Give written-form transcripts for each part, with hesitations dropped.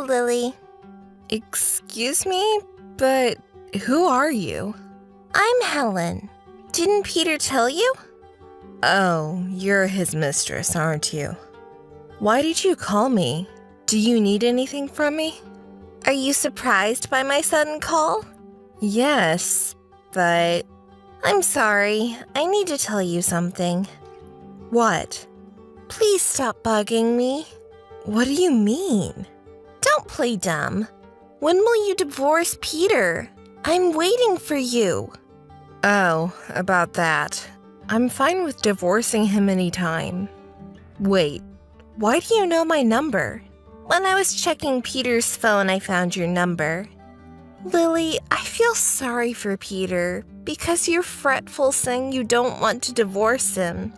Lily. Excuse me, but who are you? I'm Helen. Didn't Peter tell you? Oh, you're his mistress, aren't you? Why did you call me? Do you need anything from me? Are you surprised by my sudden call? Yes, but... I'm sorry. I need to tell you something. What? Please stop bugging me. What do you mean? Don't play dumb. When will you divorce Peter? I'm waiting for you. Oh, about that. I'm fine with divorcing him anytime. Wait, why do you know my number? When I was checking Peter's phone, I found your number. Lily, I feel sorry for Peter because you're fretful saying you don't want to divorce him.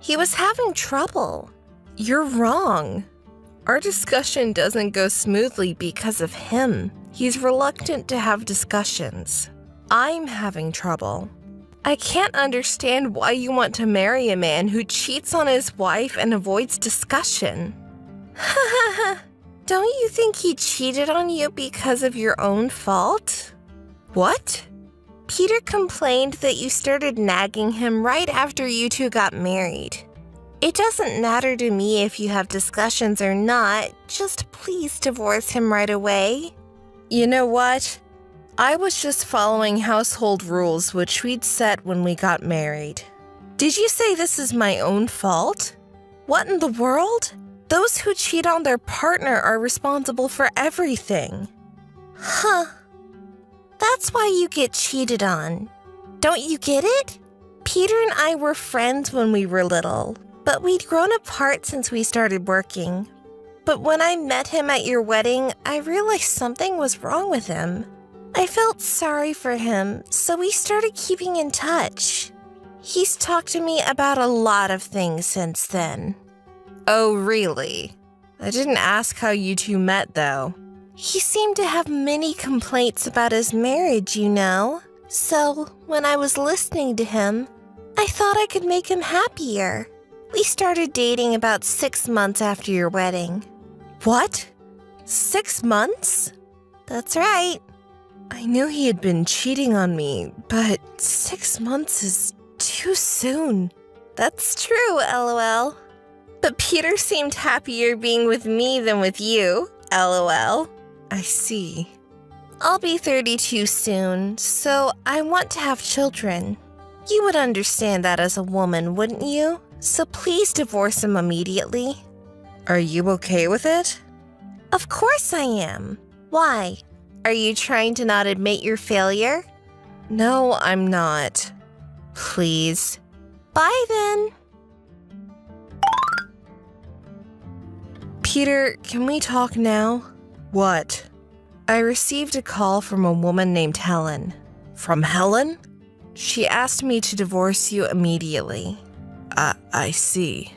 He was having trouble. You're wrong. Our discussion doesn't go smoothly because of him. He's reluctant to have discussions. I'm having trouble. I can't understand why you want to marry a man who cheats on his wife and avoids discussion. Don't you think he cheated on you because of your own fault? What? Peter complained that you started nagging him right after you two got married. It doesn't matter to me if you have discussions or not, just please divorce him right away. You know what? I was just following household rules which we'd set when we got married. Did you say this is my own fault? What in the world? Those who cheat on their partner are responsible for everything. Huh. That's why you get cheated on. Don't you get it? Peter and I were friends when we were little, but we'd grown apart since we started working. But when I met him at your wedding, I realized something was wrong with him. I felt sorry for him, so we started keeping in touch. He's talked to me about a lot of things since then. Oh, really? I didn't ask how you two met, though. He seemed to have many complaints about his marriage, you know. So, when I was listening to him, I thought I could make him happier. We started dating about 6 months after your wedding. What? 6 months? That's right. I knew he had been cheating on me, but 6 months is too soon. That's true, LOL. But Peter seemed happier being with me than with you, LOL. I see. I'll be 32 soon, so I want to have children. You would understand that as a woman, wouldn't you? So please divorce him immediately. Are you okay with it? Of course I am. Why? Are you trying to not admit your failure? No, I'm not. Please. Bye then. Peter, can we talk now? What? I received a call from a woman named Helen. From Helen? She asked me to divorce you immediately. I see.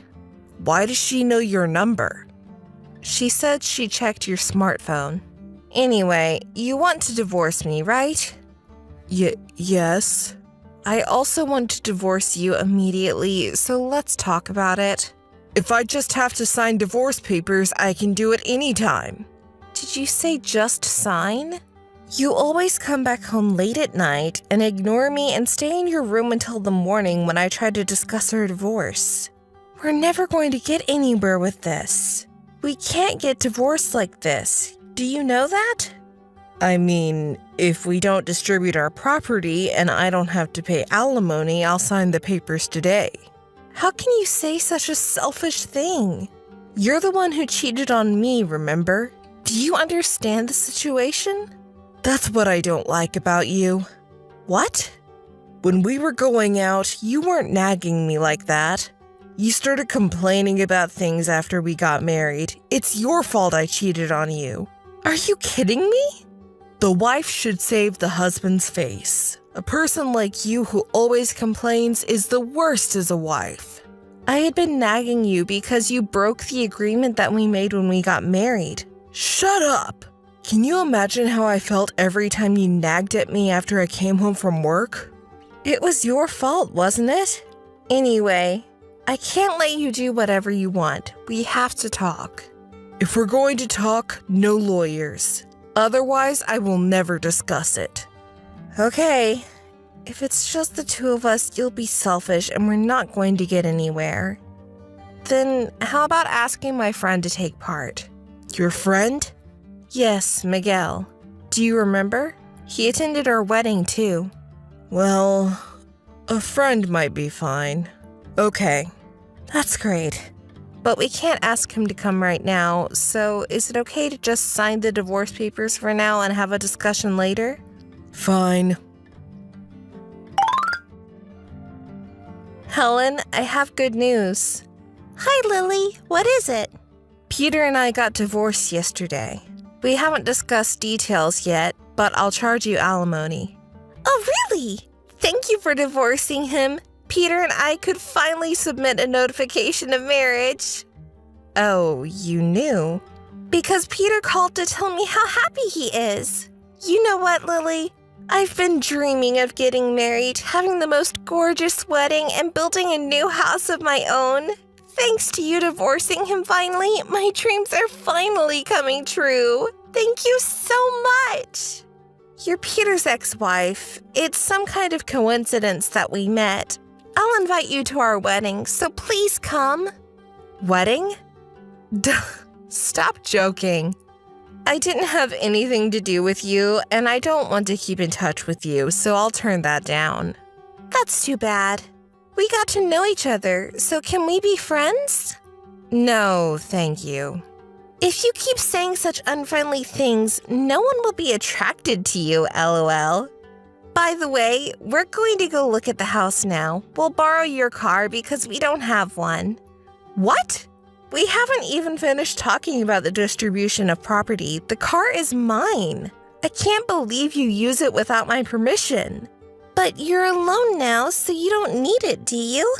Why does she know your number? She said she checked your smartphone. Anyway, you want to divorce me, right? Yes. I also want to divorce you immediately, so let's talk about it. If I just have to sign divorce papers, I can do it anytime. Did you say just sign? You always come back home late at night and ignore me and stay in your room until the morning when I try to discuss our divorce. We're never going to get anywhere with this. We can't get divorced like this. Do you know that? I mean, if we don't distribute our property and I don't have to pay alimony, I'll sign the papers today. How can you say such a selfish thing? You're the one who cheated on me, remember? Do you understand the situation? That's what I don't like about you. What? When we were going out, you weren't nagging me like that. You started complaining about things after we got married. It's your fault I cheated on you. Are you kidding me? The wife should save the husband's face. A person like you who always complains is the worst as a wife. I had been nagging you because you broke the agreement that we made when we got married. Shut up! Can you imagine how I felt every time you nagged at me after I came home from work? It was your fault, wasn't it? Anyway, I can't let you do whatever you want. We have to talk. If we're going to talk, no lawyers. Otherwise, I will never discuss it. Okay. If it's just the two of us, you'll be selfish and we're not going to get anywhere. Then how about asking my friend to take part? Your friend? Yes, Miguel. Do you remember? He attended our wedding too. Well, a friend might be fine. Okay. That's great. But we can't ask him to come right now, so is it okay to just sign the divorce papers for now and have a discussion later? Fine. Helen, I have good news. Hi, Lily. What is it? Peter and I got divorced yesterday. We haven't discussed details yet, but I'll charge you alimony. Oh, really? Thank you for divorcing him. Peter and I could finally submit a notification of marriage. Oh, you knew? Because Peter called to tell me how happy he is. You know what, Lily? I've been dreaming of getting married, having the most gorgeous wedding, and building a new house of my own. Thanks to you divorcing him finally, my dreams are finally coming true. Thank you so much. You're Peter's ex-wife. It's some kind of coincidence that we met. I'll invite you to our wedding, so please come. Wedding? Stop joking. I didn't have anything to do with you, and I don't want to keep in touch with you, so I'll turn that down. That's too bad. We got to know each other, so can we be friends? No, thank you. If you keep saying such unfriendly things, no one will be attracted to you, LOL. By the way, we're going to go look at the house now. We'll borrow your car because we don't have one. What? We haven't even finished talking about the distribution of property. The car is mine. I can't believe you use it without my permission. But you're alone now, so you don't need it, do you?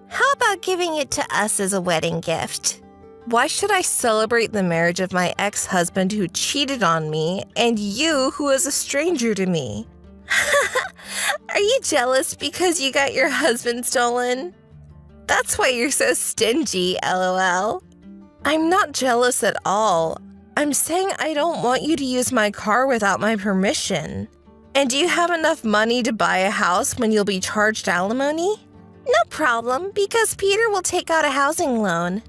How about giving it to us as a wedding gift? Why should I celebrate the marriage of my ex-husband who cheated on me and you who is a stranger to me? Are you jealous because you got your husband stolen? That's why you're so stingy, LOL. I'm not jealous at all. I'm saying I don't want you to use my car without my permission. And do you have enough money to buy a house when you'll be charged alimony? No problem, because Peter will take out a housing loan.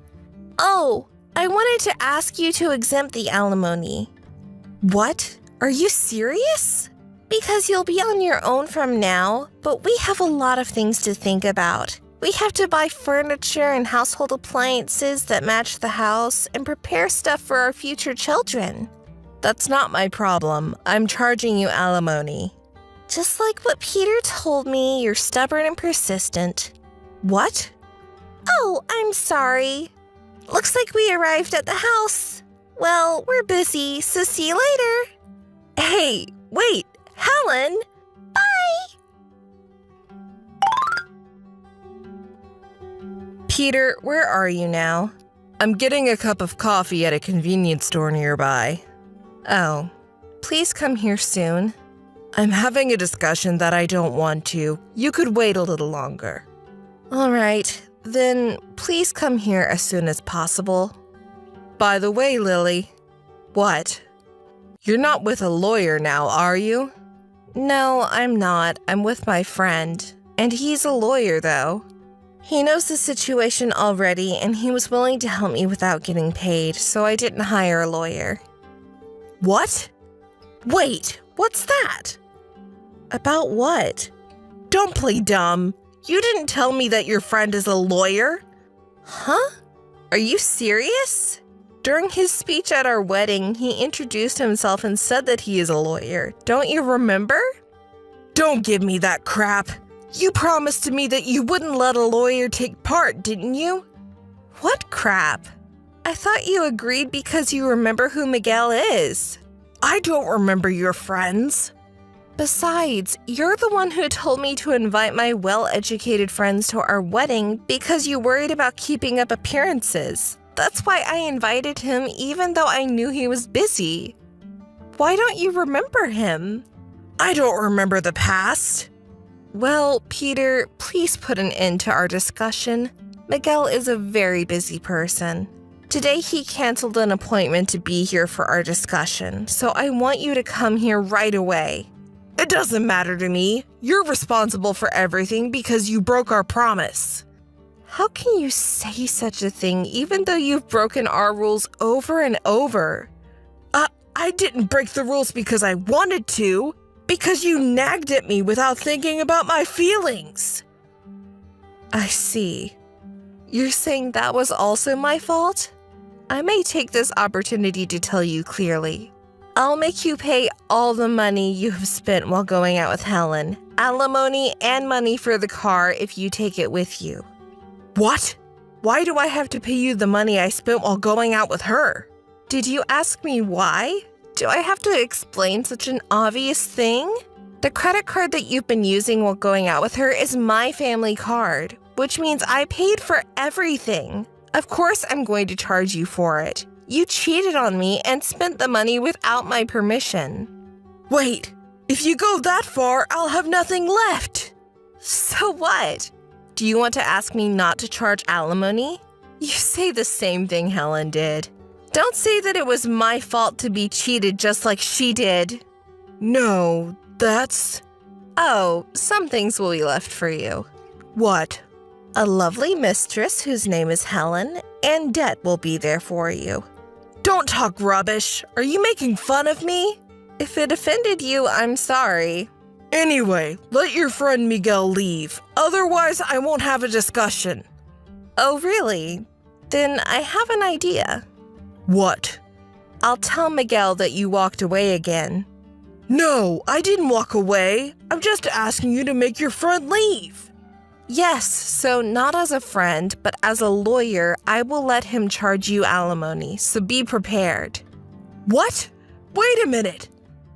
Oh, I wanted to ask you to exempt the alimony. What? Are you serious? Because you'll be on your own from now, but we have a lot of things to think about. We have to buy furniture and household appliances that match the house and prepare stuff for our future children. That's not my problem. I'm charging you alimony. Just like what Peter told me, you're stubborn and persistent. What? Oh, I'm sorry. Looks like we arrived at the house. Well, we're busy, so see you later. Hey, wait, Helen! Bye! Peter, where are you now? I'm getting a cup of coffee at a convenience store nearby. Oh, please come here soon. I'm having a discussion that I don't want to. You could wait a little longer. All right, then please come here as soon as possible. By the way, Lily. What? You're not with a lawyer now, are you? No, I'm not. I'm with my friend. And he's a lawyer, though. He knows the situation already, and he was willing to help me without getting paid, so I didn't hire a lawyer. What? Wait, what's that? About what? Don't play dumb. You didn't tell me that your friend is a lawyer. Huh? Are you serious? During his speech at our wedding, he introduced himself and said that he is a lawyer. Don't you remember? Don't give me that crap. You promised to me that you wouldn't let a lawyer take part, didn't you? What crap? I thought you agreed because you remember who Miguel is. I don't remember your friends. Besides, you're the one who told me to invite my well-educated friends to our wedding because you worried about keeping up appearances. That's why I invited him even though I knew he was busy. Why don't you remember him? I don't remember the past. Well, Peter, please put an end to our discussion. Miguel is a very busy person. Today he canceled an appointment to be here for our discussion, so I want you to come here right away. It doesn't matter to me. You're responsible for everything because you broke our promise. How can you say such a thing even though you've broken our rules over and over? I didn't break the rules because I wanted to, because you nagged at me without thinking about my feelings. I see. You're saying that was also my fault? I may take this opportunity to tell you clearly. I'll make you pay all the money you have spent while going out with Helen, alimony and money for the car if you take it with you. What? Why do I have to pay you the money I spent while going out with her? Did you ask me why? Do I have to explain such an obvious thing? The credit card that you've been using while going out with her is my family card, which means I paid for everything. Of course I'm going to charge you for it. You cheated on me and spent the money without my permission. Wait, if you go that far, I'll have nothing left. So what? Do you want to ask me not to charge alimony? You say the same thing Helen did. Don't say that it was my fault to be cheated just like she did. No, that's... Oh, some things will be left for you. What? A lovely mistress whose name is Helen, and debt will be there for you. Don't talk rubbish. Are you making fun of me? If it offended you, I'm sorry. Anyway, let your friend Miguel leave. Otherwise, I won't have a discussion. Oh, really? Then I have an idea. What? I'll tell Miguel that you walked away again. No, I didn't walk away. I'm just asking you to make your friend leave. Yes, so not as a friend, but as a lawyer, I will let him charge you alimony, so be prepared. What? Wait a minute.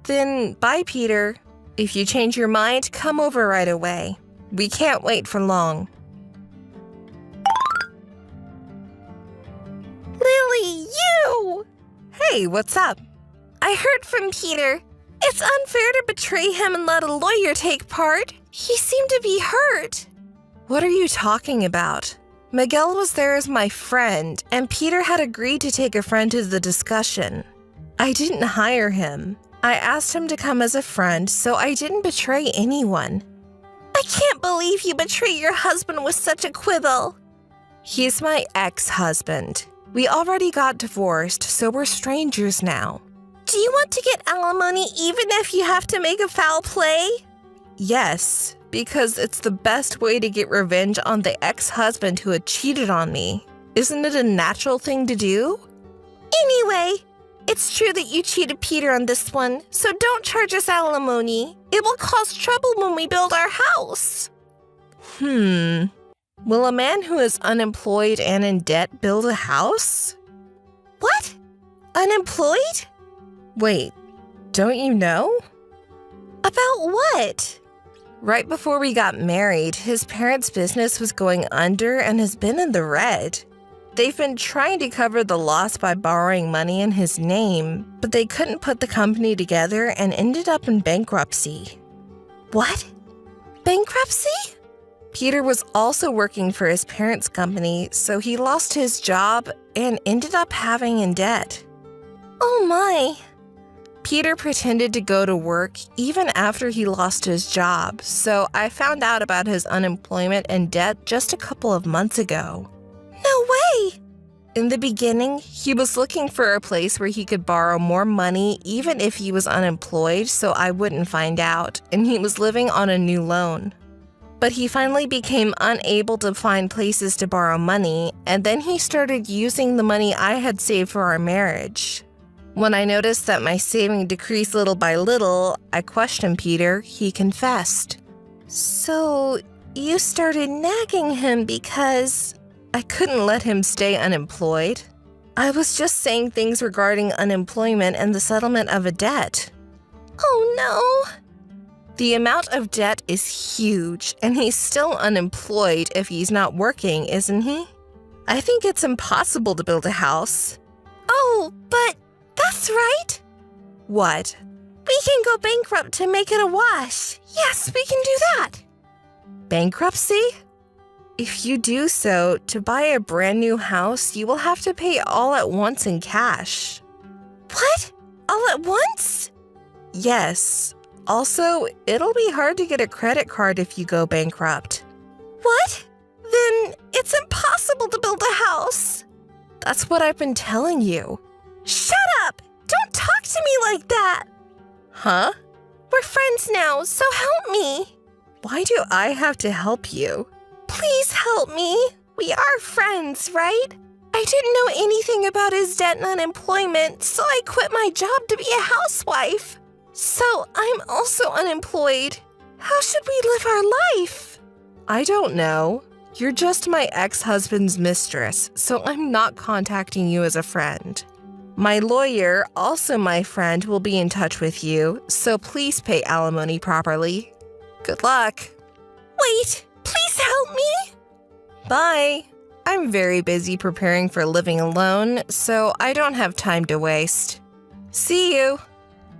Then bye, Peter. If you change your mind, come over right away. We can't wait for long. Lily, you! Hey, what's up? I heard from Peter. It's unfair to betray him and let a lawyer take part. He seemed to be hurt. What are you talking about? Miguel was there as my friend, and Peter had agreed to take a friend to the discussion. I didn't hire him. I asked him to come as a friend, so I didn't betray anyone. I can't believe you betrayed your husband with such a quibble. He's my ex-husband. We already got divorced, so we're strangers now. Do you want to get alimony even if you have to make a foul play? Yes, because it's the best way to get revenge on the ex-husband who had cheated on me. Isn't it a natural thing to do? Anyway, it's true that you cheated Peter on this one, so don't charge us alimony. It will cause trouble when we build our house. Will a man who is unemployed and in debt build a house? What? Unemployed? Wait, don't you know? About what? Right before we got married, his parents' business was going under and has been in the red. They've been trying to cover the loss by borrowing money in his name, but they couldn't put the company together and ended up in bankruptcy. What? Bankruptcy? Peter was also working for his parents' company, so he lost his job and ended up having in debt. Oh my. Peter pretended to go to work even after he lost his job, so I found out about his unemployment and debt just a couple of months ago. No way! In the beginning, he was looking for a place where he could borrow more money even if he was unemployed so I wouldn't find out, and he was living on a new loan. But he finally became unable to find places to borrow money, and then he started using the money I had saved for our marriage. When I noticed that my saving decreased little by little, I questioned Peter. He confessed. So, you started nagging him because... I couldn't let him stay unemployed. I was just saying things regarding unemployment and the settlement of a debt. Oh no! The amount of debt is huge, and he's still unemployed if he's not working, isn't he? I think it's impossible to build a house. Oh, but that's right. What? We can go bankrupt to make it a wash. Yes, we can do that. Bankruptcy? If you do so, to buy a brand new house, you will have to pay all at once in cash. What? All at once? Yes. Also, it'll be hard to get a credit card if you go bankrupt. What? Then it's impossible to build a house. That's what I've been telling you. Shut up! Don't talk to me like that! Huh? We're friends now, so help me. Why do I have to help you? Please help me. We are friends, right? I didn't know anything about his debt and unemployment, so I quit my job to be a housewife. So I'm also unemployed. How should we live our life? I don't know. You're just my ex-husband's mistress, so I'm not contacting you as a friend. My lawyer, also my friend, will be in touch with you, so please pay alimony properly. Good luck. Wait, please help me. Bye. I'm very busy preparing for living alone, so I don't have time to waste. See you.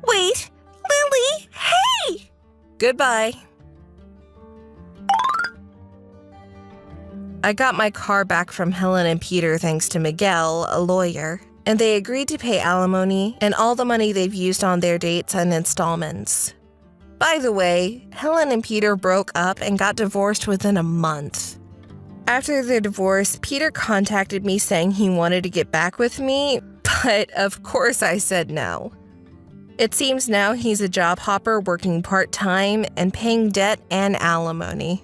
Wait, Lily, hey! Goodbye. I got my car back from Helen and Peter thanks to Miguel, a lawyer, and they agreed to pay alimony and all the money they've used on their dates and installments. By the way, Helen and Peter broke up and got divorced within a month. After their divorce, Peter contacted me saying he wanted to get back with me, but of course I said no. It seems now he's a job hopper working part-time and paying debt and alimony.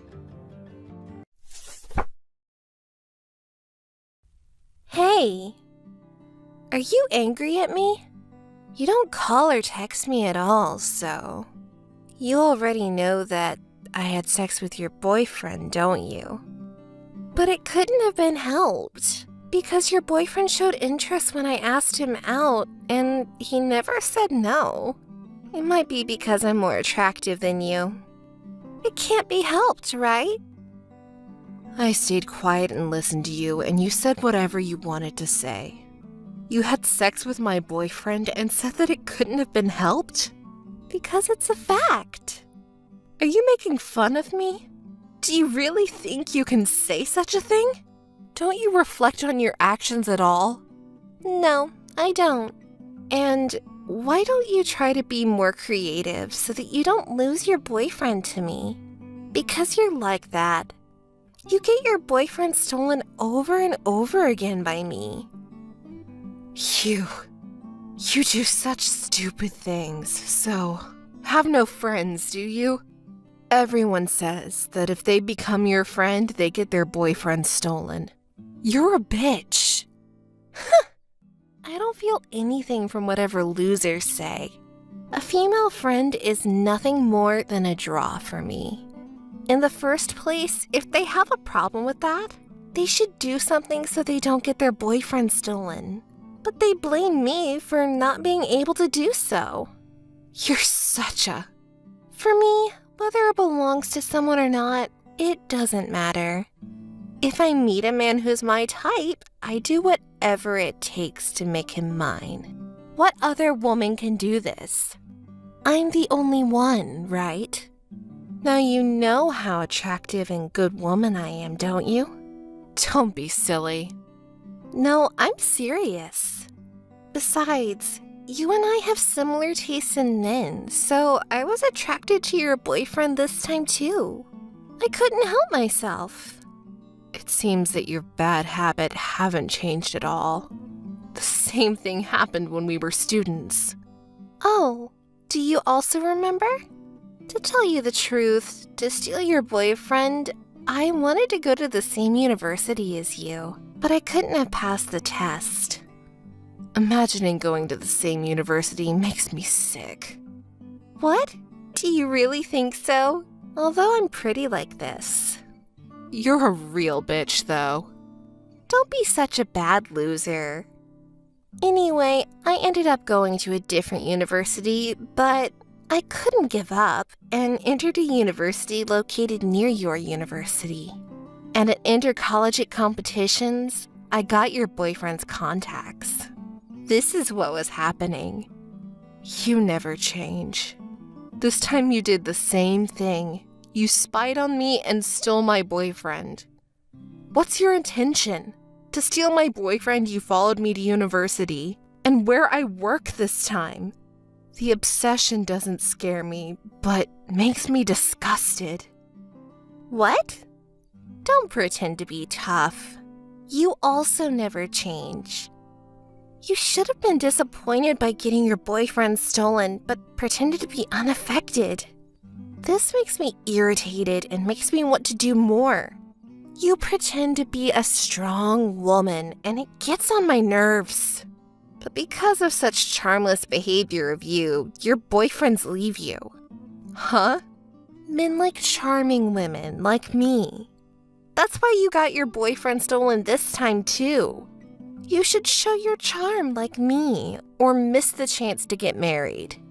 Hey, are you angry at me? You don't call or text me at all, so... You already know that I had sex with your boyfriend, don't you? But it couldn't have been helped, because your boyfriend showed interest when I asked him out, and he never said no. It might be because I'm more attractive than you. It can't be helped, right? I stayed quiet and listened to you, and you said whatever you wanted to say. You had sex with my boyfriend and said that it couldn't have been helped? Because it's a fact. Are you making fun of me? Do you really think you can say such a thing? Don't you reflect on your actions at all? No, I don't. And why don't you try to be more creative so that you don't lose your boyfriend to me? Because you're like that. You get your boyfriend stolen over and over again by me. You do such stupid things, so have no friends, do you? Everyone says that if they become your friend, they get their boyfriend stolen. You're a bitch. I don't feel anything from whatever losers say. A female friend is nothing more than a draw for me. In the first place, if they have a problem with that, they should do something so they don't get their boyfriend stolen. But they blame me for not being able to do so. You're such a... For me, whether it belongs to someone or not, it doesn't matter. If I meet a man who's my type, I do whatever it takes to make him mine. What other woman can do this? I'm the only one, right? Now you know how attractive and good woman I am, don't you? Don't be silly. No, I'm serious. Besides, you and I have similar tastes in men, so I was attracted to your boyfriend this time too. I couldn't help myself. It seems that your bad habits haven't changed at all. The same thing happened when we were students. Oh, do you also remember? To tell you the truth, to steal your boyfriend, I wanted to go to the same university as you, but I couldn't have passed the test. Imagining going to the same university makes me sick. What? Do you really think so? Although I'm pretty like this. You're a real bitch, though. Don't be such a bad loser. Anyway, I ended up going to a different university, but I couldn't give up and entered a university located near your university. And at intercollegiate competitions, I got your boyfriend's contacts. This is what was happening. You never change. This time you did the same thing. You spied on me and stole my boyfriend. What's your intention? To steal my boyfriend, you followed me to university, and where I work this time. The obsession doesn't scare me, but makes me disgusted. What? Don't pretend to be tough. You also never change. You should have been disappointed by getting your boyfriend stolen, but pretended to be unaffected. This makes me irritated and makes me want to do more. You pretend to be a strong woman, and it gets on my nerves. But because of such charmless behavior of you, your boyfriends leave you. Huh? Men like charming women like me. That's why you got your boyfriend stolen this time too. You should show your charm like me, or miss the chance to get married.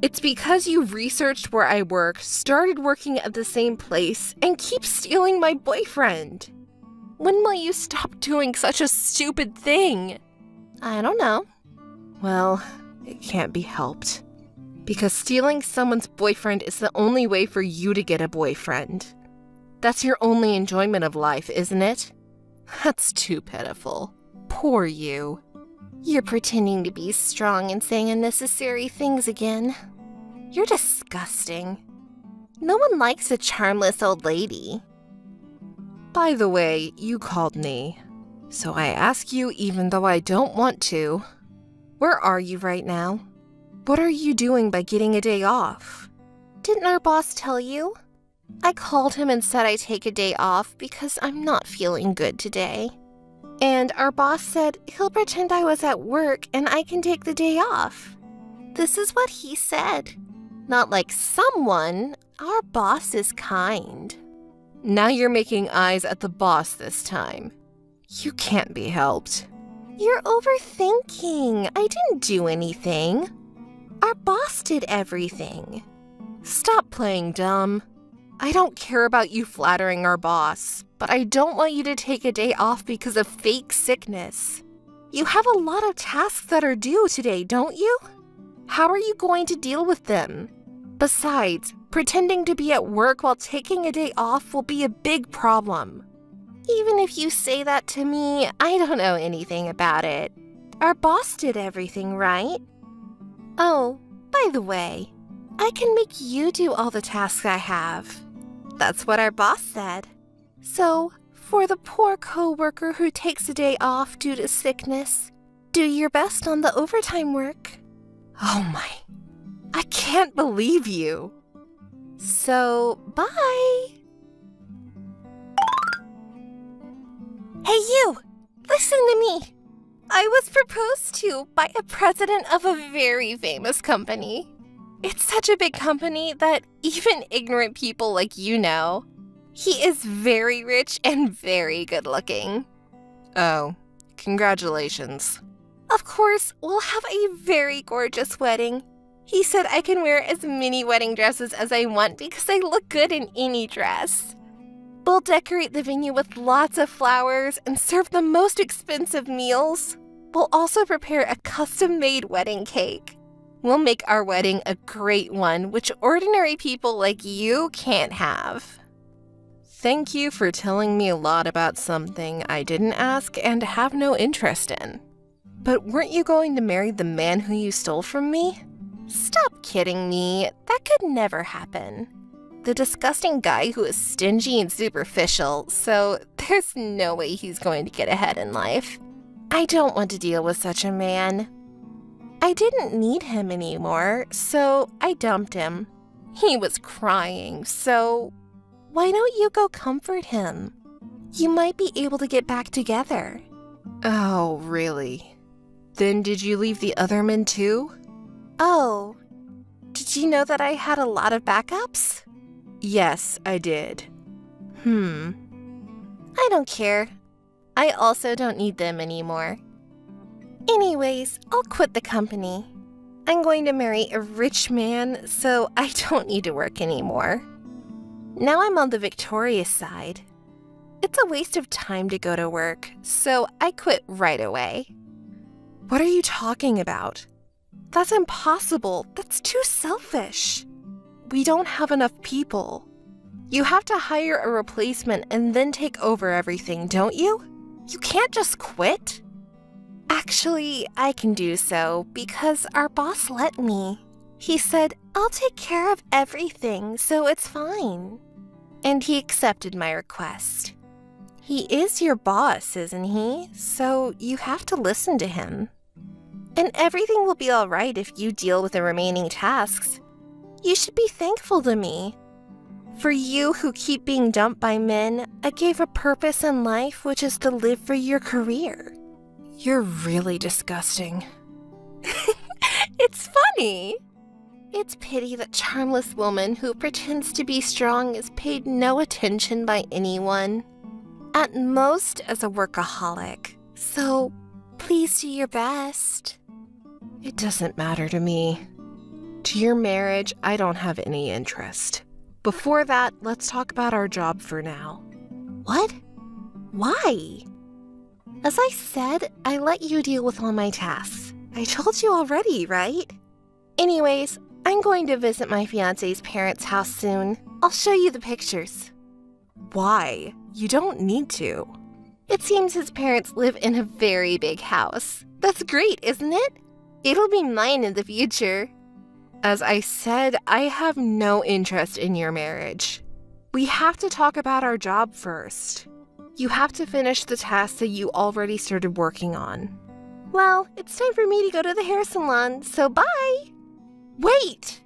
It's because you researched where I work, started working at the same place, and keep stealing my boyfriend. When will you stop doing such a stupid thing? I don't know. Well, it can't be helped. Because stealing someone's boyfriend is the only way for you to get a boyfriend. That's your only enjoyment of life, isn't it? That's too pitiful. Poor you. You're pretending to be strong and saying unnecessary things again. You're disgusting. No one likes a charmless old lady. By the way, you called me. So I ask you even though I don't want to. Where are you right now? What are you doing by getting a day off? Didn't our boss tell you? I called him and said I take a day off because I'm not feeling good today. And our boss said he'll pretend I was at work and I can take the day off. This is what he said. Not like someone. Our boss is kind. Now you're making eyes at the boss this time. You can't be helped. You're overthinking. I didn't do anything. Our boss did everything. Stop playing dumb. I don't care about you flattering our boss, but I don't want you to take a day off because of fake sickness. You have a lot of tasks that are due today, don't you? How are you going to deal with them? Besides, pretending to be at work while taking a day off will be a big problem. Even if you say that to me, I don't know anything about it. Our boss did everything, right? Oh, by the way, I can make you do all the tasks I have. That's what our boss said. So, for the poor coworker who takes a day off due to sickness, do your best on the overtime work. Oh my, I can't believe you. So, bye. Hey you, listen to me. I was proposed to by a president of a very famous company. It's such a big company that even ignorant people like you know. He is very rich and very good looking. Oh, congratulations. Of course, we'll have a very gorgeous wedding. He said I can wear as many wedding dresses as I want because I look good in any dress. We'll decorate the venue with lots of flowers and serve the most expensive meals. We'll also prepare a custom-made wedding cake. We'll make our wedding a great one, which ordinary people like you can't have. Thank you for telling me a lot about something I didn't ask and have no interest in. But weren't you going to marry the man who you stole from me? Stop kidding me. That could never happen. The disgusting guy who is stingy and superficial, so there's no way he's going to get ahead in life. I don't want to deal with such a man. I didn't need him anymore, so I dumped him. He was crying, so why don't you go comfort him? You might be able to get back together. Oh, really? Then did you leave the other men too? Oh, did you know that I had a lot of backups? Yes, I did. I don't care. I also don't need them anymore. Anyways, I'll quit the company. I'm going to marry a rich man, so I don't need to work anymore. Now I'm on the victorious side. It's a waste of time to go to work, so I quit right away. What are you talking about? That's impossible. That's too selfish. We don't have enough people. You have to hire a replacement and then take over everything, don't you? You can't just quit. Actually, I can do so because our boss let me. He said, I'll take care of everything, so it's fine. And he accepted my request. He is your boss, isn't he? So you have to listen to him. And everything will be all right if you deal with the remaining tasks. You should be thankful to me. For you who keep being dumped by men, I gave a purpose in life, which is to live for your career. You're really disgusting. It's funny. It's pity that charmless woman who pretends to be strong is paid no attention by anyone. At most as a workaholic. So please do your best. It doesn't matter to me. To your marriage, I don't have any interest. Before that, let's talk about our job for now. What? Why? As I said, I let you deal with all my tasks. I told you already, right? Anyways, I'm going to visit my fiancé's parents' house soon. I'll show you the pictures. Why? You don't need to. It seems his parents live in a very big house. That's great, isn't it? It'll be mine in the future. As I said, I have no interest in your marriage. We have to talk about our job first. You have to finish the tasks that you already started working on. Well, it's time for me to go to the hair salon, so bye! Wait!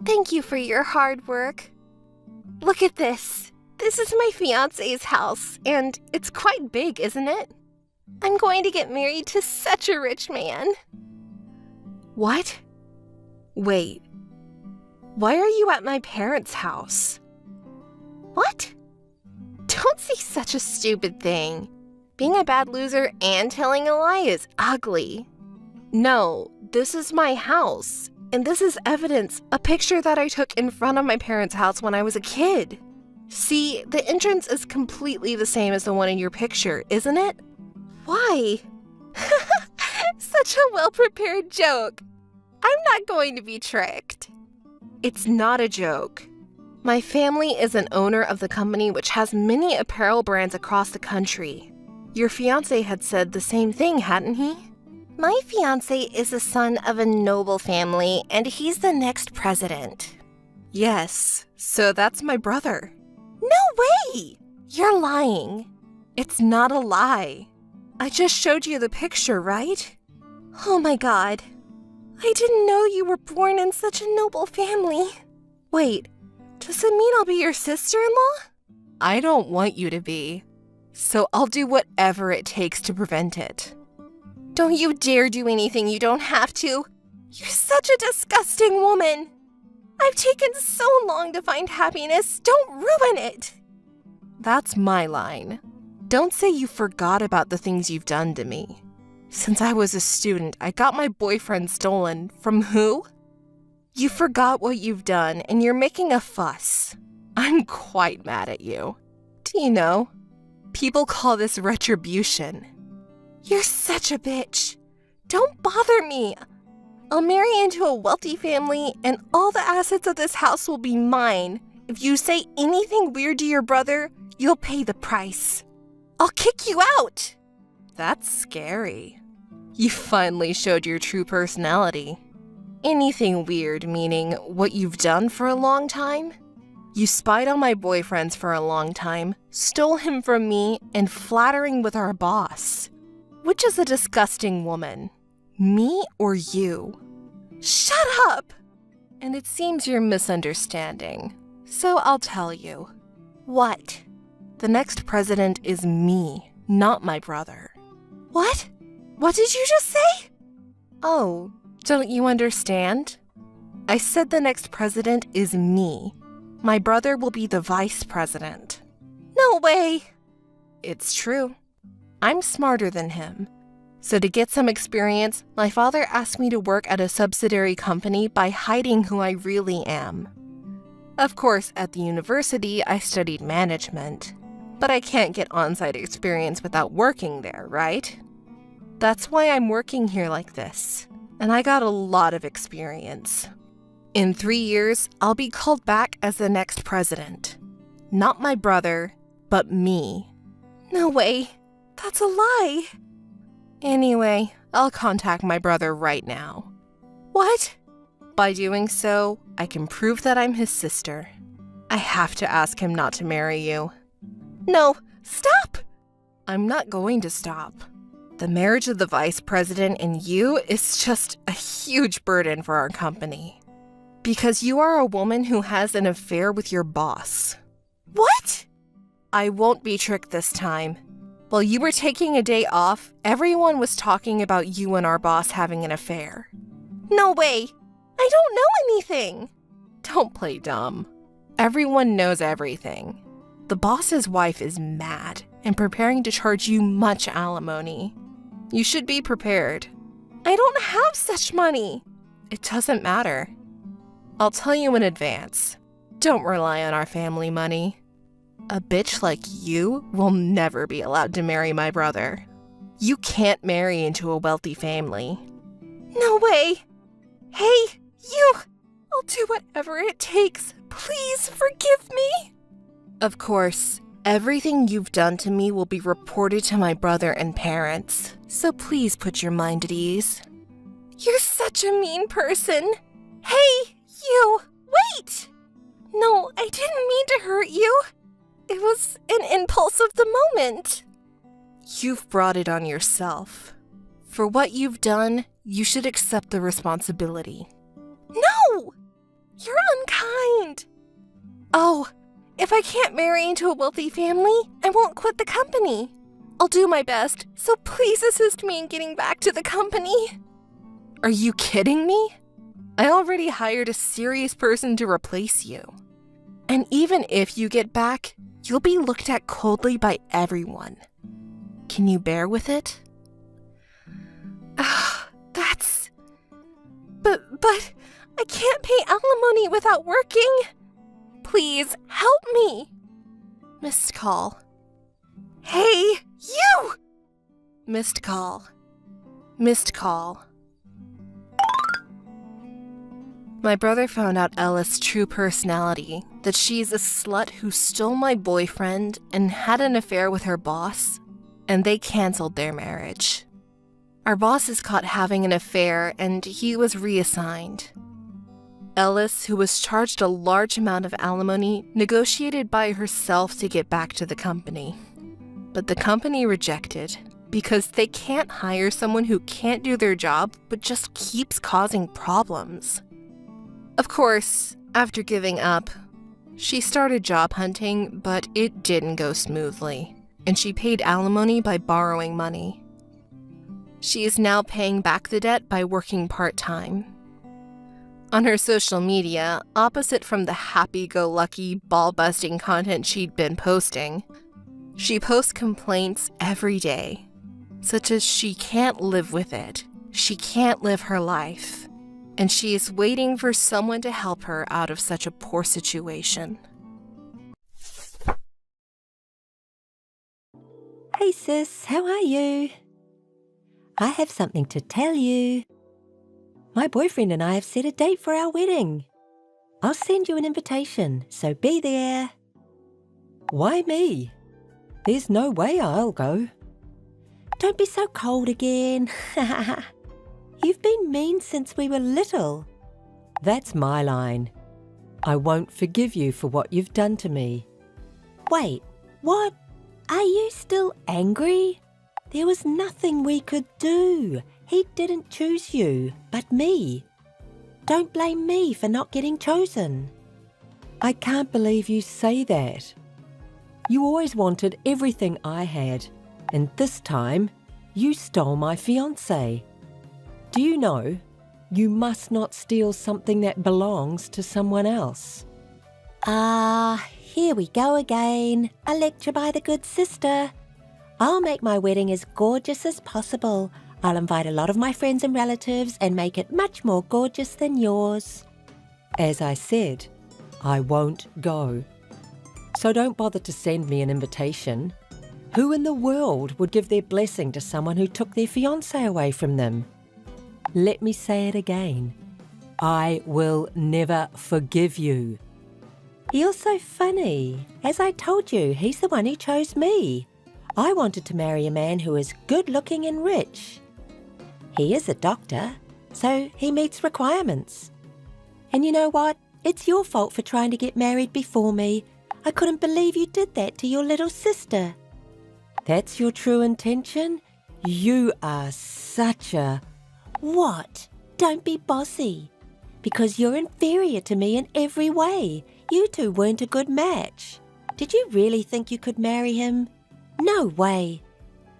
Thank you for your hard work. Look at this. This is my fiancé's house, and it's quite big, isn't it? I'm going to get married to such a rich man. What? Wait. Why are you at my parents' house? What? Don't say such a stupid thing. Being a bad loser and telling a lie is ugly. No, this is my house, and this is evidence, a picture that I took in front of my parents' house when I was a kid. See, the entrance is completely the same as the one in your picture, isn't it? Why? Such a well-prepared joke. I'm not going to be tricked. It's not a joke. My family is an owner of the company which has many apparel brands across the country. Your fiancé had said the same thing, hadn't he? My fiancé is the son of a noble family, and he's the next president. Yes, so that's my brother. No way! You're lying. It's not a lie. I just showed you the picture, right? Oh my god. I didn't know you were born in such a noble family. Wait, does it mean I'll be your sister-in-law? I don't want you to be, so I'll do whatever it takes to prevent it. Don't you dare do anything you don't have to. You're such a disgusting woman. I've taken so long to find happiness. Don't ruin it. That's my line. Don't say you forgot about the things you've done to me. Since I was a student, I got my boyfriend stolen. From who? You forgot what you've done, and you're making a fuss. I'm quite mad at you. Do you know? People call this retribution. You're such a bitch. Don't bother me. I'll marry into a wealthy family, and all the assets of this house will be mine. If you say anything weird to your brother, you'll pay the price. I'll kick you out. That's scary. You finally showed your true personality. Anything weird meaning what you've done for a long time? You spied on my boyfriends for a long time, stole him from me, and flattering with our boss. Which is a disgusting woman? Me or you? Shut up! And it seems you're misunderstanding. So I'll tell you. What? The next president is me, not my brother. What? What did you just say? Oh, don't you understand? I said the next president is me. My brother will be the vice president. No way! It's true. I'm smarter than him. So to get some experience, my father asked me to work at a subsidiary company by hiding who I really am. Of course, at the university, I studied management. But I can't get on-site experience without working there, right? That's why I'm working here like this. And I got a lot of experience. In 3 years, I'll be called back as the next president. Not my brother, but me. No way. That's a lie. Anyway, I'll contact my brother right now. What? By doing so, I can prove that I'm his sister. I have to ask him not to marry you. No, stop! I'm not going to stop. The marriage of the vice president and you is just a huge burden for our company. Because you are a woman who has an affair with your boss. What? I won't be tricked this time. While you were taking a day off, everyone was talking about you and our boss having an affair. No way. I don't know anything. Don't play dumb. Everyone knows everything. The boss's wife is mad and preparing to charge you much alimony. You should be prepared. I don't have such money. It doesn't matter. I'll tell you in advance. Don't rely on our family money. A bitch like you will never be allowed to marry my brother. You can't marry into a wealthy family. No way. Hey, you! I'll do whatever it takes. Please forgive me. Of course, everything you've done to me will be reported to my brother and parents, so please put your mind at ease. You're such a mean person. Hey, you! Wait! No, I didn't mean to hurt you. It was an impulse of the moment. You've brought it on yourself. For what you've done, you should accept the responsibility. No! You're unkind. Oh, if I can't marry into a wealthy family, I won't quit the company. I'll do my best, so please assist me in getting back to the company. Are you kidding me? I already hired a serious person to replace you. And even if you get back, you'll be looked at coldly by everyone. Can you bear with it? But I can't pay alimony without working. Please, help me. Missed call. Hey, you! Missed call. Missed call. My brother found out Ella's true personality, that she's a slut who stole my boyfriend and had an affair with her boss, and they canceled their marriage. Our boss is caught having an affair and he was reassigned. Ellis, who was charged a large amount of alimony, negotiated by herself to get back to the company. But the company rejected because they can't hire someone who can't do their job but just keeps causing problems. Of course, after giving up, she started job hunting, but it didn't go smoothly, and she paid alimony by borrowing money. She is now paying back the debt by working part-time. On her social media, opposite from the happy-go-lucky, ball-busting content she'd been posting, she posts complaints every day, such as she can't live with it, she can't live her life, and she is waiting for someone to help her out of such a poor situation. Hey sis, how are you? I have something to tell you. My boyfriend and I have set a date for our wedding. I'll send you an invitation, so be there. Why me? There's no way I'll go. Don't be so cold again. You've been mean since we were little. That's my line. I won't forgive you for what you've done to me. Wait, what? Are you still angry? There was nothing we could do. He didn't choose you, but me. Don't blame me for not getting chosen. I can't believe you say that. You always wanted everything I had, and this time you stole my fiancé. Do you know, you must not steal something that belongs to someone else. Here we go again. A lecture by the good sister. I'll make my wedding as gorgeous as possible. I'll invite a lot of my friends and relatives and make it much more gorgeous than yours. As I said, I won't go. So don't bother to send me an invitation. Who in the world would give their blessing to someone who took their fiancé away from them? Let me say it again. I will never forgive you. You're so funny. As I told you, he's the one who chose me. I wanted to marry a man who is good-looking and rich. He is a doctor, so he meets requirements. And you know what? It's your fault for trying to get married before me. I couldn't believe you did that to your little sister. That's your true intention? You are such a... What? Don't be bossy. Because you're inferior to me in every way. You two weren't a good match. Did you really think you could marry him? No way.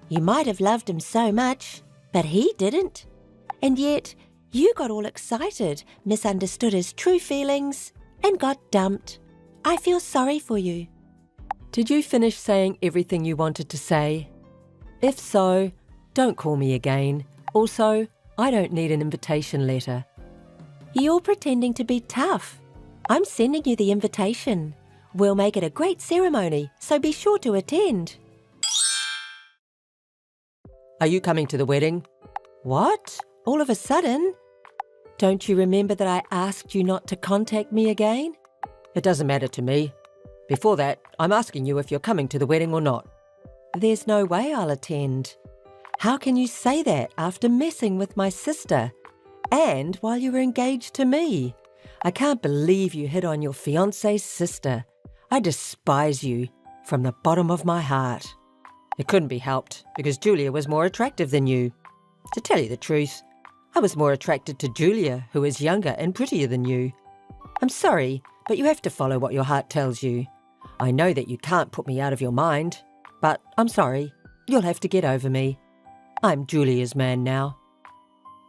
You might have loved him so much, but he didn't. And yet, you got all excited, misunderstood his true feelings, and got dumped. I feel sorry for you. Did you finish saying everything you wanted to say? If so, don't call me again. Also, I don't need an invitation letter. You're pretending to be tough. I'm sending you the invitation. We'll make it a great ceremony, so be sure to attend. Are you coming to the wedding? What? All of a sudden? Don't you remember that I asked you not to contact me again? It doesn't matter to me. Before that, I'm asking you if you're coming to the wedding or not. There's no way I'll attend. How can you say that after messing with my sister? And while you were engaged to me? I can't believe you hit on your fiancé's sister. I despise you from the bottom of my heart. It couldn't be helped because Julia was more attractive than you. To tell you the truth, I was more attracted to Julia, who is younger and prettier than you. I'm sorry, but you have to follow what your heart tells you. I know that you can't put me out of your mind, but I'm sorry. You'll have to get over me. I'm Julia's man now.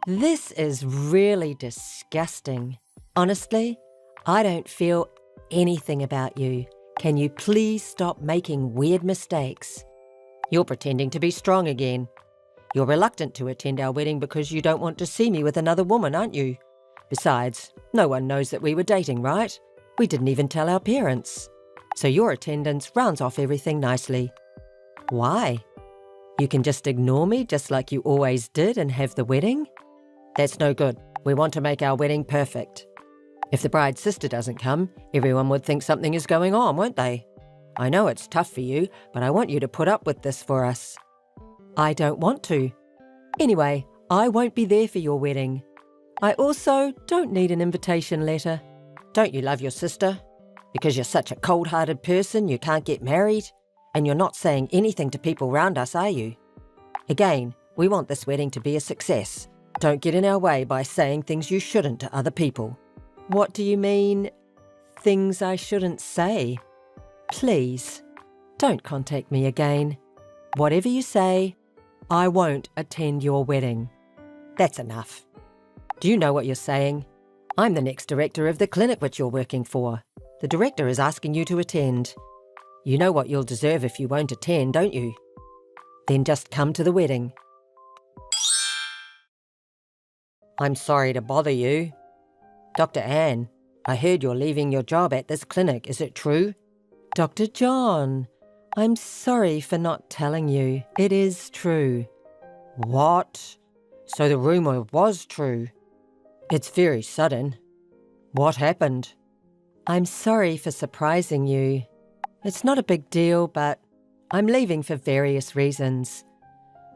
This is really disgusting. Honestly, I don't feel anything about you. Can you please stop making weird mistakes? You're pretending to be strong again. You're reluctant to attend our wedding because you don't want to see me with another woman, aren't you? Besides, no one knows that we were dating, right? We didn't even tell our parents. So your attendance rounds off everything nicely. Why? You can just ignore me just like you always did and have the wedding? That's no good. We want to make our wedding perfect. If the bride's sister doesn't come, everyone would think something is going on, won't they? I know it's tough for you, but I want you to put up with this for us. I don't want to. Anyway, I won't be there for your wedding. I also don't need an invitation letter. Don't you love your sister? Because you're such a cold-hearted person, you can't get married? And you're not saying anything to people around us, are you? Again, we want this wedding to be a success. Don't get in our way by saying things you shouldn't to other people. What do you mean, things I shouldn't say? Please, don't contact me again. Whatever you say, I won't attend your wedding. That's enough. Do you know what you're saying? I'm the next director of the clinic which you're working for. The director is asking you to attend. You know what you'll deserve if you won't attend, don't you? Then just come to the wedding. I'm sorry to bother you. Dr. Anne, I heard you're leaving your job at this clinic. Is it true? Dr. John, I'm sorry for not telling you. It is true. What? So the rumour was true. It's very sudden. What happened? I'm sorry for surprising you. It's not a big deal, but I'm leaving for various reasons.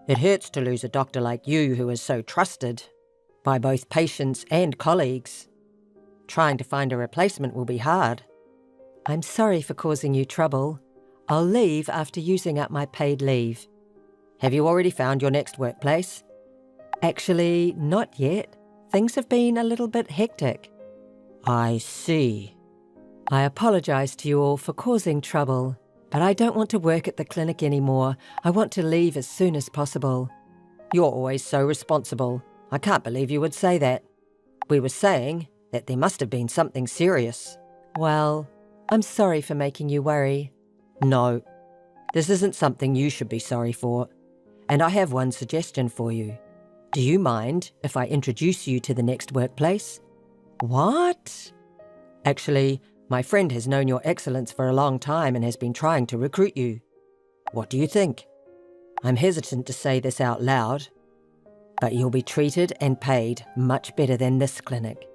It hurts to lose a doctor like you who is so trusted by both patients and colleagues. Trying to find a replacement will be hard. I'm sorry for causing you trouble. I'll leave after using up my paid leave. Have you already found your next workplace? Actually, not yet. Things have been a little bit hectic. I see. I apologise to you all for causing trouble, but I don't want to work at the clinic anymore. I want to leave as soon as possible. You're always so responsible. I can't believe you would say that. We were saying that there must have been something serious. Well, I'm sorry for making you worry. No, this isn't something you should be sorry for. And I have one suggestion for you. Do you mind if I introduce you to the next workplace? What? Actually, my friend has known your excellence for a long time and has been trying to recruit you. What do you think? I'm hesitant to say this out loud, but you'll be treated and paid much better than this clinic.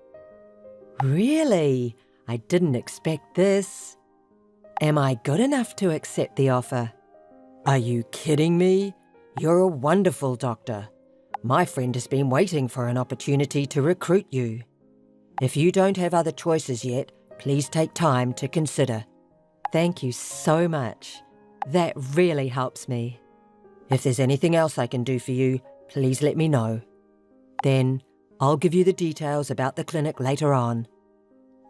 Really? I didn't expect this. Am I good enough to accept the offer? Are you kidding me? You're a wonderful doctor. My friend has been waiting for an opportunity to recruit you. If you don't have other choices yet, please take time to consider. Thank you so much. That really helps me. If there's anything else I can do for you, please let me know. Then I'll give you the details about the clinic later on.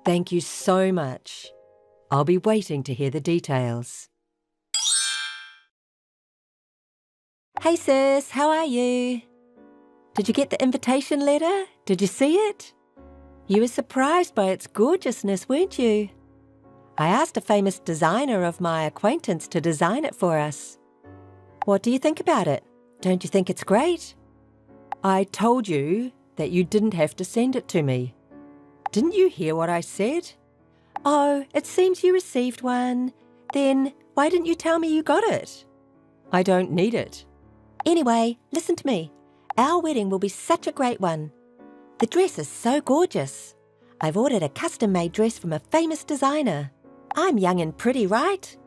Thank you so much. I'll be waiting to hear the details. Hey sis, how are you? Did you get the invitation letter? Did you see it? You were surprised by its gorgeousness, weren't you? I asked a famous designer of my acquaintance to design it for us. What do you think about it? Don't you think it's great? I told you that you didn't have to send it to me. Didn't you hear what I said? Oh, it seems you received one. Then why didn't you tell me you got it? I don't need it. Anyway, listen to me. Our wedding will be such a great one. The dress is so gorgeous. I've ordered a custom-made dress from a famous designer. I'm young and pretty, right?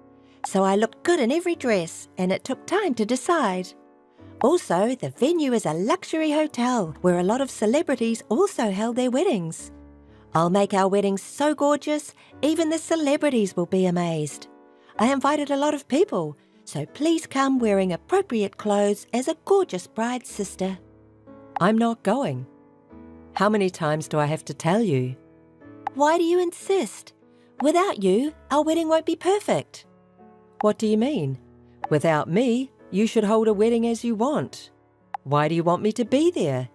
So I looked good in every dress, and it took time to decide. Also, the venue is a luxury hotel where a lot of celebrities also held their weddings. I'll make our wedding so gorgeous, even the celebrities will be amazed. I invited a lot of people, so please come wearing appropriate clothes as a gorgeous bride's sister. I'm not going. How many times do I have to tell you? Why do you insist? Without you, our wedding won't be perfect. What do you mean? Without me, you should hold a wedding as you want. Why do you want me to be there?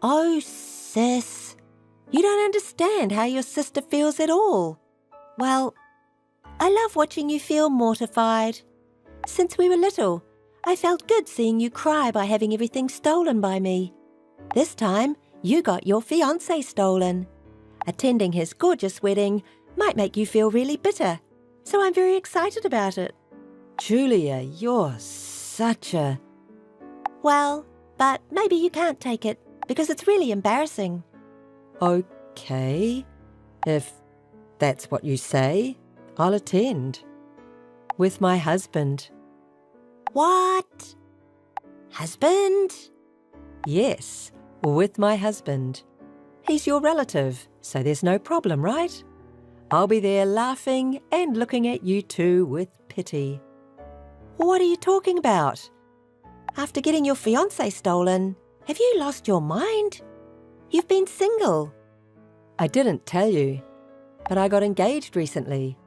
Oh, sis, you don't understand how your sister feels at all. Well, I love watching you feel mortified. Since we were little, I felt good seeing you cry by having everything stolen by me. This time, you got your fiancé stolen. Attending his gorgeous wedding might make you feel really bitter, so I'm very excited about it. Julia, you're such a... Well, but maybe you can't take it, because it's really embarrassing. Okay, if that's what you say, I'll attend. With my husband. What? Husband? Yes, with my husband. He's your relative, so there's no problem, right? I'll be there laughing and looking at you two with pity. What are you talking about? After getting your fiancé stolen, have you lost your mind? You've been single. I didn't tell you, but I got engaged recently.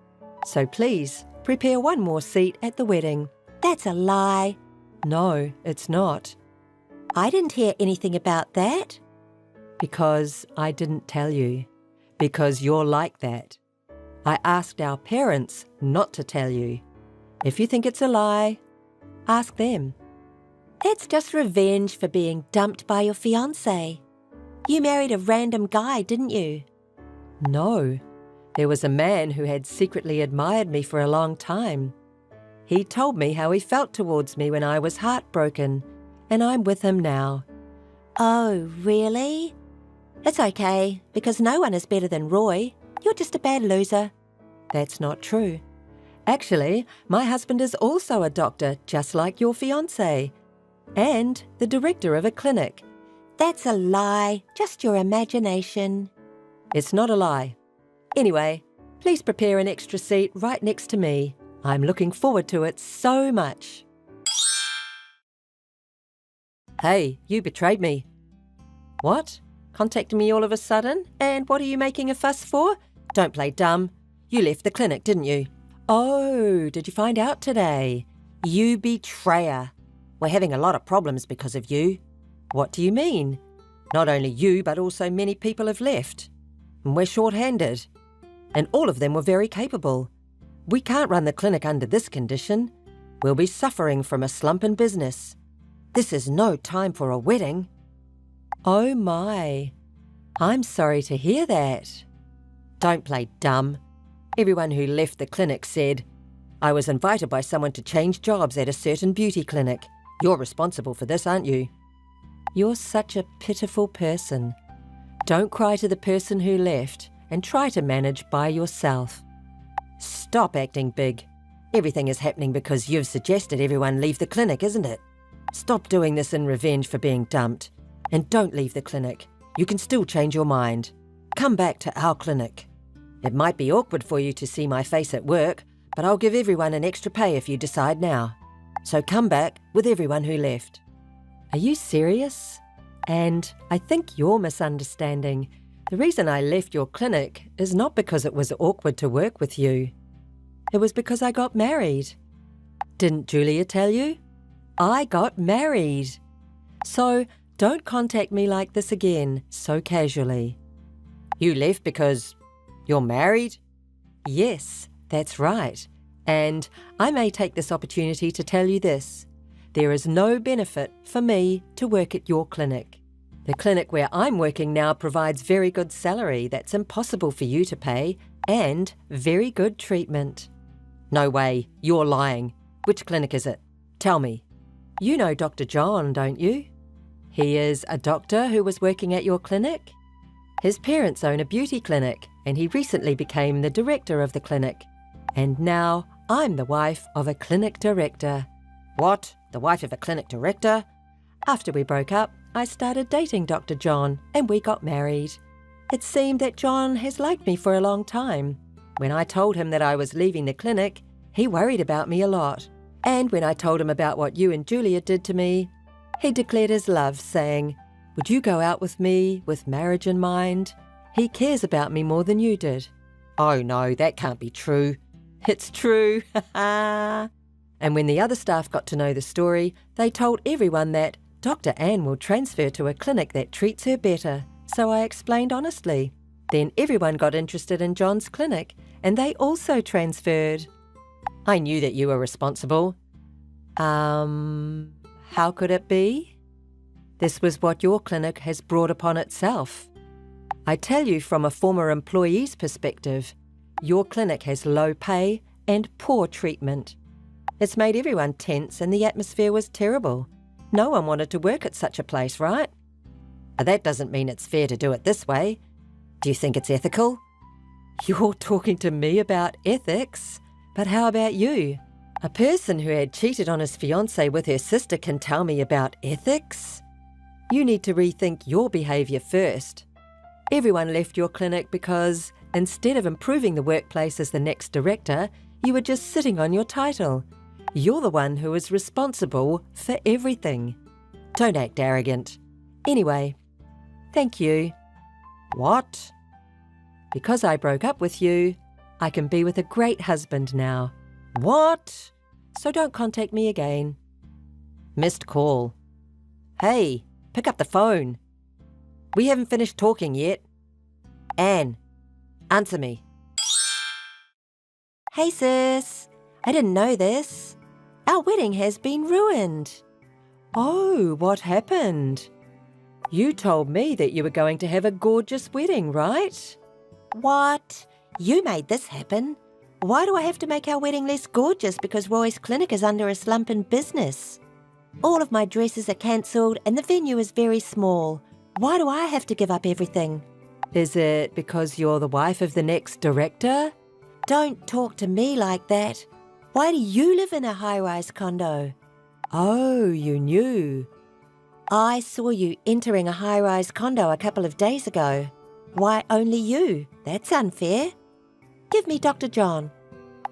So please, prepare one more seat at the wedding. That's a lie. No, it's not. I didn't hear anything about that. Because I didn't tell you. Because you're like that. I asked our parents not to tell you. If you think it's a lie, ask them. That's just revenge for being dumped by your fiancé. You married a random guy, didn't you? No. There was a man who had secretly admired me for a long time. He told me how he felt towards me when I was heartbroken, and I'm with him now. Oh, really? It's okay, because no one is better than Roy. You're just a bad loser. That's not true. Actually, my husband is also a doctor, just like your fiancé, and the director of a clinic. That's a lie, just your imagination. It's not a lie. Anyway, please prepare an extra seat right next to me. I'm looking forward to it so much. Hey, you betrayed me. What? Contacting me all of a sudden? And what are you making a fuss for? Don't play dumb. You left the clinic, didn't you? Oh, did you find out today? You betrayer. We're having a lot of problems because of you. What do you mean? Not only you, but also many people have left. And we're short-handed. And all of them were very capable. We can't run the clinic under this condition. We'll be suffering from a slump in business. This is no time for a wedding. Oh my. I'm sorry to hear that. Don't play dumb. Everyone who left the clinic said, I was invited by someone to change jobs at a certain beauty clinic. You're responsible for this, aren't you? You're such a pitiful person. Don't cry to the person who left and try to manage by yourself. Stop acting big. Everything is happening because you've suggested everyone leave the clinic, isn't it? Stop doing this in revenge for being dumped. And don't leave the clinic. You can still change your mind. Come back to our clinic. It might be awkward for you to see my face at work, but I'll give everyone an extra pay if you decide now. So come back with everyone who left. Are you serious? And I think you're misunderstanding. The reason I left your clinic is not because it was awkward to work with you. It was because I got married. Didn't Julia tell you? I got married. So don't contact me like this again, so casually. You left because you're married? Yes, that's right. And I may take this opportunity to tell you this. There is no benefit for me to work at your clinic. The clinic where I'm working now provides very good salary that's impossible for you to pay and very good treatment. No way, you're lying. Which clinic is it? Tell me. You know Dr. John, don't you? He is a doctor who was working at your clinic. His parents own a beauty clinic and he recently became the director of the clinic. And now I'm the wife of a clinic director. What? The wife of a clinic director? After we broke up, I started dating Dr. John and we got married. It seemed that John has liked me for a long time. When I told him that I was leaving the clinic, he worried about me a lot. And when I told him about what you and Julia did to me, he declared his love, saying, "Would you go out with me with marriage in mind? He cares about me more than you did." Oh no, that can't be true. It's true, And when the other staff got to know the story, they told everyone that Dr. Anne will transfer to a clinic that treats her better. So I explained honestly. Then everyone got interested in John's clinic, and they also transferred. I knew that you were responsible. How could it be? This was what your clinic has brought upon itself. I tell you from a former employee's perspective, your clinic has low pay and poor treatment. It's made everyone tense and the atmosphere was terrible. No one wanted to work at such a place, right? That doesn't mean it's fair to do it this way. Do you think it's ethical? You're talking to me about ethics? But how about you? A person who had cheated on his fiancée with her sister can tell me about ethics? You need to rethink your behaviour first. Everyone left your clinic because, instead of improving the workplace as the next director, you were just sitting on your title. You're the one who is responsible for everything. Don't act arrogant. Anyway, thank you. What? Because I broke up with you, I can be with a great husband now. What? So don't contact me again. Missed call. Hey, pick up the phone. We haven't finished talking yet. Anne, answer me. Hey sis, I didn't know this. Our wedding has been ruined. Oh, what happened? You told me that you were going to have a gorgeous wedding, right? What? You made this happen. Why do I have to make our wedding less gorgeous because Roy's clinic is under a slump in business? All of my dresses are cancelled and the venue is very small. Why do I have to give up everything? Is it because you're the wife of the next director? Don't talk to me like that. Why do you live in a high-rise condo? Oh, you knew. I saw you entering a high-rise condo a couple of days ago. Why only you? That's unfair. Give me Dr. John.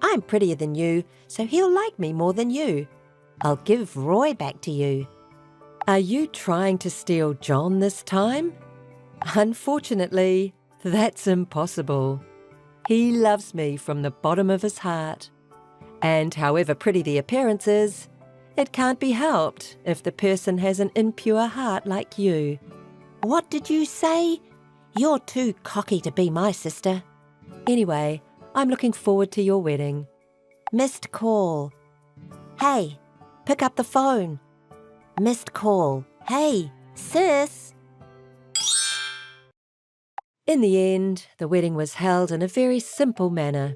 I'm prettier than you, so he'll like me more than you. I'll give Roy back to you. Are you trying to steal John this time? Unfortunately, that's impossible. He loves me from the bottom of his heart. And however pretty the appearance is, it can't be helped if the person has an impure heart like you. What did you say? You're too cocky to be my sister. Anyway, I'm looking forward to your wedding. Missed call. Hey, pick up the phone. Missed call. Hey, sis. In the end, the wedding was held in a very simple manner.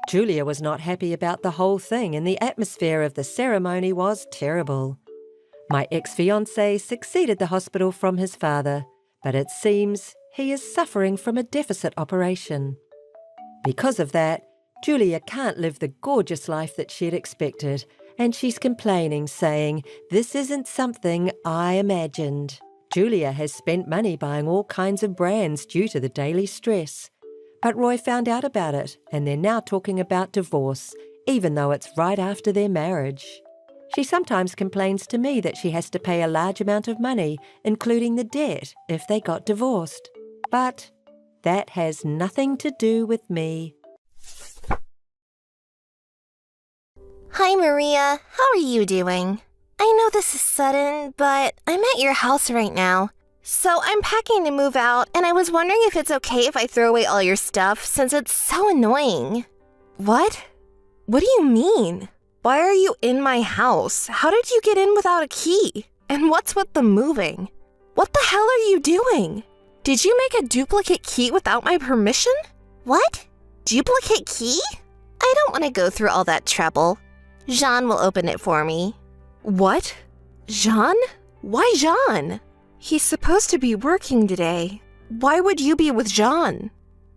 Julia was not happy about the whole thing and the atmosphere of the ceremony was terrible. My ex-fiancé succeeded the hospital from his father, but it seems he is suffering from a deficit operation. Because of that, Julia can't live the gorgeous life that she'd expected, and she's complaining, saying, "This isn't something I imagined." Julia has spent money buying all kinds of brands due to the daily stress. But Roy found out about it, and they're now talking about divorce, even though it's right after their marriage. She sometimes complains to me that she has to pay a large amount of money, including the debt, if they got divorced. But that has nothing to do with me. Hi, Maria. How are you doing? I know this is sudden, but I'm at your house right now. So I'm packing to move out, and I was wondering if it's okay if I throw away all your stuff, since it's so annoying. What? What do you mean? Why are you in my house? How did you get in without a key? And what's with the moving? What the hell are you doing? Did you make a duplicate key without my permission? What? Duplicate key? I don't want to go through all that trouble. Jean will open it for me. What? Jean? Why Jean? He's supposed to be working today. Why would you be with Jean?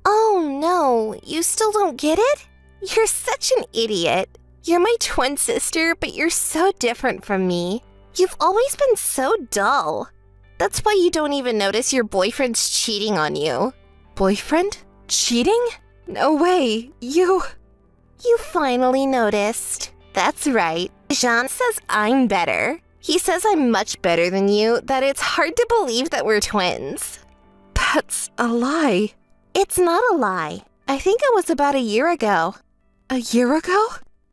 Oh no, you still don't get it? You're such an idiot. You're my twin sister, but you're so different from me. You've always been so dull. That's why you don't even notice your boyfriend's cheating on you. Boyfriend? Cheating? No way. You finally noticed. That's right. Jean says I'm better. He says I'm much better than you, that it's hard to believe that we're twins. That's a lie. It's not a lie. I think it was about a year ago. A year ago?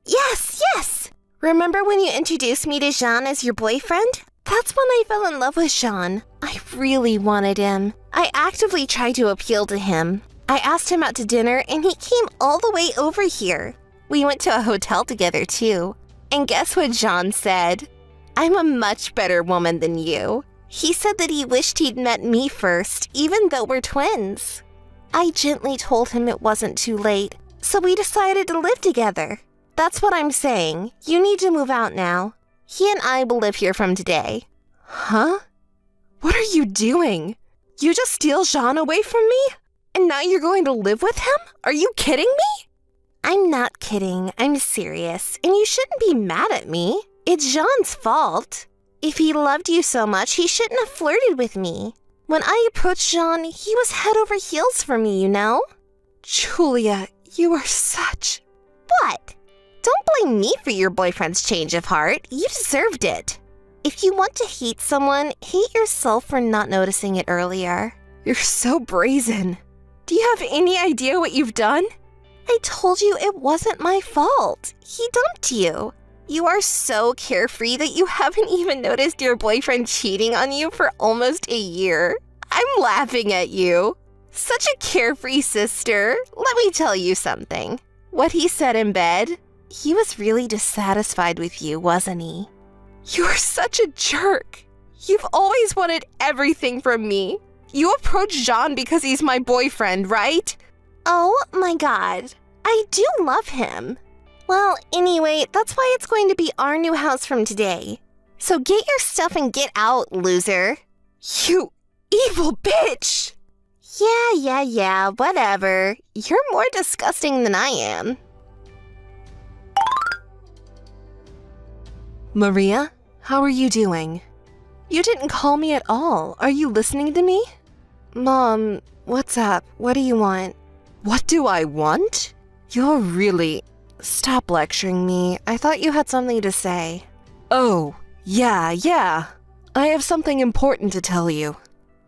Yes! Remember when you introduced me to Jean as your boyfriend? That's when I fell in love with Jean. I really wanted him. I actively tried to appeal to him. I asked him out to dinner, and he came all the way over here. We went to a hotel together, too. And guess what Jean said? I'm a much better woman than you. He said that he wished he'd met me first, even though we're twins. I gently told him it wasn't too late, so we decided to live together. That's what I'm saying. You need to move out now. He and I will live here from today. Huh? What are you doing? You just steal Jean away from me? And now you're going to live with him? Are you kidding me? I'm not kidding. I'm serious. And you shouldn't be mad at me. It's Jean's fault. If he loved you so much, he shouldn't have flirted with me. When I approached Jean, he was head over heels for me, you know? Julia, you are such... What? Don't blame me for your boyfriend's change of heart. You deserved it. If you want to hate someone, hate yourself for not noticing it earlier. You're so brazen. Do you have any idea what you've done? I told you it wasn't my fault. He dumped you. You are so carefree that you haven't even noticed your boyfriend cheating on you for almost a year. I'm laughing at you. Such a carefree sister. Let me tell you something. What he said in bed, he was really dissatisfied with you, wasn't he? You're such a jerk. You've always wanted everything from me. You approached Jean because he's my boyfriend, right? Oh my God. I do love him. Well, anyway, that's why it's going to be our new house from today. So get your stuff and get out, loser. You evil bitch! Yeah, whatever. You're more disgusting than I am. Maria, how are you doing? You didn't call me at all. Are you listening to me? Mom, what's up? What do you want? What do I want? You're really... Stop lecturing me. I thought you had something to say. Oh, yeah. I have something important to tell you.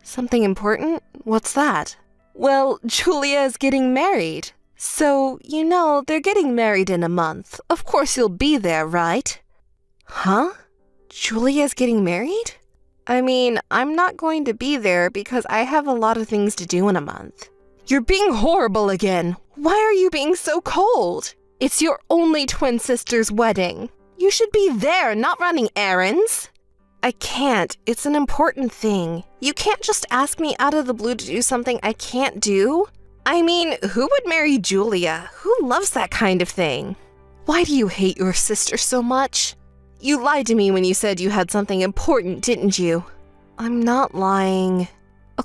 Something important? What's that? Well, Julia is getting married. So, you know, they're getting married in a month. Of course you'll be there, right? Huh? Julia's getting married? I mean, I'm not going to be there because I have a lot of things to do in a month. You're being horrible again. Why are you being so cold? It's your only twin sister's wedding. You should be there, not running errands. I can't. It's an important thing. You can't just ask me out of the blue to do something I can't do. I mean, who would marry Julia? Who loves that kind of thing? Why do you hate your sister so much? You lied to me when you said you had something important, didn't you? I'm not lying.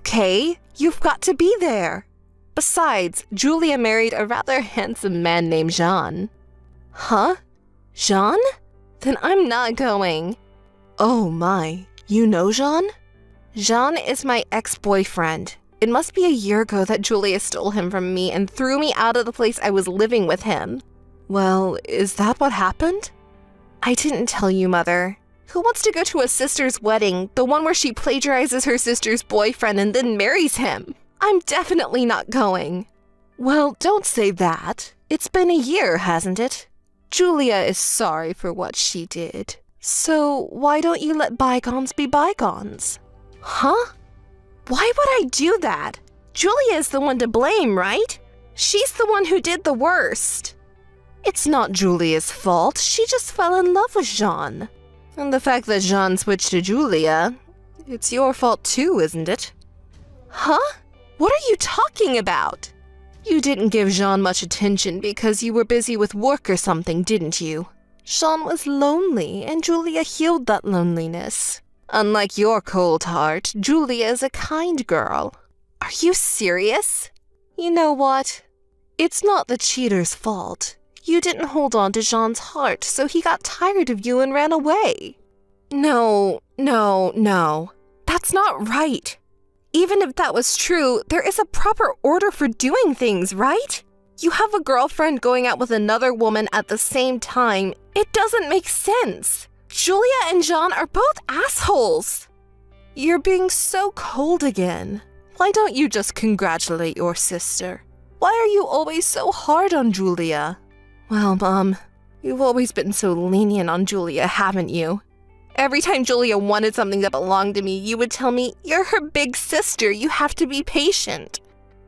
Okay, you've got to be there. Besides, Julia married a rather handsome man named Jean. Huh? Jean? Then I'm not going. Oh my, you know Jean? Jean is my ex-boyfriend. It must be a year ago that Julia stole him from me and threw me out of the place I was living with him. Well, is that what happened? I didn't tell you, Mother. Who wants to go to a sister's wedding, the one where she plagiarizes her sister's boyfriend and then marries him? I'm definitely not going. Well, don't say that. It's been a year, hasn't it? Julia is sorry for what she did. So why don't you let bygones be bygones? Huh? Why would I do that? Julia is the one to blame, right? She's the one who did the worst. It's not Julia's fault. She just fell in love with Jean. And the fact that Jean switched to Julia, it's your fault too, isn't it? Huh? What are you talking about? You didn't give Jean much attention because you were busy with work or something, didn't you? Jean was lonely, and Julia healed that loneliness. Unlike your cold heart, Julia is a kind girl. Are you serious? You know what? It's not the cheater's fault. You didn't hold on to Jean's heart, so he got tired of you and ran away. No. That's not right. Even if that was true, there is a proper order for doing things, right? You have a girlfriend going out with another woman at the same time. It doesn't make sense. Julia and Jean are both assholes. You're being so cold again. Why don't you just congratulate your sister? Why are you always so hard on Julia? Well, Mom, you've always been so lenient on Julia, haven't you? Every time Julia wanted something that belonged to me, you would tell me, "You're her big sister, you have to be patient."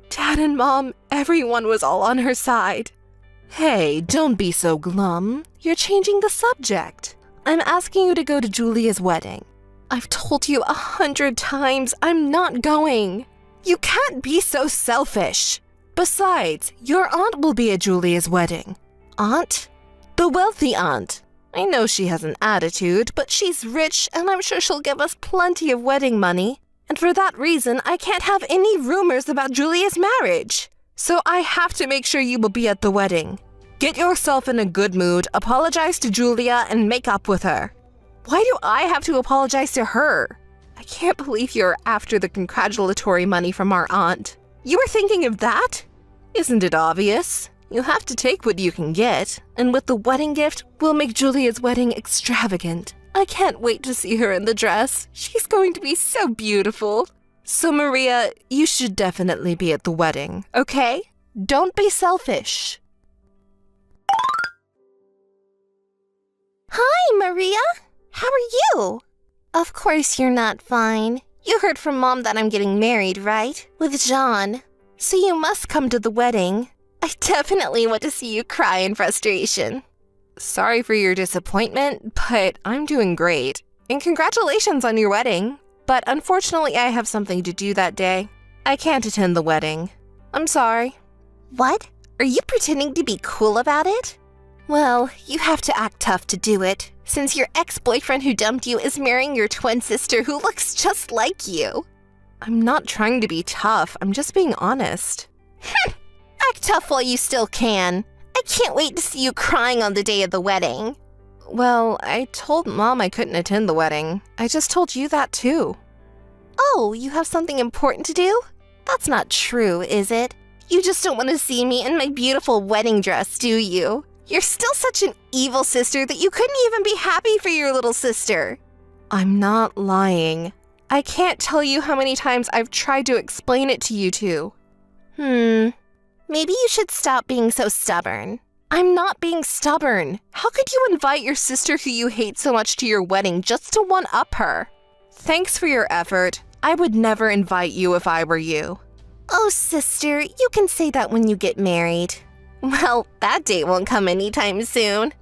Dad and Mom, everyone was all on her side. Hey, don't be so glum. You're changing the subject. I'm asking you to go to Julia's wedding. I've told you 100 times I'm not going. You can't be so selfish. Besides, your aunt will be at Julia's wedding. Aunt? The wealthy aunt. I know she has an attitude, but she's rich and I'm sure she'll give us plenty of wedding money. And for that reason, I can't have any rumors about Julia's marriage. So I have to make sure you will be at the wedding. Get yourself in a good mood, apologize to Julia, and make up with her. Why do I have to apologize to her? I can't believe you're after the congratulatory money from our aunt. You were thinking of that? Isn't it obvious? You have to take what you can get, and with the wedding gift, we'll make Julia's wedding extravagant. I can't wait to see her in the dress. She's going to be so beautiful. So Maria, you should definitely be at the wedding, okay? Don't be selfish. Hi, Maria. How are you? Of course you're not fine. You heard from Mom that I'm getting married, right? With Jean. So you must come to the wedding. I definitely want to see you cry in frustration. Sorry for your disappointment, but I'm doing great. And congratulations on your wedding. But unfortunately, I have something to do that day. I can't attend the wedding. I'm sorry. What? Are you pretending to be cool about it? Well, you have to act tough to do it, since your ex-boyfriend who dumped you is marrying your twin sister who looks just like you. I'm not trying to be tough. I'm just being honest. Act tough while you still can. I can't wait to see you crying on the day of the wedding. Well, I told Mom I couldn't attend the wedding. I just told you that too. Oh, you have something important to do? That's not true, is it? You just don't want to see me in my beautiful wedding dress, do you? You're still such an evil sister that you couldn't even be happy for your little sister. I'm not lying. I can't tell you how many times I've tried to explain it to you two. Maybe you should stop being so stubborn. I'm not being stubborn. How could you invite your sister who you hate so much to your wedding just to one-up her? Thanks for your effort. I would never invite you if I were you. Oh, sister, you can say that when you get married. Well, that date won't come anytime soon.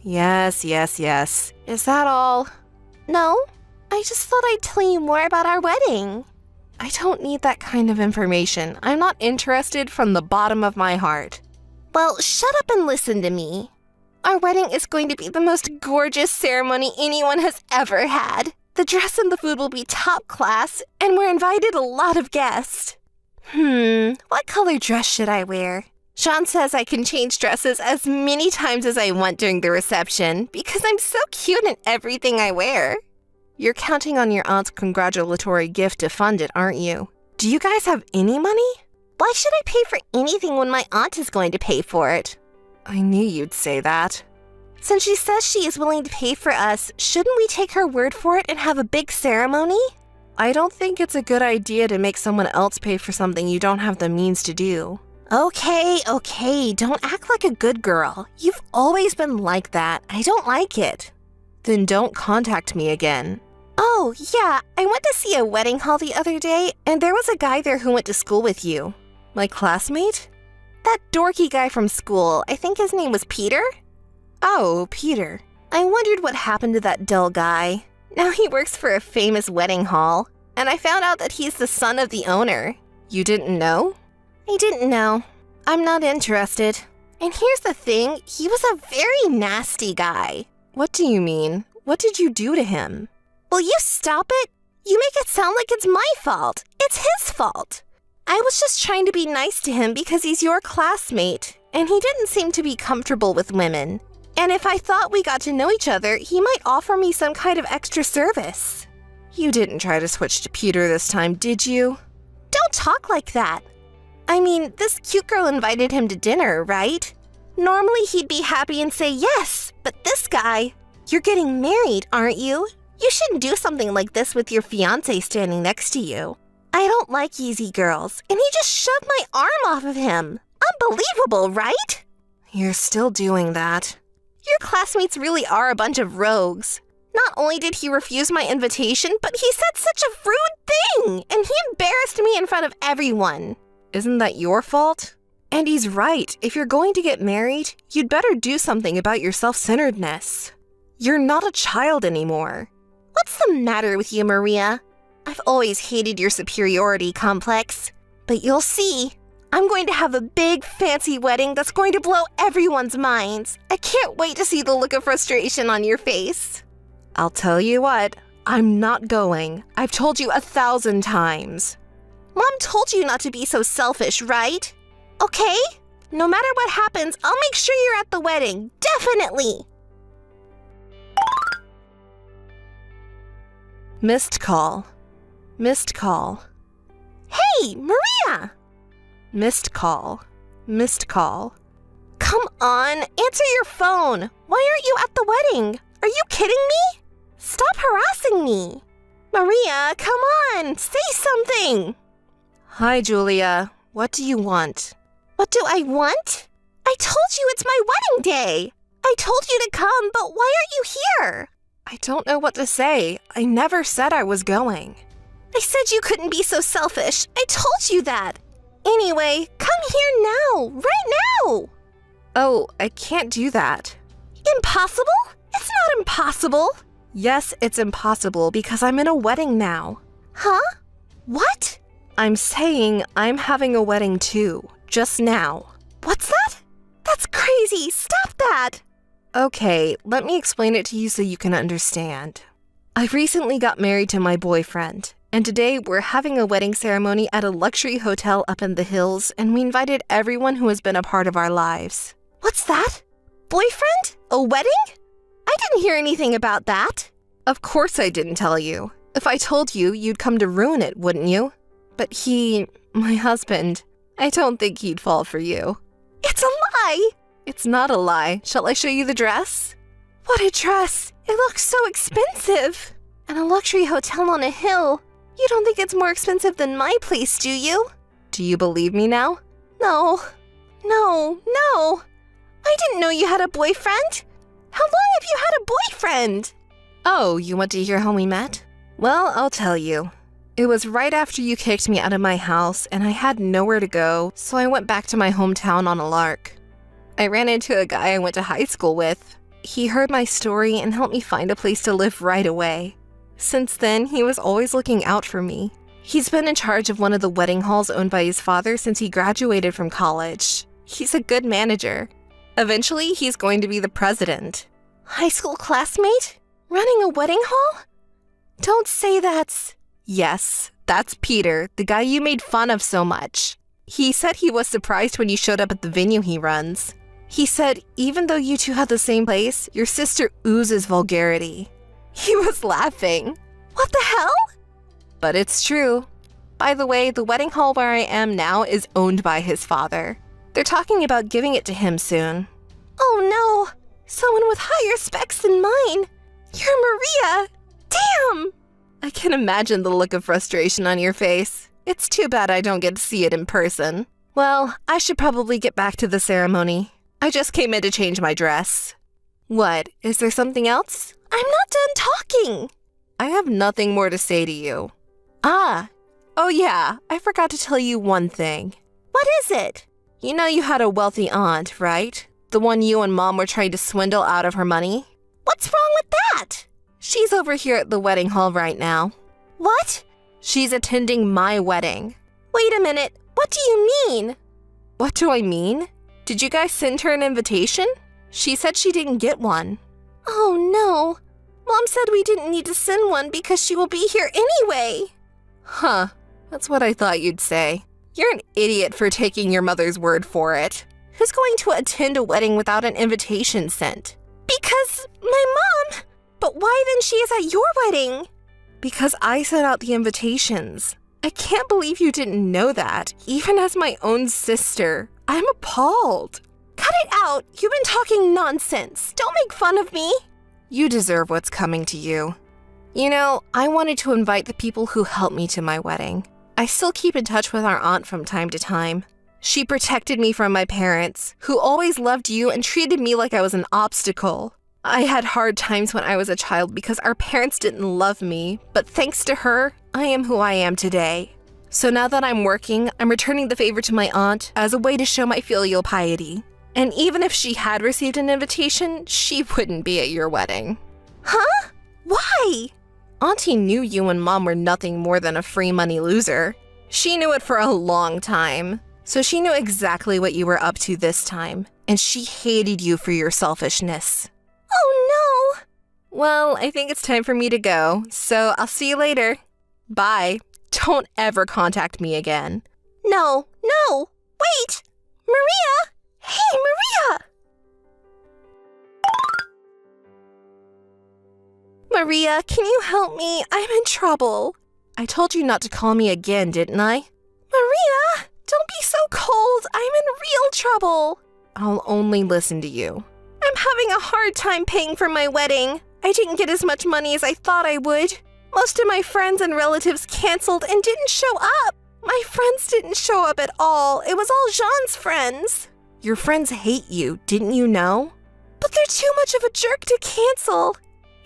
Yes. Is that all? No, I just thought I'd tell you more about our wedding. I don't need that kind of information. I'm not interested from the bottom of my heart. Well, shut up and listen to me. Our wedding is going to be the most gorgeous ceremony anyone has ever had. The dress and the food will be top class, and we're invited a lot of guests. What color dress should I wear? Sean says I can change dresses as many times as I want during the reception because I'm so cute in everything I wear. You're counting on your aunt's congratulatory gift to fund it, aren't you? Do you guys have any money? Why should I pay for anything when my aunt is going to pay for it? I knew you'd say that. Since she says she is willing to pay for us, shouldn't we take her word for it and have a big ceremony? I don't think it's a good idea to make someone else pay for something you don't have the means to do. Okay, don't act like a good girl. You've always been like that. I don't like it. Then don't contact me again. Oh, yeah, I went to see a wedding hall the other day, and there was a guy there who went to school with you. My classmate? That dorky guy from school. I think his name was Peter? Oh, Peter. I wondered what happened to that dull guy. Now he works for a famous wedding hall, and I found out that he's the son of the owner. You didn't know? I didn't know. I'm not interested. And here's the thing, he was a very nasty guy. What do you mean? What did you do to him? Will you stop it? You make it sound like it's my fault. It's his fault. I was just trying to be nice to him because he's your classmate, and he didn't seem to be comfortable with women. And if I thought we got to know each other, he might offer me some kind of extra service. You didn't try to switch to Peter this time, did you? Don't talk like that. I mean, this cute girl invited him to dinner, right? Normally he'd be happy and say yes, but this guy... You're getting married, aren't you? You shouldn't do something like this with your fiancé standing next to you. I don't like easy girls, and he just shoved my arm off of him. Unbelievable, right? You're still doing that. Your classmates really are a bunch of rogues. Not only did he refuse my invitation, but he said such a rude thing, and he embarrassed me in front of everyone. Isn't that your fault? And he's right. If you're going to get married, you'd better do something about your self-centeredness. You're not a child anymore. What's the matter with you, Maria? I've always hated your superiority complex. But you'll see. I'm going to have a big, fancy wedding that's going to blow everyone's minds. I can't wait to see the look of frustration on your face. I'll tell you what, I'm not going. I've told you 1,000 times. Mom told you not to be so selfish, right? Okay? No matter what happens, I'll make sure you're at the wedding. Definitely! Missed call. Missed call. Hey, Maria! Missed call. Missed call. Come on, answer your phone. Why aren't you at the wedding? Are you kidding me? Stop harassing me. Maria, come on, say something. Hi, Julia. What do you want? What do I want? I told you it's my wedding day. I told you to come, but why aren't you here? I don't know what to say. I never said I was going. I said you couldn't be so selfish. I told you that. Anyway, come here now, right now. Oh, I can't do that. Impossible? It's not impossible. Yes, it's impossible because I'm in a wedding now. Huh? What? I'm saying I'm having a wedding too, just now. What's that? That's crazy. Stop that. Okay, let me explain it to you so you can understand. I recently got married to my boyfriend, and today we're having a wedding ceremony at a luxury hotel up in the hills, and we invited everyone who has been a part of our lives. What's that? Boyfriend? A wedding? I didn't hear anything about that. Of course I didn't tell you. If I told you, you'd come to ruin it, wouldn't you? But my husband, I don't think he'd fall for you. It's a lie! It's not a lie. Shall I show you the dress? What a dress! It looks so expensive! And a luxury hotel on a hill. You don't think it's more expensive than my place, do you? Do you believe me now? No. I didn't know you had a boyfriend. How long have you had a boyfriend? Oh, you want to hear how we met? Well, I'll tell you. It was right after you kicked me out of my house, and I had nowhere to go, so I went back to my hometown on a lark. I ran into a guy I went to high school with. He heard my story and helped me find a place to live right away. Since then, he was always looking out for me. He's been in charge of one of the wedding halls owned by his father since he graduated from college. He's a good manager. Eventually, he's going to be the president. High school classmate? Running a wedding hall? Don't say that's... Yes, that's Peter, the guy you made fun of so much. He said he was surprised when you showed up at the venue he runs. He said even though you two have the same place, your sister oozes vulgarity. He was laughing. What the hell? But it's true. By the way, the wedding hall where I am now is owned by his father. They're talking about giving it to him soon. Oh no! Someone with higher specs than mine! You're Maria! Damn! I can imagine the look of frustration on your face. It's too bad I don't get to see it in person. Well, I should probably get back to the ceremony. I just came in to change my dress. What? Is there something else? I'm not done talking! I have nothing more to say to you. Oh yeah, I forgot to tell you one thing. What is it? You know you had a wealthy aunt, right? The one you and Mom were trying to swindle out of her money? What's wrong with that? She's over here at the wedding hall right now. What? She's attending my wedding. Wait a minute, what do you mean? What do I mean? Did you guys send her an invitation? She said she didn't get one. Oh no. Mom said we didn't need to send one because she will be here anyway. Huh, that's what I thought you'd say. You're an idiot for taking your mother's word for it. Who's going to attend a wedding without an invitation sent? Because my mom. But why then she is at your wedding? Because I sent out the invitations. I can't believe you didn't know that, even as my own sister. I'm appalled. Cut it out. You've been talking nonsense. Don't make fun of me. You deserve what's coming to you. You know, I wanted to invite the people who helped me to my wedding. I still keep in touch with our aunt from time to time. She protected me from my parents, who always loved you and treated me like I was an obstacle. I had hard times when I was a child because our parents didn't love me, but thanks to her, I am who I am today. So now that I'm working, I'm returning the favor to my aunt as a way to show my filial piety. And even if she had received an invitation, she wouldn't be at your wedding. Huh? Why? Auntie knew you and Mom were nothing more than a free money loser. She knew it for a long time. So she knew exactly what you were up to this time, and she hated you for your selfishness. Oh no! Well, I think it's time for me to go, so I'll see you later. Bye. Don't ever contact me again. No, wait! Maria! Hey, Maria! Maria, can you help me? I'm in trouble. I told you not to call me again, didn't I? Maria, don't be so cold. I'm in real trouble. I'll only listen to you. I'm having a hard time paying for my wedding. I didn't get as much money as I thought I would. Most of my friends and relatives canceled and didn't show up. My friends didn't show up at all. It was all Jean's friends. Your friends hate you, didn't you know? But they're too much of a jerk to cancel.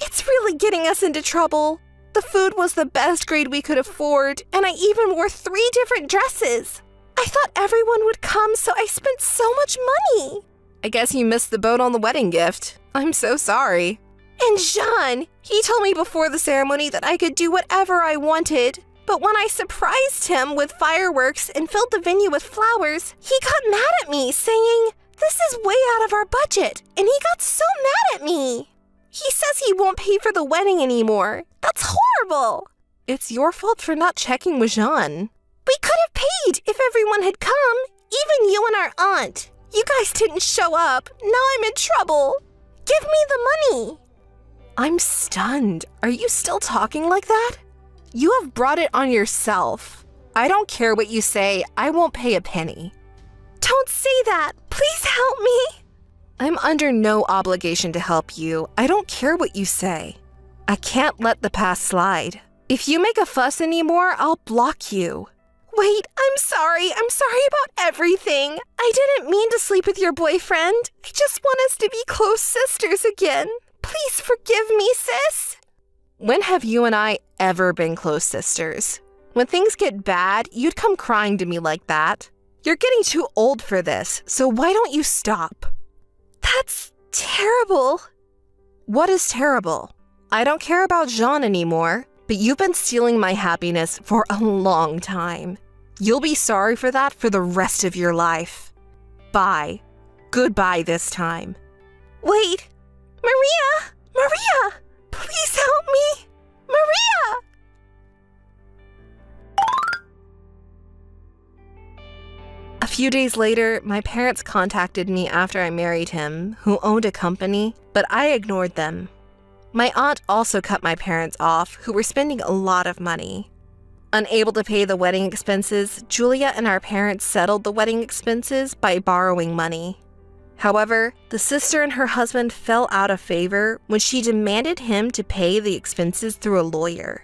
It's really getting us into trouble. The food was the best grade we could afford, and I even wore 3 different dresses. I thought everyone would come, so I spent so much money. I guess you missed the boat on the wedding gift. I'm so sorry. And Jean, he told me before the ceremony that I could do whatever I wanted. But when I surprised him with fireworks and filled the venue with flowers, he got mad at me, saying, "This is way out of our budget," and he got so mad at me. He says he won't pay for the wedding anymore. That's horrible. It's your fault for not checking with Jean. We could have paid if everyone had come, even you and our aunt. You guys didn't show up. Now I'm in trouble. Give me the money. I'm stunned. Are you still talking like that? You have brought it on yourself. I don't care what you say. I won't pay a penny. Don't say that. Please help me. I'm under no obligation to help you. I don't care what you say. I can't let the past slide. If you make a fuss anymore, I'll block you. Wait, I'm sorry. I'm sorry about everything. I didn't mean to sleep with your boyfriend. I just want us to be close sisters again. Please forgive me, sis. When have you and I ever been close sisters? When things get bad, you'd come crying to me like that. You're getting too old for this, so why don't you stop? That's terrible. What is terrible? I don't care about Jean anymore, but you've been stealing my happiness for a long time. You'll be sorry for that for the rest of your life. Bye. Goodbye this time. Wait. Maria! Please help me! Maria! A few days later, my parents contacted me after I married him, who owned a company, but I ignored them. My aunt also cut my parents off, who were spending a lot of money. Unable to pay the wedding expenses, Julia and our parents settled the wedding expenses by borrowing money. However, the sister and her husband fell out of favor when she demanded him to pay the expenses through a lawyer.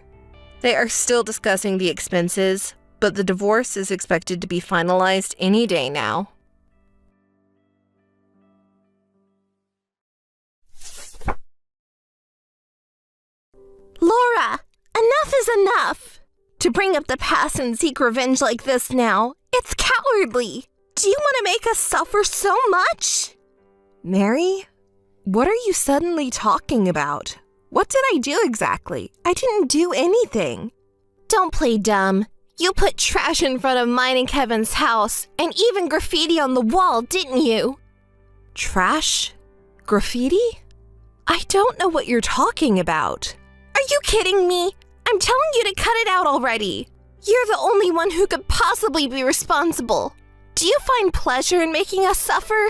They are still discussing the expenses, but the divorce is expected to be finalized any day now. Laura, enough is enough! To bring up the past and seek revenge like this now, it's cowardly! Do you want to make us suffer so much? Mary? What are you suddenly talking about? What did I do exactly? I didn't do anything. Don't play dumb. You put trash in front of mine and Kevin's house, and even graffiti on the wall, didn't you? Trash? Graffiti? I don't know what you're talking about. Are you kidding me? I'm telling you to cut it out already. You're the only one who could possibly be responsible. Do you find pleasure in making us suffer?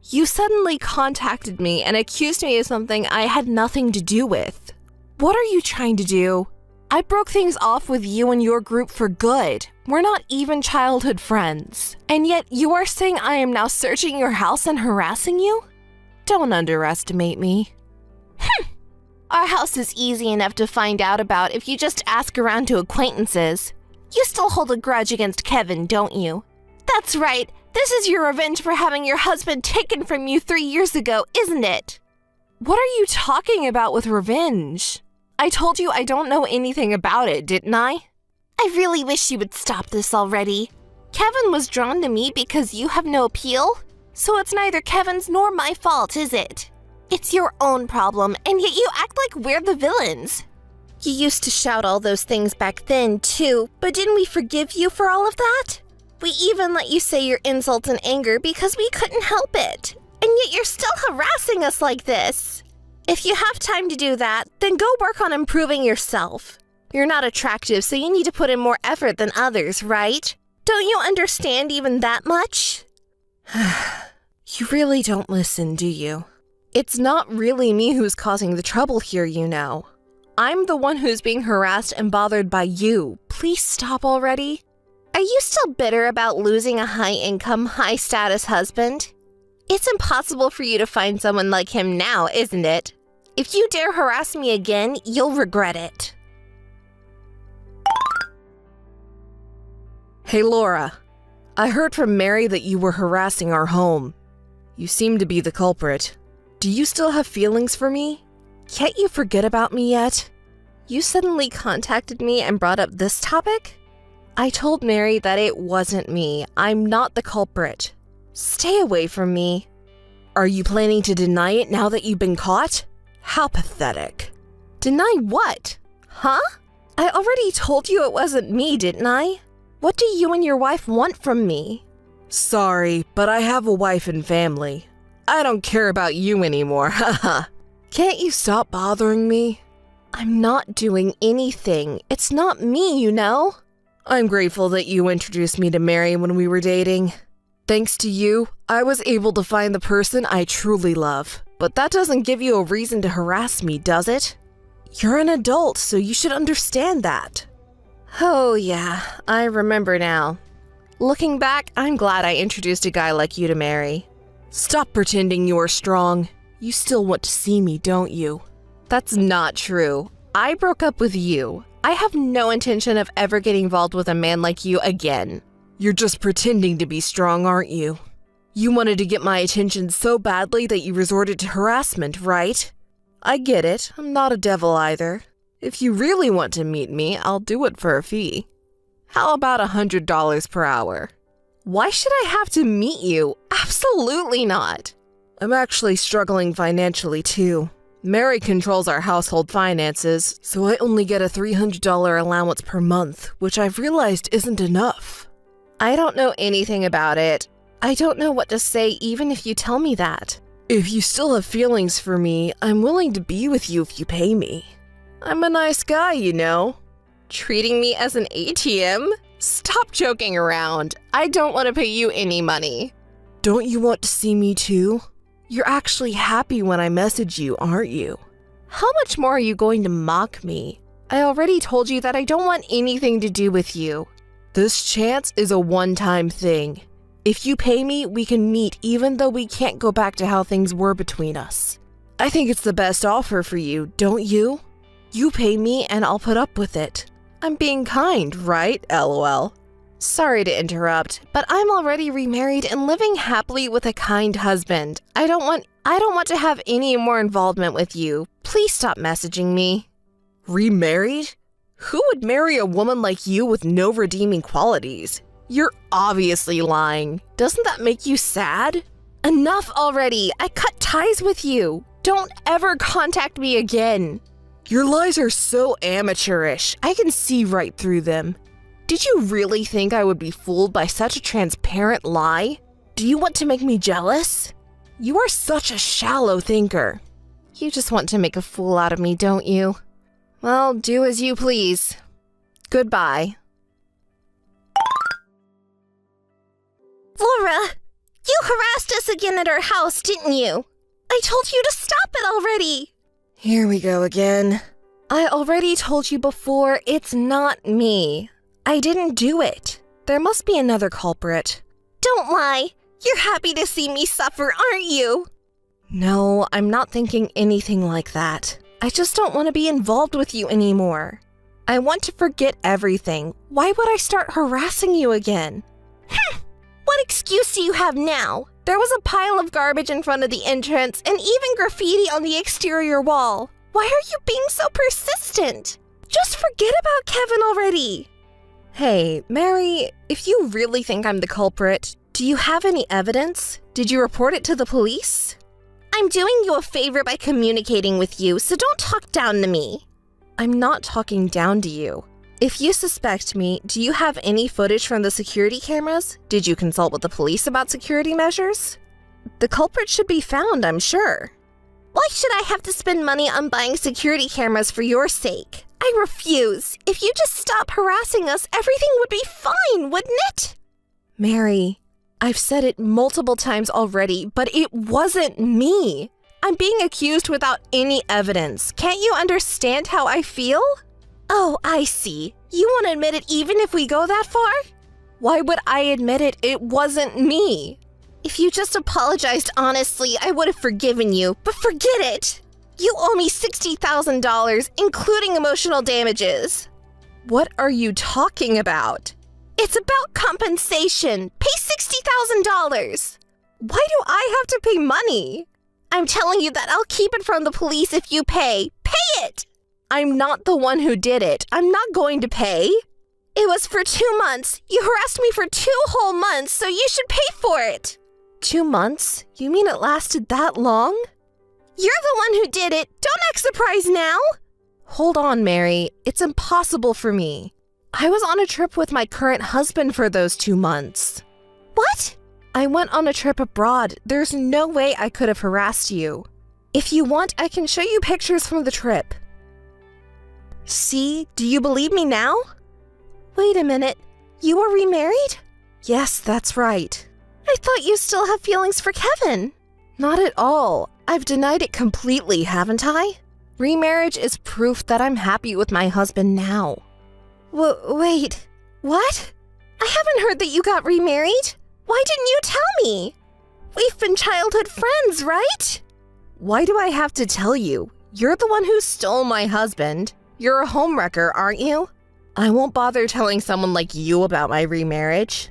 You suddenly contacted me and accused me of something I had nothing to do with. What are you trying to do? I broke things off with you and your group for good. We're not even childhood friends. And yet you are saying I am now searching your house and harassing you? Don't underestimate me. Our house is easy enough to find out about if you just ask around to acquaintances. You still hold a grudge against Kevin, don't you? That's right. This is your revenge for having your husband taken from you 3 years ago, isn't it? What are you talking about with revenge? I told you I don't know anything about it, didn't I? I really wish you would stop this already. Kevin was drawn to me because you have no appeal, so it's neither Kevin's nor my fault, is it? It's your own problem, and yet you act like we're the villains. You used to shout all those things back then, too, but didn't we forgive you for all of that? We even let you say your insults in anger because we couldn't help it. And yet you're still harassing us like this. If you have time to do that, then go work on improving yourself. You're not attractive, so you need to put in more effort than others, right? Don't you understand even that much? You really don't listen, do you? It's not really me who's causing the trouble here, you know. I'm the one who's being harassed and bothered by you. Please stop already. Are you still bitter about losing a high-income, high-status husband? It's impossible for you to find someone like him now, isn't it? If you dare harass me again, you'll regret it. Hey, Laura. I heard from Mary that you were harassing our home. You seem to be the culprit. Do you still have feelings for me? Can't you forget about me yet? You suddenly contacted me and brought up this topic? I told Mary that it wasn't me. I'm not the culprit. Stay away from me. Are you planning to deny it now that you've been caught? How pathetic. Deny what? Huh? I already told you it wasn't me, didn't I? What do you and your wife want from me? Sorry, but I have a wife and family. I don't care about you anymore, haha. Can't you stop bothering me? I'm not doing anything. It's not me, you know? I'm grateful that you introduced me to Mary when we were dating. Thanks to you, I was able to find the person I truly love. But that doesn't give you a reason to harass me, does it? You're an adult, so you should understand that. Oh yeah, I remember now. Looking back, I'm glad I introduced a guy like you to Mary. Stop pretending you're strong. You still want to see me, don't you? That's not true. I broke up with you. I have no intention of ever getting involved with a man like you again. You're just pretending to be strong, aren't you? You wanted to get my attention so badly that you resorted to harassment, right? I get it. I'm not a devil either. If you really want to meet me, I'll do it for a fee. How about $100 per hour? Why should I have to meet you? Absolutely not. I'm actually struggling financially too. Mary controls our household finances, so I only get a $300 allowance per month, which I've realized isn't enough. I don't know anything about it. I don't know what to say even if you tell me that. If you still have feelings for me, I'm willing to be with you if you pay me. I'm a nice guy, you know. Treating me as an ATM? Stop joking around. I don't want to pay you any money. Don't you want to see me too? You're actually happy when I message you, aren't you? How much more are you going to mock me? I already told you that I don't want anything to do with you. This chance is a one-time thing. If you pay me, we can meet even though we can't go back to how things were between us. I think it's the best offer for you, don't you? You pay me and I'll put up with it. I'm being kind, right? LOL. Sorry to interrupt, but I'm already remarried and living happily with a kind husband. I don't want to have any more involvement with you. Please stop messaging me. Remarried? Who would marry a woman like you with no redeeming qualities? You're obviously lying. Doesn't that make you sad? Enough already. I cut ties with you. Don't ever contact me again. Your lies are so amateurish. I can see right through them. Did you really think I would be fooled by such a transparent lie? Do you want to make me jealous? You are such a shallow thinker. You just want to make a fool out of me, don't you? Well, do as you please. Goodbye. Laura, you harassed us again at our house, didn't you? I told you to stop it already. Here we go again. I already told you before, it's not me. I didn't do it. There must be another culprit. Don't lie. You're happy to see me suffer, aren't you? No, I'm not thinking anything like that. I just don't want to be involved with you anymore. I want to forget everything. Why would I start harassing you again? What excuse do you have now? There was a pile of garbage in front of the entrance and even graffiti on the exterior wall. Why are you being so persistent? Just forget about Kevin already. Hey, Mary, if you really think I'm the culprit, do you have any evidence? Did you report it to the police? I'm doing you a favor by communicating with you, so don't talk down to me. I'm not talking down to you. If you suspect me, do you have any footage from the security cameras? Did you consult with the police about security measures? The culprit should be found, I'm sure. Why should I have to spend money on buying security cameras for your sake? I refuse. If you just stop harassing us, everything would be fine, wouldn't it? Mary, I've said it multiple times already, but it wasn't me. I'm being accused without any evidence. Can't you understand how I feel? Oh, I see. You won't admit it even if we go that far? Why would I admit it? It wasn't me. If you just apologized honestly, I would have forgiven you, but forget it. You owe me $60,000, including emotional damages. What are you talking about? It's about compensation. Pay $60,000. Why do I have to pay money? I'm telling you that I'll keep it from the police if you pay. Pay it! I'm not the one who did it. I'm not going to pay. It was for 2 months. You harassed me for 2 whole months, so you should pay for it. 2 months? You mean it lasted that long? You're the one who did it. Don't act surprised now. Hold on, Mary. It's impossible for me. I was on a trip with my current husband for those 2 months. What? I went on a trip abroad. There's no way I could have harassed you. If you want, I can show you pictures from the trip. See? Do you believe me now? Wait a minute. You were remarried? Yes, that's right. I thought you still have feelings for Kevin. Not at all. I've denied it completely, haven't I? Remarriage is proof that I'm happy with my husband now. Wait. What? I haven't heard that you got remarried. Why didn't you tell me? We've been childhood friends, right? Why do I have to tell you? You're the one who stole my husband. You're a homewrecker, aren't you? I won't bother telling someone like you about my remarriage.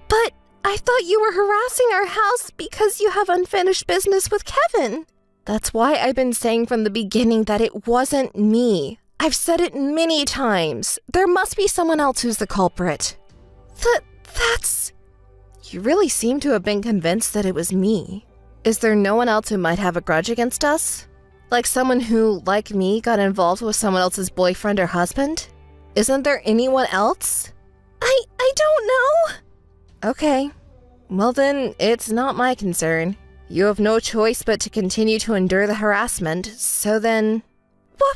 But I thought you were harassing our house because you have unfinished business with Kevin. That's why I've been saying from the beginning that it wasn't me. I've said it many times. There must be someone else who's the culprit. That's... You really seem to have been convinced that it was me. Is there no one else who might have a grudge against us? Like someone who, like me, got involved with someone else's boyfriend or husband? Isn't there anyone else? I don't know. Okay. Well then, it's not my concern. You have no choice but to continue to endure the harassment, so then...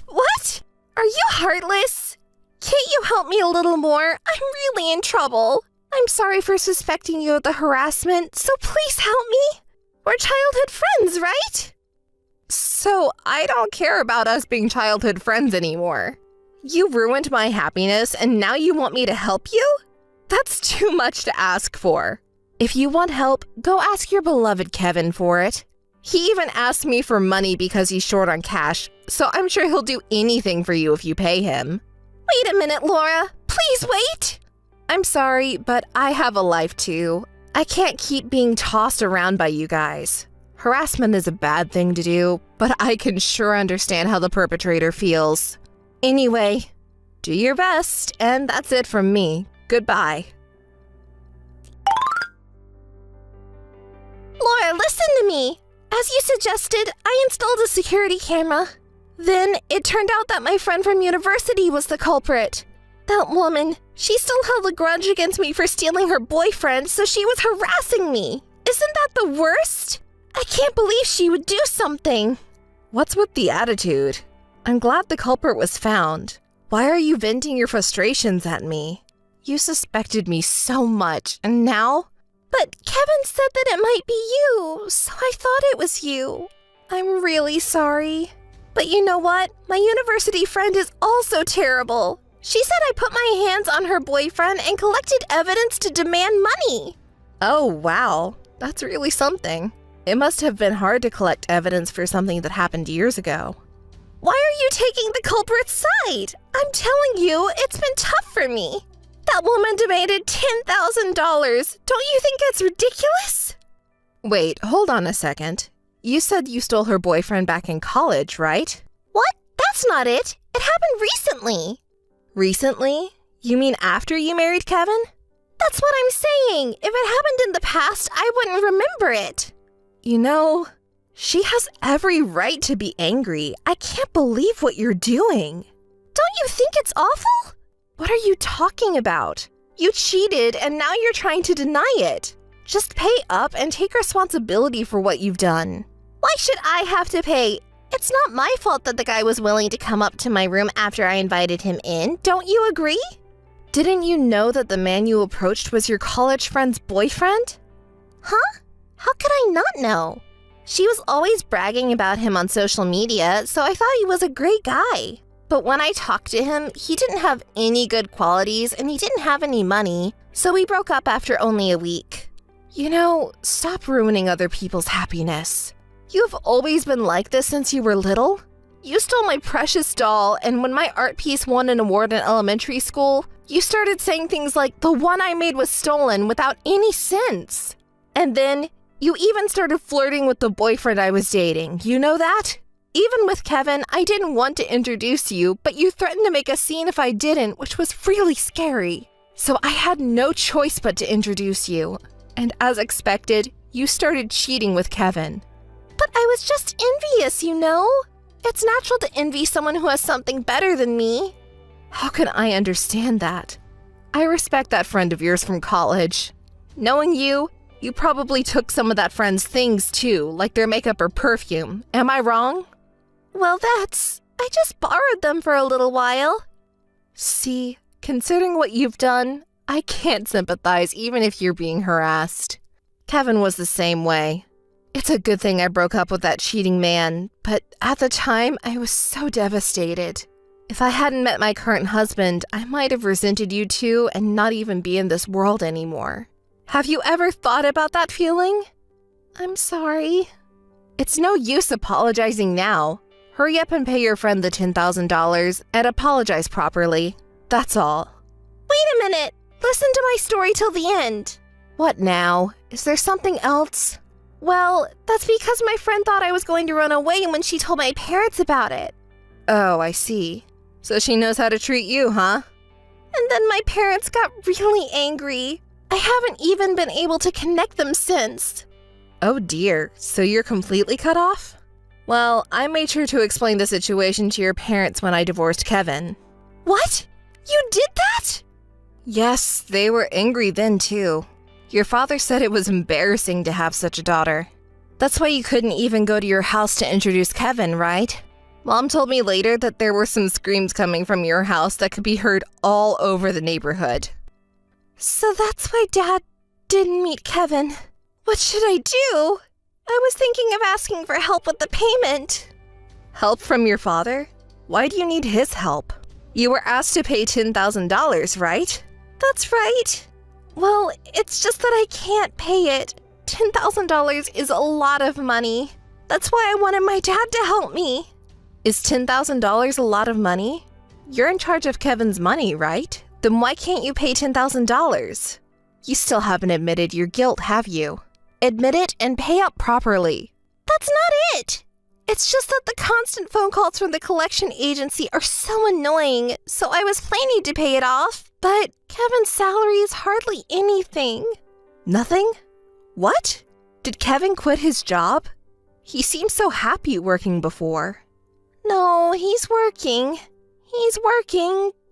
What? Are you heartless? Can't you help me a little more? I'm really in trouble. I'm sorry for suspecting you of the harassment, so please help me. We're childhood friends, right? So I don't care about us being childhood friends anymore. You ruined my happiness and now you want me to help you? That's too much to ask for. If you want help, go ask your beloved Kevin for it. He even asked me for money because he's short on cash, so I'm sure he'll do anything for you if you pay him. Wait a minute, Laura. Please wait. I'm sorry, but I have a life too. I can't keep being tossed around by you guys. Harassment is a bad thing to do, but I can sure understand how the perpetrator feels. Anyway, do your best, and that's it from me. Goodbye. Laura, listen to me. As you suggested, I installed a security camera. Then it turned out that my friend from university was the culprit. That woman, she still held a grudge against me for stealing her boyfriend, so she was harassing me. Isn't that the worst? I can't believe she would do something. What's with the attitude? I'm glad the culprit was found. Why are you venting your frustrations at me? You suspected me so much, and now? But Kevin said that it might be you, so I thought it was you. I'm really sorry. But you know what? My university friend is also terrible. She said I put my hands on her boyfriend and collected evidence to demand money. Oh, wow. That's really something. It must have been hard to collect evidence for something that happened years ago. Why are you taking the culprit's side? I'm telling you, it's been tough for me. That woman demanded $10,000. Don't you think it's ridiculous? Wait, hold on a second. You said you stole her boyfriend back in college, right? What? That's not it. It happened recently. Recently? You mean after you married Kevin? That's what I'm saying. If it happened in the past, I wouldn't remember it. You know, she has every right to be angry. I can't believe what you're doing. Don't you think it's awful? What are you talking about? You cheated and now you're trying to deny it. Just pay up and take responsibility for what you've done. Why should I have to pay? It's not my fault that the guy was willing to come up to my room after I invited him in. Don't you agree? Didn't you know that the man you approached was your college friend's boyfriend? Huh? How could I not know? She was always bragging about him on social media, so I thought he was a great guy. But when I talked to him, he didn't have any good qualities and he didn't have any money, so we broke up after only a week. You know, stop ruining other people's happiness. You've always been like this since you were little. You stole my precious doll, and when my art piece won an award in elementary school, you started saying things like, "The one I made was stolen," without any sense. And then, you even started flirting with the boyfriend I was dating. You know that? Even with Kevin, I didn't want to introduce you, but you threatened to make a scene if I didn't, which was really scary. So I had no choice but to introduce you. And as expected, you started cheating with Kevin. But I was just envious, you know? It's natural to envy someone who has something better than me. How can I understand that? I respect that friend of yours from college. Knowing you, you probably took some of that friend's things too, like their makeup or perfume. Am I wrong? Well, I just borrowed them for a little while. See, considering what you've done, I can't sympathize even if you're being harassed. Kevin was the same way. It's a good thing I broke up with that cheating man, but at the time, I was so devastated. If I hadn't met my current husband, I might have resented you too and not even be in this world anymore. Have you ever thought about that feeling? I'm sorry. It's no use apologizing now. Hurry up and pay your friend the $10,000 and apologize properly. That's all. Wait a minute. Listen to my story till the end. What now? Is there something else? Well, that's because my friend thought I was going to run away when she told my parents about it. Oh, I see. So she knows how to treat you, huh? And then my parents got really angry. I haven't even been able to connect them since. Oh dear, so you're completely cut off? Well, I made sure to explain the situation to your parents when I divorced Kevin. What? You did that? Yes, they were angry then too. Your father said it was embarrassing to have such a daughter. That's why you couldn't even go to your house to introduce Kevin, right? Mom told me later that there were some screams coming from your house that could be heard all over the neighborhood. So that's why Dad didn't meet Kevin. What should I do? I was thinking of asking for help with the payment. Help from your father? Why do you need his help? You were asked to pay $10,000, right? That's right. Well, it's just that I can't pay it. $10,000 is a lot of money. That's why I wanted my dad to help me. Is $10,000 a lot of money? You're in charge of Kevin's money, right? Then why can't you pay $10,000? You still haven't admitted your guilt, have you? Admit it and pay up properly. That's not it. It's just that the constant phone calls from the collection agency are so annoying, so I was planning to pay it off, but Kevin's salary is hardly anything. Nothing? What? Did Kevin quit his job? He seemed so happy working before. No, he's working.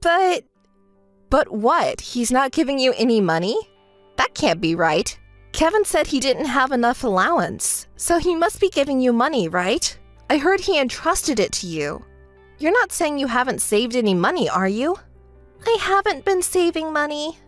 But... But what? He's not giving you any money? That can't be right. Kevin said he didn't have enough allowance, so he must be giving you money, right? I heard he entrusted it to you. You're not saying you haven't saved any money, are you? I haven't been saving money.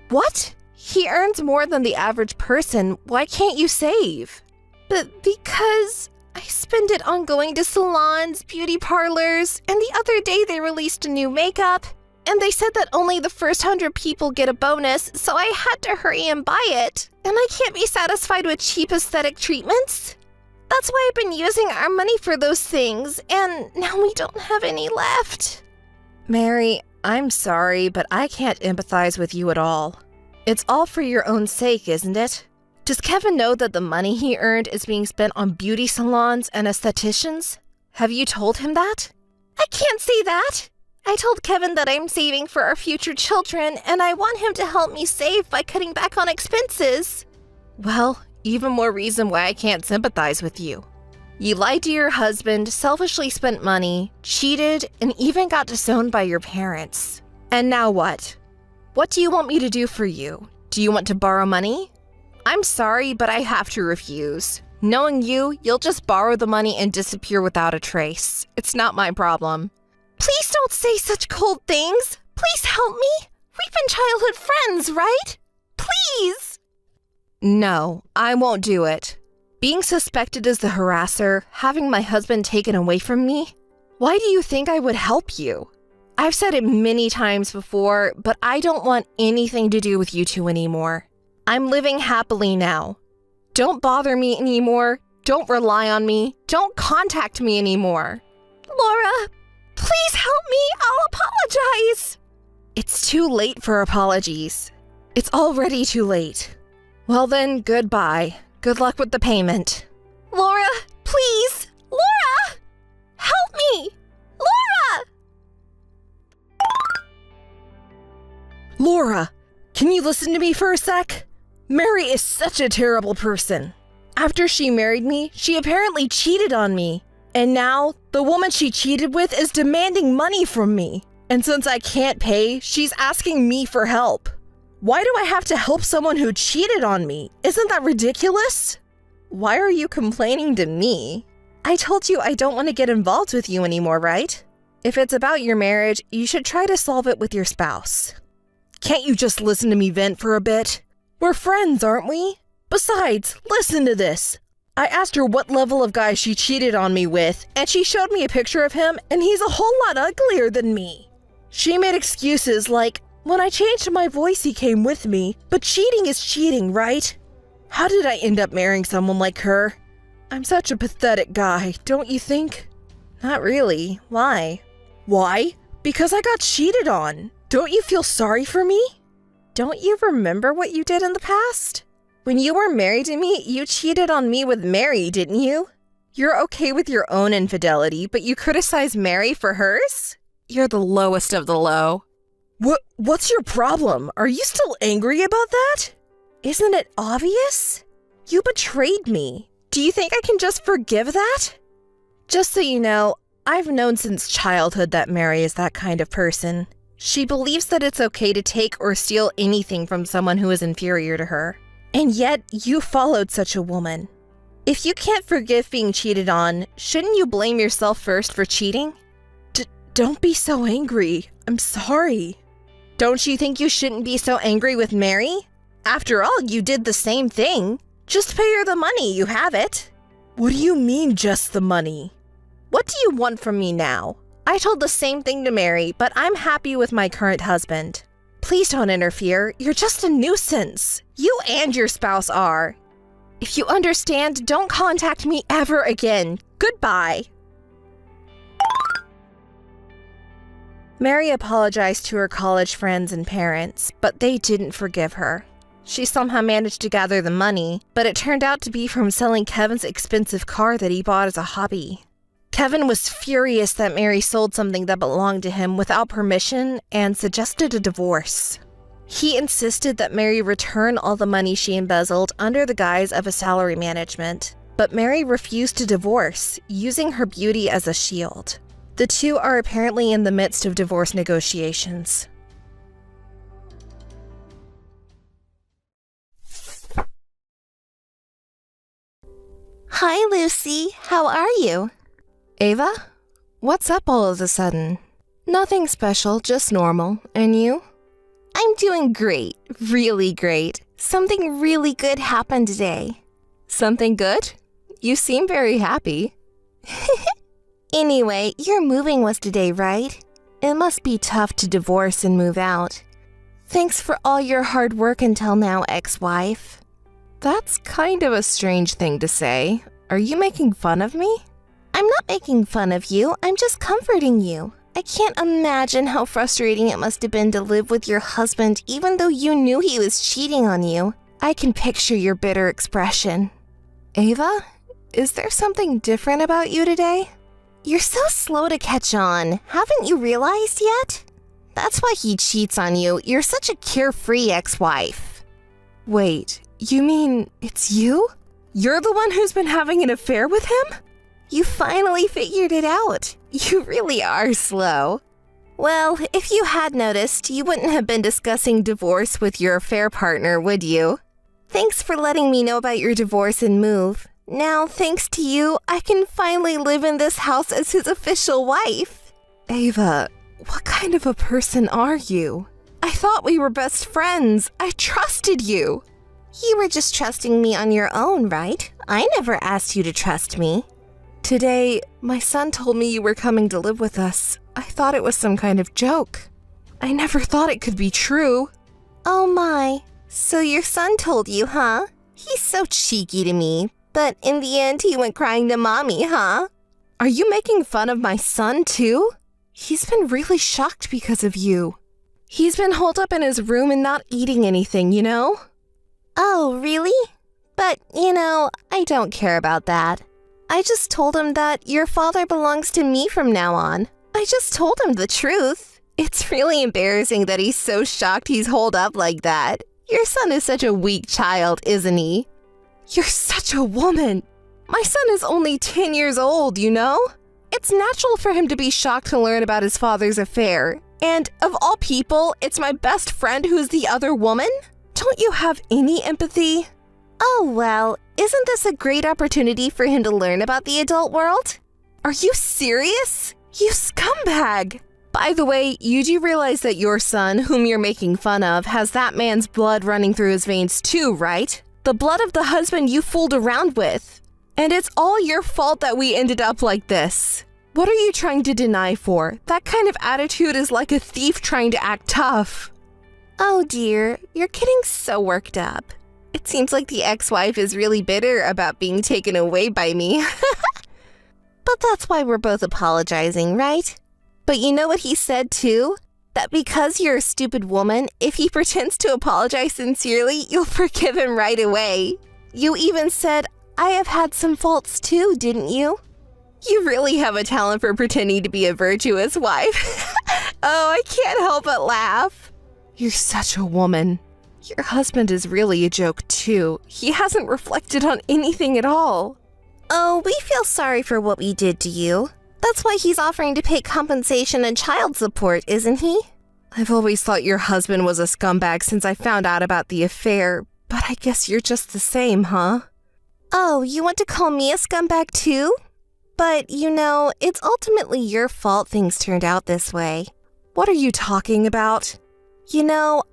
What? He earns more than the average person. Why can't you save? But because I spend it on going to salons, beauty parlors, and the other day they released a new makeup, and they said that only the first 100 people get a bonus, so I had to hurry and buy it. And I can't be satisfied with cheap aesthetic treatments. That's why I've been using our money for those things, and now we don't have any left. Mary, I'm sorry, but I can't empathize with you at all. It's all for your own sake, isn't it? Does Kevin know that the money he earned is being spent on beauty salons and estheticians? Have you told him that? I can't say that. I told Kevin that I'm saving for our future children, and I want him to help me save by cutting back on expenses. Well, even more reason why I can't sympathize with you. You lied to your husband, selfishly spent money, cheated, and even got disowned by your parents. And now what? What do you want me to do for you? Do you want to borrow money? I'm sorry, but I have to refuse. Knowing you, you'll just borrow the money and disappear without a trace. It's not my problem. Please don't say such cold things. Please help me. We've been childhood friends, right? Please. No, I won't do it. Being suspected as the harasser, having my husband taken away from me? Why do you think I would help you? I've said it many times before, but I don't want anything to do with you two anymore. I'm living happily now. Don't bother me anymore. Don't rely on me. Don't contact me anymore. Laura, please help me. I'll apologize. It's too late for apologies. It's already too late. Well then, goodbye. Good luck with the payment. Laura, please. Laura! Help me! Laura! Laura, can you listen to me for a sec? Mary is such a terrible person. After she married me, she apparently cheated on me. And now, the woman she cheated with is demanding money from me. And since I can't pay, she's asking me for help. Why do I have to help someone who cheated on me? Isn't that ridiculous? Why are you complaining to me? I told you I don't want to get involved with you anymore, right? If it's about your marriage, you should try to solve it with your spouse. Can't you just listen to me vent for a bit? We're friends, aren't we? Besides, listen to this. I asked her what level of guy she cheated on me with, and she showed me a picture of him, and he's a whole lot uglier than me. She made excuses like, when I changed my voice he came with me, but cheating is cheating, right? How did I end up marrying someone like her? I'm such a pathetic guy, don't you think? Not really. Why? Why? Because I got cheated on. Don't you feel sorry for me? Don't you remember what you did in the past? When you were married to me, you cheated on me with Mary, didn't you? You're okay with your own infidelity, but you criticize Mary for hers? You're the lowest of the low. What's your problem? Are you still angry about that? Isn't it obvious? You betrayed me. Do you think I can just forgive that? Just so you know, I've known since childhood that Mary is that kind of person. She believes that it's okay to take or steal anything from someone who is inferior to her. And yet, you followed such a woman. If you can't forgive being cheated on, shouldn't you blame yourself first for cheating? Don't be so angry. I'm sorry. Don't you think you shouldn't be so angry with Mary? After all, you did the same thing. Just pay her the money, you have it. What do you mean, just the money? What do you want from me now? I told the same thing to Mary, but I'm happy with my current husband. Please don't interfere. You're just a nuisance. You and your spouse are. If you understand, don't contact me ever again. Goodbye. Mary apologized to her college friends and parents, but they didn't forgive her. She somehow managed to gather the money, but it turned out to be from selling Kevin's expensive car that he bought as a hobby. Kevin was furious that Mary sold something that belonged to him without permission and suggested a divorce. He insisted that Mary return all the money she embezzled under the guise of a salary management, but Mary refused to divorce, using her beauty as a shield. The two are apparently in the midst of divorce negotiations. Hi, Lucy. How are you? Ava? What's up all of a sudden? Nothing special, just normal. And you? I'm doing great. Really great. Something really good happened today. Something good? You seem very happy. Anyway, your moving was today, right? It must be tough to divorce and move out. Thanks for all your hard work until now, ex-wife. That's kind of a strange thing to say. Are you making fun of me? I'm not making fun of you. I'm just comforting you. I can't imagine how frustrating it must have been to live with your husband even though you knew he was cheating on you. I can picture your bitter expression. Ava, is there something different about you today? You're so slow to catch on. Haven't you realized yet? That's why he cheats on you. You're such a carefree ex-wife. Wait, you mean it's you? You're the one who's been having an affair with him? You finally figured it out. You really are slow. Well, if you had noticed, you wouldn't have been discussing divorce with your affair partner, would you? Thanks for letting me know about your divorce and move. Now, thanks to you, I can finally live in this house as his official wife. Ava, what kind of a person are you? I thought we were best friends. I trusted you. You were just trusting me on your own, right? I never asked you to trust me. Today, my son told me you were coming to live with us. I thought it was some kind of joke. I never thought it could be true. Oh my, so your son told you, huh? He's so cheeky to me. But in the end, he went crying to mommy, huh? Are you making fun of my son, too? He's been really shocked because of you. He's been holed up in his room and not eating anything, you know? Oh, really? But, I don't care about that. I just told him that your father belongs to me from now on. I just told him the truth. It's really embarrassing that he's so shocked he's holed up like that. Your son is such a weak child, isn't he? You're such a woman. My son is only 10 years old, you know? It's natural for him to be shocked to learn about his father's affair. And of all people, it's my best friend who's the other woman? Don't you have any empathy? Oh, well, isn't this a great opportunity for him to learn about the adult world? Are you serious? You scumbag! By the way, you do realize that your son, whom you're making fun of, has that man's blood running through his veins too, right? The blood of the husband you fooled around with. And it's all your fault that we ended up like this. What are you trying to deny for? That kind of attitude is like a thief trying to act tough. Oh dear, you're getting so worked up. It seems like the ex-wife is really bitter about being taken away by me. But that's why we're both apologizing, right? But you know what he said too? That because you're a stupid woman, if he pretends to apologize sincerely, you'll forgive him right away. You even said, I have had some faults too, didn't you? You really have a talent for pretending to be a virtuous wife. Oh, I can't help but laugh. You're such a woman. Your husband is really a joke too. He hasn't reflected on anything at all. Oh, we feel sorry for what we did to you. That's why he's offering to pay compensation and child support, isn't he? I've always thought your husband was a scumbag since I found out about the affair, but I guess you're just the same, huh? Oh, you want to call me a scumbag too? But, it's ultimately your fault things turned out this way. What are you talking about?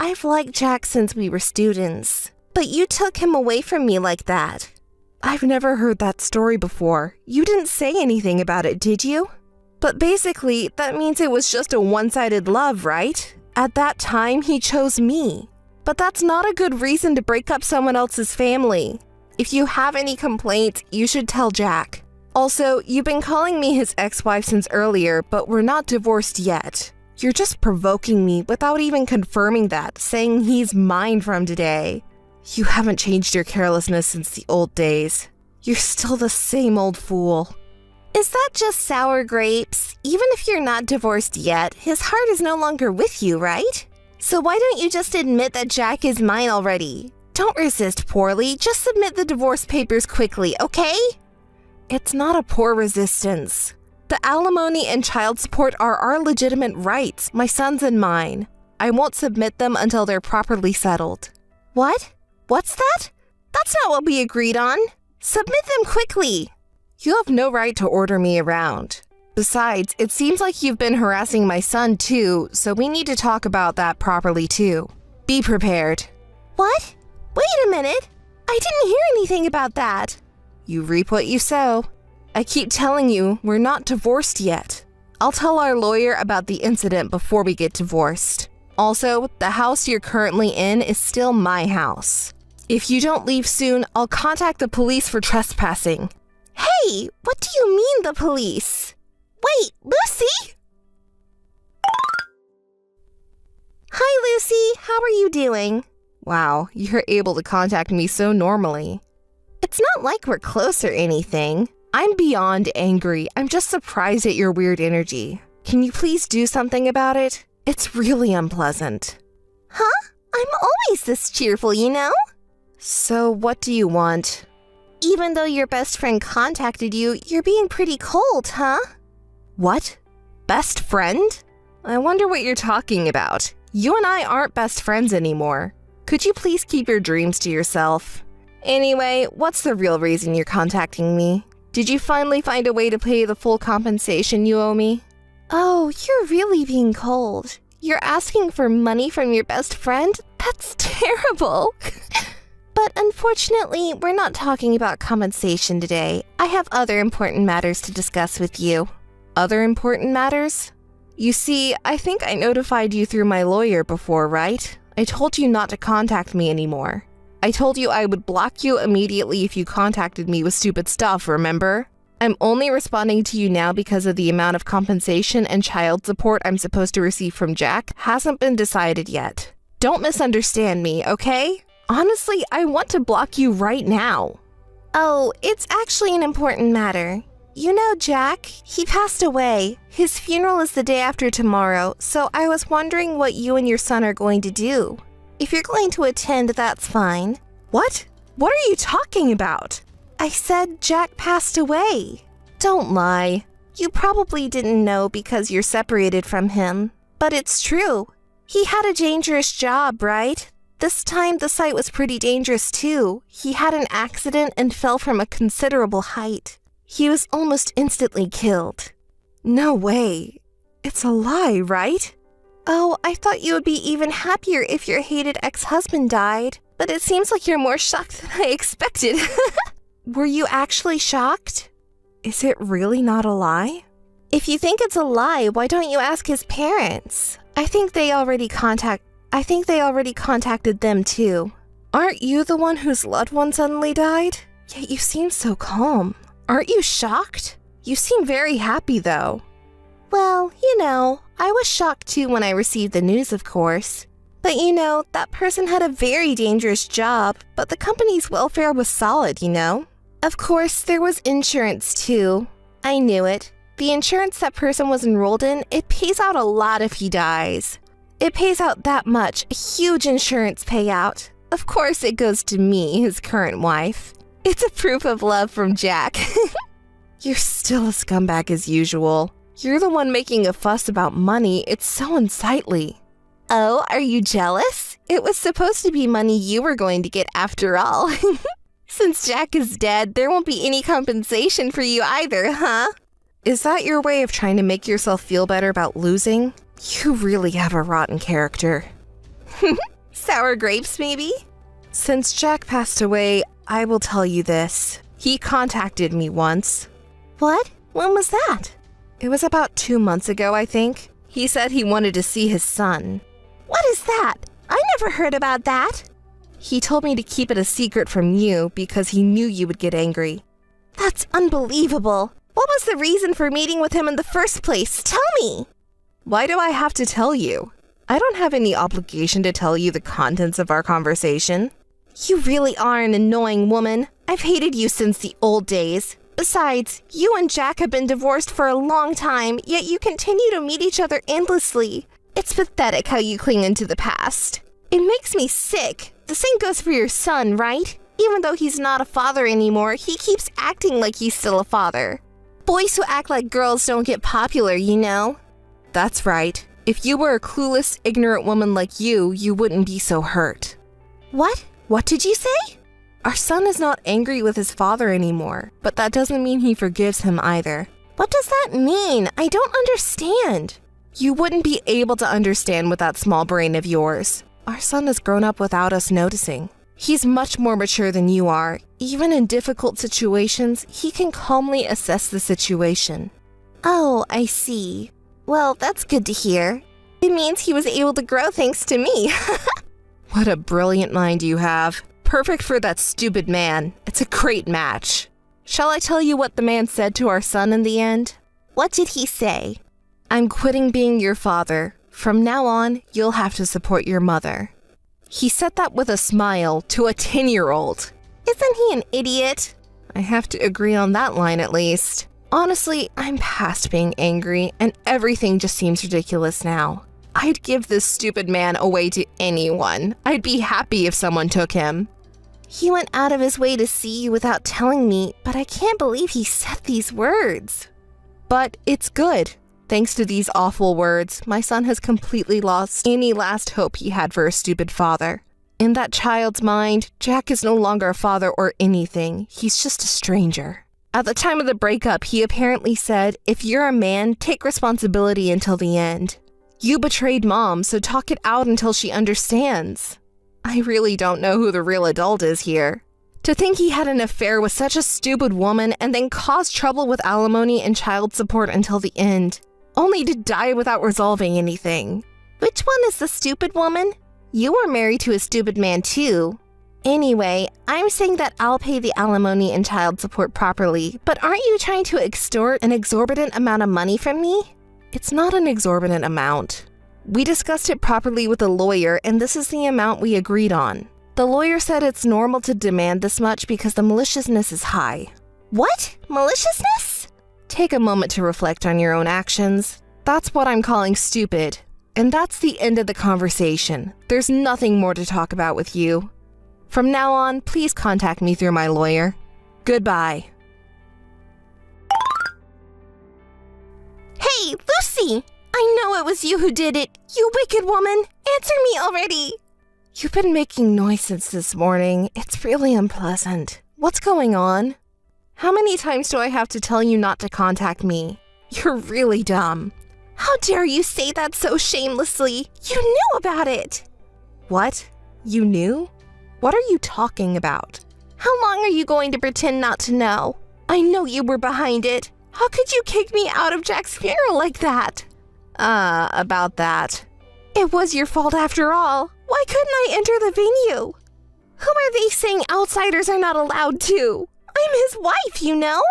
I've liked Jack since we were students, but you took him away from me like that. I've never heard that story before. You didn't say anything about it, did you? But basically, that means it was just a one-sided love, right? At that time, he chose me. But that's not a good reason to break up someone else's family. If you have any complaints, you should tell Jack. Also, you've been calling me his ex-wife since earlier, but we're not divorced yet. You're just provoking me without even confirming that, saying he's mine from today. You haven't changed your carelessness since the old days. You're still the same old fool. Is that just sour grapes? Even if you're not divorced yet, his heart is no longer with you, right? So why don't you just admit that Jack is mine already? Don't resist poorly, just submit the divorce papers quickly, okay? It's not a poor resistance. The alimony and child support are our legitimate rights, my son's and mine. I won't submit them until they're properly settled. What? What's that? That's not what we agreed on. Submit them quickly. You have no right to order me around. Besides, it seems like you've been harassing my son too, so we need to talk about that properly too. Be prepared. What? Wait a minute. I didn't hear anything about that. You reap what you sow. I keep telling you, we're not divorced yet. I'll tell our lawyer about the incident before we get divorced. Also, the house you're currently in is still my house. If you don't leave soon, I'll contact the police for trespassing. Hey, what do you mean the police? Wait, Lucy? Hi, Lucy. How are you doing? Wow, you're able to contact me so normally. It's not like we're close or anything. I'm beyond angry. I'm just surprised at your weird energy. Can you please do something about it? It's really unpleasant. Huh? I'm always this cheerful, So what do you want? Even though your best friend contacted you, you're being pretty cold, huh? What? Best friend? I wonder what you're talking about. You and I aren't best friends anymore. Could you please keep your dreams to yourself? Anyway, what's the real reason you're contacting me? Did you finally find a way to pay the full compensation you owe me? Oh, you're really being cold. You're asking for money from your best friend? That's terrible. But unfortunately, we're not talking about compensation today. I have other important matters to discuss with you. Other important matters? You see, I think I notified you through my lawyer before, right? I told you not to contact me anymore. I told you I would block you immediately if you contacted me with stupid stuff, remember? I'm only responding to you now because of the amount of compensation and child support I'm supposed to receive from Jack hasn't been decided yet. Don't misunderstand me, okay? Honestly, I want to block you right now. Oh, it's actually an important matter. You know Jack, he passed away. His funeral is the day after tomorrow, so I was wondering what you and your son are going to do. If you're going to attend, that's fine. What? What are you talking about? I said Jack passed away. Don't lie. You probably didn't know because you're separated from him, but it's true. He had a dangerous job, right? This time the site was pretty dangerous too. He had an accident and fell from a considerable height. He was almost instantly killed. No way. It's a lie, right? Oh, I thought you would be even happier if your hated ex-husband died, but it seems like you're more shocked than I expected. Were you actually shocked? Is it really not a lie? If you think it's a lie, why don't you ask his parents? I think they already contacted them too. Aren't you the one whose loved one suddenly died? Yet you seem so calm. Aren't you shocked? You seem very happy though. Well, I was shocked too when I received the news, of course. But that person had a very dangerous job, but the company's welfare was solid, Of course, there was insurance too. I knew it. The insurance that person was enrolled in, it pays out a lot if he dies. It pays out that much, a huge insurance payout. Of course, it goes to me, his current wife. It's a proof of love from Jack. You're still a scumbag as usual. You're the one making a fuss about money. It's so unsightly. Oh, are you jealous? It was supposed to be money you were going to get after all. Since Jack is dead, there won't be any compensation for you either, huh? Is that your way of trying to make yourself feel better about losing? You really have a rotten character. Sour grapes, maybe? Since Jack passed away, I will tell you this. He contacted me once. What? When was that? It was about 2 months ago, I think. He said he wanted to see his son. What is that? I never heard about that. He told me to keep it a secret from you because he knew you would get angry. That's unbelievable. What was the reason for meeting with him in the first place? Tell me. Why do I have to tell you? I don't have any obligation to tell you the contents of our conversation. You really are an annoying woman. I've hated you since the old days. Besides, you and Jack have been divorced for a long time, yet you continue to meet each other endlessly. It's pathetic how you cling into the past. It makes me sick. The same goes for your son, right? Even though he's not a father anymore, he keeps acting like he's still a father. Boys who act like girls don't get popular, you know? That's right. If you were a clueless, ignorant woman like you wouldn't be so hurt. What? What did you say? Our son is not angry with his father anymore, but that doesn't mean he forgives him either. What does that mean? I don't understand. You wouldn't be able to understand with that small brain of yours. Our son has grown up without us noticing. He's much more mature than you are. Even in difficult situations, he can calmly assess the situation. Oh, I see. Well, that's good to hear. It means he was able to grow thanks to me. What a brilliant mind you have. Perfect for that stupid man. It's a great match. Shall I tell you what the man said to our son in the end? What did he say? I'm quitting being your father. From now on, you'll have to support your mother. He said that with a smile to a 10-year-old. Isn't he an idiot? I have to agree on that line at least. Honestly, I'm past being angry, and everything just seems ridiculous now. I'd give this stupid man away to anyone. I'd be happy if someone took him. He went out of his way to see you without telling me, but I can't believe he said these words. But it's good. Thanks to these awful words, my son has completely lost any last hope he had for a stupid father. In that child's mind, Jack is no longer a father or anything. He's just a stranger. At the time of the breakup, he apparently said, if you're a man, take responsibility until the end. You betrayed Mom, so talk it out until she understands. I really don't know who the real adult is here. To think he had an affair with such a stupid woman and then caused trouble with alimony and child support until the end, only to die without resolving anything. Which one is the stupid woman? You were married to a stupid man too. Anyway, I'm saying that I'll pay the alimony and child support properly, but aren't you trying to extort an exorbitant amount of money from me? It's not an exorbitant amount. We discussed it properly with a lawyer, and this is the amount we agreed on. The lawyer said it's normal to demand this much because the maliciousness is high. What? Maliciousness? Take a moment to reflect on your own actions. That's what I'm calling stupid. And that's the end of the conversation. There's nothing more to talk about with you. From now on, please contact me through my lawyer. Goodbye. Hey, Lucy! I know it was you who did it, you wicked woman! Answer me already! You've been making noise since this morning. It's really unpleasant. What's going on? How many times do I have to tell you not to contact me? You're really dumb. How dare you say that so shamelessly? You knew about it! What? You knew? What are you talking about? How long are you going to pretend not to know? I know you were behind it. How could you kick me out of Jack's funeral like that? About that. It was your fault after all. Why couldn't I enter the venue? Who are they saying outsiders are not allowed to? I'm his wife, you know?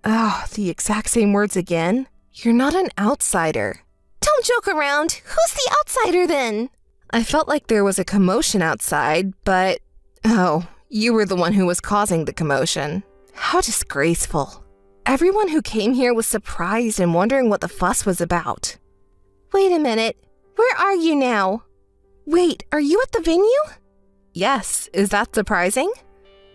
Oh, the exact same words again? You're not an outsider. Don't joke around. Who's the outsider then? I felt like there was a commotion outside, but... Oh, you were the one who was causing the commotion. How disgraceful. Everyone who came here was surprised and wondering what the fuss was about. Wait a minute. Where are you now? Wait, are you at the venue? Yes, is that surprising?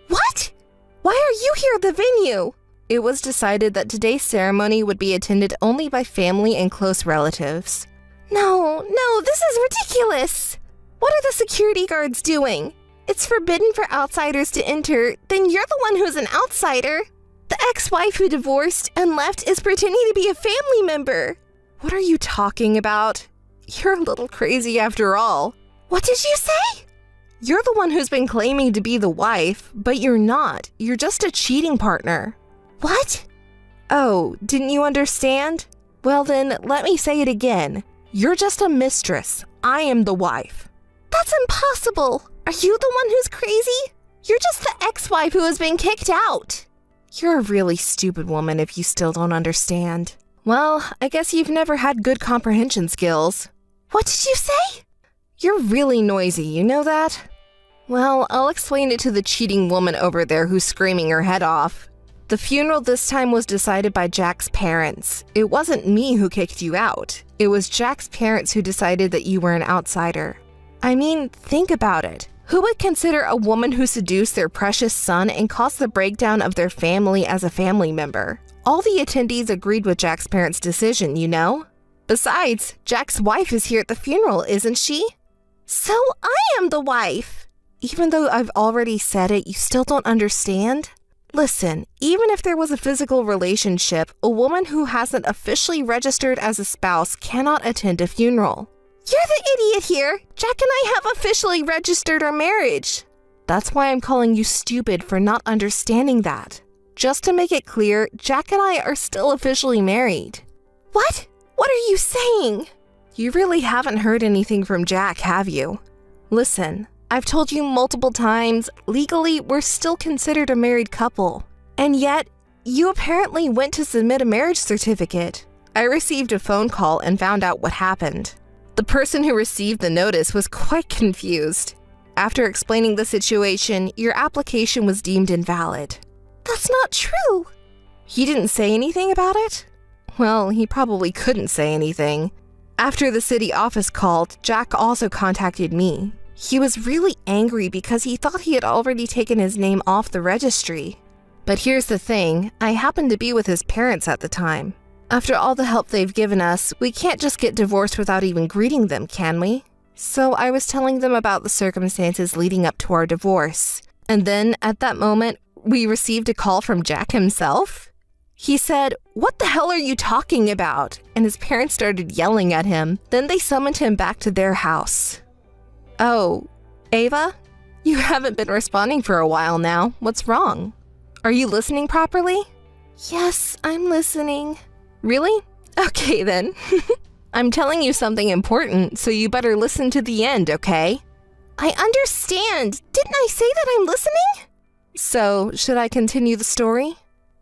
What? Why are you here at the venue? It was decided that today's ceremony would be attended only by family and close relatives. No, this is ridiculous. What are the security guards doing? it's forbidden for outsiders to enter, then you're the one who's an outsider. The ex-wife who divorced and left is pretending to be a family member. What are you talking about? You're a little crazy after all. What did you say? You're the one who's been claiming to be the wife, but you're not. You're just a cheating partner. What? Oh, didn't you understand? Well then, let me say it again. You're just a mistress. I am the wife. That's impossible. Are you the one who's crazy? You're just the ex-wife who has been kicked out. You're a really stupid woman if you still don't understand. Well, I guess you've never had good comprehension skills. What did you say? You're really noisy, you know that? Well, I'll explain it to the cheating woman over there who's screaming her head off. The funeral this time was decided by Jack's parents. It wasn't me who kicked you out. It was Jack's parents who decided that you were an outsider. I mean, think about it. Who would consider a woman who seduced their precious son and caused the breakdown of their family as a family member? All the attendees agreed with Jack's parents' decision, you know? Besides, Jack's wife is here at the funeral, isn't she? So I am the wife. Even though I've already said it, you still don't understand? Listen, even if there was a physical relationship, a woman who hasn't officially registered as a spouse cannot attend a funeral. You're the idiot here. Jack and I have officially registered our marriage. That's why I'm calling you stupid for not understanding that. Just to make it clear, Jack and I are still officially married. What? What are you saying? You really haven't heard anything from Jack, have you? Listen, I've told you multiple times, legally, we're still considered a married couple. And yet, you apparently went to submit a marriage certificate. I received a phone call and found out what happened. The person who received the notice was quite confused. After explaining the situation, your application was deemed invalid. That's not true. He didn't say anything about it? Well, he probably couldn't say anything. After the city office called, Jack also contacted me. He was really angry because he thought he had already taken his name off the registry. But here's the thing, I happened to be with his parents at the time. After all the help they've given us, we can't just get divorced without even greeting them, can we? So I was telling them about the circumstances leading up to our divorce. And then, at that moment, we received a call from Jack himself. He said, "What the hell are you talking about?" And his parents started yelling at him. Then they summoned him back to their house. Oh, Ava? You haven't been responding for a while now. What's wrong? Are you listening properly? Yes, I'm listening. Really? Okay then. I'm telling you something important, so you better listen to the end, okay? I understand. Didn't I say that I'm listening? So, should I continue the story?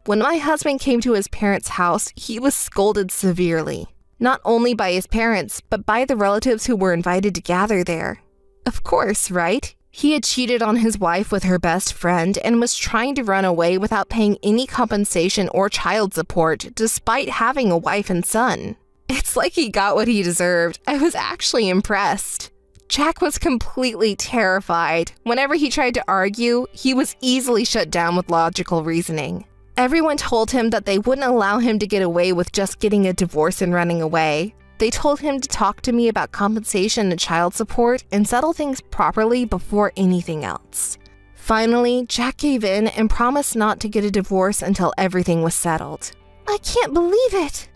When my husband came to his parents' house, he was scolded severely. Not only by his parents, but by the relatives who were invited to gather there. Of course, right? He had cheated on his wife with her best friend and was trying to run away without paying any compensation or child support, despite having a wife and son. It's like he got what he deserved. I was actually impressed. Jack was completely terrified. Whenever he tried to argue, he was easily shut down with logical reasoning. Everyone told him that they wouldn't allow him to get away with just getting a divorce and running away. They told him to talk to me about compensation and child support and settle things properly before anything else. Finally, Jack gave in and promised not to get a divorce until everything was settled. I can't believe it.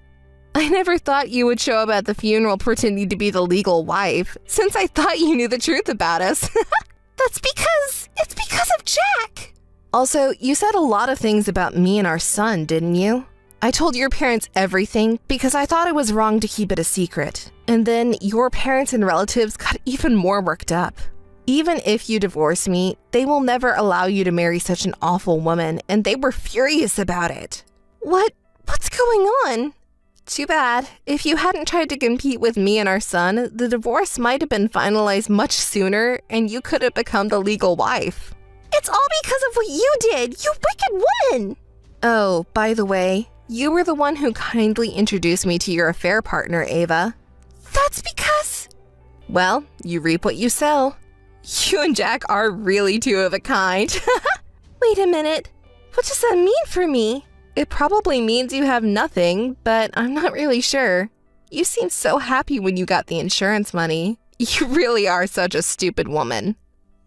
I never thought you would show up at the funeral pretending to be the legal wife, since I thought you knew the truth about us. It's because of Jack. Also, you said a lot of things about me and our son, didn't you? I told your parents everything because I thought it was wrong to keep it a secret. And then your parents and relatives got even more worked up. Even if you divorce me, they will never allow you to marry such an awful woman, and they were furious about it. What's going on? Too bad. If you hadn't tried to compete with me and our son, the divorce might have been finalized much sooner, and you could have become the legal wife. It's all because of what you did, you wicked woman! Oh, by the way, you were the one who kindly introduced me to your affair partner, Ava. That's because... Well, you reap what you sow. You and Jack are really two of a kind. Wait a minute. What does that mean for me? It probably means you have nothing, but I'm not really sure. You seemed so happy when you got the insurance money. You really are such a stupid woman.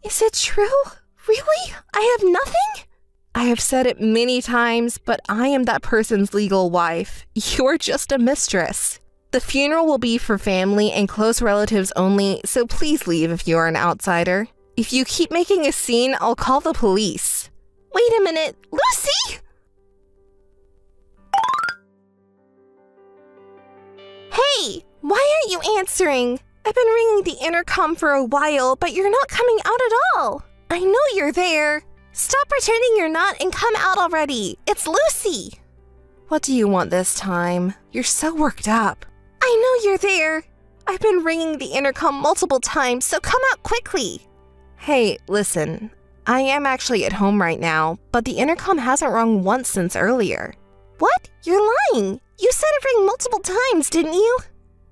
Is it true? Really? I have nothing? I have said it many times, but I am that person's legal wife. You're just a mistress. The funeral will be for family and close relatives only, so please leave if you're an outsider. If you keep making a scene, I'll call the police. Wait a minute, Lucy? Hey, why aren't you answering? I've been ringing the intercom for a while, but you're not coming out at all. I know you're there. Stop pretending you're not and come out already. It's Lucy. What do you want this time? You're so worked up. I know you're there. I've been ringing the intercom multiple times, so come out quickly. Hey, listen. I am actually at home right now, but the intercom hasn't rung once since earlier. What? You're lying. You said it rang multiple times, didn't you?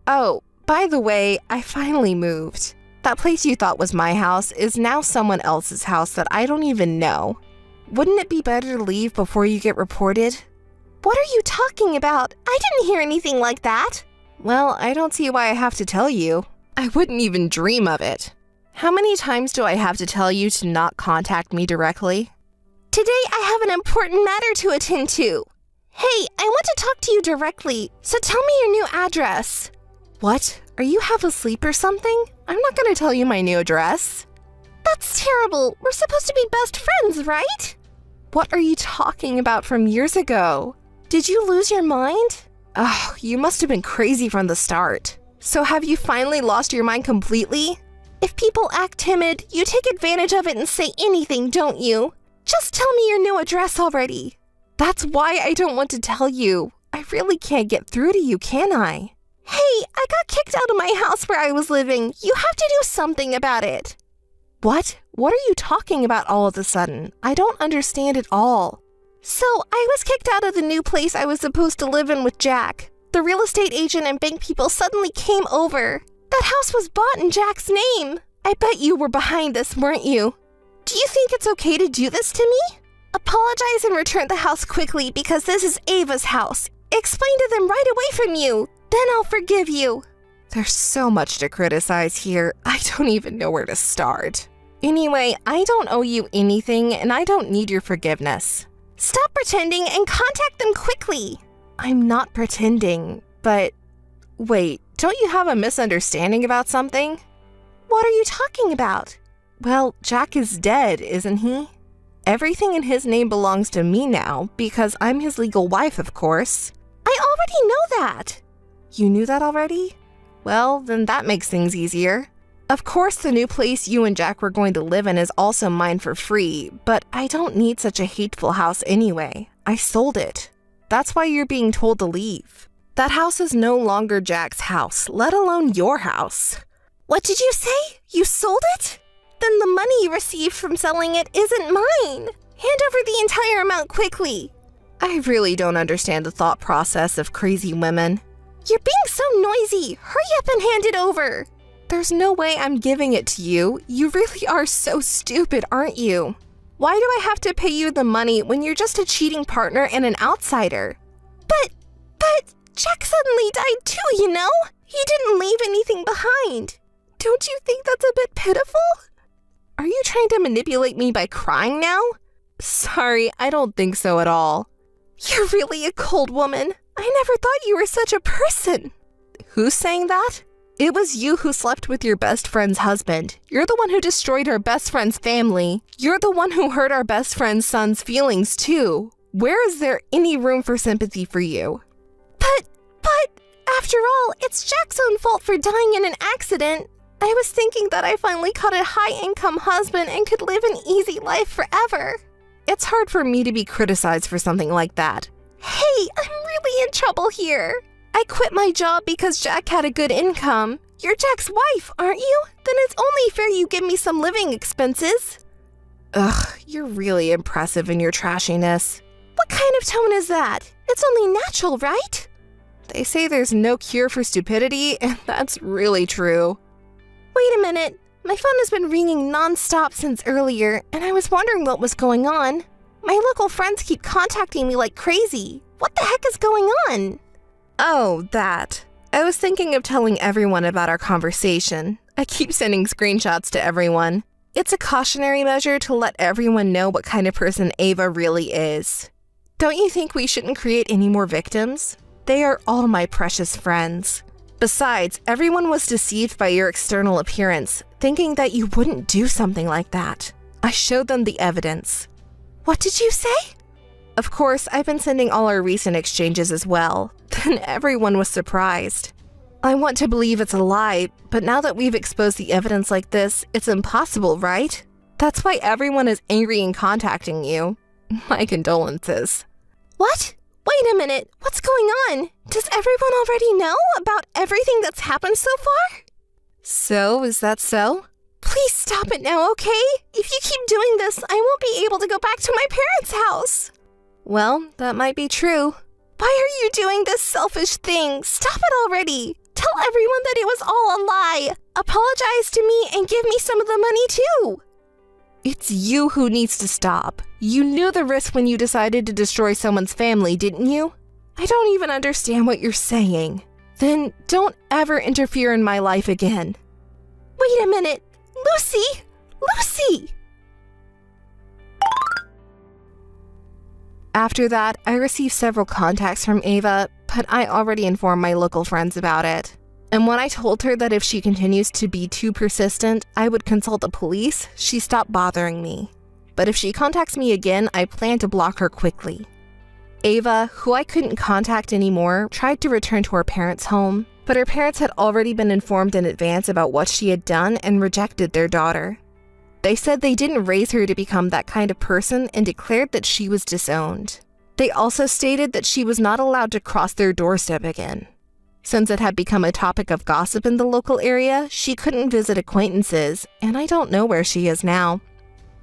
Oh, by the way, I finally moved. That place you thought was my house is now someone else's house that I don't even know. Wouldn't it be better to leave before you get reported? What are you talking about? I didn't hear anything like that. Well, I don't see why I have to tell you. I wouldn't even dream of it. How many times do I have to tell you to not contact me directly? Today I have an important matter to attend to. Hey, I want to talk to you directly, so tell me your new address. What? Are you half asleep or something? I'm not going to tell you my new address. That's terrible. We're supposed to be best friends, right? What are you talking about from years ago? Did you lose your mind? Oh, you must have been crazy from the start. So have you finally lost your mind completely? If people act timid, you take advantage of it and say anything, don't you? Just tell me your new address already. That's why I don't want to tell you. I really can't get through to you, can I? Hey, I got kicked out of my house where I was living. You have to do something about it. What? What are you talking about all of a sudden? I don't understand at all. So, I was kicked out of the new place I was supposed to live in with Jack. The real estate agent and bank people suddenly came over. That house was bought in Jack's name. I bet you were behind this, weren't you? Do you think it's okay to do this to me? Apologize and return the house quickly because this is Ava's house. Explain to them right away from you. Then I'll forgive you. There's so much to criticize here. I don't even know where to start. Anyway, I don't owe you anything and I don't need your forgiveness. Stop pretending and contact them quickly. I'm not pretending, but wait, don't you have a misunderstanding about something? What are you talking about? Well, Jack is dead, isn't he? Everything in his name belongs to me now because I'm his legal wife, of course. I already know that. You knew that already? Well, then that makes things easier. Of course, the new place you and Jack were going to live in is also mine for free, but I don't need such a hateful house anyway. I sold it. That's why you're being told to leave. That house is no longer Jack's house, let alone your house. What did you say? You sold it? Then the money you received from selling it isn't mine. Hand over the entire amount quickly. I really don't understand the thought process of crazy women. You're being so noisy. Hurry up and hand it over. There's no way I'm giving it to you. You really are so stupid, aren't you? Why do I have to pay you the money when you're just a cheating partner and an outsider? But Jack suddenly died too, you know? He didn't leave anything behind. Don't you think that's a bit pitiful? Are you trying to manipulate me by crying now? Sorry, I don't think so at all. You're really a cold woman. I never thought you were such a person. Who's saying that? It was you who slept with your best friend's husband. You're the one who destroyed our best friend's family. You're the one who hurt our best friend's son's feelings, too. Where is there any room for sympathy for you? But, after all, it's Jack's own fault for dying in an accident. I was thinking that I finally caught a high-income husband and could live an easy life forever. It's hard for me to be criticized for something like that. Hey, I'm really in trouble here. I quit my job because Jack had a good income. You're Jack's wife, aren't you? Then it's only fair you give me some living expenses. Ugh, you're really impressive in your trashiness. What kind of tone is that? It's only natural, right? They say there's no cure for stupidity, and that's really true. Wait a minute. My phone has been ringing non-stop since earlier, and I was wondering what was going on. My local friends keep contacting me like crazy. What the heck is going on? Oh, that. I was thinking of telling everyone about our conversation. I keep sending screenshots to everyone. It's a cautionary measure to let everyone know what kind of person Ava really is. Don't you think we shouldn't create any more victims? They are all my precious friends. Besides, everyone was deceived by your external appearance, thinking that you wouldn't do something like that. I showed them the evidence. What did you say? Of course, I've been sending all our recent exchanges as well. Then everyone was surprised. I want to believe it's a lie, but now that we've exposed the evidence like this, it's impossible, right? That's why everyone is angry and contacting you. My condolences. What? Wait a minute. What's going on? Does everyone already know about everything that's happened so far? So, is that so? Please stop it now, okay? If you keep doing this, I won't be able to go back to my parents' house. Well, that might be true. Why are you doing this selfish thing? Stop it already. Tell everyone that it was all a lie. Apologize to me and give me some of the money too. It's you who needs to stop. You knew the risk when you decided to destroy someone's family, didn't you? I don't even understand what you're saying. Then don't ever interfere in my life again. Wait a minute. Lucy! Lucy! After that, I received several contacts from Ava, but I already informed my local friends about it. And when I told her that if she continues to be too persistent, I would consult the police, she stopped bothering me. But if she contacts me again, I plan to block her quickly. Ava, who I couldn't contact anymore, tried to return to her parents' home, but her parents had already been informed in advance about what she had done and rejected their daughter. They said they didn't raise her to become that kind of person and declared that she was disowned. They also stated that she was not allowed to cross their doorstep again. Since it had become a topic of gossip in the local area, she couldn't visit acquaintances, and I don't know where she is now.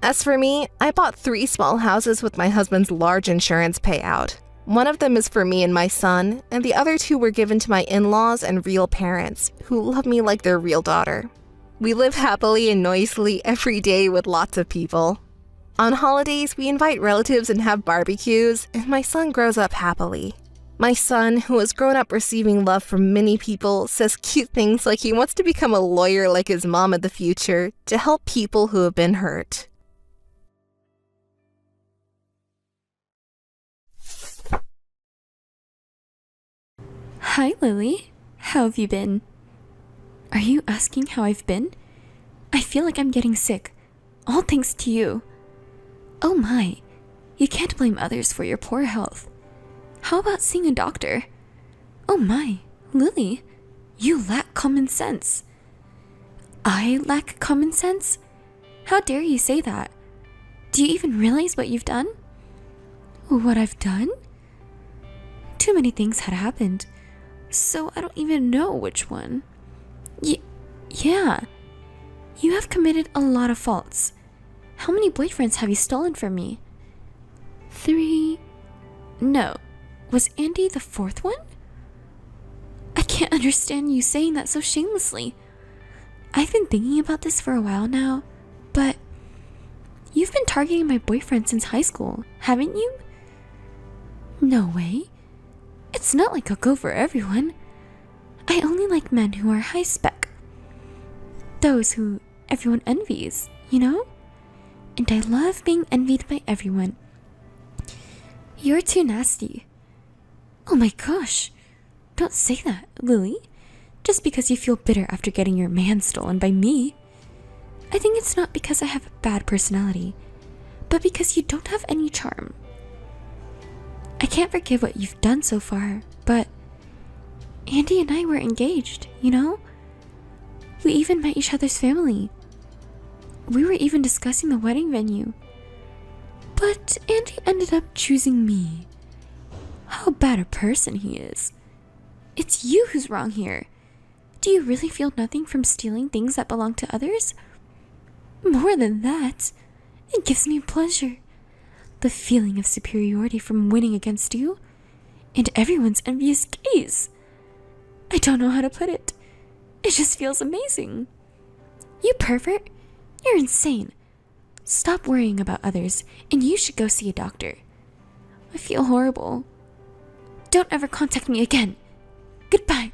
As for me, I bought 3 small houses with my husband's large insurance payout. One of them is for me and my son, and the other 2 were given to my in-laws and real parents, who love me like their real daughter. We live happily and noisily every day with lots of people. On holidays, we invite relatives and have barbecues, and my son grows up happily. My son, who has grown up receiving love from many people, says cute things like he wants to become a lawyer like his mom in the future to help people who have been hurt. Hi, Lily. How have you been? Are you asking how I've been? I feel like I'm getting sick. All thanks to you. Oh my, you can't blame others for your poor health. How about seeing a doctor? Oh my, Lily, you lack common sense. I lack common sense? How dare you say that? Do you even realize what you've done? What I've done? Too many things had happened, so I don't even know which one. Yeah, you have committed a lot of faults. How many boyfriends have you stolen from me? 3? No. Was Andy the 4th one? I can't understand you saying that so shamelessly. I've been thinking about this for a while now, but you've been targeting my boyfriend since high school, haven't you? No way. It's not like I'll go for everyone. I only like men who are high spec. Those who everyone envies, you know? And I love being envied by everyone. You're too nasty. Oh my gosh. Don't say that, Lily. Just because you feel bitter after getting your man stolen by me. I think it's not because I have a bad personality, but because you don't have any charm. I can't forgive what you've done so far, but Andy and I were engaged, you know? We even met each other's family. We were even discussing the wedding venue. But Andy ended up choosing me. How bad a person he is. It's you who's wrong here. Do you really feel nothing from stealing things that belong to others? More than that, it gives me pleasure. The feeling of superiority from winning against you, and everyone's envious gaze. I don't know how to put it. It just feels amazing. You pervert, you're insane. Stop worrying about others, and you should go see a doctor. I feel horrible. Don't ever contact me again. Goodbye.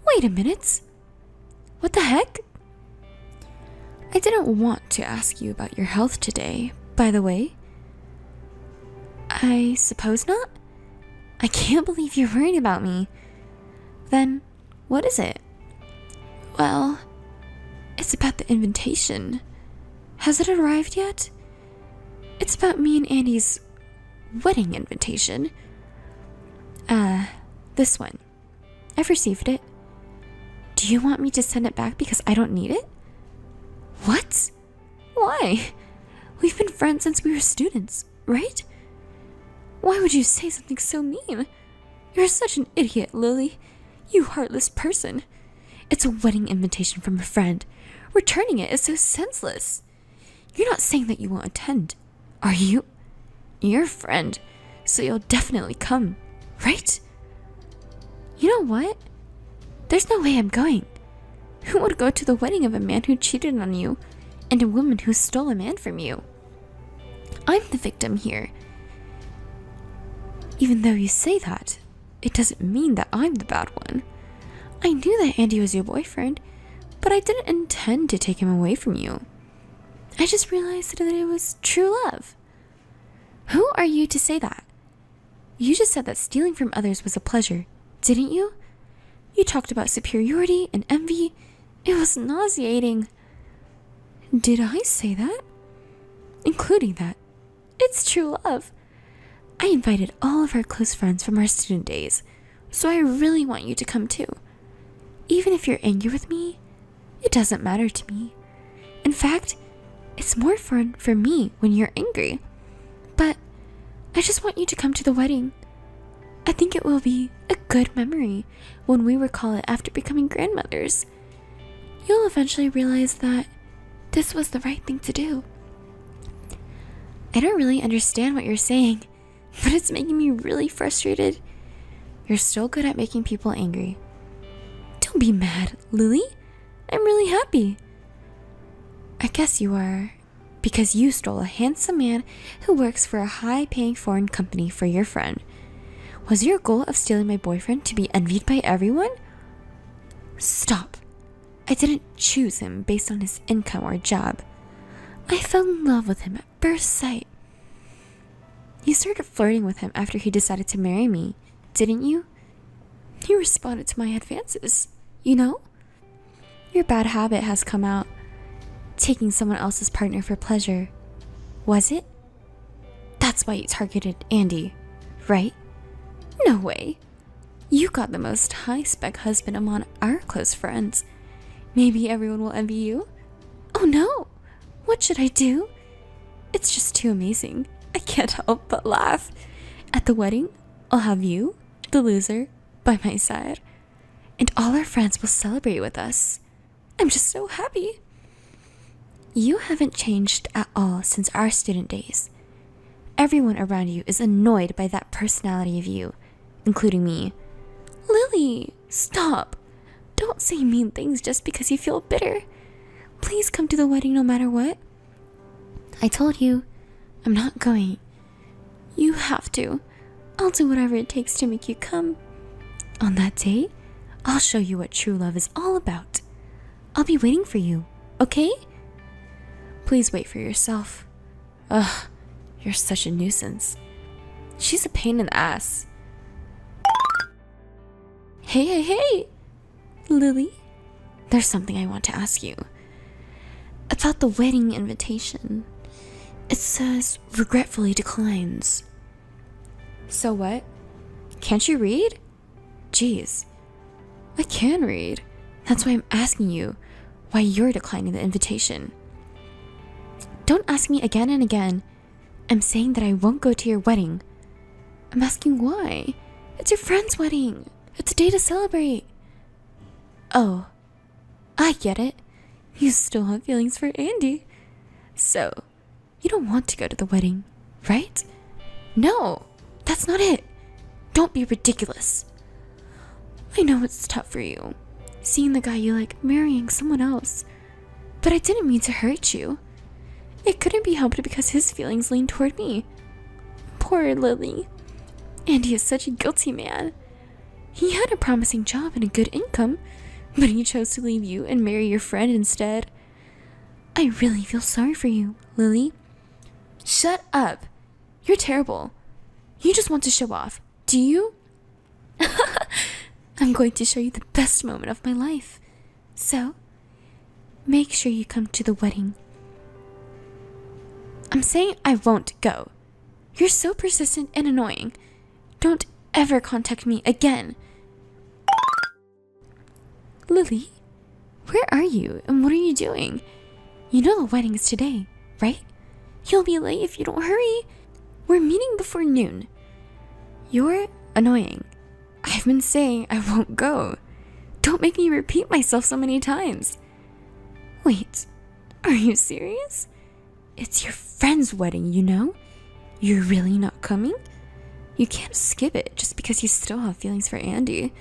Wait a minute. What the heck? I didn't want to ask you about your health today, by the way. I suppose not? I can't believe you're worried about me. Then, what is it? Well, it's about the invitation. Has it arrived yet? It's about me and Andy's wedding invitation. This one. I've received it. Do you want me to send it back because I don't need it? What? Why? We've been friends since we were students, right? Why would you say something so mean? You're such an idiot, Lily. You heartless person. It's a wedding invitation from a friend. Returning it is so senseless. You're not saying that you won't attend, are you? You're a friend, so you'll definitely come, right? You know what? There's no way I'm going. Who would go to the wedding of a man who cheated on you and a woman who stole a man from you? I'm the victim here. Even though you say that, it doesn't mean that I'm the bad one. I knew that Andy was your boyfriend, but I didn't intend to take him away from you. I just realized that it was true love. Who are you to say that? You just said that stealing from others was a pleasure, didn't you? You talked about superiority and envy. It was nauseating. Did I say that? Including that. It's true love. I invited all of our close friends from our student days, so I really want you to come too. Even if you're angry with me, it doesn't matter to me. In fact, it's more fun for me when you're angry. But I just want you to come to the wedding. I think it will be a good memory when we recall it after becoming grandmothers. You'll eventually realize that this was the right thing to do. I don't really understand what you're saying, but it's making me really frustrated. You're so good at making people angry. Don't be mad, Lily. I'm really happy. I guess you are, because you stole a handsome man who works for a high-paying foreign company for your friend. Was your goal of stealing my boyfriend to be envied by everyone? Stop. I didn't choose him based on his income or job. I fell in love with him at first sight. You started flirting with him after he decided to marry me, didn't you? You responded to my advances, you know? Your bad habit has come out. Taking someone else's partner for pleasure. Was it? That's why you targeted Andy, right? No way. You got the most high-spec husband among our close friends. Maybe everyone will envy you? Oh no! What should I do? It's just too amazing. I can't help but laugh. At the wedding, I'll have you, the loser, by my side. And all our friends will celebrate with us. I'm just so happy. You haven't changed at all since our student days. Everyone around you is annoyed by that personality of you, including me. Lily, stop. Don't say mean things just because you feel bitter. Please come to the wedding no matter what. I told you, I'm not going. You have to. I'll do whatever it takes to make you come. On that day, I'll show you what true love is all about. I'll be waiting for you, okay? Please wait for yourself. Ugh, you're such a nuisance. She's a pain in the ass. Hey! Lily, there's something I want to ask you. About the wedding invitation. It says, regretfully declines. So what? Can't you read? Jeez. I can read. That's why I'm asking you why you're declining the invitation. Don't ask me again and again. I'm saying that I won't go to your wedding. I'm asking why. It's your friend's wedding. It's a day to celebrate. Oh, I get it. You still have feelings for Andy. So, you don't want to go to the wedding, right? No, that's not it. Don't be ridiculous. I know it's tough for you, seeing the guy you like marrying someone else. But I didn't mean to hurt you. It couldn't be helped because his feelings leaned toward me. Poor Lily. Andy is such a guilty man. He had a promising job and a good income, but he chose to leave you and marry your friend instead. I really feel sorry for you, Lily. Shut up. You're terrible. You just want to show off, do you? I'm going to show you the best moment of my life. So, make sure you come to the wedding. I'm saying I won't go. You're so persistent and annoying. Don't ever contact me again. Lily, where are you and what are you doing? You know the wedding is today, right? You'll be late if you don't hurry. We're meeting before noon. You're annoying. I've been saying I won't go. Don't make me repeat myself so many times. Wait, are you serious? It's your friend's wedding, you know? You're really not coming? You can't skip it just because you still have feelings for Andy.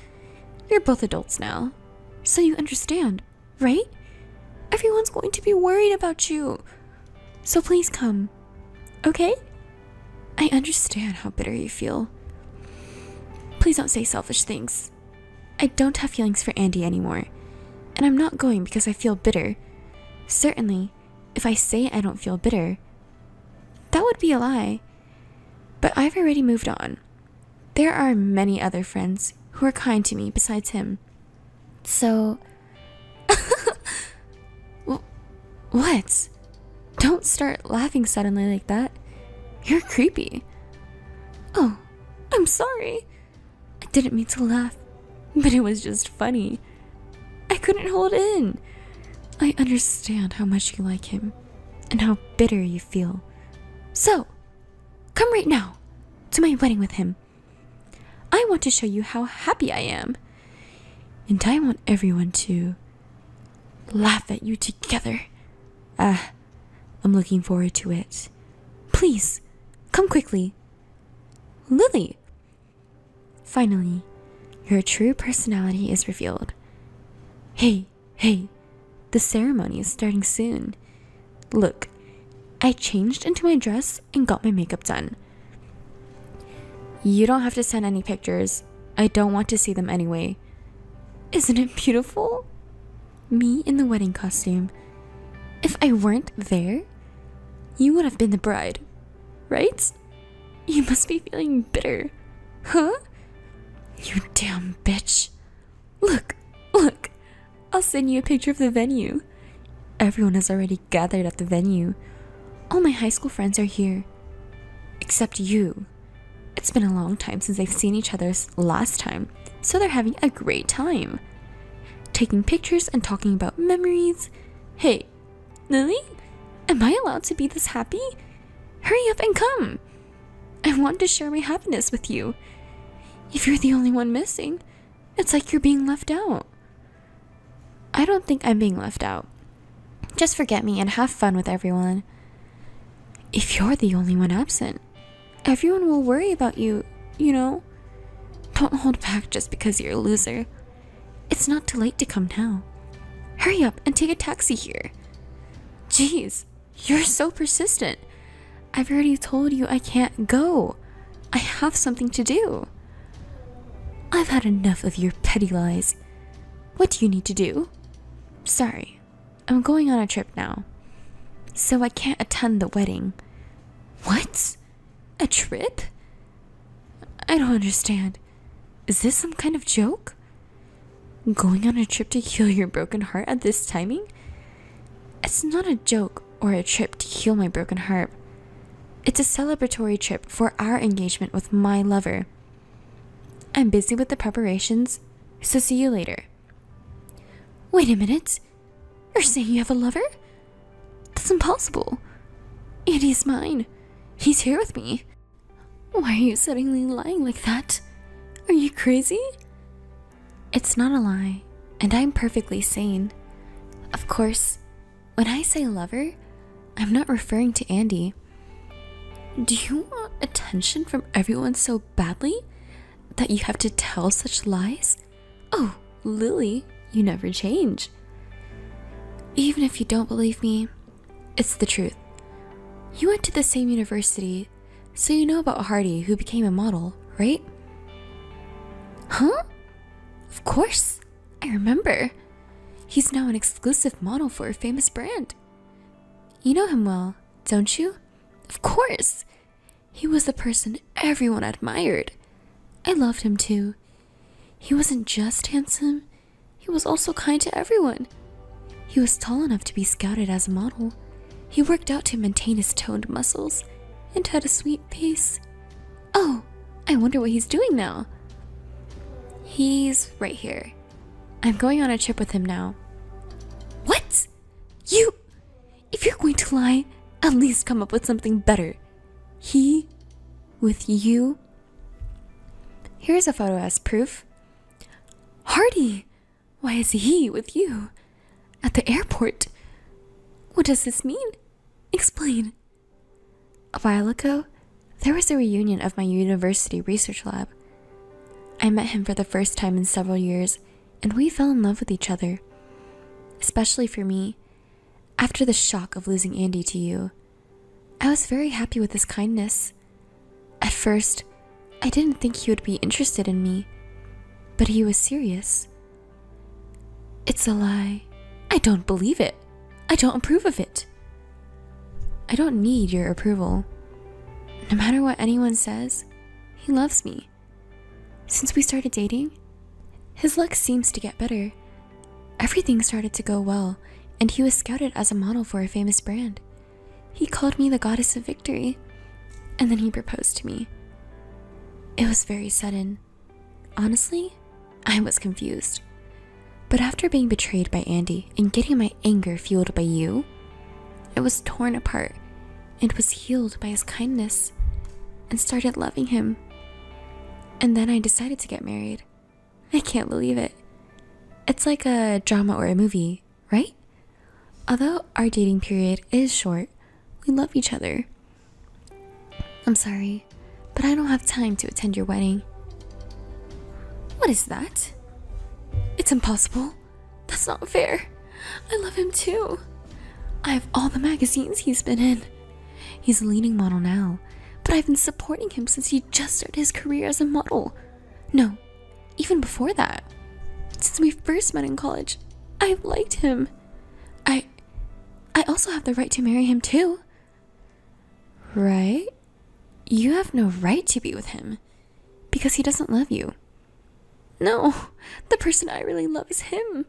You're both adults now, so you understand, right? Everyone's going to be worried about you. So please come, okay? I understand how bitter you feel. Please don't say selfish things. I don't have feelings for Andy anymore, and I'm not going because I feel bitter. Certainly, if I say I don't feel bitter, that would be a lie. But I've already moved on. There are many other friends who are kind to me besides him. So... What? Don't start laughing suddenly like that. You're creepy. Oh, I'm sorry. I didn't mean to laugh, but it was just funny. I couldn't hold in. I understand how much you like him and how bitter you feel. So, come right now to my wedding with him. I want to show you how happy I am. And I want everyone to laugh at you together. I'm looking forward to it. Please, come quickly. Lily! Finally, your true personality is revealed. Hey, the ceremony is starting soon. Look, I changed into my dress and got my makeup done. You don't have to send any pictures. I don't want to see them anyway. Isn't it beautiful? Me in the wedding costume. If I weren't there, you would have been the bride, right? You must be feeling bitter, huh? You damn bitch. Look, I'll send you a picture of the venue. Everyone has already gathered at the venue. All my high school friends are here. Except you. It's been a long time since they've seen each other last time, so they're having a great time. Taking pictures and talking about memories. Hey, Lily? Am I allowed to be this happy? Hurry up and come. I want to share my happiness with you. If you're the only one missing, it's like you're being left out. I don't think I'm being left out. Just forget me and have fun with everyone. If you're the only one absent, everyone will worry about you, you know? Don't hold back just because you're a loser. It's not too late to come now. Hurry up and take a taxi here. Jeez, you're so persistent. I've already told you I can't go. I have something to do. I've had enough of your petty lies. What do you need to do? Sorry, I'm going on a trip now, so I can't attend the wedding. What? A trip? I don't understand. Is this some kind of joke? Going on a trip to heal your broken heart at this timing? It's not a joke or a trip to heal my broken heart. It's a celebratory trip for our engagement with my lover. I'm busy with the preparations, so see you later. Wait a minute. You're saying you have a lover? That's impossible. Andy's mine. He's here with me. Why are you suddenly lying like that? Are you crazy? It's not a lie, and I'm perfectly sane. Of course, when I say lover, I'm not referring to Andy. Do you want attention from everyone so badly that you have to tell such lies? Oh, Lily, you never change. Even if you don't believe me, it's the truth. You went to the same university, so you know about Hardy, who became a model, right? Huh? Of course, I remember. He's now an exclusive model for a famous brand. You know him well, don't you? Of course! He was the person everyone admired. I loved him too. He wasn't just handsome, he was also kind to everyone. He was tall enough to be scouted as a model. He worked out to maintain his toned muscles and had a sweet pace. Oh, I wonder what he's doing now. He's right here. I'm going on a trip with him now. What? If you're going to lie, at least come up with something better. He with you? Here's a photo as proof. Hardy! Why is he with you? At the airport? What does this mean? Explain. A while ago, there was a reunion of my university research lab. I met him for the first time in several years, and we fell in love with each other. Especially for me, after the shock of losing Andy to you. I was very happy with his kindness. At first, I didn't think he would be interested in me, but he was serious. It's a lie. I don't believe it. I don't approve of it. I don't need your approval. No matter what anyone says, he loves me. Since we started dating, his luck seems to get better. Everything started to go well, and he was scouted as a model for a famous brand. He called me the goddess of victory, and then he proposed to me. It was very sudden. Honestly, I was confused. But after being betrayed by Andy and getting my anger fueled by you, I was torn apart and was healed by his kindness and started loving him. And then I decided to get married. I can't believe it. It's like a drama or a movie, right? Although our dating period is short, we love each other. I'm sorry, but I don't have time to attend your wedding. What is that? It's impossible. That's not fair. I love him too. I have all the magazines he's been in. He's a leading model now, but I've been supporting him since he just started his career as a model. No, even before that. Since we first met in college, I've liked him. I also have the right to marry him too. Right? You have no right to be with him because he doesn't love you. No, the person I really love is him.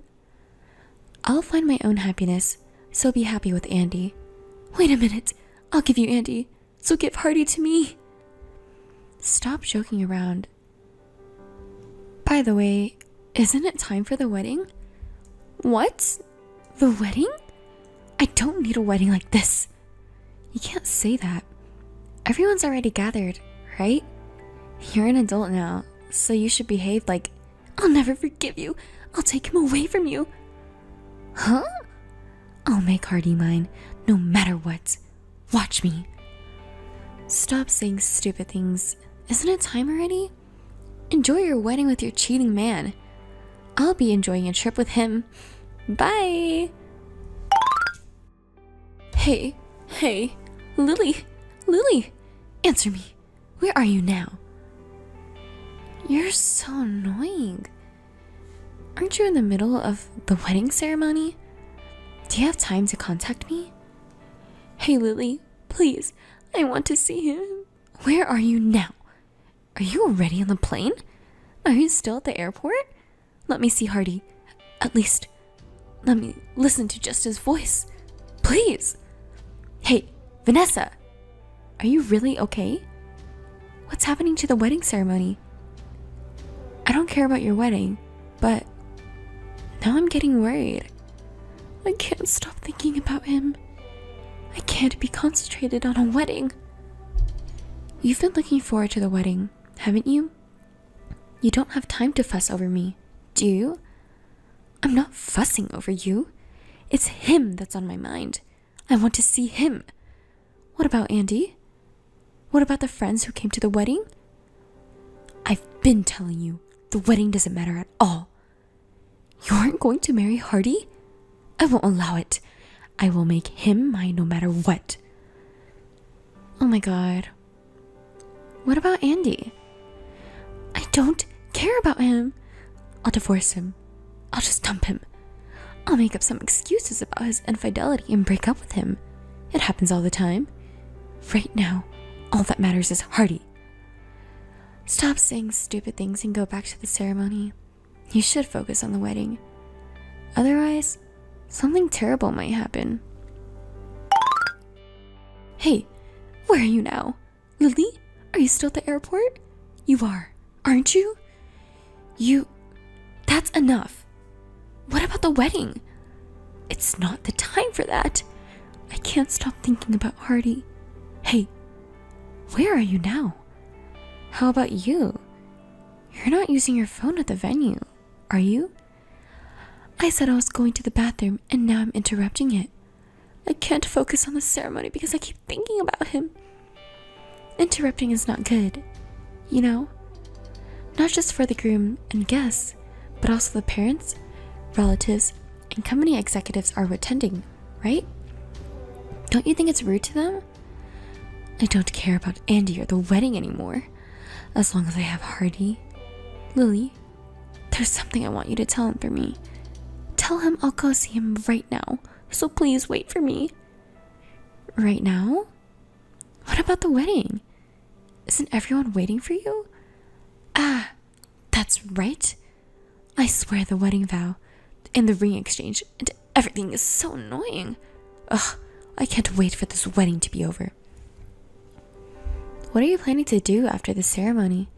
I'll find my own happiness, so be happy with Andy. Wait a minute, I'll give you Andy, so give Hardy to me. Stop joking around. By the way, isn't it time for the wedding? What? The wedding? I don't need a wedding like this. You can't say that. Everyone's already gathered, right? You're an adult now, so you should behave like, I'll never forgive you. I'll take him away from you. Huh? I'll make Hardy mine, no matter what. Watch me. Stop saying stupid things. Isn't it time already? Enjoy your wedding with your cheating man. I'll be enjoying a trip with him. Bye. Hey, Lily, answer me. Where are you now? You're so annoying. Aren't you in the middle of the wedding ceremony? Do you have time to contact me? Hey, Lily, please, I want to see him. Where are you now? Are you already on the plane? Are you still at the airport? Let me see Hardy. At least, let me listen to just his voice. Please. Hey, Vanessa, are you really okay? What's happening to the wedding ceremony? I don't care about your wedding, but now I'm getting worried. I can't stop thinking about him. I can't be concentrated on a wedding. You've been looking forward to the wedding, haven't you? You don't have time to fuss over me, do you? I'm not fussing over you. It's him that's on my mind. I want to see him. What about Andy? What about the friends who came to the wedding? I've been telling you, the wedding doesn't matter at all. You aren't going to marry Hardy? I won't allow it. I will make him mine no matter what. Oh my god. What about Andy? I don't care about him. I'll divorce him. I'll just dump him. I'll make up some excuses about his infidelity and break up with him. It happens all the time. Right now, all that matters is Hardy. Stop saying stupid things and go back to the ceremony. You should focus on the wedding. Otherwise, something terrible might happen. Hey, where are you now? Lily, are you still at the airport? You are, aren't you? That's enough. What about the wedding? It's not the time for that. I can't stop thinking about Hardy. Hey, where are you now? How about you? You're not using your phone at the venue, are you? I said I was going to the bathroom and now I'm interrupting it. I can't focus on the ceremony because I keep thinking about him. Interrupting is not good, you know? Not just for the groom and guests, but also the parents, relatives, and company executives are attending, right? Don't you think it's rude to them? I don't care about Andy or the wedding anymore, as long as I have Hardy. Lily, there's something I want you to tell him for me. Tell him I'll go see him right now, so please wait for me. Right now? What about the wedding? Isn't everyone waiting for you? Ah, that's right. I swear the wedding vow and the ring exchange and everything is so annoying. Ugh, I can't wait for this wedding to be over. What are you planning to do after the ceremony?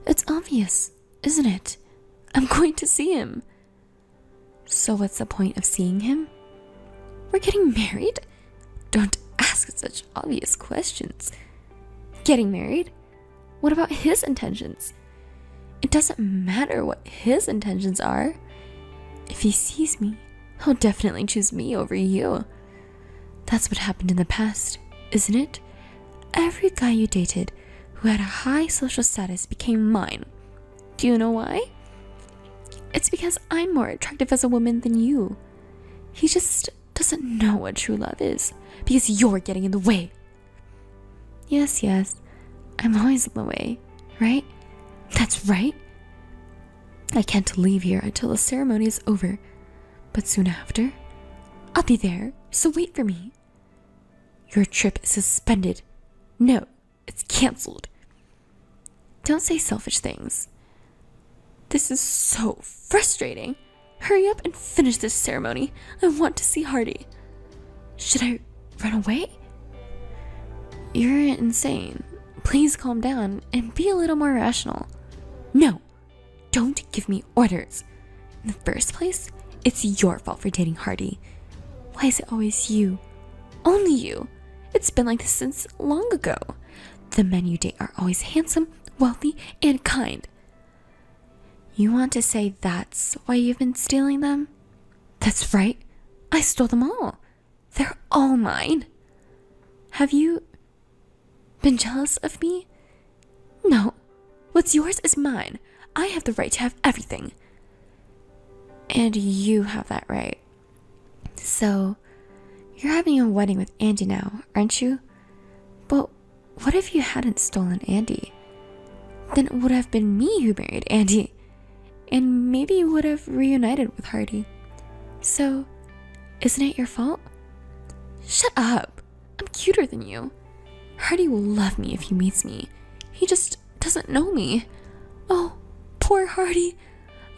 It's obvious, isn't it? I'm going to see him. So what's the point of seeing him? We're getting married? Don't ask such obvious questions. Getting married? What about his intentions? It doesn't matter what his intentions are. If he sees me, he'll definitely choose me over you. That's what happened in the past, isn't it? Every guy you dated who had a high social status became mine. Do you know why? It's because I'm more attractive as a woman than you. He just doesn't know what true love is because you're getting in the way. Yes, I'm always in the way, right? That's right. I can't leave here until the ceremony is over, but soon after, I'll be there, so wait for me. Your trip is suspended. No, it's cancelled. Don't say selfish things. This is so frustrating. Hurry up and finish this ceremony. I want to see Hardy. Should I run away? You're insane. Please calm down and be a little more rational. No, don't give me orders. In the first place, it's your fault for dating Hardy. Why is it always you? Only you. It's been like this since long ago. The men you date are always handsome, wealthy, and kind. You want to say that's why you've been stealing them? That's right. I stole them all. They're all mine. Have you been jealous of me? No. What's yours is mine. I have the right to have everything. And you have that right. So, you're having a wedding with Andy now, aren't you? But what if you hadn't stolen Andy? Then it would have been me who married Andy. And maybe you would have reunited with Hardy. So, isn't it your fault? Shut up. I'm cuter than you. Hardy will love me if he meets me. He just doesn't know me. Oh, poor Hardy.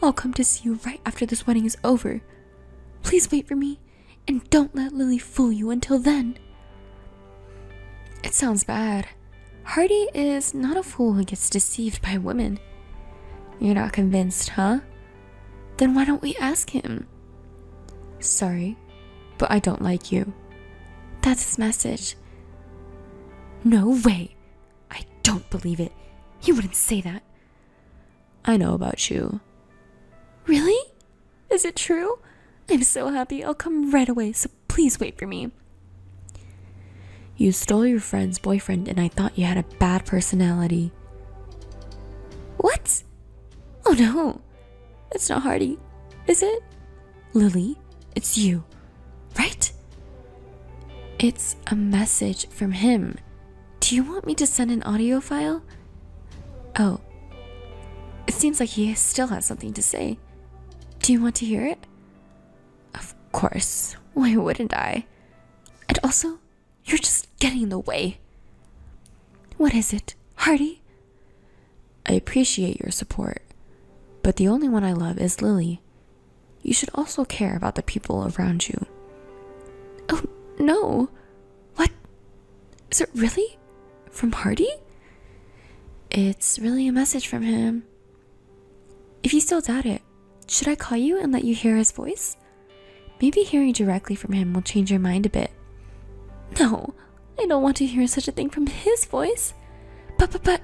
I'll come to see you right after this wedding is over. Please wait for me, and don't let Lily fool you until then. It sounds bad. Hardy is not a fool who gets deceived by women. You're not convinced, huh? Then why don't we ask him? Sorry, but I don't like you. That's his message. No way. I don't believe it. He wouldn't say that. I know about you. Really? Is it true? I'm so happy. I'll come right away, so please wait for me. You stole your friend's boyfriend and I thought you had a bad personality. What? Oh no. It's not Hardy, is it? Lily, it's you, right? It's a message from him. Do you want me to send an audio file? Oh. It seems like he still has something to say. Do you want to hear it? Of course. Why wouldn't I? And also, You're just getting in the way. What is it, Hardy? I appreciate your support, but the only one I love is Lily. You should also care about the people around you. Oh, no. What? Is it really? From Hardy? It's really a message from him. If you still doubt it, should I call you and let you hear his voice? Maybe hearing directly from him will change your mind a bit. No, I don't want to hear such a thing from his voice. But,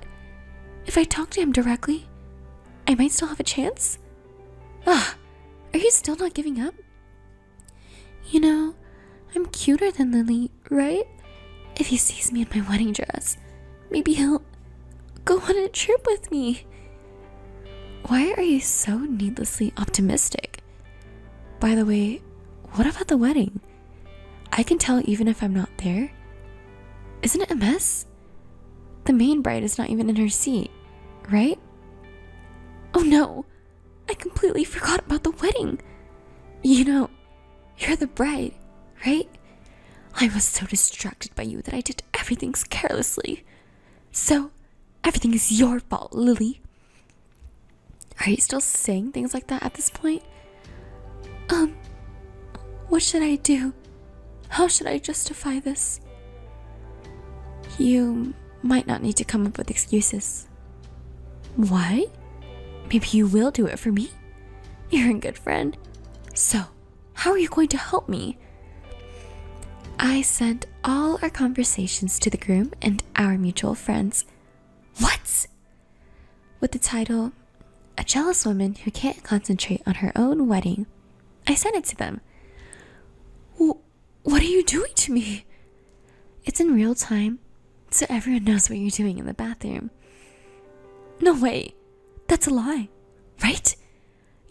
if I talk to him directly, I might still have a chance? Are you still not giving up? You know, I'm cuter than Lily, right? If he sees me in my wedding dress, maybe he'll go on a trip with me. Why are you so needlessly optimistic? By the way, what about the wedding? I can tell even if I'm not there. Isn't it a mess? The main bride is not even in her seat, right? Oh no, I completely forgot about the wedding. You know, you're the bride, right? I was so distracted by you that I did everything carelessly. So, everything is your fault, Lily. Are you still saying things like that at this point? What should I do? How should I justify this? You might not need to come up with excuses. Why? Maybe you will do it for me? You're a good friend. So, how are you going to help me? I sent all our conversations to the groom and our mutual friends. What? With the title, A Jealous Woman Who Can't Concentrate on Her Own Wedding. I sent it to them. What are you doing to me? It's in real time, so everyone knows what you're doing in the bathroom. No way. That's a lie, right?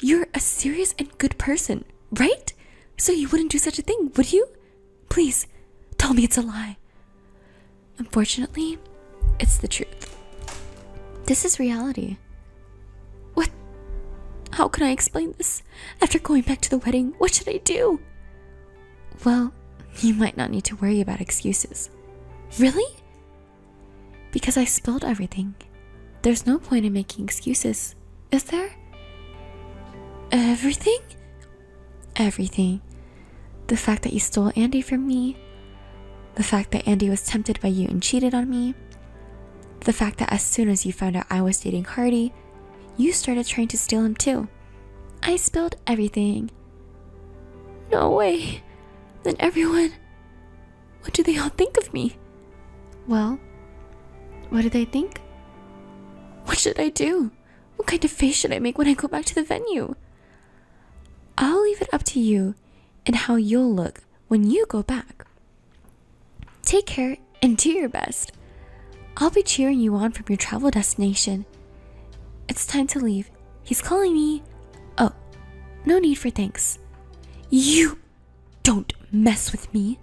You're a serious and good person, right? So you wouldn't do such a thing, would you? Please, tell me it's a lie. Unfortunately, it's the truth. This is reality. What? How can I explain this? After going back to the wedding, what should I do? Well, you might not need to worry about excuses. Really? Because I spilled everything. There's no point in making excuses, is there? Everything? Everything. The fact that you stole Andy from me. The fact that Andy was tempted by you and cheated on me. The fact that as soon as you found out I was dating Hardy, you started trying to steal him too. I spilled everything. No way. Then everyone... What do they all think of me? Well, what do they think? What should I do? What kind of face should I make when I go back to the venue? I'll leave it up to you and how you'll look when you go back. Take care and do your best. I'll be cheering you on from your travel destination. It's time to leave. He's calling me. Oh, no need for thanks. You don't mess with me.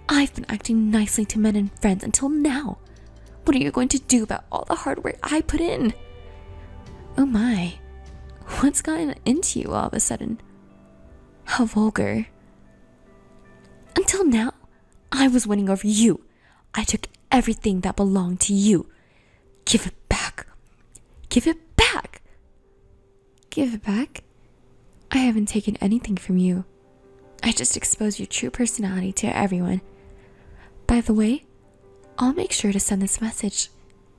I've been acting nicely to men and friends until now. What are you going to do about all the hard work I put in? Oh my, what's gotten into you all of a sudden? How vulgar. Until now, I was winning over you. I took everything that belonged to you. Give it back. Give it back. Give it back? I haven't taken anything from you. I just exposed your true personality to everyone. By the way, I'll make sure to send this message,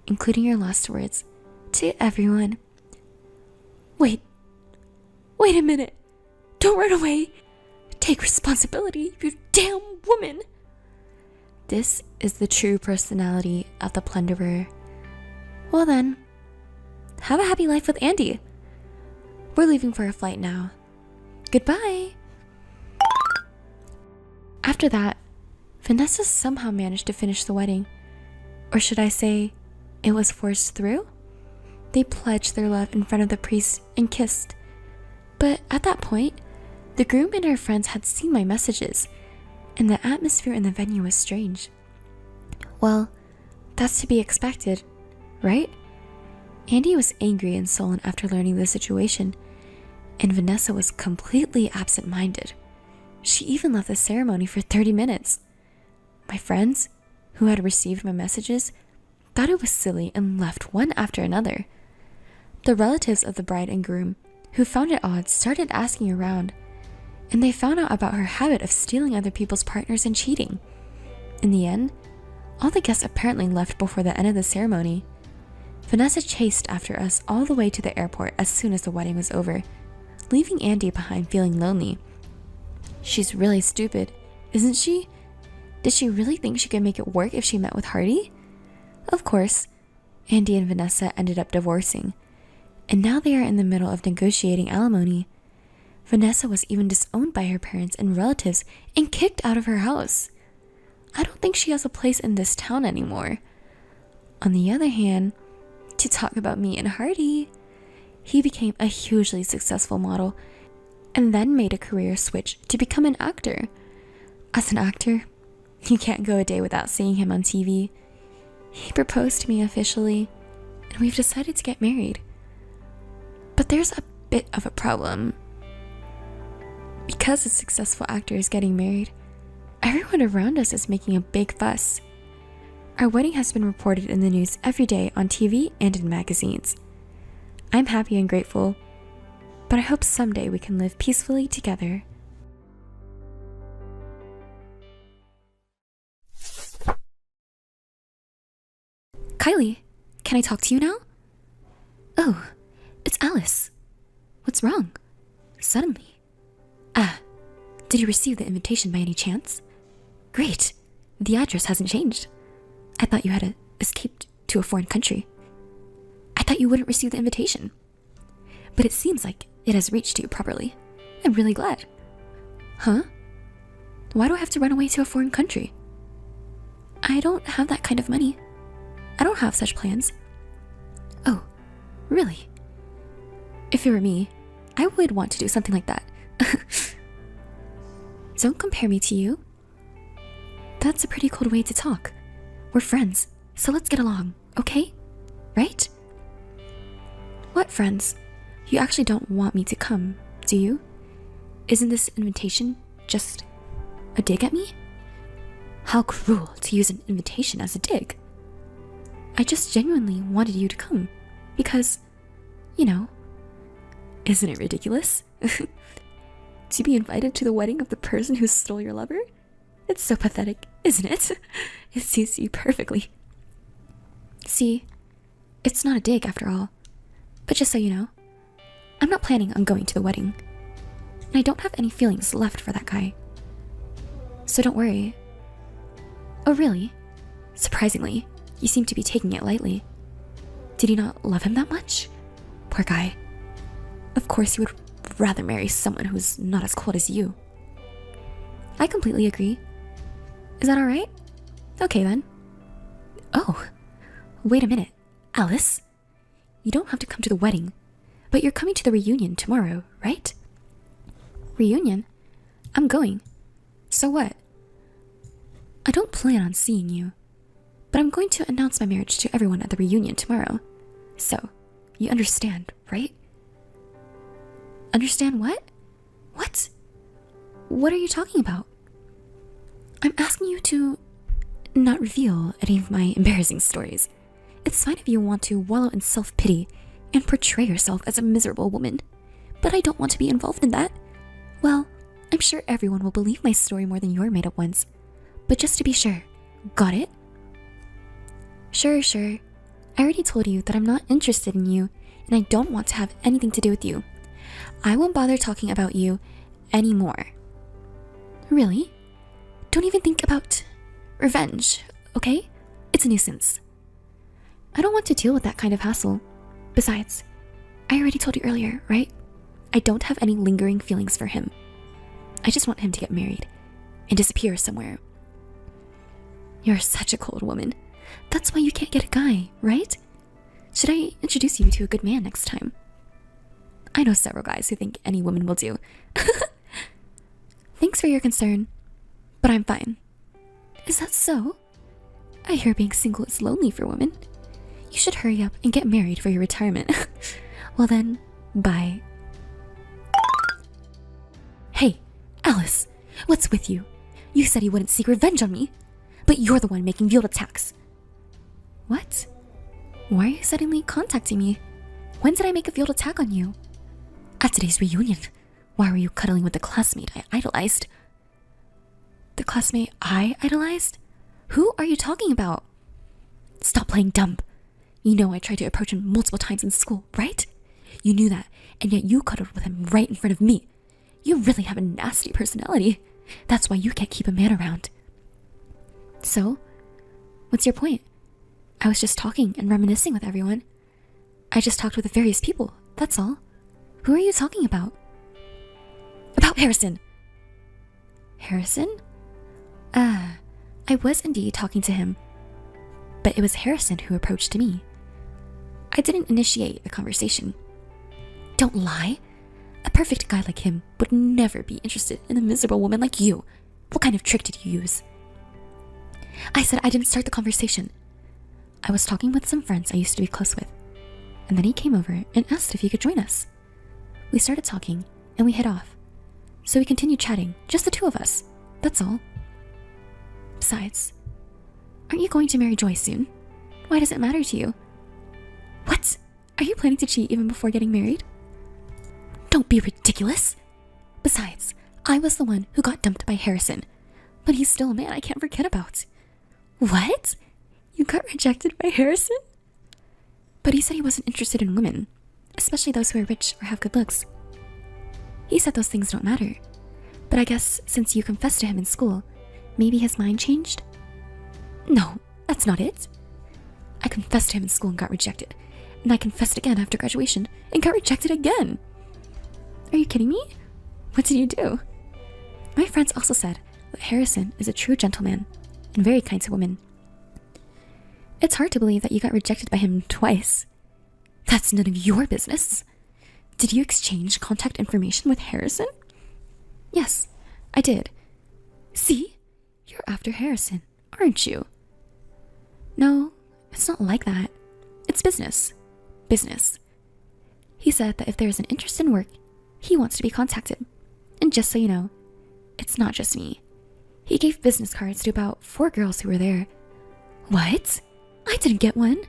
including your last words, to everyone. Wait a minute. Don't run away. Take responsibility, you damn woman. This is the true personality of the plunderer. Well then, have a happy life with Andy. We're leaving for a flight now. Goodbye. After that, Vanessa somehow managed to finish the wedding. Or should I say, it was forced through? They pledged their love in front of the priest and kissed. But at that point, the groom and her friends had seen my messages, and the atmosphere in the venue was strange. Well, that's to be expected, right? Andy was angry and sullen after learning the situation, and Vanessa was completely absent-minded. She even left the ceremony for 30 minutes. My friends, who had received my messages, thought it was silly and left one after another. The relatives of the bride and groom, who found it odd, started asking around, and they found out about her habit of stealing other people's partners and cheating. In the end, all the guests apparently left before the end of the ceremony. Vanessa chased after us all the way to the airport as soon as the wedding was over, leaving Andy behind feeling lonely. She's really stupid, isn't she? Did she really think she could make it work if she met with Hardy? Of course, Andy and Vanessa ended up divorcing, and now they are in the middle of negotiating alimony. Vanessa was even disowned by her parents and relatives and kicked out of her house. I don't think she has a place in this town anymore. On the other hand, to talk about me and Hardy, he became a hugely successful model and then made a career switch to become an actor. As an actor, you can't go a day without seeing him on TV. He proposed to me officially, and we've decided to get married. But there's a bit of a problem. Because a successful actor is getting married, everyone around us is making a big fuss. Our wedding has been reported in the news every day on TV and in magazines. I'm happy and grateful, but I hope someday we can live peacefully together. Kylie, can I talk to you now? Oh, it's Alice. What's wrong? Suddenly. Did you receive the invitation by any chance? Great. The address hasn't changed. I thought you had escaped to a foreign country. I thought you wouldn't receive the invitation. But it seems like it has reached you properly. I'm really glad. Huh? Why do I have to run away to a foreign country? I don't have that kind of money. I don't have such plans. Oh, really? If it were me, I would want to do something like that. Don't compare me to you. That's a pretty cold way to talk. We're friends, so let's get along, okay? Right? What friends? You actually don't want me to come, do you? Isn't this invitation just a dig at me? How cruel to use an invitation as a dig. I just genuinely wanted you to come because, you know, isn't it ridiculous? To be invited to the wedding of the person who stole your lover? It's so pathetic, isn't it? It suits you perfectly. See, it's not a dig after all. But just so you know, I'm not planning on going to the wedding. And I don't have any feelings left for that guy. So don't worry. Oh really? Surprisingly, you seem to be taking it lightly. Did you not love him that much? Poor guy. Of course you would rather marry someone who's not as cold as you. I completely agree. Is that alright? Okay then. Oh, wait a minute, Alice. You don't have to come to the wedding, but you're coming to the reunion tomorrow, right? Reunion? I'm going. So what? I don't plan on seeing you, but I'm going to announce my marriage to everyone at the reunion tomorrow. So, you understand, right? Understand what? What? What are you talking about? I'm asking you to not reveal any of my embarrassing stories. It's fine if you want to wallow in self-pity and portray yourself as a miserable woman, but I don't want to be involved in that. Well, I'm sure everyone will believe my story more than your made-up ones. But just to be sure, got it? Sure. I already told you that I'm not interested in you, and I don't want to have anything to do with you. I won't bother talking about you anymore. Really? Don't even think about revenge, okay? It's a nuisance. I don't want to deal with that kind of hassle. Besides, I already told you earlier, right? I don't have any lingering feelings for him. I just want him to get married and disappear somewhere. You're such a cold woman. That's why you can't get a guy, right? Should I introduce you to a good man next time? I know several guys who think any woman will do. Thanks for your concern, but I'm fine. Is that so? I hear being single is lonely for women. You should hurry up and get married for your retirement. Well then, bye. Hey, Alice, what's with you? You said you wouldn't seek revenge on me. but you're the one making veiled attacks. What? Why are you suddenly contacting me? When did I make a veiled attack on you? At today's reunion, why were you cuddling with the classmate I idolized? The classmate I idolized? Who are you talking about? Stop playing dumb. You know I tried to approach him multiple times in school, right? You knew that, and yet you cuddled with him right in front of me. You really have a nasty personality. That's why you can't keep a man around. So, what's your point? I was just talking and reminiscing with everyone. I just talked with various people, that's all. Who are you talking about? About Harrison. Harrison? I was indeed talking to him. But it was Harrison who approached me. I didn't initiate the conversation. Don't lie. A perfect guy like him would never be interested in a miserable woman like you. What kind of trick did you use? I said I didn't start the conversation. I was talking with some friends I used to be close with. And then he came over and asked if he could join us. We started talking and we hit off. So we continued chatting, just the two of us. That's all. Besides, aren't you going to marry Joy soon? Why does it matter to you? What? Are you planning to cheat even before getting married? Don't be ridiculous. Besides, I was the one who got dumped by Harrison. But he's still a man I can't forget about. What? You got rejected by Harrison? But he said he wasn't interested in women, especially those who are rich or have good looks. He said those things don't matter. But I guess since you confessed to him in school, maybe his mind changed? No, that's not it. I confessed to him in school and got rejected. And I confessed again after graduation and got rejected again. Are you kidding me? What did you do? My friends also said that Harrison is a true gentleman and very kind to women. It's hard to believe that you got rejected by him twice. That's none of your business. Did you exchange contact information with Harrison? Yes, I did. See? You're after Harrison, aren't you? No, it's not like that. It's business. Business. He said that if there is an interest in work, he wants to be contacted. And just so you know, it's not just me. He gave business cards to about 4 girls who were there. What? I didn't get one.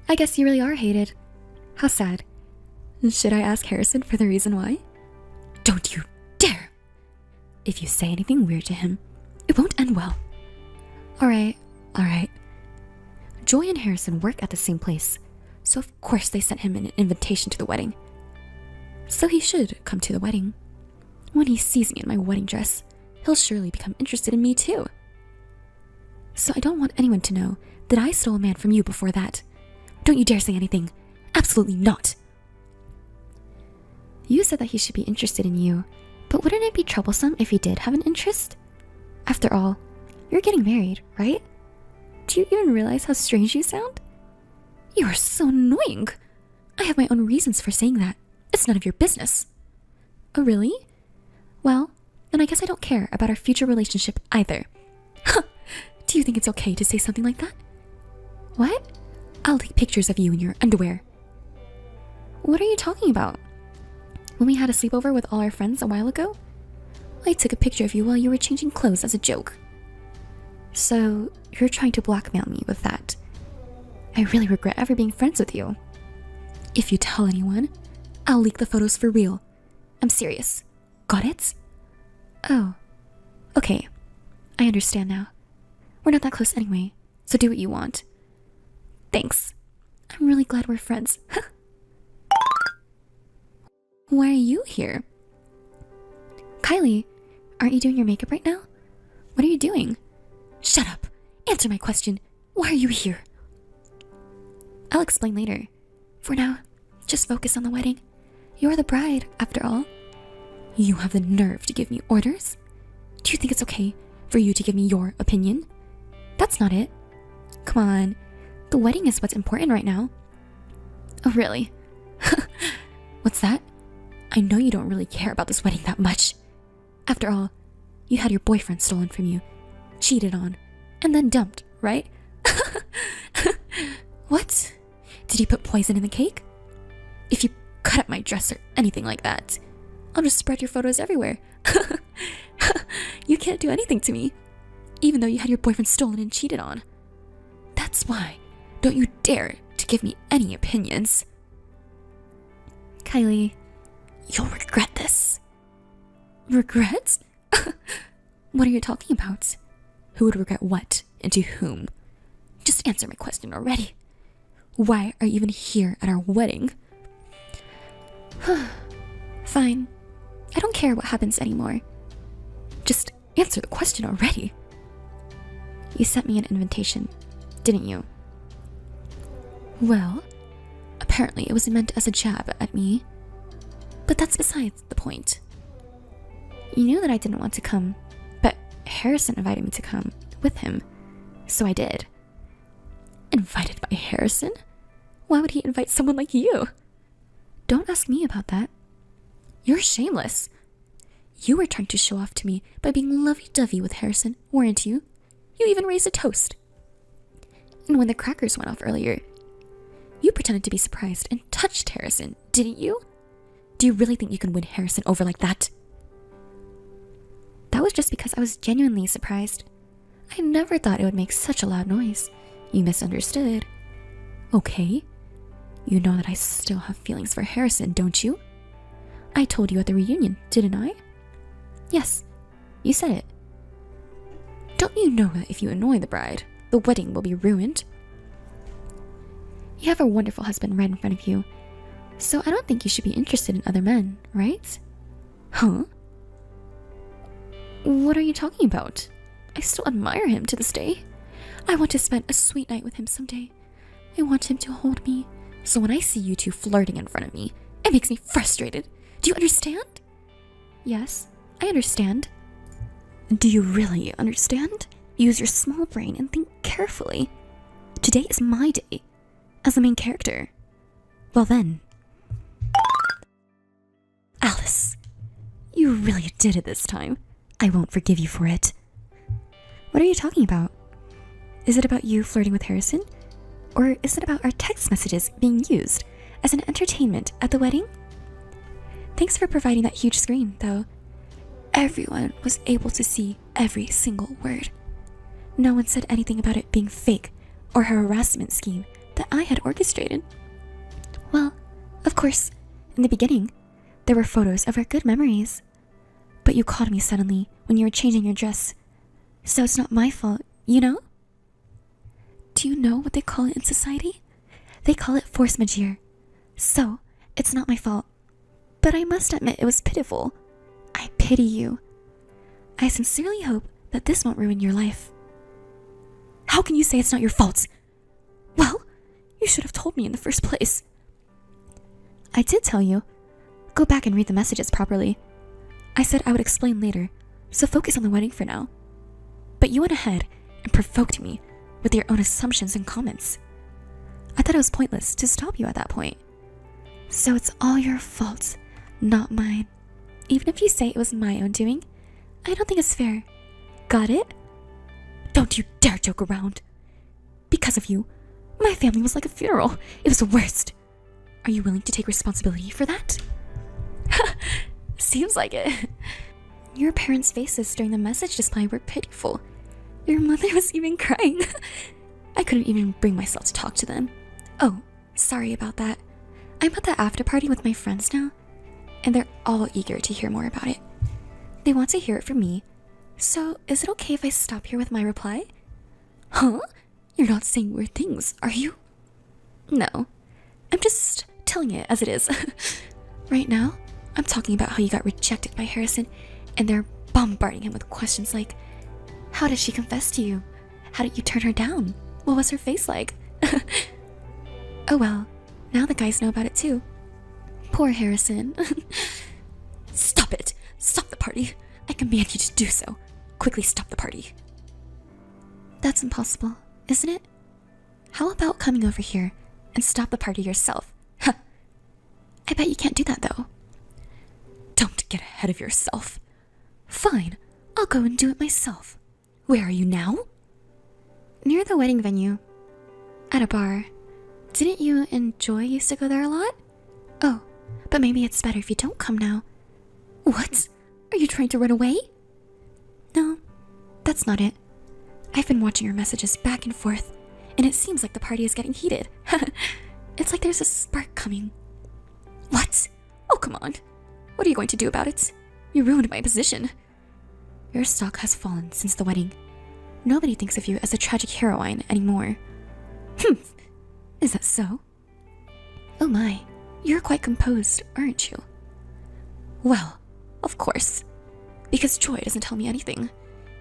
I guess you really are hated. How sad. Should I ask Harrison for the reason why? Don't you dare! If you say anything weird to him, it won't end well. Alright. Joy and Harrison work at the same place, so of course they sent him an invitation to the wedding. So he should come to the wedding. When he sees me in my wedding dress, he'll surely become interested in me too. So I don't want anyone to know that I stole a man from you before that. Don't you dare say anything. Absolutely not. You said that he should be interested in you, but wouldn't it be troublesome if he did have an interest? After all, you're getting married, right? Do you even realize how strange you sound? You are so annoying. I have my own reasons for saying that. It's none of your business. Oh, really? Well, then I guess I don't care about our future relationship either. Huh. Do you think it's okay to say something like that? What? I'll take pictures of you in your underwear. What are you talking about? When we had a sleepover with all our friends a while ago, I took a picture of you while you were changing clothes as a joke. So, you're trying to blackmail me with that. I really regret ever being friends with you. If you tell anyone, I'll leak the photos for real. I'm serious. Got it? Oh. Okay. I understand now. We're not that close anyway, so do what you want. Thanks. I'm really glad we're friends. Why are you here? Kylie, aren't you doing your makeup right now? What are you doing? Shut up. Answer my question. Why are you here? I'll explain later. For now, just focus on the wedding. You're the bride, after all. You have the nerve to give me orders? Do you think it's okay for you to give me your opinion? That's not it. Come on. The wedding is what's important right now. Oh, really? What's that? I know you don't really care about this wedding that much. After all, you had your boyfriend stolen from you, cheated on, and then dumped, right? What? Did he put poison in the cake? If you cut up my dress or anything like that, I'll just spread your photos everywhere. You can't do anything to me. even though you had your boyfriend stolen and cheated on. That's why. Don't you dare to give me any opinions. Kylie, you'll regret this. Regret? What are you talking about? Who would regret what and to whom? Just answer my question already. Why are you even here at our wedding? Fine. I don't care what happens anymore. Just answer the question already. You sent me an invitation, didn't you? Well, apparently it was meant as a jab at me. But that's besides the point. You knew that I didn't want to come, but Harrison invited me to come with him, so I did. Invited by Harrison? Why would he invite someone like you? Don't ask me about that. You're shameless. You were trying to show off to me by being lovey-dovey with Harrison, weren't you? You even raised a toast. And when the crackers went off earlier, you pretended to be surprised and touched Harrison, didn't you? Do you really think you can win Harrison over like that? That was just because I was genuinely surprised. I never thought it would make such a loud noise. You misunderstood. Okay. You know that I still have feelings for Harrison, don't you? I told you at the reunion, didn't I? Yes, you said it. Don't you know that if you annoy the bride, the wedding will be ruined? You have a wonderful husband right in front of you, so I don't think you should be interested in other men, right? Huh? What are you talking about? I still admire him to this day. I want to spend a sweet night with him someday. I want him to hold me, so when I see you two flirting in front of me, it makes me frustrated. Do you understand? Yes, I understand. Do you really understand? Use your small brain and think carefully. Today is my day, as the main character. Well then. Alice, you really did it this time. I won't forgive you for it. What are you talking about? Is it about you flirting with Harrison? Or is it about our text messages being used as an entertainment at the wedding? Thanks for providing that huge screen, though. Everyone was able to see every single word. No one said anything about it being fake or a harassment scheme that I had orchestrated. Well, of course, in the beginning, there were photos of our good memories. But you called me suddenly when you were changing your dress. So it's not my fault, you know? Do you know what they call it in society? They call it force majeure. So, it's not my fault. But I must admit it was pitiful. I pity you. I sincerely hope that this won't ruin your life. How can you say it's not your fault? Well, you should have told me in the first place. I did tell you. Go back and read the messages properly. I said I would explain later, so focus on the wedding for now. But you went ahead and provoked me with your own assumptions and comments. I thought it was pointless to stop you at that point. So it's all your fault, not mine. Even if you say it was my own doing, I don't think it's fair. Got it? Don't you dare joke around. Because of you, my family was like a funeral. It was the worst. Are you willing to take responsibility for that? Seems like it. Your parents' faces during the message display were pitiful. Your mother was even crying. I couldn't even bring myself to talk to them. Oh, sorry about that. I'm at the after party with my friends now, and they're all eager to hear more about it. They want to hear it from me. So, is it okay if I stop here with my reply? Huh? You're not saying weird things, are you? No. I'm just telling it as it is. Right now, I'm talking about how you got rejected by Harrison, and they're bombarding him with questions like, how did she confess to you? How did you turn her down? What was her face like? Oh well, now the guys know about it too. Poor Harrison. Stop it! Stop the party! I command you to do so. Quickly stop the party. That's impossible, isn't it? How about coming over here and stop the party yourself? Huh. I bet you can't do that though. Don't get ahead of yourself. Fine, I'll go and do it myself. Where are you now? Near the wedding venue. At a bar. Didn't you and Joy used to go there a lot? Oh, but maybe it's better if you don't come now. What? Are you trying to run away? No, that's not it. I've been watching your messages back and forth, and it seems like the party is getting heated. It's like there's a spark coming. What? Oh, come on. What are you going to do about it? You ruined my position. Your stock has fallen since the wedding. Nobody thinks of you as a tragic heroine anymore. Is that so? Oh my, you're quite composed, aren't you? Well, of course. Because Joy doesn't tell me anything.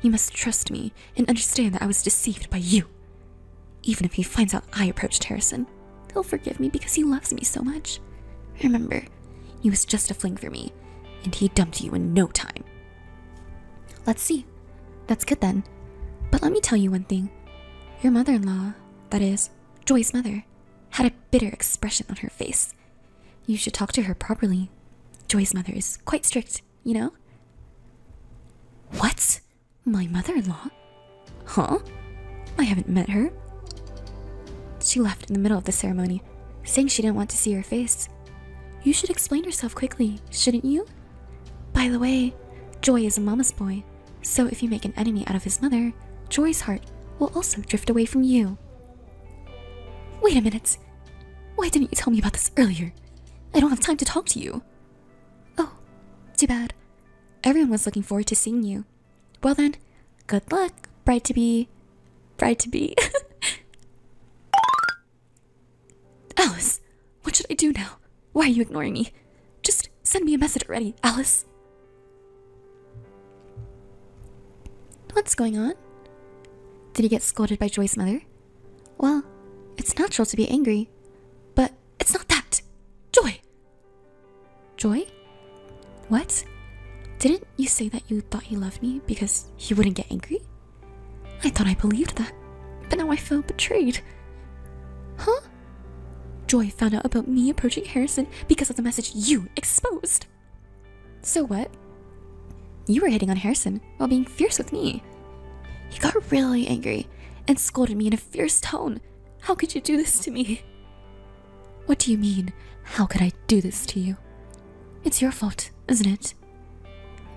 You must trust me and understand that I was deceived by you. Even if he finds out I approached Harrison, he'll forgive me because he loves me so much. Remember, he was just a fling for me, and he dumped you in no time. Let's see. That's good then. But let me tell you one thing. Your mother-in-law, that is, Joy's mother, had a bitter expression on her face. You should talk to her properly. Joy's mother is quite strict, you know? What? My mother-in-law? Huh? I haven't met her. She left in the middle of the ceremony, saying she didn't want to see your face. You should explain yourself quickly, shouldn't you? By the way, Joy is a mama's boy, so if you make an enemy out of his mother, Joy's heart will also drift away from you. Wait a minute. Why didn't you tell me about this earlier? I don't have time to talk to you. Oh, too bad. Everyone was looking forward to seeing you. Well then, good luck, bride-to-be. Bride-to-be. Alice, what should I do now? Why are you ignoring me? Just send me a message already, Alice. What's going on? Did you get scolded by Joy's mother? Well, it's natural to be angry, but it's not that. Joy! Joy? What? Didn't you say that you thought he loved me because he wouldn't get angry? I thought I believed that, but now I feel betrayed. Huh? Joy found out about me approaching Harrison because of the message you exposed. So what? You were hitting on Harrison while being fierce with me. He got really angry and scolded me in a fierce tone. How could you do this to me? What do you mean, how could I do this to you? It's your fault, isn't it?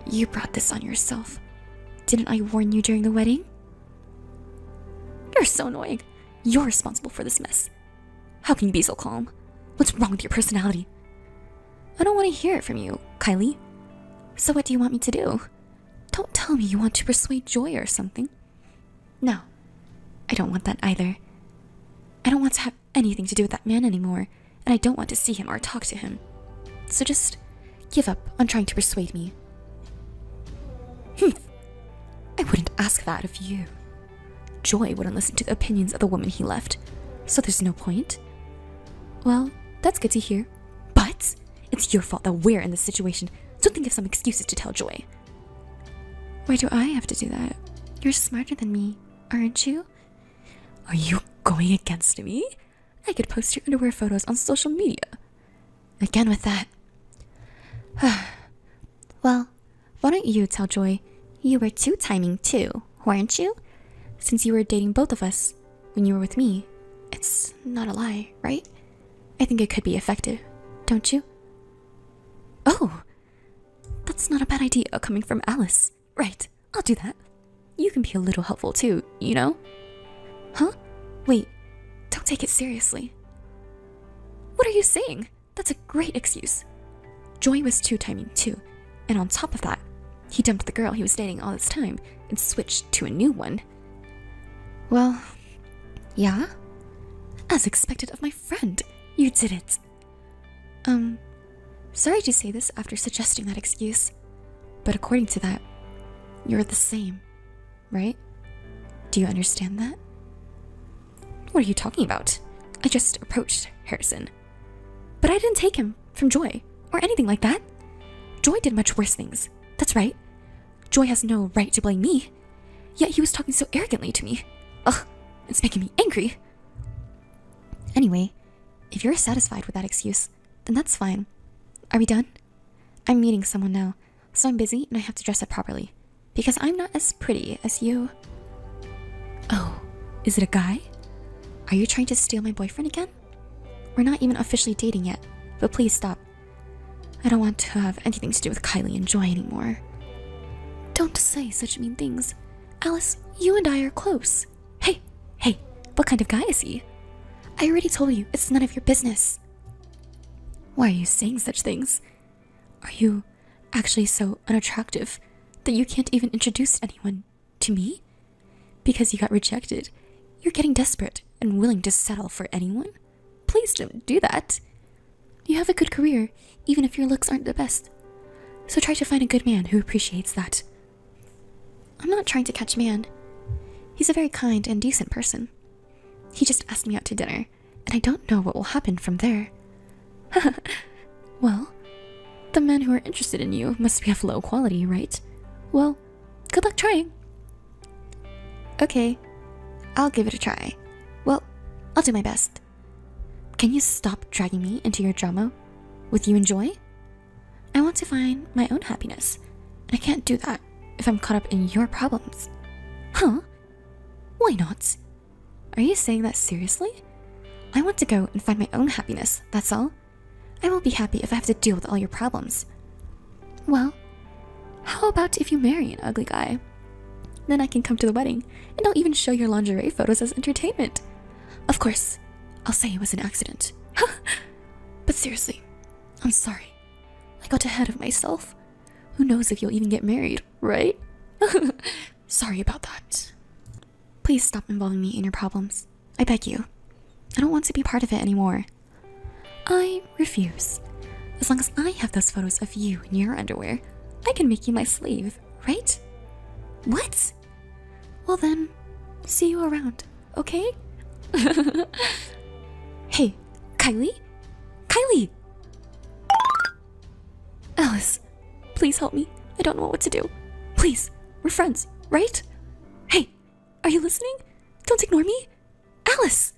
You brought this on yourself. Didn't I warn you during the wedding? You're so annoying. You're responsible for this mess. How can you be so calm? What's wrong with your personality? I don't want to hear it from you, Kylie. So what do you want me to do? Don't tell me you want to persuade Joy or something. No, I don't want that either. I don't want to have anything to do with that man anymore, and I don't want to see him or talk to him. So just give up on trying to persuade me. I wouldn't ask that of you. Joy wouldn't listen to the opinions of the woman he left, so there's no point. Well, that's good to hear. But it's your fault that we're in this situation, so think of some excuses to tell Joy. Why do I have to do that? You're smarter than me, aren't you? Are you going against me? I could post your underwear photos on social media. Again with that. Well, why don't you tell Joy you were two-timing too, weren't you? Since you were dating both of us when you were with me, it's not a lie, right? I think it could be effective, don't you? Oh, that's not a bad idea coming from Alice. Right, I'll do that. You can be a little helpful too, you know? Huh? Wait, don't take it seriously. What are you saying? That's a great excuse. Joy was two-timing too, and on top of that, he dumped the girl he was dating all this time and switched to a new one. Well, yeah? As expected of my friend, you did it. Sorry to say this after suggesting that excuse, but according to that, you're the same, right? Do you understand that? What are you talking about? I just approached Harrison. But I didn't take him from Joy, or anything like that. Joy did much worse things. That's right. Joy has no right to blame me. Yet he was talking so arrogantly to me. Ugh, it's making me angry. Anyway, if you're satisfied with that excuse, then that's fine. Are we done? I'm meeting someone now, so I'm busy and I have to dress up properly. Because I'm not as pretty as you. Oh, is it a guy? Are you trying to steal my boyfriend again? We're not even officially dating yet, but please stop. I don't want to have anything to do with Kylie and Joy anymore. Don't say such mean things. Alice, You and I are close. Hey, what kind of guy is he? I already told you, it's none of your business. Why are you saying such things? Are you actually so unattractive that you can't even introduce anyone to me? Because you got rejected, you're getting desperate and willing to settle for anyone? Please don't do that. You have a good career, even if your looks aren't the best. So try to find a good man who appreciates that. I'm not trying to catch man. He's a very kind and decent person. He just asked me out to dinner, and I don't know what will happen from there. Well, the men who are interested in you must be of low quality, right? Well, good luck trying. Okay, I'll give it a try. Well, I'll do my best. Can you stop dragging me into your drama with you and Joy? I want to find my own happiness, and I can't do that if I'm caught up in your problems. Huh? Why not? Are you saying that seriously? I want to go and find my own happiness, that's all. I will be happy if I have to deal with all your problems. Well, how about if you marry an ugly guy? Then I can come to the wedding, and I'll even show your lingerie photos as entertainment. Of course, I'll say it was an accident. But seriously, I'm sorry. I got ahead of myself. Who knows if you'll even get married, right? Sorry about that. Please stop involving me in your problems. I beg you. I don't want to be part of it anymore. I refuse. As long as I have those photos of you in your underwear, I can make you my slave, right? What? Well then, see you around, okay? Hey, Kylie? Kylie! Alice, please help me. I don't know what to do. Please, we're friends, right? Hey, are you listening? Don't ignore me. Alice!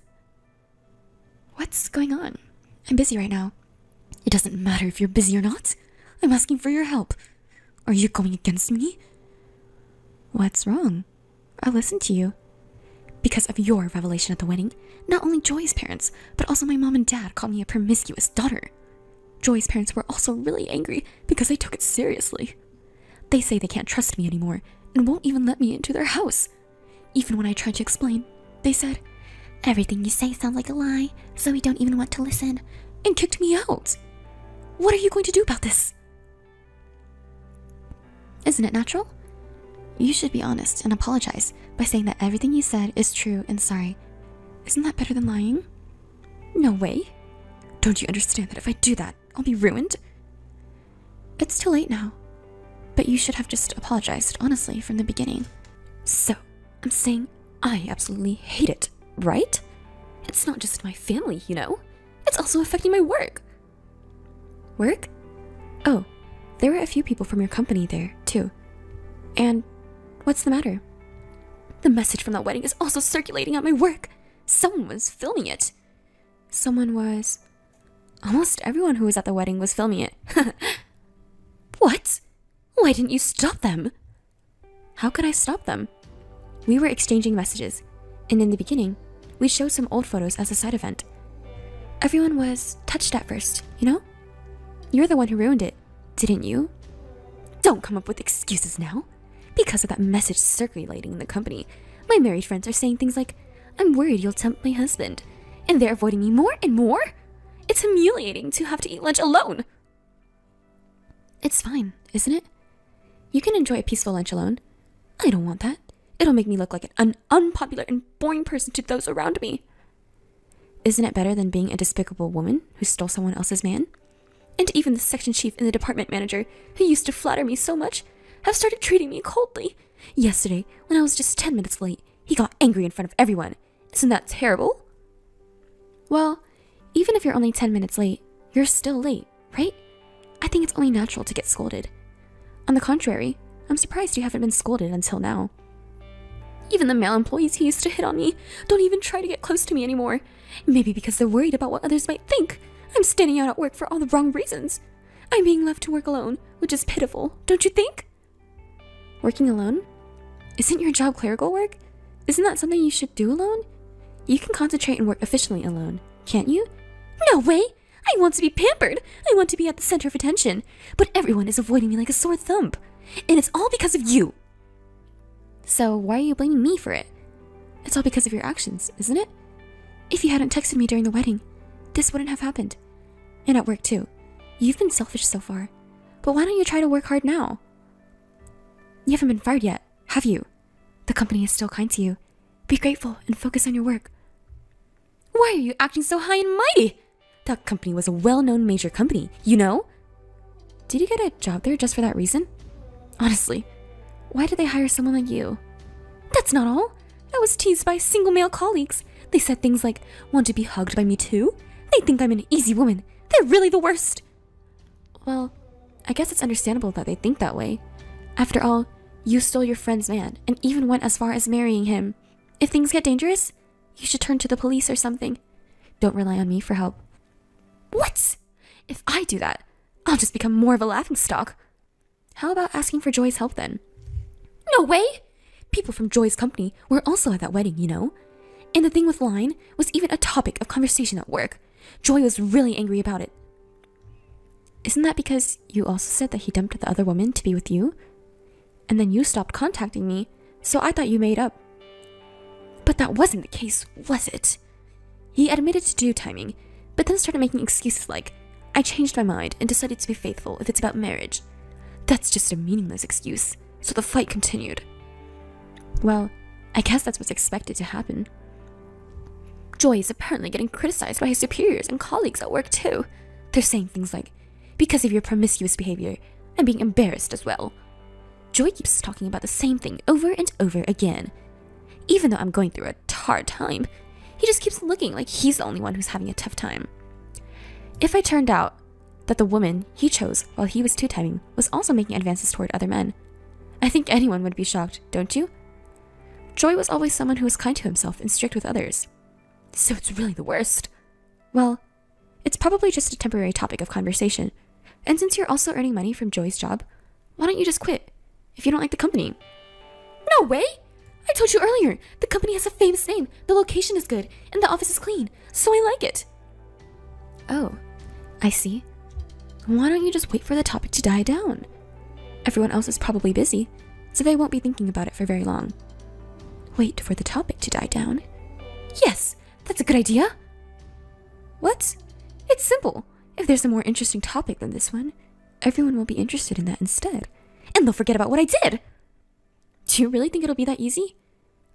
What's going on? I'm busy right now. It doesn't matter if you're busy or not. I'm asking for your help. Are you going against me? What's wrong? I'll listen to you. Because of your revelation at the wedding, not only Joy's parents, but also my mom and dad called me a promiscuous daughter. Joy's parents were also really angry because I took it seriously. They say they can't trust me anymore and won't even let me into their house. Even when I tried to explain, they said, "Everything you say sounds like a lie, so we don't even want to listen," and kicked me out. What are you going to do about this? Isn't it natural? You should be honest and apologize by saying that everything you said is true and sorry. Isn't that better than lying? No way. Don't you understand that if I do that, I'll be ruined? It's too late now. But you should have just apologized honestly from the beginning. So, I'm saying I absolutely hate it, right? It's not just my family, you know? It's also affecting my work. Work? Oh, there were a few people from your company there, too. And what's the matter? The message from that wedding is also circulating at my work. Someone was filming it. Someone was... Almost everyone who was at the wedding was filming it. What? Why didn't you stop them? How could I stop them? We were exchanging messages, and in the beginning, we showed some old photos as a side event. Everyone was touched at first, you know? You're the one who ruined it, didn't you? Don't come up with excuses now. Because of that message circulating in the company, my married friends are saying things like, "I'm worried you'll tempt my husband," and they're avoiding me more and more. It's humiliating to have to eat lunch alone. It's fine, isn't it? You can enjoy a peaceful lunch alone. I don't want that. It'll make me look like an unpopular and boring person to those around me. Isn't it better than being a despicable woman who stole someone else's man? And even the section chief and the department manager, who used to flatter me so much, have started treating me coldly. Yesterday, when I was just 10 minutes late, he got angry in front of everyone. Isn't that terrible? Well, even if you're only 10 minutes late, you're still late, right? I think it's only natural to get scolded. On the contrary, I'm surprised you haven't been scolded until now. Even the male employees who used to hit on me don't even try to get close to me anymore. Maybe because they're worried about what others might think. I'm standing out at work for all the wrong reasons. I'm being left to work alone, which is pitiful, don't you think? Working alone? Isn't your job clerical work? Isn't that something you should do alone? You can concentrate and work efficiently alone, can't you? No way! I want to be pampered! I want to be at the center of attention. But everyone is avoiding me like a sore thumb. And it's all because of you. So why are you blaming me for it? It's all because of your actions, isn't it? If you hadn't texted me during the wedding, this wouldn't have happened. And at work too. You've been selfish so far. But why don't you try to work hard now? You haven't been fired yet, have you? The company is still kind to you. Be grateful and focus on your work. Why are you acting so high and mighty? That company was a well-known major company, you know? Did you get a job there just for that reason? Honestly, why did they hire someone like you? That's not all. I was teased by single male colleagues. They said things like, want to be hugged by me too? They think I'm an easy woman. They're really the worst. Well, I guess it's understandable that they think that way. After all, you stole your friend's man and even went as far as marrying him. If things get dangerous, you should turn to the police or something. Don't rely on me for help. What? If I do that, I'll just become more of a laughingstock. How about asking for Joy's help then? No way! People from Joy's company were also at that wedding, you know? And the thing with Line was even a topic of conversation at work. Joy was really angry about it. Isn't that because you also said that he dumped the other woman to be with you? And then you stopped contacting me, so I thought you made up. But that wasn't the case, was it? He admitted to do timing, but then started making excuses like, I changed my mind and decided to be faithful if it's about marriage. That's just a meaningless excuse, so the fight continued. Well, I guess that's what's expected to happen. Joy is apparently getting criticized by his superiors and colleagues at work too. They're saying things like, because of your promiscuous behavior, I'm being embarrassed as well. Joy keeps talking about the same thing over and over again. Even though I'm going through a hard time, he just keeps looking like he's the only one who's having a tough time. If it turned out that the woman he chose while he was two-timing was also making advances toward other men, I think anyone would be shocked, don't you? Joy was always someone who was kind to himself and strict with others. So it's really the worst. Well, it's probably just a temporary topic of conversation. And since you're also earning money from Joy's job, why don't you just quit if you don't like the company? No way! I told you earlier, the company has a famous name, the location is good, and the office is clean, so I like it. Oh, I see. Why don't you just wait for the topic to die down? Everyone else is probably busy, so they won't be thinking about it for very long. Wait for the topic to die down? Yes, that's a good idea. What? It's simple. If there's a more interesting topic than this one, everyone will be interested in that instead, and they'll forget about what I did. Do you really think it'll be that easy?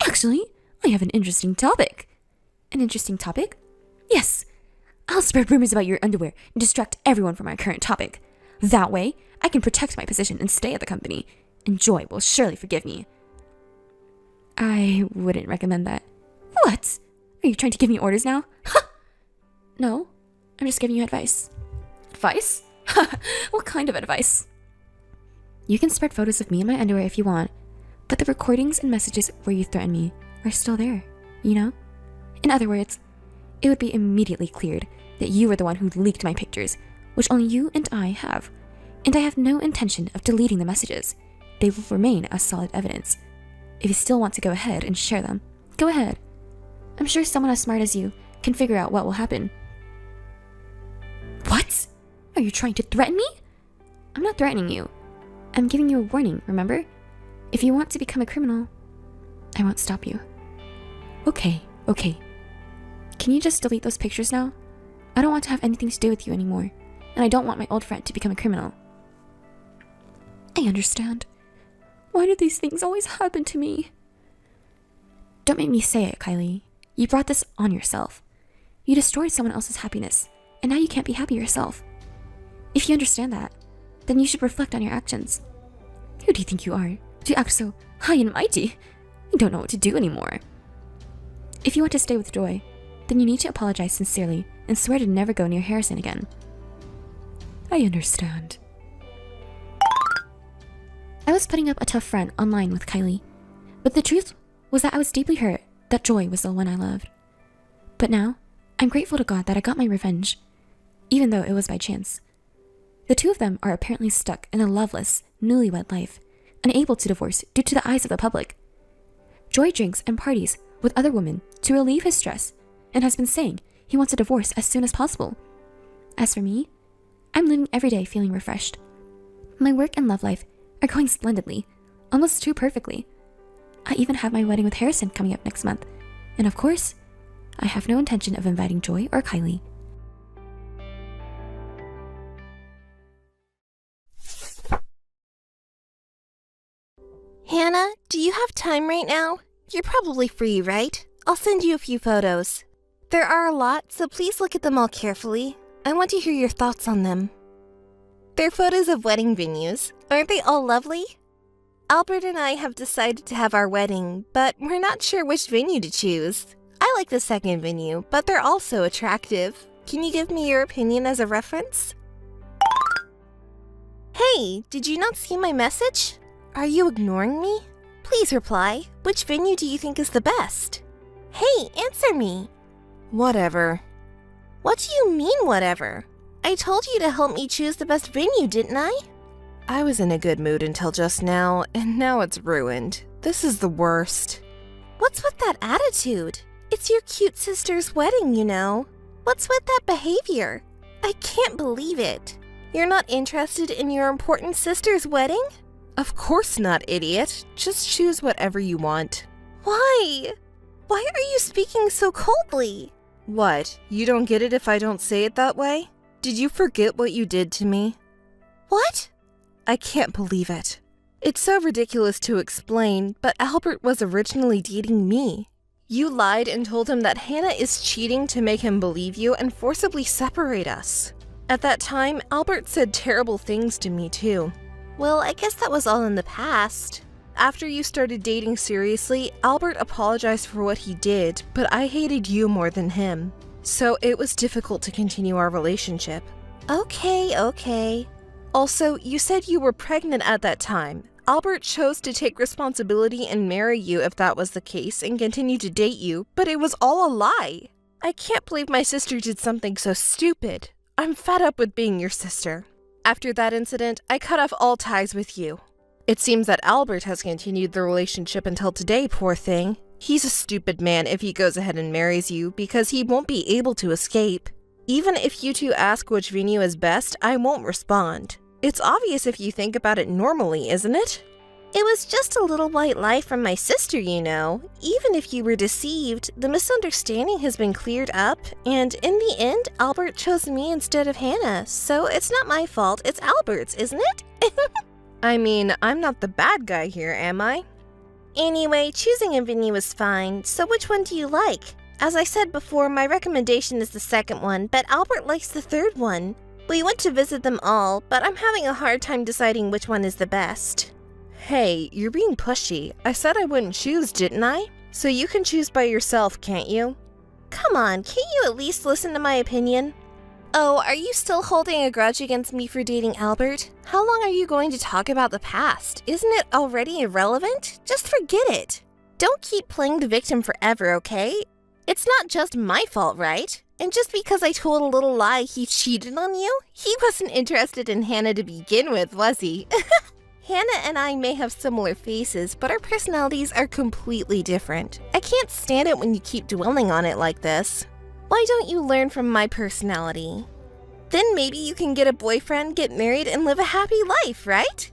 Actually, I have an interesting topic. An interesting topic? Yes. I'll spread rumors about your underwear and distract everyone from our current topic. That way, I can protect my position and stay at the company, and Joy will surely forgive me. I wouldn't recommend that. What? Are you trying to give me orders now? No, I'm just giving you advice. Advice? What kind of advice? You can spread photos of me in my underwear if you want, but the recordings and messages where you threaten me are still there, you know? In other words, it would be immediately cleared that you were the one who leaked my pictures, which only you and I have, and I have no intention of deleting the messages. They will remain as solid evidence. If you still want to go ahead and share them, go ahead. I'm sure someone as smart as you can figure out what will happen. What? Are you trying to threaten me? I'm not threatening you. I'm giving you a warning, remember? If you want to become a criminal, I won't stop you. Okay. Can you just delete those pictures now? I don't want to have anything to do with you anymore, and I don't want my old friend to become a criminal. I understand. Why do these things always happen to me? Don't make me say it, Kylie. You brought this on yourself. You destroyed someone else's happiness, and now you can't be happy yourself. If you understand that, then you should reflect on your actions. Who do you think you are to act so high and mighty? You don't know what to do anymore. If you want to stay with Joy, then you need to apologize sincerely and swear to never go near Harrison again. I understand. I was putting up a tough front online with Kylie, but the truth was that I was deeply hurt that Joy was the one I loved. But now, I'm grateful to God that I got my revenge, even though it was by chance. The two of them are apparently stuck in a loveless, newlywed life, unable to divorce due to the eyes of the public. Joy drinks and parties with other women to relieve his stress and has been saying he wants a divorce as soon as possible. As for me, I'm living every day feeling refreshed. My work and love life are going splendidly, almost too perfectly. I even have my wedding with Harrison coming up next month. And of course, I have no intention of inviting Joy or Kylie. Hannah, do you have time right now? You're probably free, right? I'll send you a few photos. There are a lot, so please look at them all carefully. I want to hear your thoughts on them. They're photos of wedding venues. Aren't they all lovely? Albert and I have decided to have our wedding, but we're not sure which venue to choose. I like the second venue, but they're also attractive. Can you give me your opinion as a reference? Hey, did you not see my message? Are you ignoring me? Please reply. Which venue do you think is the best? Hey, answer me. Whatever. What do you mean, whatever? I told you to help me choose the best venue, didn't I? I was in a good mood until just now, and now it's ruined. This is the worst. What's with that attitude? It's your cute sister's wedding, you know. What's with that behavior? I can't believe it. You're not interested in your important sister's wedding? Of course not, idiot. Just choose whatever you want. Why? Why are you speaking so coldly? What? You don't get it if I don't say it that way? Did you forget what you did to me? What? I can't believe it. It's so ridiculous to explain, but Albert was originally dating me. You lied and told him that Hannah is cheating to make him believe you and forcibly separate us. At that time, Albert said terrible things to me too. Well, I guess that was all in the past. After you started dating seriously, Albert apologized for what he did, but I hated you more than him. So it was difficult to continue our relationship. Okay. Also, you said you were pregnant at that time. Albert chose to take responsibility and marry you if that was the case and continue to date you, but it was all a lie. I can't believe my sister did something so stupid. I'm fed up with being your sister. After that incident, I cut off all ties with you. It seems that Albert has continued the relationship until today, poor thing. He's a stupid man if he goes ahead and marries you because he won't be able to escape. Even if you two ask which venue is best, I won't respond. It's obvious if you think about it normally, isn't it? It was just a little white lie from my sister, you know. Even if you were deceived, the misunderstanding has been cleared up, and in the end, Albert chose me instead of Hannah, so it's not my fault, it's Albert's, isn't it? I mean, I'm not the bad guy here, am I? Anyway, choosing a venue is fine, so which one do you like? As I said before, my recommendation is the second one, but Albert likes the third one. We went to visit them all, but I'm having a hard time deciding which one is the best. Hey, you're being pushy. I said I wouldn't choose, didn't I? So you can choose by yourself, can't you? Come on, can't you at least listen to my opinion? Oh, are you still holding a grudge against me for dating Albert? How long are you going to talk about the past? Isn't it already irrelevant? Just forget it. Don't keep playing the victim forever, okay? It's not just my fault, right? And just because I told a little lie he cheated on you, he wasn't interested in Hannah to begin with, was he? Hannah and I may have similar faces, but our personalities are completely different. I can't stand it when you keep dwelling on it like this. Why don't you learn from my personality? Then maybe you can get a boyfriend, get married, and live a happy life, right?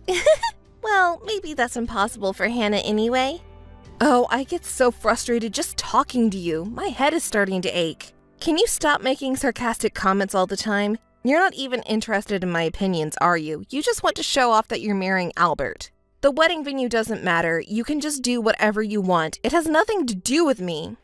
Well, maybe that's impossible for Hannah anyway. Oh, I get so frustrated just talking to you. My head is starting to ache. Can you stop making sarcastic comments all the time? You're not even interested in my opinions, are you? You just want to show off that you're marrying Albert. The wedding venue doesn't matter. You can just do whatever you want. It has nothing to do with me.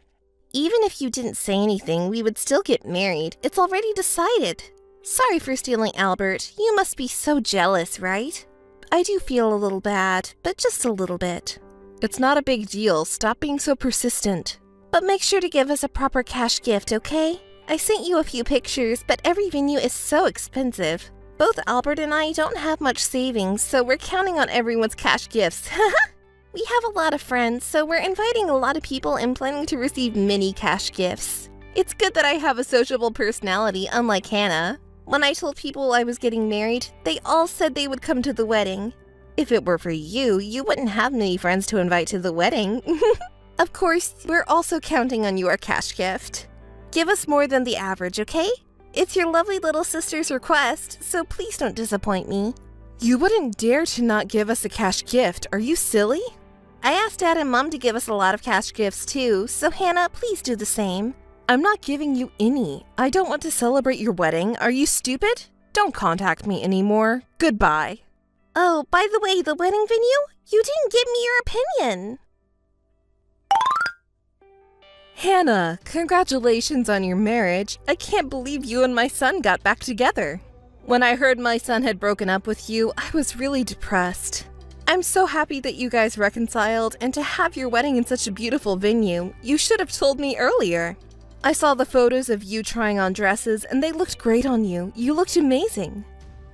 Even if you didn't say anything, we would still get married. It's already decided. Sorry for stealing Albert. You must be so jealous, right? I do feel a little bad, but just a little bit. It's not a big deal. Stop being so persistent. But make sure to give us a proper cash gift, okay? I sent you a few pictures, but every venue is so expensive. Both Albert and I don't have much savings, so we're counting on everyone's cash gifts. We have a lot of friends, so we're inviting a lot of people and planning to receive mini cash gifts. It's good that I have a sociable personality, unlike Hannah. When I told people I was getting married, they all said they would come to the wedding. If it were for you, you wouldn't have many friends to invite to the wedding. Of course, we're also counting on your cash gift. Give us more than the average, okay? It's your lovely little sister's request, so please don't disappoint me. You wouldn't dare to not give us a cash gift. Are you silly? I asked Dad and Mom to give us a lot of cash gifts too, so Hannah, please do the same. I'm not giving you any. I don't want to celebrate your wedding. Are you stupid? Don't contact me anymore. Goodbye. Oh, by the way, the wedding venue? You didn't give me your opinion. Hannah, congratulations on your marriage. I can't believe you and my son got back together. When I heard my son had broken up with you, I was really depressed. I'm so happy that you guys reconciled, and to have your wedding in such a beautiful venue. You should have told me earlier. I saw the photos of you trying on dresses, and they looked great on you. You looked amazing.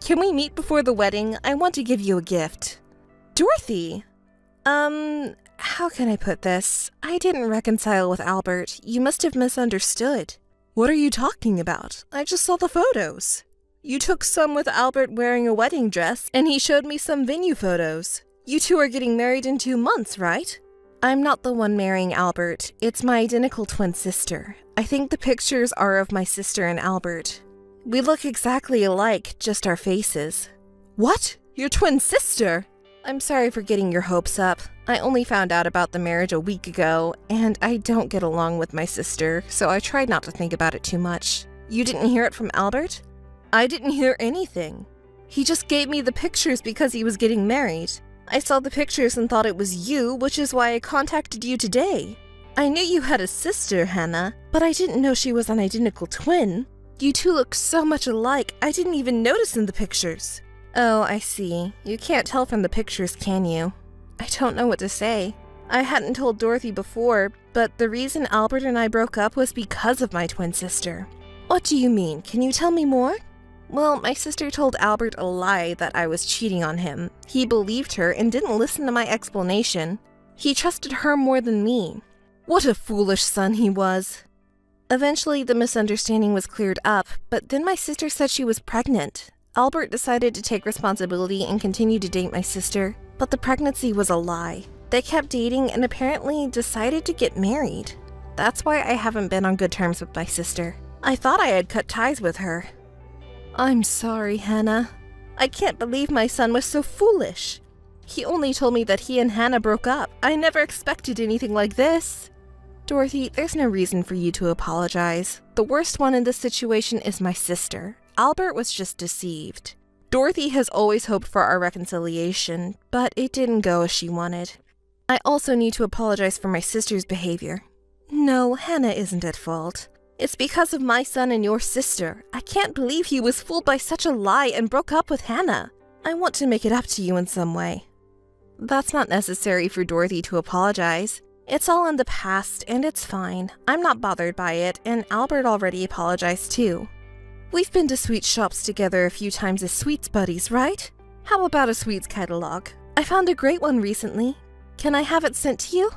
Can we meet before the wedding? I want to give you a gift. Dorothy! How can I put this? I didn't reconcile with Albert. You must have misunderstood. What are you talking about? I just saw the photos. You took some with Albert wearing a wedding dress, and he showed me some venue photos. You two are getting married in 2 months, right? I'm not the one marrying Albert. It's my identical twin sister. I think the pictures are of my sister and Albert. We look exactly alike, just our faces. What? Your twin sister? I'm sorry for getting your hopes up. I only found out about the marriage a week ago, and I don't get along with my sister, so I tried not to think about it too much. You didn't hear it from Albert? I didn't hear anything. He just gave me the pictures because he was getting married. I saw the pictures and thought it was you, which is why I contacted you today. I knew you had a sister, Hannah, but I didn't know she was an identical twin. You two look so much alike, I didn't even notice in the pictures. Oh, I see. You can't tell from the pictures, can you? I don't know what to say. I hadn't told Dorothy before, but the reason Albert and I broke up was because of my twin sister. What do you mean? Can you tell me more? Well, my sister told Albert a lie that I was cheating on him. He believed her and didn't listen to my explanation. He trusted her more than me. What a foolish son he was. Eventually, the misunderstanding was cleared up, but then my sister said she was pregnant. Albert decided to take responsibility and continue to date my sister, but the pregnancy was a lie. They kept dating and apparently decided to get married. That's why I haven't been on good terms with my sister. I thought I had cut ties with her. I'm sorry, Hannah. I can't believe my son was so foolish. He only told me that he and Hannah broke up. I never expected anything like this. Dorothy, there's no reason for you to apologize. The worst one in this situation is my sister. Albert was just deceived. Dorothy has always hoped for our reconciliation, but it didn't go as she wanted. I also need to apologize for my sister's behavior. No, Hannah isn't at fault. It's because of my son and your sister. I can't believe he was fooled by such a lie and broke up with Hannah. I want to make it up to you in some way. That's not necessary for Dorothy to apologize. It's all in the past, and it's fine. I'm not bothered by it, and Albert already apologized too. We've been to sweet shops together a few times as sweets buddies, right? How about a sweets catalog? I found a great one recently. Can I have it sent to you?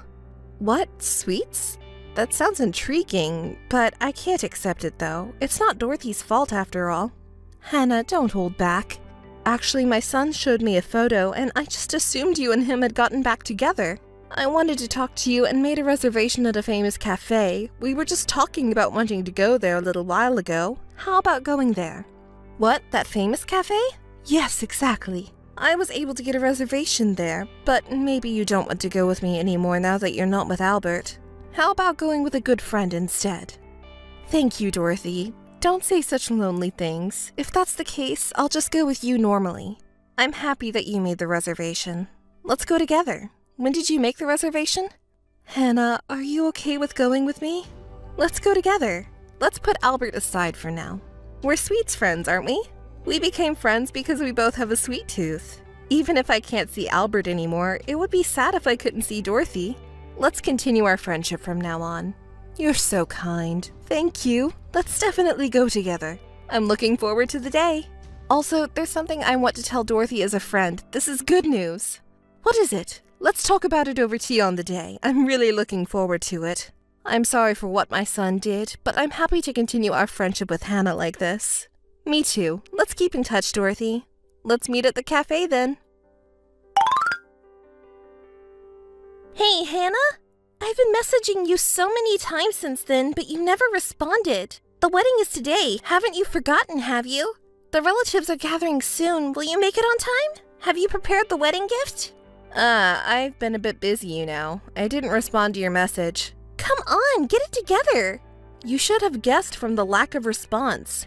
What? Sweets? That sounds intriguing, but I can't accept it though. It's not Dorothy's fault after all. Hannah, don't hold back. Actually, my son showed me a photo, and I just assumed you and him had gotten back together. I wanted to talk to you and made a reservation at a famous cafe. We were just talking about wanting to go there a little while ago. How about going there? What, that famous cafe? Yes, exactly. I was able to get a reservation there, but maybe you don't want to go with me anymore now that you're not with Albert. How about going with a good friend instead? Thank you, Dorothy. Don't say such lonely things. If that's the case, I'll just go with you normally. I'm happy that you made the reservation. Let's go together. When did you make the reservation? Hannah, are you okay with going with me? Let's go together. Let's put Albert aside for now. We're sweets friends, aren't we? We became friends because we both have a sweet tooth. Even if I can't see Albert anymore, it would be sad if I couldn't see Dorothy. Let's continue our friendship from now on. You're so kind. Thank you. Let's definitely go together. I'm looking forward to the day. Also, there's something I want to tell Dorothy as a friend. This is good news. What is it? Let's talk about it over tea on the day. I'm really looking forward to it. I'm sorry for what my son did, but I'm happy to continue our friendship with Hannah like this. Me too. Let's keep in touch, Dorothy. Let's meet at the cafe then. Hey, Hannah? I've been messaging you so many times since then, but you never responded. The wedding is today. Haven't you forgotten, have you? The relatives are gathering soon. Will you make it on time? Have you prepared the wedding gift? I've been a bit busy, you know. I didn't respond to your message. Come on, get it together. You should have guessed from the lack of response.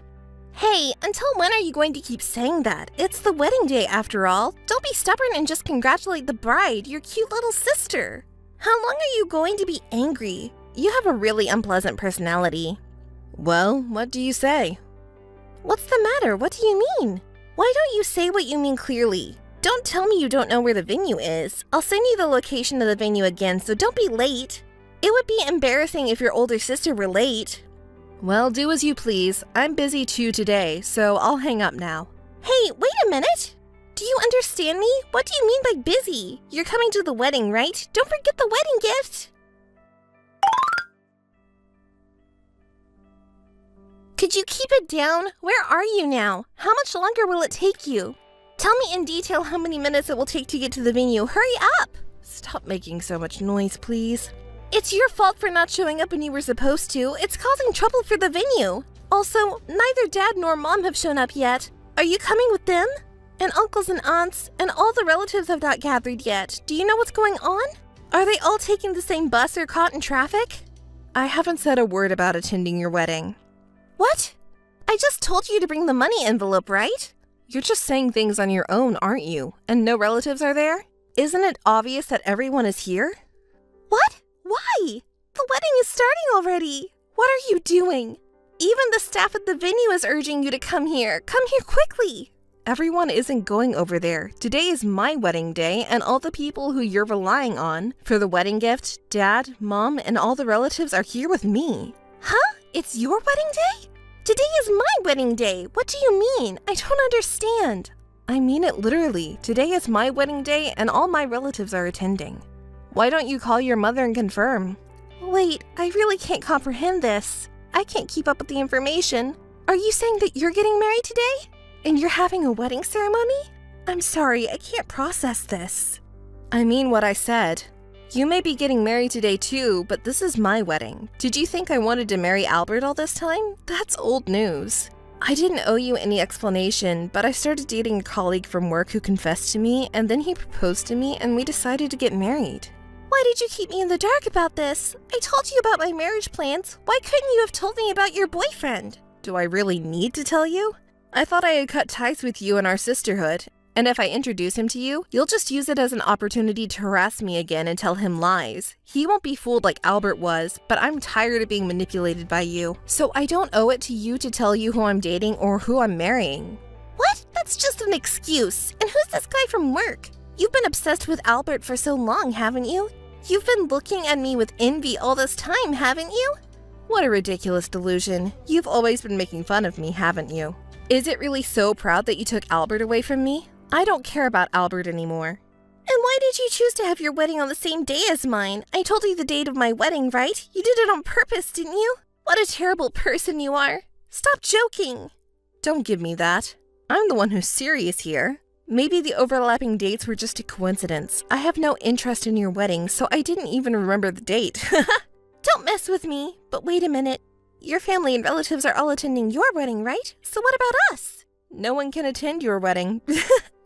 Hey, until when are you going to keep saying that? It's the wedding day after all. Don't be stubborn and just congratulate the bride, your cute little sister. How long are you going to be angry? You have a really unpleasant personality. Well, what do you say? What's the matter? What do you mean? Why don't you say what you mean clearly? Don't tell me you don't know where the venue is. I'll send you the location of the venue again, so don't be late. It would be embarrassing if your older sister were late. Well, do as you please. I'm busy too today, so I'll hang up now. Hey, wait a minute! Do you understand me? What do you mean by busy? You're coming to the wedding, right? Don't forget the wedding gift! Could you keep it down? Where are you now? How much longer will it take you? Tell me in detail how many minutes it will take to get to the venue. Hurry up! Stop making so much noise, please. It's your fault for not showing up when you were supposed to. It's causing trouble for the venue. Also, neither Dad nor Mom have shown up yet. Are you coming with them? And uncles and aunts, and all the relatives have not gathered yet. Do you know what's going on? Are they all taking the same bus or caught in traffic? I haven't said a word about attending your wedding. What? I just told you to bring the money envelope, right? You're just saying things on your own, aren't you? And no relatives are there? Isn't it obvious that everyone is here? What? Why? The wedding is starting already. What are you doing? Even the staff at the venue is urging you to come here. Come here quickly. Everyone isn't going over there. Today is my wedding day, and all the people who you're relying on for the wedding gift, Dad, Mom, and all the relatives are here with me. Huh? It's your wedding day? Today is my wedding day. What do you mean? I don't understand. I mean it literally. Today is my wedding day, and all my relatives are attending. Why don't you call your mother and confirm? Wait, I really can't comprehend this. I can't keep up with the information. Are you saying that you're getting married today? And you're having a wedding ceremony? I'm sorry, I can't process this. I mean what I said. You may be getting married today too, but this is my wedding. Did you think I wanted to marry Albert all this time? That's old news. I didn't owe you any explanation, but I started dating a colleague from work who confessed to me, and then he proposed to me, and we decided to get married. Why did you keep me in the dark about this? I told you about my marriage plans. Why couldn't you have told me about your boyfriend? Do I really need to tell you? I thought I had cut ties with you and our sisterhood, and if I introduce him to you, you'll just use it as an opportunity to harass me again and tell him lies. He won't be fooled like Albert was, but I'm tired of being manipulated by you, so I don't owe it to you to tell you who I'm dating or who I'm marrying. What? That's just an excuse. And who's this guy from work? You've been obsessed with Albert for so long, haven't you? You've been looking at me with envy all this time, haven't you? What a ridiculous delusion. You've always been making fun of me, haven't you? Is it really so proud that you took Albert away from me? I don't care about Albert anymore. And why did you choose to have your wedding on the same day as mine? I told you the date of my wedding, right? You did it on purpose, didn't you? What a terrible person you are. Stop joking. Don't give me that. I'm the one who's serious here. Maybe the overlapping dates were just a coincidence. I have no interest in your wedding, so I didn't even remember the date. Don't mess with me. But wait a minute. Your family and relatives are all attending your wedding, right? So what about us? No one can attend your wedding.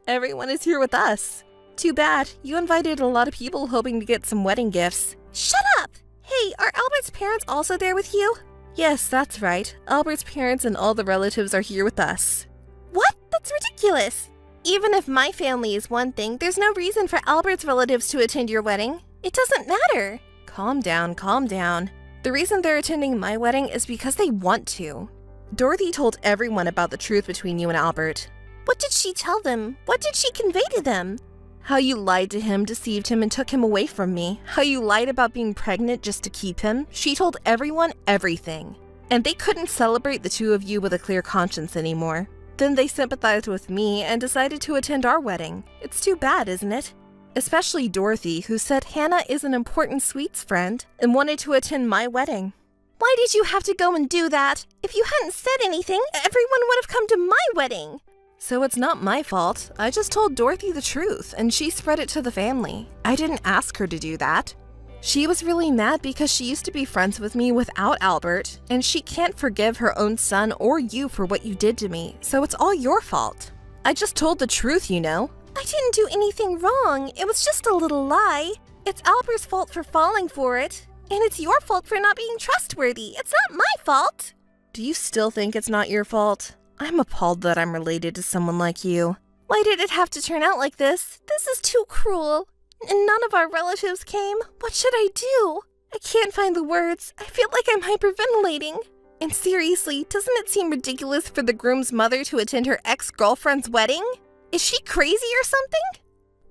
Everyone is here with us. Too bad. You invited a lot of people hoping to get some wedding gifts. Shut up! Hey, are Albert's parents also there with you? Yes, that's right. Albert's parents and all the relatives are here with us. What? That's ridiculous. Even if my family is one thing, there's no reason for Albert's relatives to attend your wedding. It doesn't matter. Calm down, calm down. The reason they're attending my wedding is because they want to. Dorothy told everyone about the truth between you and Albert. What did she tell them? What did she convey to them? How you lied to him, deceived him, and took him away from me. How you lied about being pregnant just to keep him. She told everyone everything. And they couldn't celebrate the two of you with a clear conscience anymore. Then they sympathized with me and decided to attend our wedding. It's too bad, isn't it? Especially Dorothy, who said Hannah is an important sweets friend and wanted to attend my wedding. Why did you have to go and do that? If you hadn't said anything, everyone would have come to my wedding. So it's not my fault. I just told Dorothy the truth, and she spread it to the family. I didn't ask her to do that. She was really mad because she used to be friends with me without Albert, and she can't forgive her own son or you for what you did to me, so it's all your fault. I just told the truth, you know. I didn't do anything wrong. It was just a little lie. It's Albert's fault for falling for it. And it's your fault for not being trustworthy. It's not my fault. Do you still think it's not your fault? I'm appalled that I'm related to someone like you. Why did it have to turn out like this? This is too cruel. And none of our relatives came. What should I do? I can't find the words. I feel like I'm hyperventilating. And seriously, doesn't it seem ridiculous for the groom's mother to attend her ex-girlfriend's wedding? Is she crazy or something?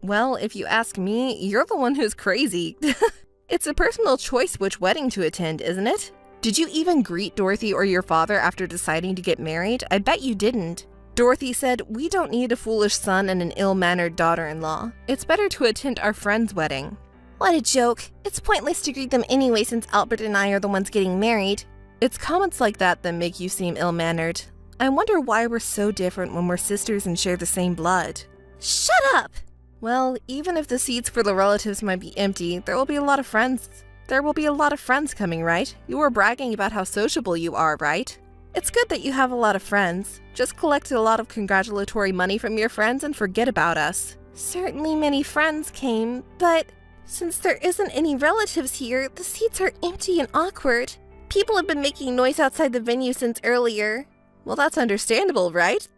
Well, if you ask me, you're the one who's crazy. It's a personal choice which wedding to attend, isn't it? Did you even greet Dorothy or your father after deciding to get married? I bet you didn't. Dorothy said, "We don't need a foolish son and an ill-mannered daughter-in-law. It's better to attend our friend's wedding." What a joke. It's pointless to greet them anyway since Albert and I are the ones getting married. It's comments like that that make you seem ill-mannered. I wonder why we're so different when we're sisters and share the same blood. Shut up! Well, even if the seats for the relatives might be empty, there will be a lot of friends. There will be a lot of friends coming, right? You were bragging about how sociable you are, right? It's good that you have a lot of friends. Just collect a lot of congratulatory money from your friends and forget about us. Certainly many friends came, but since there isn't any relatives here, the seats are empty and awkward. People have been making noise outside the venue since earlier. Well, that's understandable, right?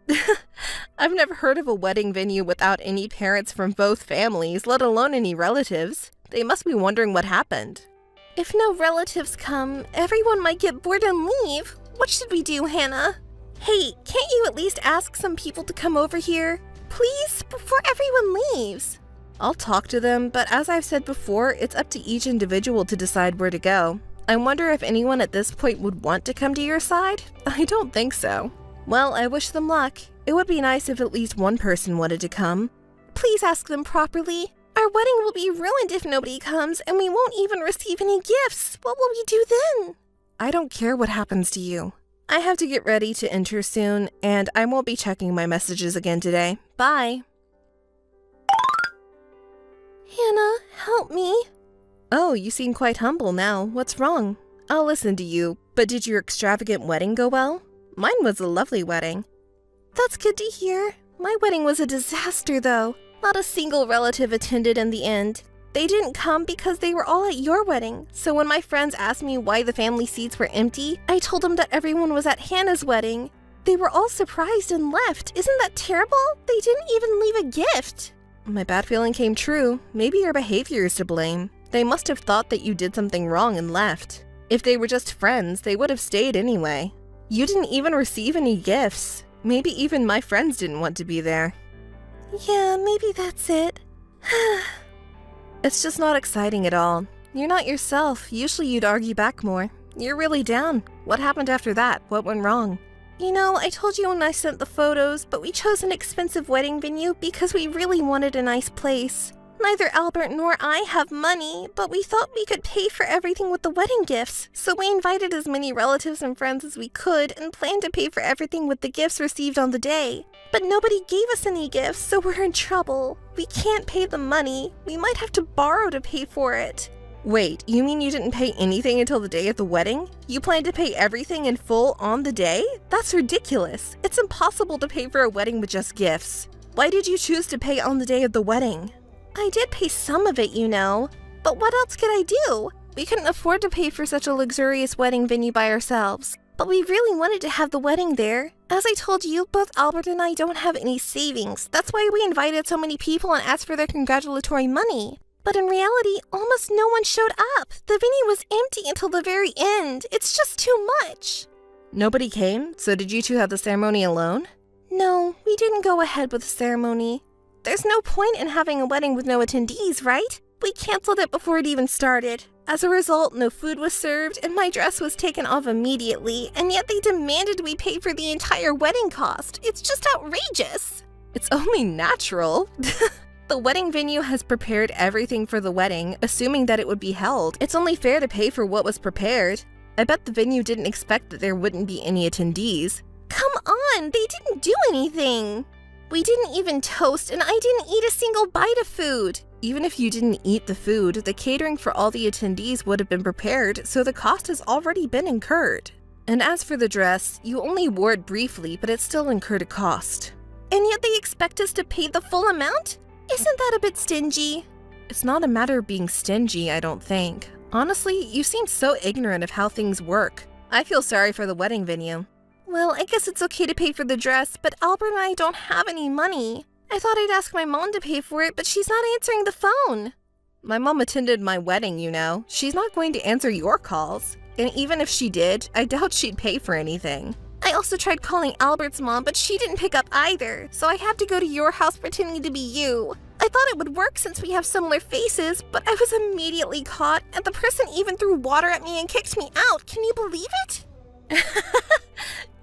I've never heard of a wedding venue without any parents from both families, let alone any relatives. They must be wondering what happened. If no relatives come, everyone might get bored and leave. What should we do, Hannah? Hey, can't you at least ask some people to come over here? Please, before everyone leaves. I'll talk to them, but as I've said before, it's up to each individual to decide where to go. I wonder if anyone at this point would want to come to your side? I don't think so. Well, I wish them luck. It would be nice if at least one person wanted to come. Please ask them properly. Our wedding will be ruined if nobody comes, and we won't even receive any gifts. What will we do then? I don't care what happens to you. I have to get ready to enter soon, and I won't be checking my messages again today. Bye. Hannah, help me. Oh, you seem quite humble now. What's wrong? I'll listen to you, but did your extravagant wedding go well? Mine was a lovely wedding. That's good to hear. My wedding was a disaster, though. Not a single relative attended in the end. They didn't come because they were all at your wedding. So when my friends asked me why the family seats were empty, I told them that everyone was at Hannah's wedding. They were all surprised and left. Isn't that terrible? They didn't even leave a gift. My bad feeling came true. Maybe your behavior is to blame. They must have thought that you did something wrong and left. If they were just friends, they would have stayed anyway. You didn't even receive any gifts. Maybe even my friends didn't want to be there. Yeah, maybe that's it. It's just not exciting at all. You're not yourself. Usually you'd argue back more. You're really down. What happened after that? What went wrong? You know, I told you when I sent the photos, but we chose an expensive wedding venue because we really wanted a nice place. Neither Albert nor I have money, but we thought we could pay for everything with the wedding gifts, so we invited as many relatives and friends as we could and planned to pay for everything with the gifts received on the day. But nobody gave us any gifts, so we're in trouble. We can't pay the money. We might have to borrow to pay for it. Wait, you mean you didn't pay anything until the day of the wedding? You planned to pay everything in full on the day? That's ridiculous. It's impossible to pay for a wedding with just gifts. Why did you choose to pay on the day of the wedding? I did pay some of it, you know. But what else could I do? We couldn't afford to pay for such a luxurious wedding venue by ourselves. But we really wanted to have the wedding there. As I told you, both Albert and I don't have any savings. That's why we invited so many people and asked for their congratulatory money. But in reality, almost no one showed up. The venue was empty until the very end. It's just too much. Nobody came? So did you two have the ceremony alone? No, we didn't go ahead with the ceremony. There's no point in having a wedding with no attendees, right? We canceled it before it even started. As a result, no food was served and my dress was taken off immediately, and yet they demanded we pay for the entire wedding cost. It's just outrageous. It's only natural. The wedding venue has prepared everything for the wedding, assuming that it would be held. It's only fair to pay for what was prepared. I bet the venue didn't expect that there wouldn't be any attendees. Come on, they didn't do anything. We didn't even toast, and I didn't eat a single bite of food. Even if you didn't eat the food, the catering for all the attendees would have been prepared, so the cost has already been incurred. And as for the dress, you only wore it briefly, but it still incurred a cost. and yet they expect us to pay the full amount? Isn't that a bit stingy? It's not a matter of being stingy, I don't think. Honestly, you seem so ignorant of how things work. I feel sorry for the wedding venue. Well, I guess it's okay to pay for the dress, but Albert and I don't have any money. I thought I'd ask my mom to pay for it, but she's not answering the phone. My mom attended my wedding, you know. She's not going to answer your calls. And even if she did, I doubt she'd pay for anything. I also tried calling Albert's mom, but she didn't pick up either, so I had to go to your house pretending to be you. I thought it would work since we have similar faces, but I was immediately caught, and the person even threw water at me and kicked me out. Can you believe it?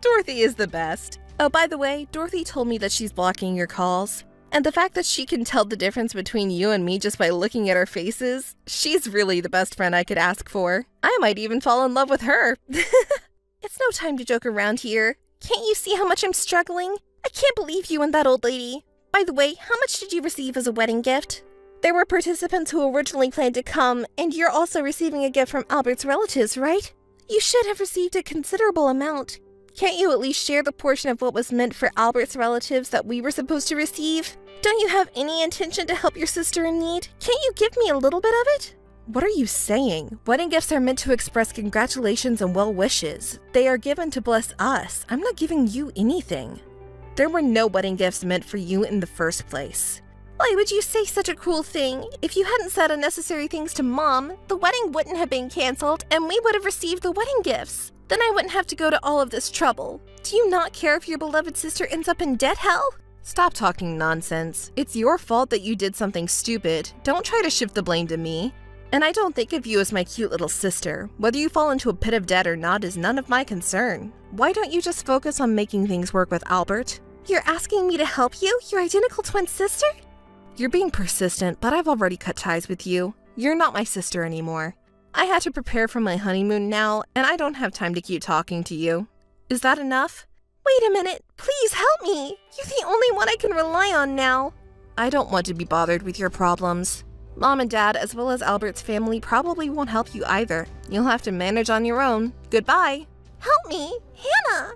Dorothy is the best. Oh, by the way, Dorothy told me that she's blocking your calls. And the fact that she can tell the difference between you and me just by looking at our faces, she's really the best friend I could ask for. I might even fall in love with her. It's no time to joke around here. Can't you see how much I'm struggling? I can't believe you and that old lady. By the way, how much did you receive as a wedding gift? There were participants who originally planned to come, and you're also receiving a gift from Albert's relatives, right? You should have received a considerable amount. Can't you at least share the portion of what was meant for Albert's relatives that we were supposed to receive? Don't you have any intention to help your sister in need? Can't you give me a little bit of it? What are you saying? Wedding gifts are meant to express congratulations and well wishes. They are given to bless us. I'm not giving you anything. There were no wedding gifts meant for you in the first place. Why would you say such a cruel thing? If you hadn't said unnecessary things to Mom, the wedding wouldn't have been canceled and we would have received the wedding gifts. Then I wouldn't have to go to all of this trouble. Do you not care if your beloved sister ends up in debt hell? Stop talking nonsense. It's your fault that you did something stupid. Don't try to shift the blame to me. And I don't think of you as my cute little sister. Whether you fall into a pit of debt or not is none of my concern. Why don't you just focus on making things work with Albert? You're asking me to help you? Your identical twin sister? You're being persistent, but I've already cut ties with you. You're not my sister anymore. I had to prepare for my honeymoon now, and I don't have time to keep talking to you. Is that enough? Wait a minute. Please help me. You're the only one I can rely on now. I don't want to be bothered with your problems. Mom and Dad, as well as Albert's family, probably won't help you either. You'll have to manage on your own. Goodbye. Help me, Hannah.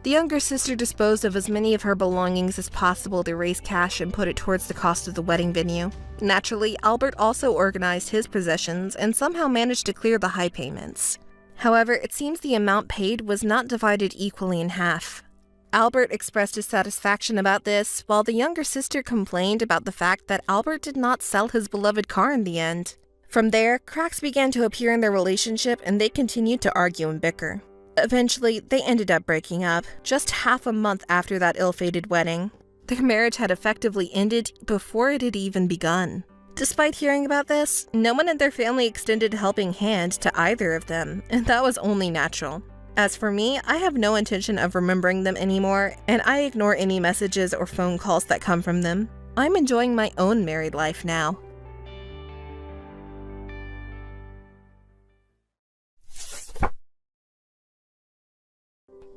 The younger sister disposed of as many of her belongings as possible to raise cash and put it towards the cost of the wedding venue. Naturally, Albert also organized his possessions and somehow managed to clear the high payments. However, it seems the amount paid was not divided equally in half. Albert expressed his satisfaction about this, while the younger sister complained about the fact that Albert did not sell his beloved car in the end. From there, cracks began to appear in their relationship and they continued to argue and bicker. Eventually, they ended up breaking up, just half a month after that ill-fated wedding. Their marriage had effectively ended before it had even begun. Despite hearing about this, no one in their family extended a helping hand to either of them, and that was only natural. As for me, I have no intention of remembering them anymore, and I ignore any messages or phone calls that come from them. I'm enjoying my own married life now.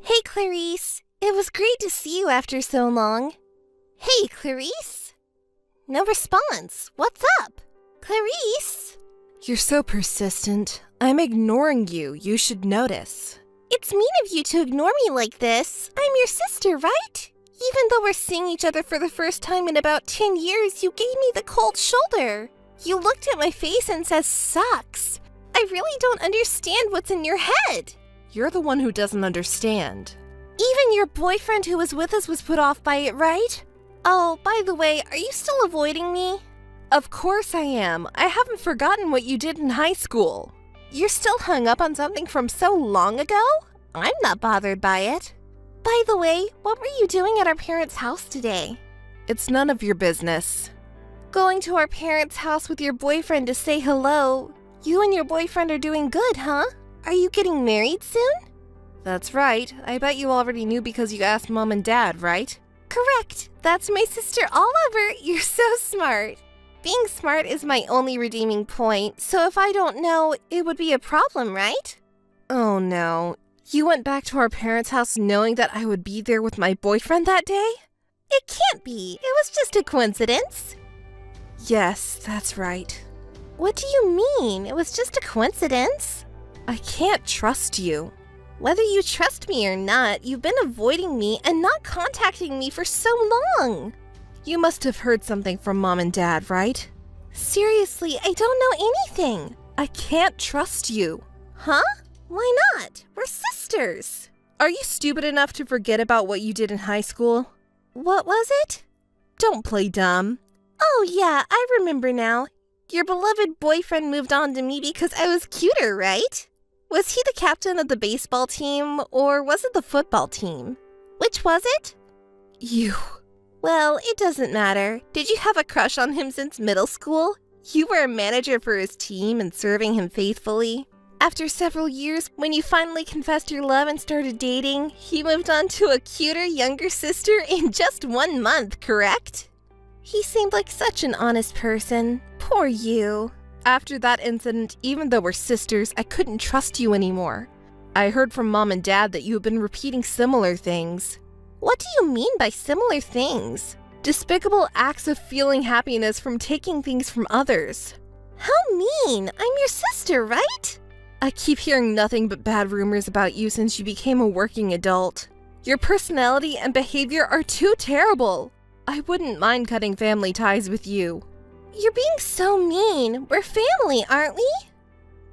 Hey, Clarice. It was great to see you after so long. Hey, Clarice. No response. What's up? Clarice? You're so persistent. I'm ignoring you. You should notice. It's mean of you to ignore me like this. I'm your sister, right? Even though we're seeing each other for the first time in about 10 years, you gave me the cold shoulder. You looked at my face and said, sucks. I really don't understand what's in your head. You're the one who doesn't understand. Even your boyfriend who was with us was put off by it, right? Oh, by the way, are you still avoiding me? Of course I am. I haven't forgotten what you did in high school. You're still hung up on something from so long ago? I'm not bothered by it. By the way, what were you doing at our parents' house today? It's none of your business. Going to our parents' house with your boyfriend to say hello. You and your boyfriend are doing good, huh? Are you getting married soon? That's right. I bet you already knew because you asked Mom and Dad, right? Correct. That's my sister Oliver. You're so smart. Being smart is my only redeeming point, so if I don't know, it would be a problem, right? Oh no. You went back to our parents' house knowing that I would be there with my boyfriend that day? It can't be. It was just a coincidence. Yes, that's right. What do you mean? It was just a coincidence? I can't trust you. Whether you trust me or not, you've been avoiding me and not contacting me for so long. You must have heard something from Mom and Dad, right? Seriously, I don't know anything. I can't trust you. Huh? Why not? We're sisters. Are you stupid enough to forget about what you did in high school? What was it? Don't play dumb. Oh yeah, I remember now. Your beloved boyfriend moved on to me because I was cuter, right? Was he the captain of the baseball team, or was it the football team? Which was it? You. Well, it doesn't matter. Did you have a crush on him since middle school? You were a manager for his team and serving him faithfully. After several years, when you finally confessed your love and started dating, he moved on to a cuter younger sister in just 1 month, correct? He seemed like such an honest person. Poor you. After that incident, even though we're sisters, I couldn't trust you anymore. I heard from Mom and Dad that you have been repeating similar things. What do you mean by similar things? Despicable acts of feeling happiness from taking things from others. How mean! I'm your sister, right? I keep hearing nothing but bad rumors about you since you became a working adult. Your personality and behavior are too terrible. I wouldn't mind cutting family ties with you. You're being so mean. We're family, aren't we?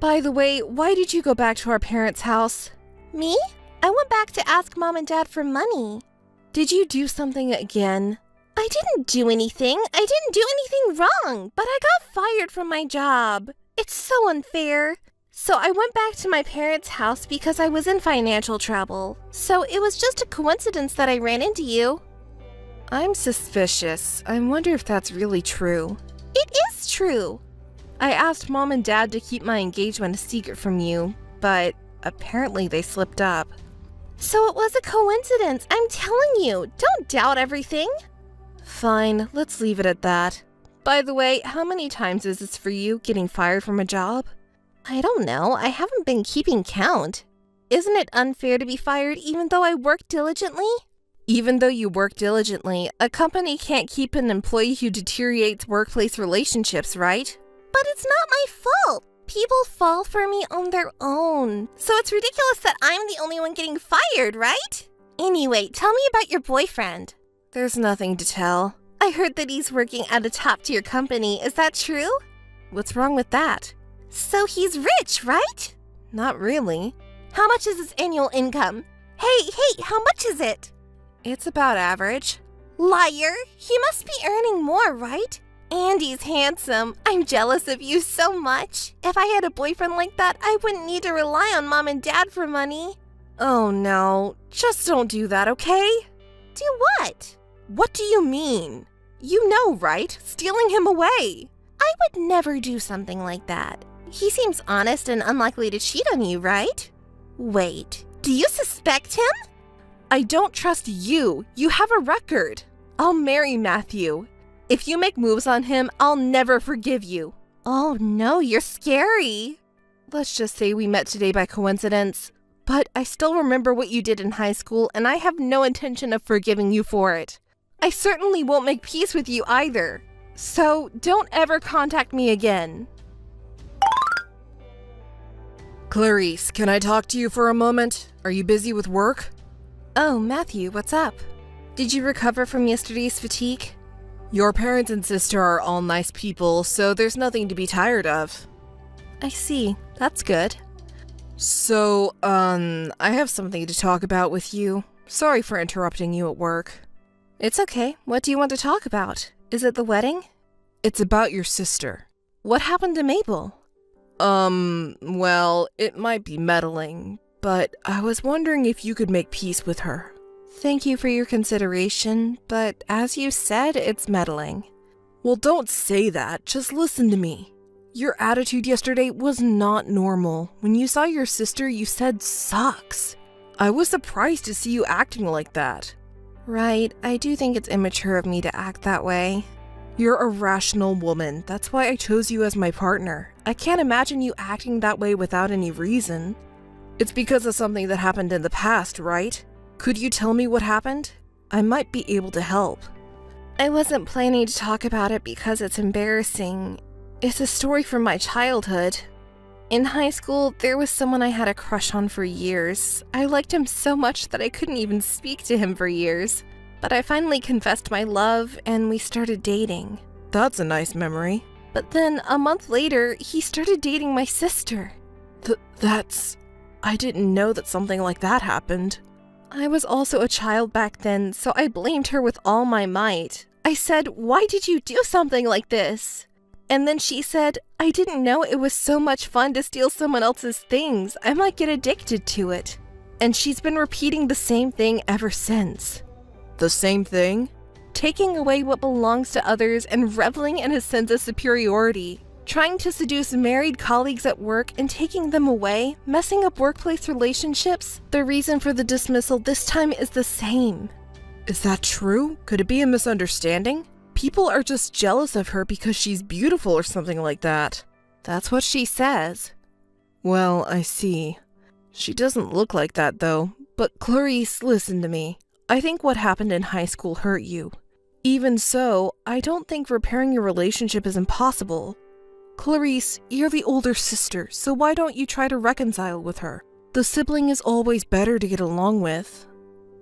By the way, why did you go back to our parents' house? Me? I went back to ask Mom and Dad for money. Did you do something again? I didn't do anything. I didn't do anything wrong, but I got fired from my job. It's so unfair. So I went back to my parents' house because I was in financial trouble. So it was just a coincidence that I ran into you. I'm suspicious. I wonder if that's really true. It is true. I asked Mom and Dad to keep my engagement a secret from you, but apparently they slipped up. So it was a coincidence. I'm telling you, don't doubt everything. Fine, let's leave it at that. By the way, how many times is this for you, getting fired from a job? I don't know. I haven't been keeping count. Isn't it unfair to be fired even though I work diligently? Even though you work diligently, a company can't keep an employee who deteriorates workplace relationships, right? But it's not my fault. People fall for me on their own. So it's ridiculous that I'm the only one getting fired, right? Anyway, tell me about your boyfriend. There's nothing to tell. I heard that he's working at a top-tier company. Is that true? What's wrong with that? So he's rich, right? Not really. How much is his annual income? Hey, how much is it? It's about average. Liar! He must be earning more, right? And he's handsome. I'm jealous of you so much. If I had a boyfriend like that, I wouldn't need to rely on Mom and Dad for money. Oh no, just don't do that, okay? Do what? What do you mean? You know, right? Stealing him away. I would never do something like that. He seems honest and unlikely to cheat on you, right? Wait, do you suspect him? I don't trust you. You have a record. I'll marry Matthew. If you make moves on him, I'll never forgive you. Oh no, you're scary. Let's just say we met today by coincidence. But I still remember what you did in high school, and I have no intention of forgiving you for it. I certainly won't make peace with you either. So don't ever contact me again. Clarice, can I talk to you for a moment? Are you busy with work? Oh, Matthew, what's up? Did you recover from yesterday's fatigue? Your parents and sister are all nice people, so there's nothing to be tired of. I see. That's good. So, I have something to talk about with you. Sorry for interrupting you at work. It's okay. What do you want to talk about? Is it the wedding? It's about your sister. What happened to Mabel? Well, it might be meddling, but I was wondering if you could make peace with her. Thank you for your consideration, but as you said, it's meddling. Well, don't say that. Just listen to me. Your attitude yesterday was not normal. When you saw your sister, you said sucks. I was surprised to see you acting like that. Right, I do think it's immature of me to act that way. You're a rational woman. That's why I chose you as my partner. I can't imagine you acting that way without any reason. It's because of something that happened in the past, right? Could you tell me what happened? I might be able to help. I wasn't planning to talk about it because it's embarrassing. It's a story from my childhood. In high school, there was someone I had a crush on for years. I liked him so much that I couldn't even speak to him for years. But I finally confessed my love, and we started dating. That's a nice memory. But then, a month later, he started dating my sister. I didn't know that something like that happened. I was also a child back then, so I blamed her with all my might. I said, "Why did you do something like this?" And then she said, "I didn't know it was so much fun to steal someone else's things. I might get addicted to it." And she's been repeating the same thing ever since. The same thing? Taking away what belongs to others and reveling in a sense of superiority. Trying to seduce married colleagues at work and taking them away, messing up workplace relationships. The reason for the dismissal this time is the same. Is that true? Could it be a misunderstanding? People are just jealous of her because she's beautiful or something like that. That's what she says. Well, I see. She doesn't look like that though. But Clarice, listen to me. I think what happened in high school hurt you. Even so, I don't think repairing your relationship is impossible. Clarice, you're the older sister, so why don't you try to reconcile with her? The sibling is always better to get along with.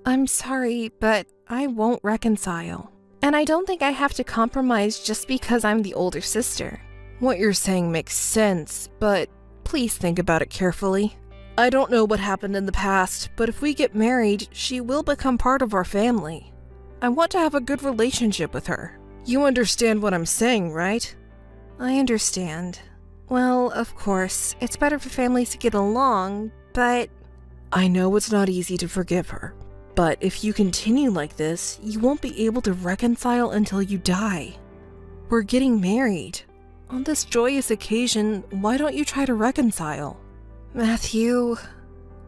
I'm sorry, but I won't reconcile. And I don't think I have to compromise just because I'm the older sister. What you're saying makes sense, but please think about it carefully. I don't know what happened in the past, but if we get married, she will become part of our family. I want to have a good relationship with her. You understand what I'm saying, right? I understand. Well, of course, it's better for families to get along, but... I know it's not easy to forgive her. But if you continue like this, you won't be able to reconcile until you die. We're getting married. On this joyous occasion, why don't you try to reconcile? Matthew,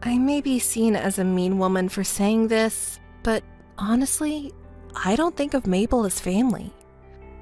I may be seen as a mean woman for saying this, but honestly, I don't think of Mabel as family.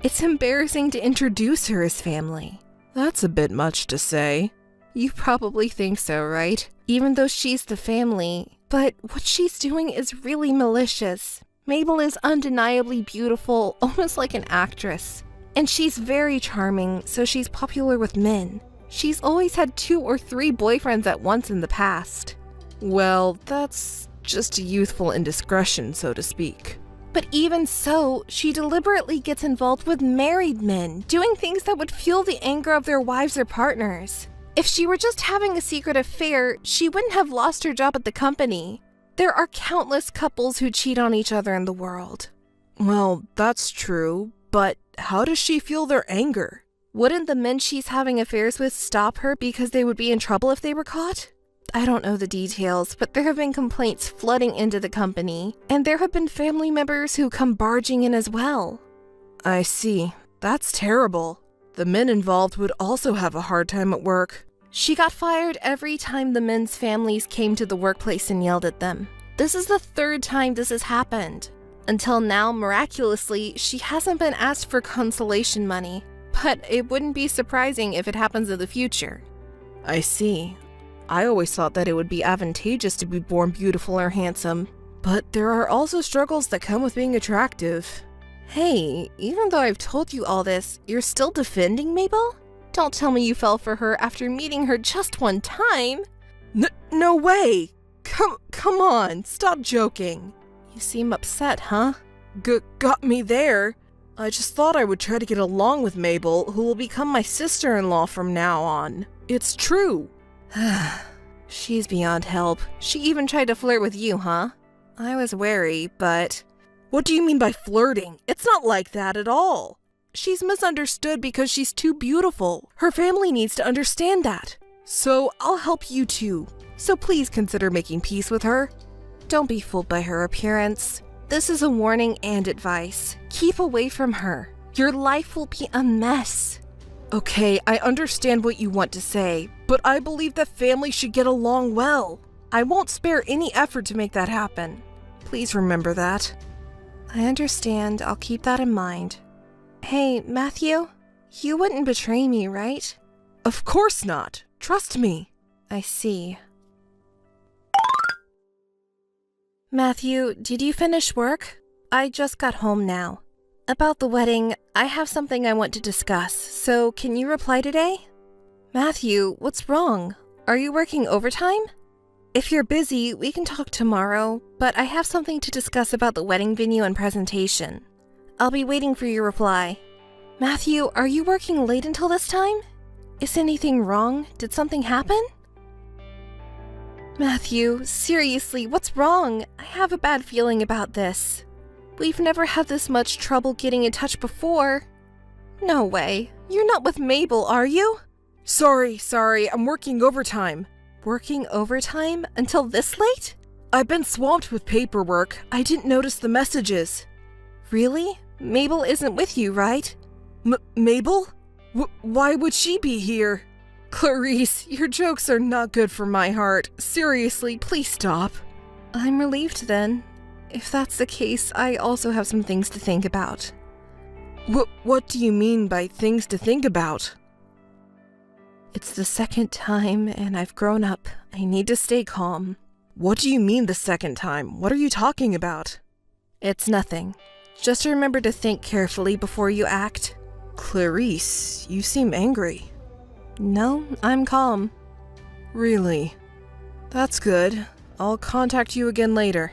It's embarrassing to introduce her as family. That's a bit much to say. You probably think so, right? Even though she's the family. But what she's doing is really malicious. Mabel is undeniably beautiful, almost like an actress. And she's very charming, so she's popular with men. She's always had 2 or 3 boyfriends at once in the past. Well, that's just a youthful indiscretion, so to speak. But even so, she deliberately gets involved with married men, doing things that would fuel the anger of their wives or partners. If she were just having a secret affair, she wouldn't have lost her job at the company. There are countless couples who cheat on each other in the world. Well, that's true, but how does she feel their anger? Wouldn't the men she's having affairs with stop her because they would be in trouble if they were caught? I don't know the details, but there have been complaints flooding into the company, and there have been family members who come barging in as well. I see. That's terrible. The men involved would also have a hard time at work. She got fired every time the men's families came to the workplace and yelled at them. This is the 3rd time this has happened. Until now, miraculously, she hasn't been asked for consolation money, but it wouldn't be surprising if it happens in the future. I see. I always thought that it would be advantageous to be born beautiful or handsome, but there are also struggles that come with being attractive. Hey, even though I've told you all this, you're still defending Mabel? Don't tell me you fell for her after meeting her just one time. No way! Come on, stop joking. You seem upset, huh? Got me there. I just thought I would try to get along with Mabel, who will become my sister-in-law from now on. It's true. She's beyond help. She even tried to flirt with you, huh? I was wary, but... What do you mean by flirting? It's not like that at all. She's misunderstood because she's too beautiful. Her family needs to understand that. So I'll help you too. So please consider making peace with her. Don't be fooled by her appearance. This is a warning and advice. Keep away from her. Your life will be a mess. Okay, I understand what you want to say, but I believe that families should get along well. I won't spare any effort to make that happen. Please remember that. I understand. I'll keep that in mind. Hey, Matthew, you wouldn't betray me, right? Of course not. Trust me. I see. Matthew, did you finish work? I just got home now. About the wedding, I have something I want to discuss, so can you reply today? Matthew, what's wrong? Are you working overtime? If you're busy, we can talk tomorrow, but I have something to discuss about the wedding venue and presentation. I'll be waiting for your reply. Matthew, are you working late until this time? Is anything wrong? Did something happen? Matthew, seriously, what's wrong? I have a bad feeling about this. We've never had this much trouble getting in touch before. No way. You're not with Mabel, are you? Sorry, I'm working overtime. Working overtime? Until this late? I've been swamped with paperwork. I didn't notice the messages. Really? Mabel isn't with you, right? Mabel? Why would she be here? Clarice, your jokes are not good for my heart. Seriously, please stop. I'm relieved then. If that's the case, I also have some things to think about. What do you mean by things to think about? It's the second time, and I've grown up. I need to stay calm. What do you mean the second time? What are you talking about? It's nothing. Just remember to think carefully before you act. Clarice, you seem angry. No, I'm calm. Really? That's good. I'll contact you again later.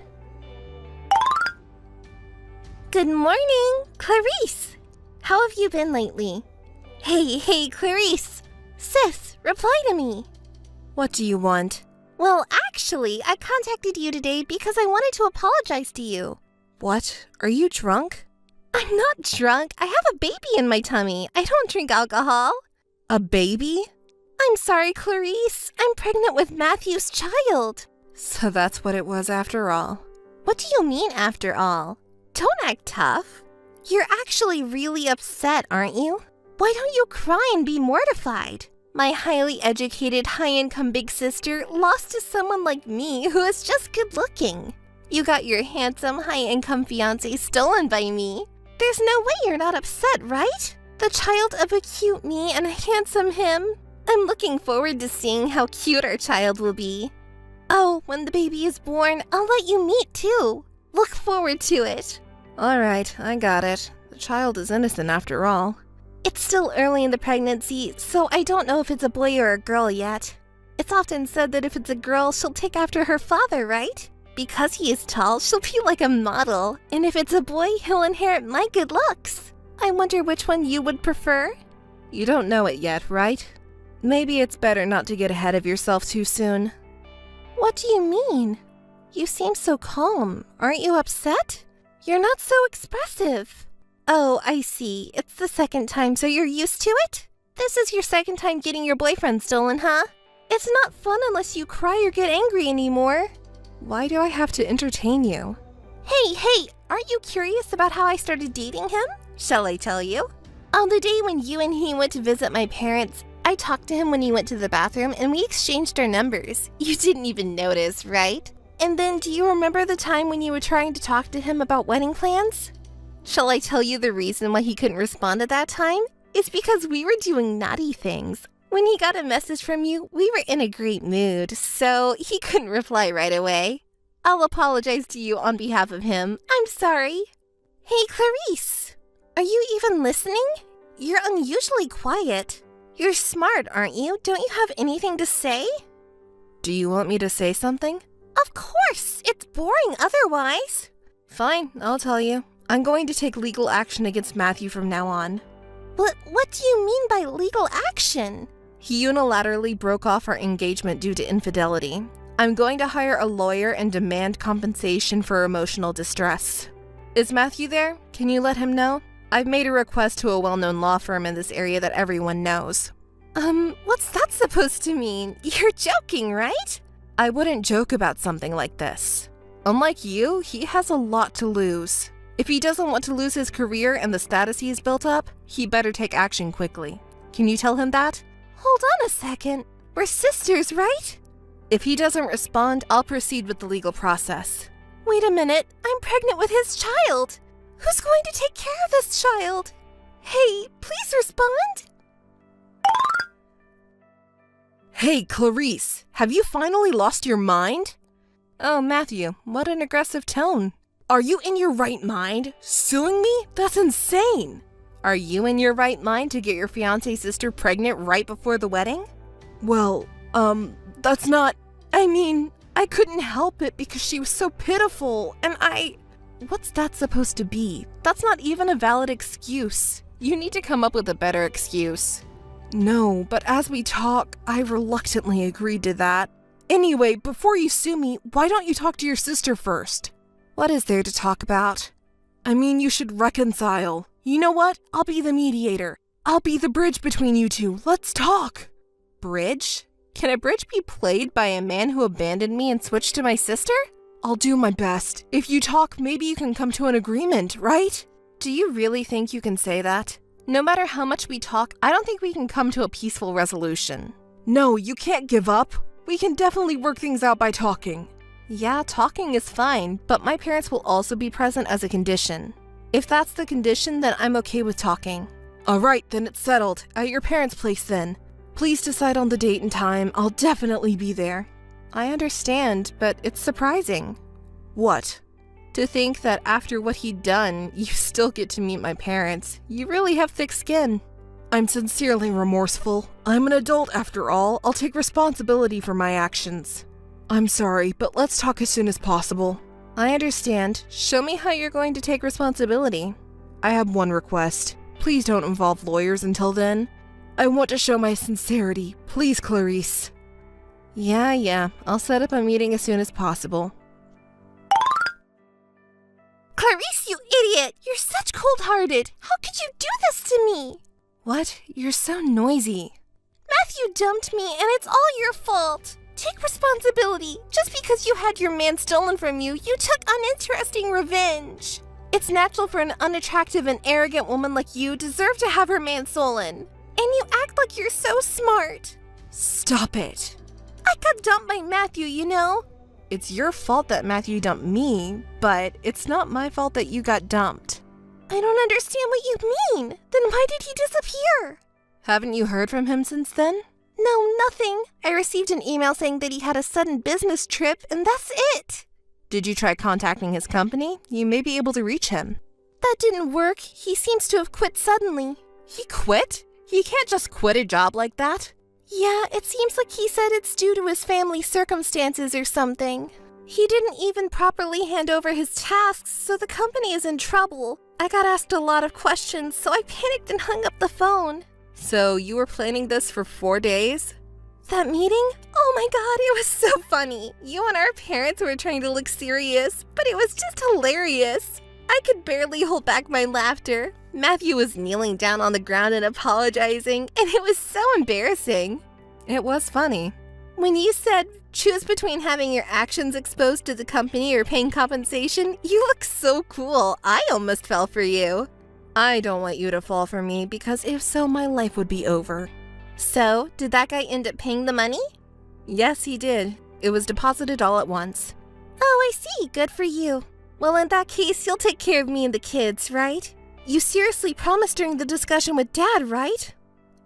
Good morning, Clarice. How have you been lately? Hey, Clarice. Sis, reply to me. What do you want? Well, actually, I contacted you today because I wanted to apologize to you. What? Are you drunk? I'm not drunk. I have a baby in my tummy. I don't drink alcohol. A baby? I'm sorry, Clarice. I'm pregnant with Matthew's child. So that's what it was after all. What do you mean, after all? Don't act tough. You're actually really upset, aren't you? Why don't you cry and be mortified? My highly educated, high-income big sister lost to someone like me who is just good-looking. You got your handsome, high-income fiancé stolen by me. There's no way you're not upset, right? The child of a cute me and a handsome him. I'm looking forward to seeing how cute our child will be. Oh, when the baby is born, I'll let you meet too. Look forward to it. All right, I got it. The child is innocent after all. It's still early in the pregnancy, so I don't know if it's a boy or a girl yet. It's often said that if it's a girl, she'll take after her father, right? Because he is tall, she'll be like a model. And if it's a boy, he'll inherit my good looks. I wonder which one you would prefer? You don't know it yet, right? Maybe it's better not to get ahead of yourself too soon. What do you mean? You seem so calm. Aren't you upset? You're not so expressive. Oh, I see. It's the second time, so you're used to it? This is your second time getting your boyfriend stolen, huh? It's not fun unless you cry or get angry anymore. Why do I have to entertain you? Hey, aren't you curious about how I started dating him? Shall I tell you? On the day when you and he went to visit my parents, I talked to him when he went to the bathroom and we exchanged our numbers. You didn't even notice, right? And then do you remember the time when you were trying to talk to him about wedding plans? Shall I tell you the reason why he couldn't respond at that time? It's because we were doing naughty things. When he got a message from you, we were in a great mood, so he couldn't reply right away. I'll apologize to you on behalf of him. I'm sorry. Hey, Clarice. Are you even listening? You're unusually quiet. You're smart, aren't you? Don't you have anything to say? Do you want me to say something? Of course! It's boring otherwise. Fine, I'll tell you. I'm going to take legal action against Matthew from now on. But what do you mean by legal action? He unilaterally broke off our engagement due to infidelity. I'm going to hire a lawyer and demand compensation for emotional distress. Is Matthew there? Can you let him know? I've made a request to a well-known law firm in this area that everyone knows. What's that supposed to mean? You're joking, right? I wouldn't joke about something like this. Unlike you, he has a lot to lose. If he doesn't want to lose his career and the status he's built up, he better take action quickly. Can you tell him that? Hold on a second. We're sisters, right? If he doesn't respond, I'll proceed with the legal process. Wait a minute. I'm pregnant with his child. Who's going to take care of this child? Hey, please respond. Hey, Clarice, have you finally lost your mind? Oh, Matthew, what an aggressive tone. Are you in your right mind? Suing me? That's insane. Are you in your right mind to get your fiancé's sister pregnant right before the wedding? Well, that's not... I couldn't help it because she was so pitiful, and What's that supposed to be? That's not even a valid excuse. You need to come up with a better excuse. No, but as we talk, I reluctantly agreed to that. Anyway, before you sue me, why don't you talk to your sister first? What is there to talk about? You should reconcile. You know what? I'll be the mediator. I'll be the bridge between you two. Let's talk. Bridge? Can a bridge be played by a man who abandoned me and switched to my sister? I'll do my best. If you talk, maybe you can come to an agreement, right? Do you really think you can say that? No matter how much we talk, I don't think we can come to a peaceful resolution. No, you can't give up. We can definitely work things out by talking. Yeah, talking is fine, but my parents will also be present as a condition. If that's the condition, then I'm okay with talking. All right, then it's settled. At your parents' place then. Please decide on the date and time. I'll definitely be there. I understand, but it's surprising. What? To think that after what he'd done, you still get to meet my parents. You really have thick skin. I'm sincerely remorseful. I'm an adult after all. I'll take responsibility for my actions. I'm sorry, but let's talk as soon as possible. I understand. Show me how you're going to take responsibility. I have one request. Please don't involve lawyers until then. I want to show my sincerity. Please, Clarice. Yeah. I'll set up a meeting as soon as possible. Clarice, you idiot! You're such cold-hearted! How could you do this to me? What? You're so noisy. Matthew dumped me, and it's all your fault. Take responsibility. Just because you had your man stolen from you, you took uninteresting revenge. It's natural for an unattractive and arrogant woman like you deserve to have her man stolen. And you act like you're so smart. Stop it. I got dumped by Matthew, you know? It's your fault that Matthew dumped me, but it's not my fault that you got dumped. I don't understand what you mean. Then why did he disappear? Haven't you heard from him since then? No, nothing. I received an email saying that he had a sudden business trip, and that's it. Did you try contacting his company? You may be able to reach him. That didn't work. He seems to have quit suddenly. He quit? He can't just quit a job like that. Yeah, it seems like he said it's due to his family circumstances or something. He didn't even properly hand over his tasks, so the company is in trouble. I got asked a lot of questions, so I panicked and hung up the phone. So you were planning this for 4 days? That meeting? Oh my god, it was so funny. You and our parents were trying to look serious, but it was just hilarious. I could barely hold back my laughter. Matthew was kneeling down on the ground and apologizing, and it was so embarrassing. It was funny. When you said, choose between having your actions exposed to the company or paying compensation, you look so cool. I almost fell for you. I don't want you to fall for me, because if so, my life would be over. So, did that guy end up paying the money? Yes, he did. It was deposited all at once. Oh, I see. Good for you. Well, in that case, you'll take care of me and the kids, right? You seriously promised during the discussion with Dad, right?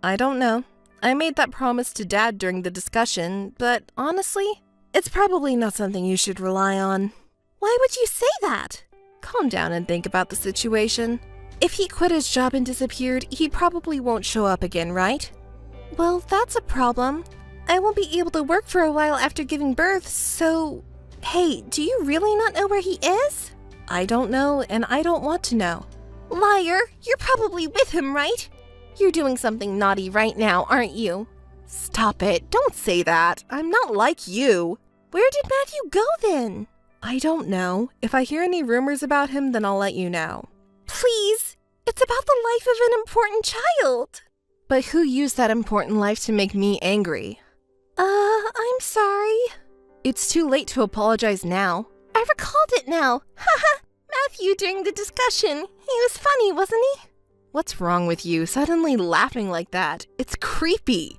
I don't know. I made that promise to Dad during the discussion, but honestly, it's probably not something you should rely on. Why would you say that? Calm down and think about the situation. If he quit his job and disappeared, he probably won't show up again, right? Well, that's a problem. I won't be able to work for a while after giving birth, so... Hey, do you really not know where he is? I don't know, and I don't want to know. Liar! You're probably with him, right? You're doing something naughty right now, aren't you? Stop it. Don't say that. I'm not like you. Where did Matthew go then? I don't know. If I hear any rumors about him, then I'll let you know. Please! It's about the life of an important child! But who used that important life to make me angry? I'm sorry. It's too late to apologize now. I recalled it now. Haha! Matthew during the discussion. He was funny, wasn't he? What's wrong with you? Suddenly laughing like that. It's creepy.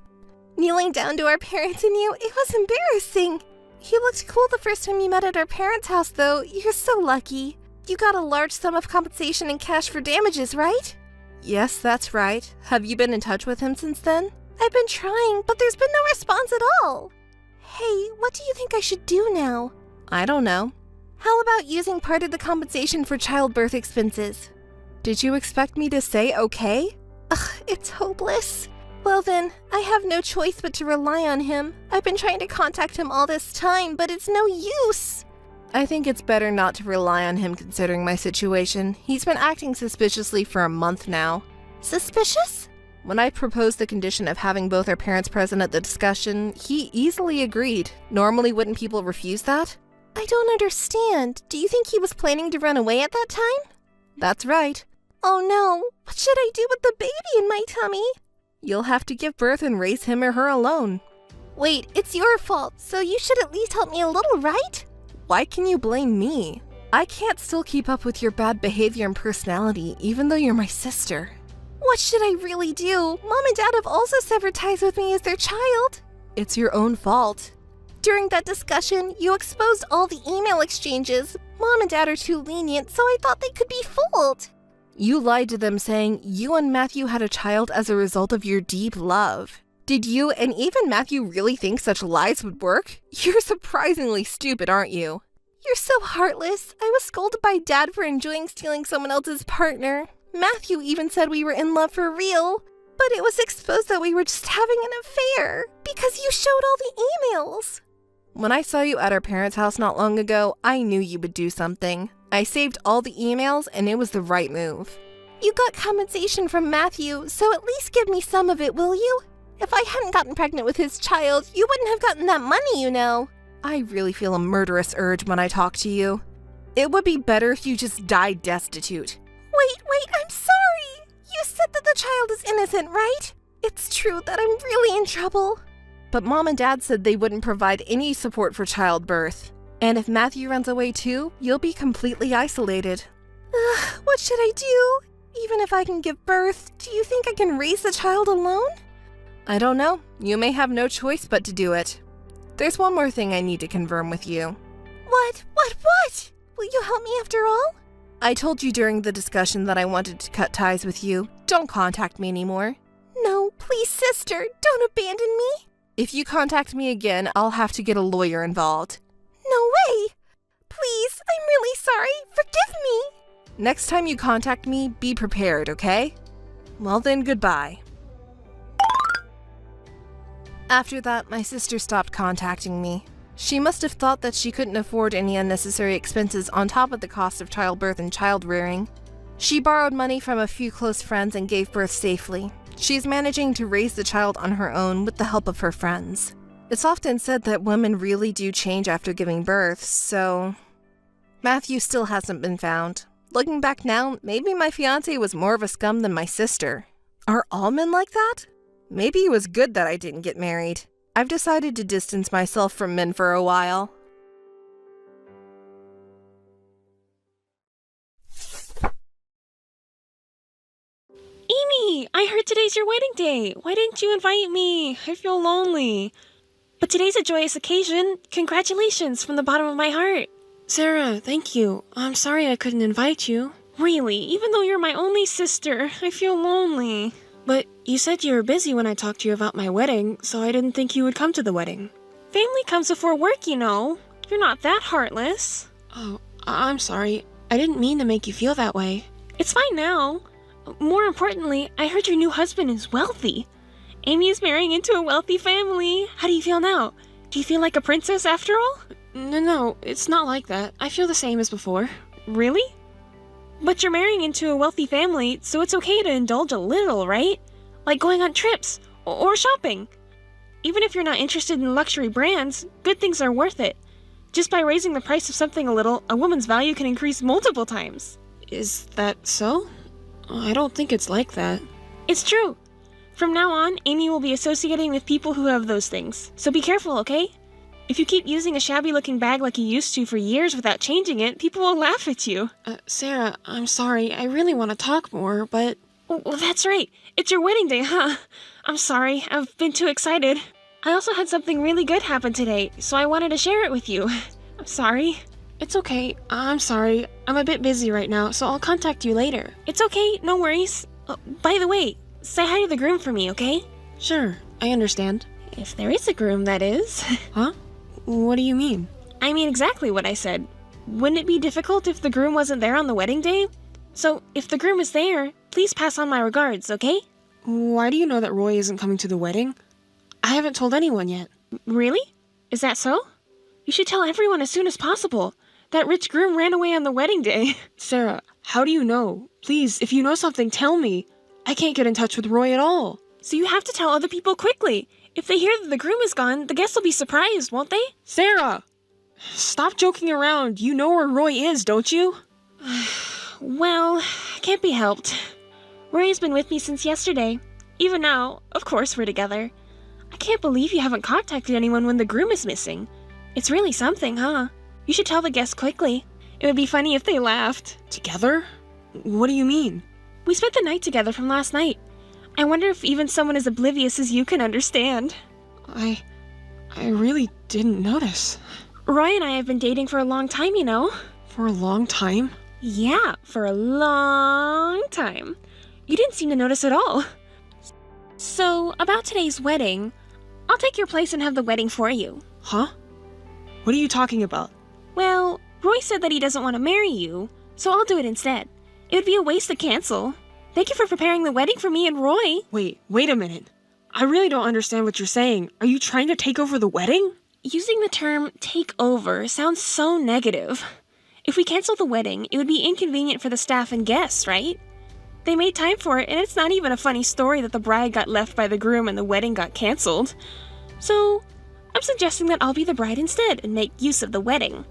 Kneeling down to our parents and you, it was embarrassing. He looked cool the first time you met at our parents' house, though. You're so lucky. You got a large sum of compensation in cash for damages, right? Yes, that's right. Have you been in touch with him since then? I've been trying, but there's been no response at all. Hey, what do you think I should do now? I don't know. How about using part of the compensation for childbirth expenses? Did you expect me to say okay? Ugh, it's hopeless. Well then, I have no choice but to rely on him. I've been trying to contact him all this time, but it's no use. I think it's better not to rely on him considering my situation. He's been acting suspiciously for a month now. Suspicious? When I proposed the condition of having both our parents present at the discussion, he easily agreed. Normally, wouldn't people refuse that? I don't understand. Do you think he was planning to run away at that time? That's right. Oh no, what should I do with the baby in my tummy? You'll have to give birth and raise him or her alone. Wait, it's your fault, so you should at least help me a little, right? Why can you blame me? I can't still keep up with your bad behavior and personality, even though you're my sister. What should I really do? Mom and Dad have also severed ties with me as their child. It's your own fault. During that discussion, you exposed all the email exchanges. Mom and Dad are too lenient, so I thought they could be fooled. You lied to them saying you and Matthew had a child as a result of your deep love. Did you and even Matthew really think such lies would work? You're surprisingly stupid, aren't you? You're so heartless. I was scolded by Dad for enjoying stealing someone else's partner. Matthew even said we were in love for real. But it was exposed that we were just having an affair because you showed all the emails. When I saw you at our parents' house not long ago, I knew you would do something. I saved all the emails and it was the right move. You got compensation from Matthew, so at least give me some of it, will you? If I hadn't gotten pregnant with his child, you wouldn't have gotten that money, you know. I really feel a murderous urge when I talk to you. It would be better if you just died destitute. Wait, I'm sorry. You said that the child is innocent, right? It's true that I'm really in trouble. But Mom and Dad said they wouldn't provide any support for childbirth. And if Matthew runs away too, you'll be completely isolated. What should I do? Even if I can give birth, do you think I can raise the child alone? I don't know. You may have no choice but to do it. There's one more thing I need to confirm with you. What? Will you help me after all? I told you during the discussion that I wanted to cut ties with you. Don't contact me anymore. No, please, sister, don't abandon me. If you contact me again, I'll have to get a lawyer involved. No way! Please, I'm really sorry. Forgive me. Next time you contact me, be prepared, okay? Well then, goodbye. After that, my sister stopped contacting me. She must have thought that she couldn't afford any unnecessary expenses on top of the cost of childbirth and child rearing. She borrowed money from a few close friends and gave birth safely. She's managing to raise the child on her own with the help of her friends. It's often said that women really do change after giving birth, so... Matthew still hasn't been found. Looking back now, maybe my fiancé was more of a scum than my sister. Are all men like that? Maybe it was good that I didn't get married. I've decided to distance myself from men for a while. Amy, I heard today's your wedding day. Why didn't you invite me? I feel lonely. But today's a joyous occasion. Congratulations from the bottom of my heart. Sarah, thank you. I'm sorry I couldn't invite you. Really, even though you're my only sister, I feel lonely. But you said you were busy when I talked to you about my wedding, so I didn't think you would come to the wedding. Family comes before work, you know. You're not that heartless. Oh, I'm sorry. I didn't mean to make you feel that way. It's fine now. More importantly, I heard your new husband is wealthy. Amy is marrying into a wealthy family. How do you feel now? Do you feel like a princess after all? No, it's not like that. I feel the same as before. Really? But you're marrying into a wealthy family, so it's okay to indulge a little, right? Like going on trips or shopping. Even if you're not interested in luxury brands, good things are worth it. Just by raising the price of something a little, a woman's value can increase multiple times. Is that so? I don't think it's like that. It's true. From now on, Amy will be associating with people who have those things. So be careful, okay? If you keep using a shabby-looking bag like you used to for years without changing it, people will laugh at you. Sarah, I'm sorry. I really want to talk more, but... Well, that's right. It's your wedding day, huh? I'm sorry. I've been too excited. I also had something really good happen today, so I wanted to share it with you. I'm sorry. It's okay. I'm sorry. I'm a bit busy right now, so I'll contact you later. It's okay. No worries. By the way, say hi to the groom for me, okay? Sure. I understand. If there is a groom, that is. Huh? What do you mean? I mean exactly what I said. Wouldn't it be difficult if the groom wasn't there on the wedding day? So, if the groom is there, please pass on my regards, okay? Why do you know that Roy isn't coming to the wedding? I haven't told anyone yet. Really? Is that so? You should tell everyone as soon as possible. That rich groom ran away on the wedding day. Sarah, how do you know? Please, if you know something, tell me. I can't get in touch with Roy at all. So you have to tell other people quickly. If they hear that the groom is gone, the guests will be surprised, won't they? Sarah! Stop joking around. You know where Roy is, don't you? Well, can't be helped. Roy's been with me since yesterday. Even now, of course, we're together. I can't believe you haven't contacted anyone when the groom is missing. It's really something, huh? You should tell the guests quickly. It would be funny if they laughed. Together? What do you mean? We spent the night together from last night. I wonder if even someone as oblivious as you can understand. I really didn't notice. Roy and I have been dating for a long time, you know. For a long time? Yeah, for a long time. You didn't seem to notice at all. So, about today's wedding, I'll take your place and have the wedding for you. Huh? What are you talking about? Well, Roy said that he doesn't want to marry you, so I'll do it instead. It would be a waste to cancel. Thank you for preparing the wedding for me and Roy. Wait a minute. I really don't understand what you're saying. Are you trying to take over the wedding? Using the term take over sounds so negative. If we cancel the wedding, it would be inconvenient for the staff and guests, right? They made time for it, and it's not even a funny story that the bride got left by the groom and the wedding got canceled. So, I'm suggesting that I'll be the bride instead and make use of the wedding.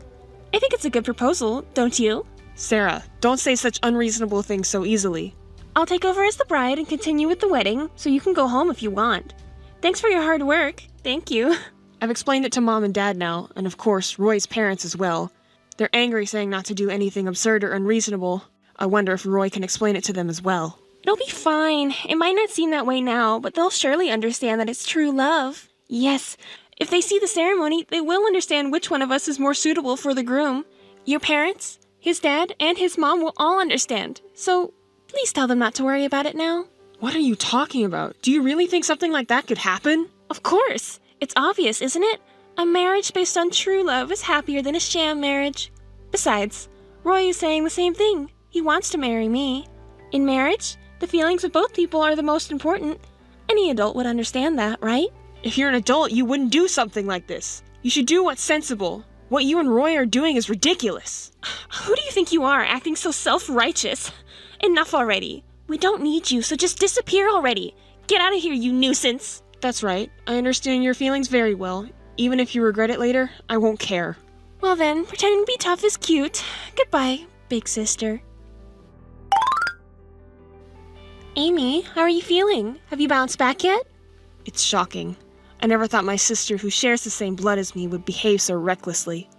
I think it's a good proposal, don't you? Sarah, don't say such unreasonable things so easily. I'll take over as the bride and continue with the wedding, so you can go home if you want. Thanks for your hard work. Thank you. I've explained it to Mom and Dad now, and of course, Roy's parents as well. They're angry saying not to do anything absurd or unreasonable. I wonder if Roy can explain it to them as well. It'll be fine. It might not seem that way now, but they'll surely understand that it's true love. Yes, if they see the ceremony, they will understand which one of us is more suitable for the groom. Your parents, his dad, and his mom will all understand. So, please tell them not to worry about it now. What are you talking about? Do you really think something like that could happen? Of course. It's obvious, isn't it? A marriage based on true love is happier than a sham marriage. Besides, Roy is saying the same thing. He wants to marry me. In marriage, the feelings of both people are the most important. Any adult would understand that, right? If you're an adult, you wouldn't do something like this. You should do what's sensible. What you and Roy are doing is ridiculous. Who do you think you are, acting so self-righteous? Enough already. We don't need you, so just disappear already. Get out of here, you nuisance. That's right. I understand your feelings very well. Even if you regret it later, I won't care. Well then, pretending to be tough is cute. Goodbye, big sister. Amy, how are you feeling? Have you bounced back yet? It's shocking. I never thought my sister, who shares the same blood as me, would behave so recklessly.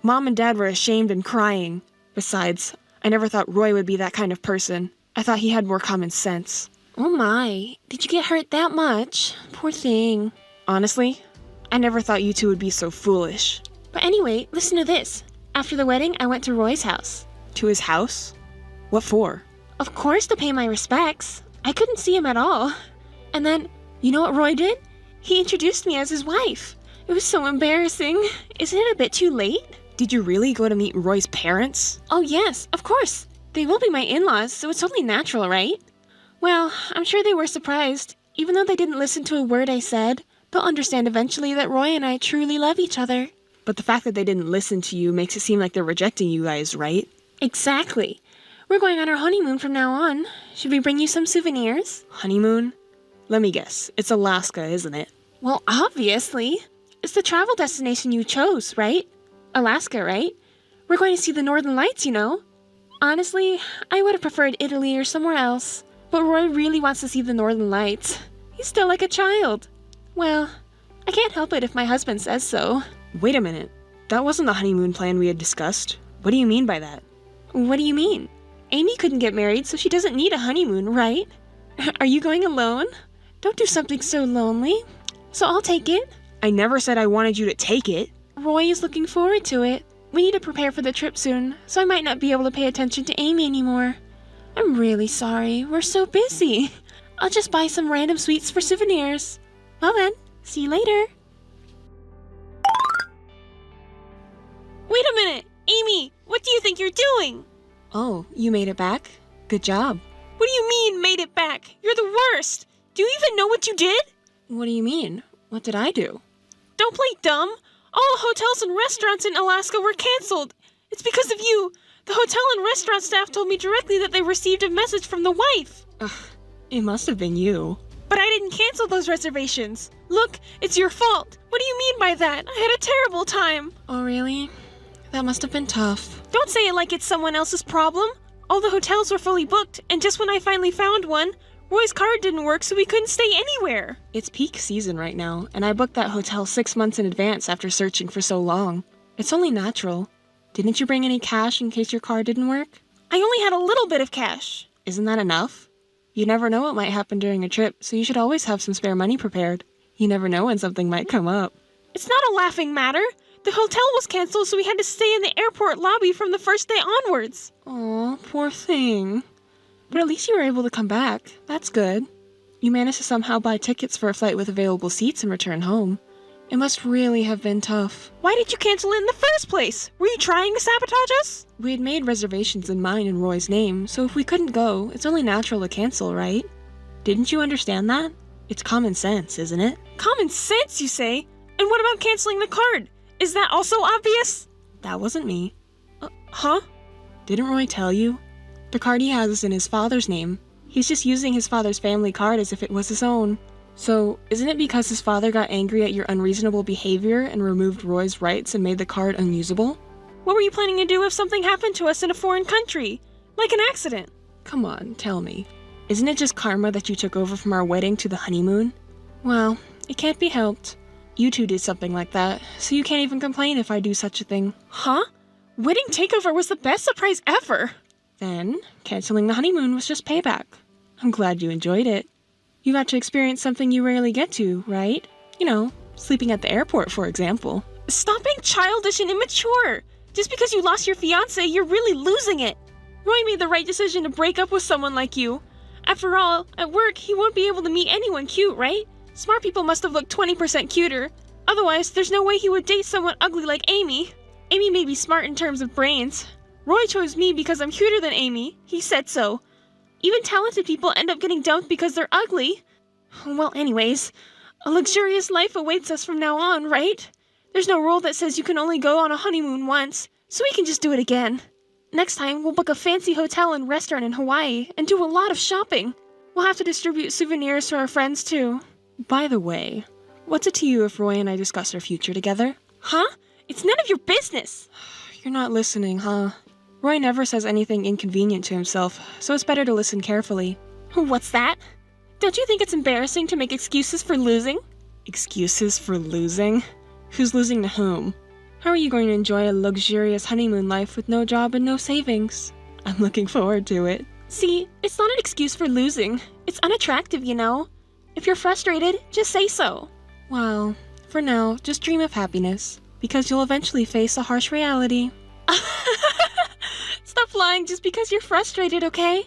Mom and Dad were ashamed and crying. Besides, I never thought Roy would be that kind of person. I thought he had more common sense. Oh my, did you get hurt that much? Poor thing. Honestly, I never thought you two would be so foolish. But anyway, listen to this. After the wedding, I went to Roy's house. To his house? What for? Of course, to pay my respects. I couldn't see him at all. And then, you know what Roy did? He introduced me as his wife. It was so embarrassing. Isn't it a bit too late? Did you really go to meet Roy's parents? Oh yes, of course. They will be my in-laws, so it's only natural, right? Well, I'm sure they were surprised. Even though they didn't listen to a word I said, they'll understand eventually that Roy and I truly love each other. But the fact that they didn't listen to you makes it seem like they're rejecting you guys, right? Exactly. We're going on our honeymoon from now on. Should we bring you some souvenirs? Honeymoon? Let me guess. It's Alaska, isn't it? Well, obviously. It's the travel destination you chose, right? Alaska, right? We're going to see the Northern Lights, you know. Honestly, I would have preferred Italy or somewhere else. But Roy really wants to see the Northern Lights. He's still like a child. Well, I can't help it if my husband says so. Wait a minute. That wasn't the honeymoon plan we had discussed. What do you mean by that? What do you mean? Amy couldn't get married, so she doesn't need a honeymoon, right? Are you going alone? Don't do something so lonely. So I'll take it. I never said I wanted you to take it. Roy is looking forward to it. We need to prepare for the trip soon, so I might not be able to pay attention to Amy anymore. I'm really sorry. We're so busy. I'll just buy some random sweets for souvenirs. Well then, see you later. Wait a minute! Amy, what do you think you're doing? Oh, you made it back? Good job. What do you mean, made it back? You're the worst. Do you even know what you did? What do you mean? What did I do? Don't play dumb. All the hotels and restaurants in Alaska were canceled. It's because of you. The hotel and restaurant staff told me directly that they received a message from the wife. Ugh, it must have been you. But I didn't cancel those reservations. Look, it's your fault. What do you mean by that? I had a terrible time. Oh, really? That must have been tough. Don't say it like it's someone else's problem. All the hotels were fully booked, and just when I finally found one, Roy's card didn't work, so we couldn't stay anywhere. It's peak season right now, and I booked that hotel 6 months in advance after searching for so long. It's only natural. Didn't you bring any cash in case your card didn't work? I only had a little bit of cash. Isn't that enough? You never know what might happen during a trip, so you should always have some spare money prepared. You never know when something might come up. It's not a laughing matter. The hotel was canceled, so we had to stay in the airport lobby from the first day onwards. Aw, poor thing. But at least you were able to come back. That's good. You managed to somehow buy tickets for a flight with available seats and return home. It must really have been tough. Why did you cancel it in the first place? Were you trying to sabotage us? We had made reservations in mine and Roy's name, so if we couldn't go, it's only natural to cancel, right? Didn't you understand that? It's common sense, isn't it? Common sense, you say? And what about canceling the card? Is that also obvious? That wasn't me. Huh? Didn't Roy tell you? The card he has is in his father's name. He's just using his father's family card as if it was his own. So, isn't it because his father got angry at your unreasonable behavior and removed Roy's rights and made the card unusable? What were you planning to do if something happened to us in a foreign country? Like an accident? Come on, tell me. Isn't it just karma that you took over from our wedding to the honeymoon? Well, it can't be helped. You two did something like that, so you can't even complain if I do such a thing. Huh? Wedding takeover was the best surprise ever! Then, canceling the honeymoon was just payback. I'm glad you enjoyed it. You got to experience something you rarely get to, right? You know, sleeping at the airport, for example. Stop being childish and immature! Just because you lost your fiancé, you're really losing it! Roy made the right decision to break up with someone like you. After all, at work, he won't be able to meet anyone cute, right? Smart people must have looked 20% cuter. Otherwise, there's no way he would date someone ugly like Amy. Amy may be smart in terms of brains. Roy chose me because I'm cuter than Amy. He said so. Even talented people end up getting dumped because they're ugly. Well, anyways, a luxurious life awaits us from now on, right? There's no rule that says you can only go on a honeymoon once, so we can just do it again. Next time, we'll book a fancy hotel and restaurant in Hawaii and do a lot of shopping. We'll have to distribute souvenirs to our friends, too. By the way, what's it to you if Roy and I discuss our future together? Huh? It's none of your business! You're not listening, huh? Roy never says anything inconvenient to himself, so it's better to listen carefully. What's that? Don't you think it's embarrassing to make excuses for losing? Excuses for losing? Who's losing to whom? How are you going to enjoy a luxurious honeymoon life with no job and no savings? I'm looking forward to it. See, it's not an excuse for losing. It's unattractive, you know. If you're frustrated, just say so. Well, for now, just dream of happiness, because you'll eventually face a harsh reality. Stop lying just because you're frustrated, okay?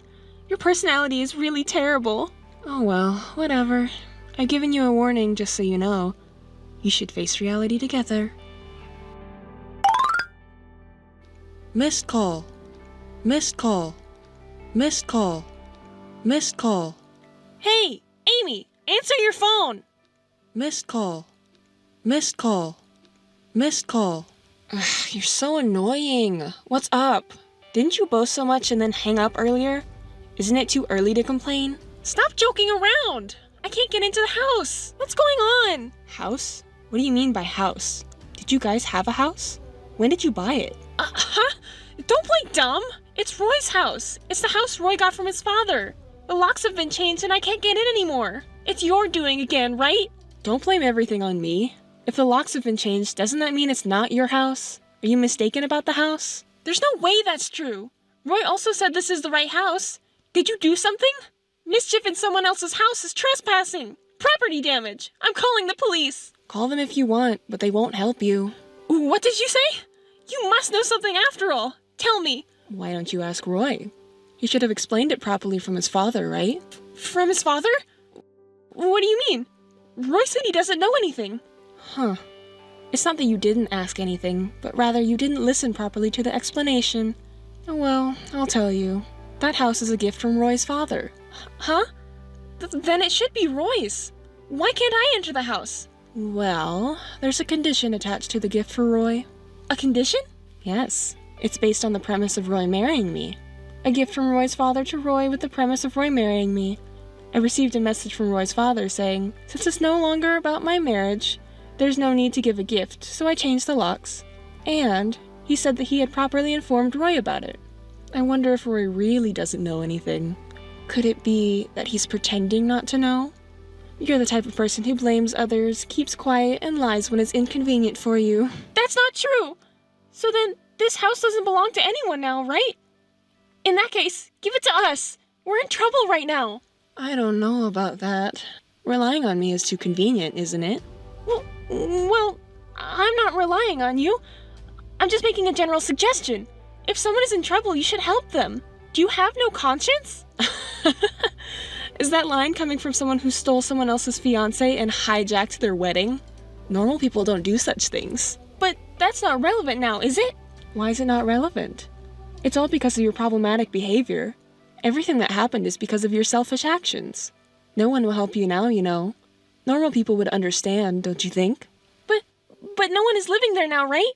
Your personality is really terrible. Oh well, whatever. I've given you a warning just so you know. You should face reality together. Missed call. Missed call. Missed call. Missed call. Hey, Amy, answer your phone! Missed call. Missed call. Missed call. Ugh, you're so annoying. What's up? Didn't you boast so much and then hang up earlier? Isn't it too early to complain? Stop joking around! I can't get into the house! What's going on? House? What do you mean by house? Did you guys have a house? When did you buy it? Huh? Don't play dumb! It's Roy's house. It's the house Roy got from his father. The locks have been changed and I can't get in anymore. It's your doing again, right? Don't blame everything on me. If the locks have been changed, doesn't that mean it's not your house? Are you mistaken about the house? There's no way that's true. Roy also said this is the right house. Did you do something? Mischief in someone else's house is trespassing. Property damage. I'm calling the police. Call them if you want, but they won't help you. What did you say? You must know something after all. Tell me. Why don't you ask Roy? He should have explained it properly from his father, right? From his father? What do you mean? Roy said he doesn't know anything. Huh. It's not that you didn't ask anything, but rather you didn't listen properly to the explanation. Oh well, I'll tell you. That house is a gift from Roy's father. Huh? Then it should be Roy's. Why can't I enter the house? Well, there's a condition attached to the gift for Roy. A condition? Yes. It's based on the premise of Roy marrying me. A gift from Roy's father to Roy with the premise of Roy marrying me. I received a message from Roy's father saying, since it's no longer about my marriage, there's no need to give a gift, so I changed the locks. And he said that he had properly informed Roy about it. I wonder if Roy really doesn't know anything. Could it be that he's pretending not to know? You're the type of person who blames others, keeps quiet, and lies when it's inconvenient for you. That's not true! So then, this house doesn't belong to anyone now, right? In that case, give it to us! We're in trouble right now! I don't know about that. Relying on me is too convenient, isn't it? Well, I'm not relying on you. I'm just making a general suggestion. If someone is in trouble, you should help them. Do you have no conscience? Is that line coming from someone who stole someone else's fiancé and hijacked their wedding? Normal people don't do such things. But that's not relevant now, is it? Why is it not relevant? It's all because of your problematic behavior. Everything that happened is because of your selfish actions. No one will help you now, you know. Normal people would understand, don't you think? But no one is living there now, right?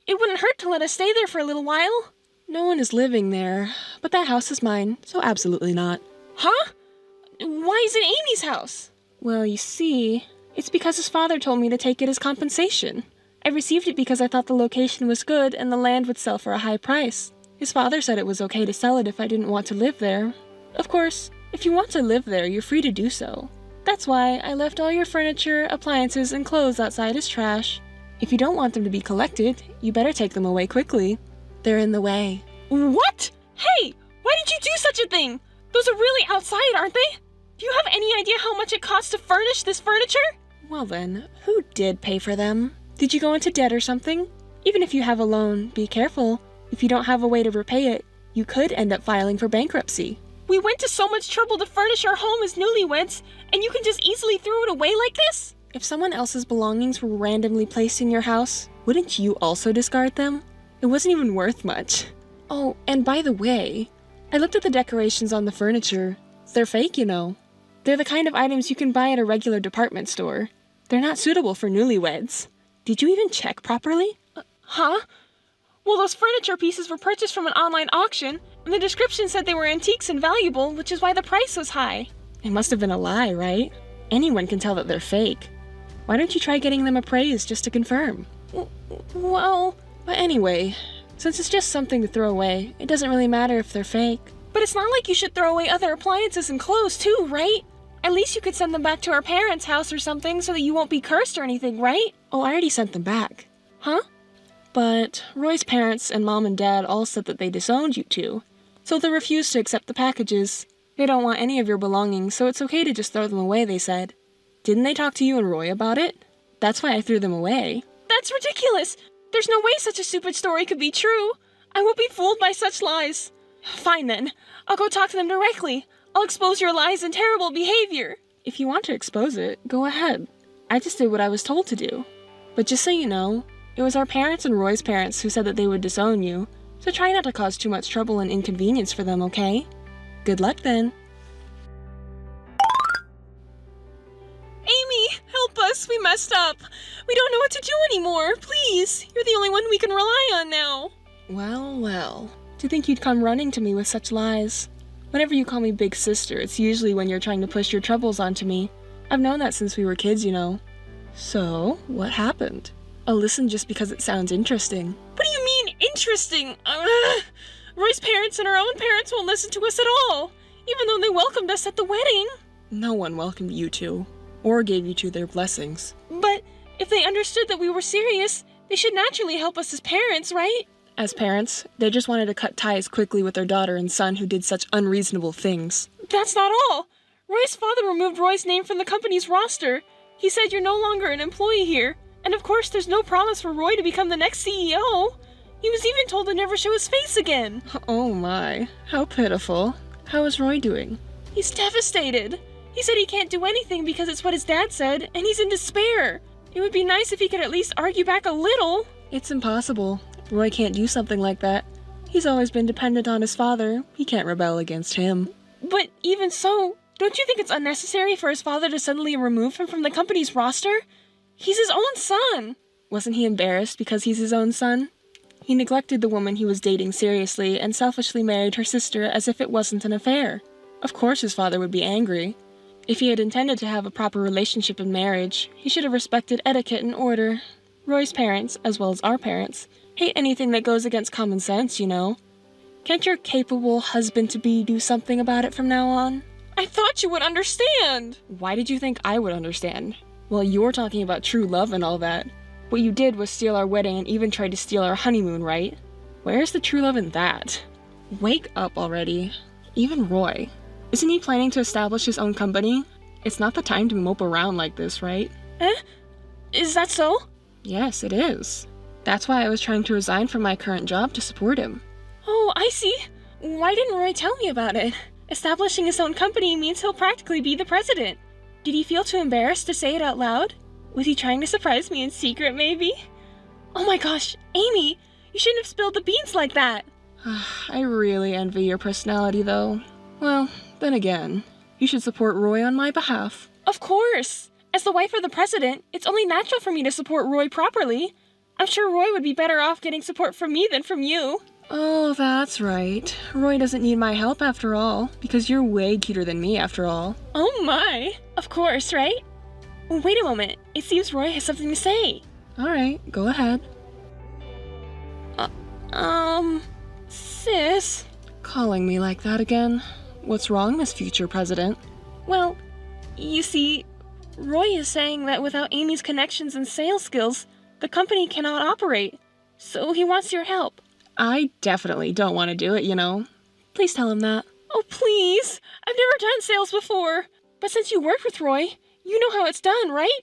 It wouldn't hurt to let us stay there for a little while. No one is living there, but that house is mine, so absolutely not. Huh? Why is it Amy's house? Well, you see, it's because his father told me to take it as compensation. I received it because I thought the location was good and the land would sell for a high price. His father said it was okay to sell it if I didn't want to live there. Of course, if you want to live there, you're free to do so. That's why I left all your furniture, appliances, and clothes outside as trash. If you don't want them to be collected, you better take them away quickly. They're in the way. What? Hey, why did you do such a thing? Those are really outside, aren't they? Do you have any idea how much it costs to furnish this furniture? Well then, who did pay for them? Did you go into debt or something? Even if you have a loan, be careful. If you don't have a way to repay it, you could end up filing for bankruptcy. We went to so much trouble to furnish our home as newlyweds, and you can just easily throw it away like this? If someone else's belongings were randomly placed in your house, wouldn't you also discard them? It wasn't even worth much. Oh, and by the way, I looked at the decorations on the furniture. They're fake, you know. They're the kind of items you can buy at a regular department store. They're not suitable for newlyweds. Did you even check properly? Huh? Well, those furniture pieces were purchased from an online auction, and the description said they were antiques and valuable, which is why the price was high. It must have been a lie, right? Anyone can tell that they're fake. Why don't you try getting them appraised just to confirm? Well... But anyway, since it's just something to throw away, it doesn't really matter if they're fake. But it's not like you should throw away other appliances and clothes too, right? At least you could send them back to our parents' house or something so that you won't be cursed or anything, right? Oh, I already sent them back. Huh? But Roy's parents and mom and dad all said that they disowned you two, so they refused to accept the packages. They don't want any of your belongings, so it's okay to just throw them away, they said. Didn't they talk to you and Roy about it? That's why I threw them away. That's ridiculous! There's no way such a stupid story could be true. I won't be fooled by such lies. Fine then. I'll go talk to them directly. I'll expose your lies and terrible behavior. If you want to expose it, go ahead. I just did what I was told to do. But just so you know, it was our parents and Roy's parents who said that they would disown you, so try not to cause too much trouble and inconvenience for them, okay? Good luck then. Amy, help us. We messed up. We don't know what to do anymore. Please, you're the only one we can rely on now. Well. To think you'd come running to me with such lies. Whenever you call me big sister, it's usually when you're trying to push your troubles onto me. I've known that since we were kids, you know. So, what happened? I'll listen just because it sounds interesting. What do you mean, interesting? Roy's parents and our own parents won't listen to us at all, even though they welcomed us at the wedding. No one welcomed you two, or gave you two their blessings. But if they understood that we were serious, they should naturally help us as parents, right? As parents, they just wanted to cut ties quickly with their daughter and son who did such unreasonable things. That's not all! Roy's father removed Roy's name from the company's roster. He said you're no longer an employee here, and of course there's no promise for Roy to become the next CEO. He was even told to never show his face again. Oh my, how pitiful. How is Roy doing? He's devastated. He said he can't do anything because it's what his dad said, and he's in despair. It would be nice if he could at least argue back a little. It's impossible. Roy can't do something like that. He's always been dependent on his father. He can't rebel against him. But even so, don't you think it's unnecessary for his father to suddenly remove him from the company's roster? He's his own son. Wasn't he embarrassed because he's his own son? He neglected the woman he was dating seriously and selfishly married her sister as if it wasn't an affair. Of course his father would be angry. If he had intended to have a proper relationship in marriage, he should have respected etiquette and order. Roy's parents, as well as our parents, hate anything that goes against common sense, you know. Can't your capable husband-to-be do something about it from now on? I thought you would understand! Why did you think I would understand? Well, you're talking about true love and all that. What you did was steal our wedding and even tried to steal our honeymoon, right? Where's the true love in that? Wake up already. Even Roy. Isn't he planning to establish his own company? It's not the time to mope around like this, right? Is that so? Yes, it is. That's why I was trying to resign from my current job to support him. Oh, I see. Why didn't Roy tell me about it? Establishing his own company means he'll practically be the president. Did he feel too embarrassed to say it out loud? Was he trying to surprise me in secret, maybe? Oh my gosh, Amy, you shouldn't have spilled the beans like that. I really envy your personality, though. Well, then again, you should support Roy on my behalf. Of course! As the wife of the president, it's only natural for me to support Roy properly. I'm sure Roy would be better off getting support from me than from you. Oh, that's right. Roy doesn't need my help after all, because you're way cuter than me after all. Oh my! Of course, right? Wait a moment. It seems Roy has something to say. Alright, go ahead. Sis? Calling me like that again? What's wrong, Miss Future President? Well, you see, Roy is saying that without Amy's connections and sales skills, the company cannot operate. So he wants your help. I definitely don't want to do it, you know. Please tell him that. Oh, please! I've never done sales before. But since you worked with Roy, you know how it's done, right?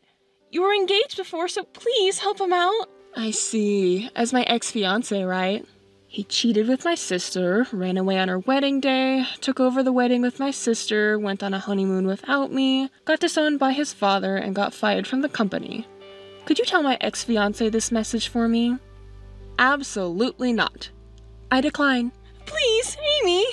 You were engaged before, so please help him out. I see. As my ex-fiancé, right? He cheated with my sister, ran away on her wedding day, took over the wedding with my sister, went on a honeymoon without me, got disowned by his father, and got fired from the company. Could you tell my ex-fiancé this message for me? Absolutely not. I decline. Please, Amy!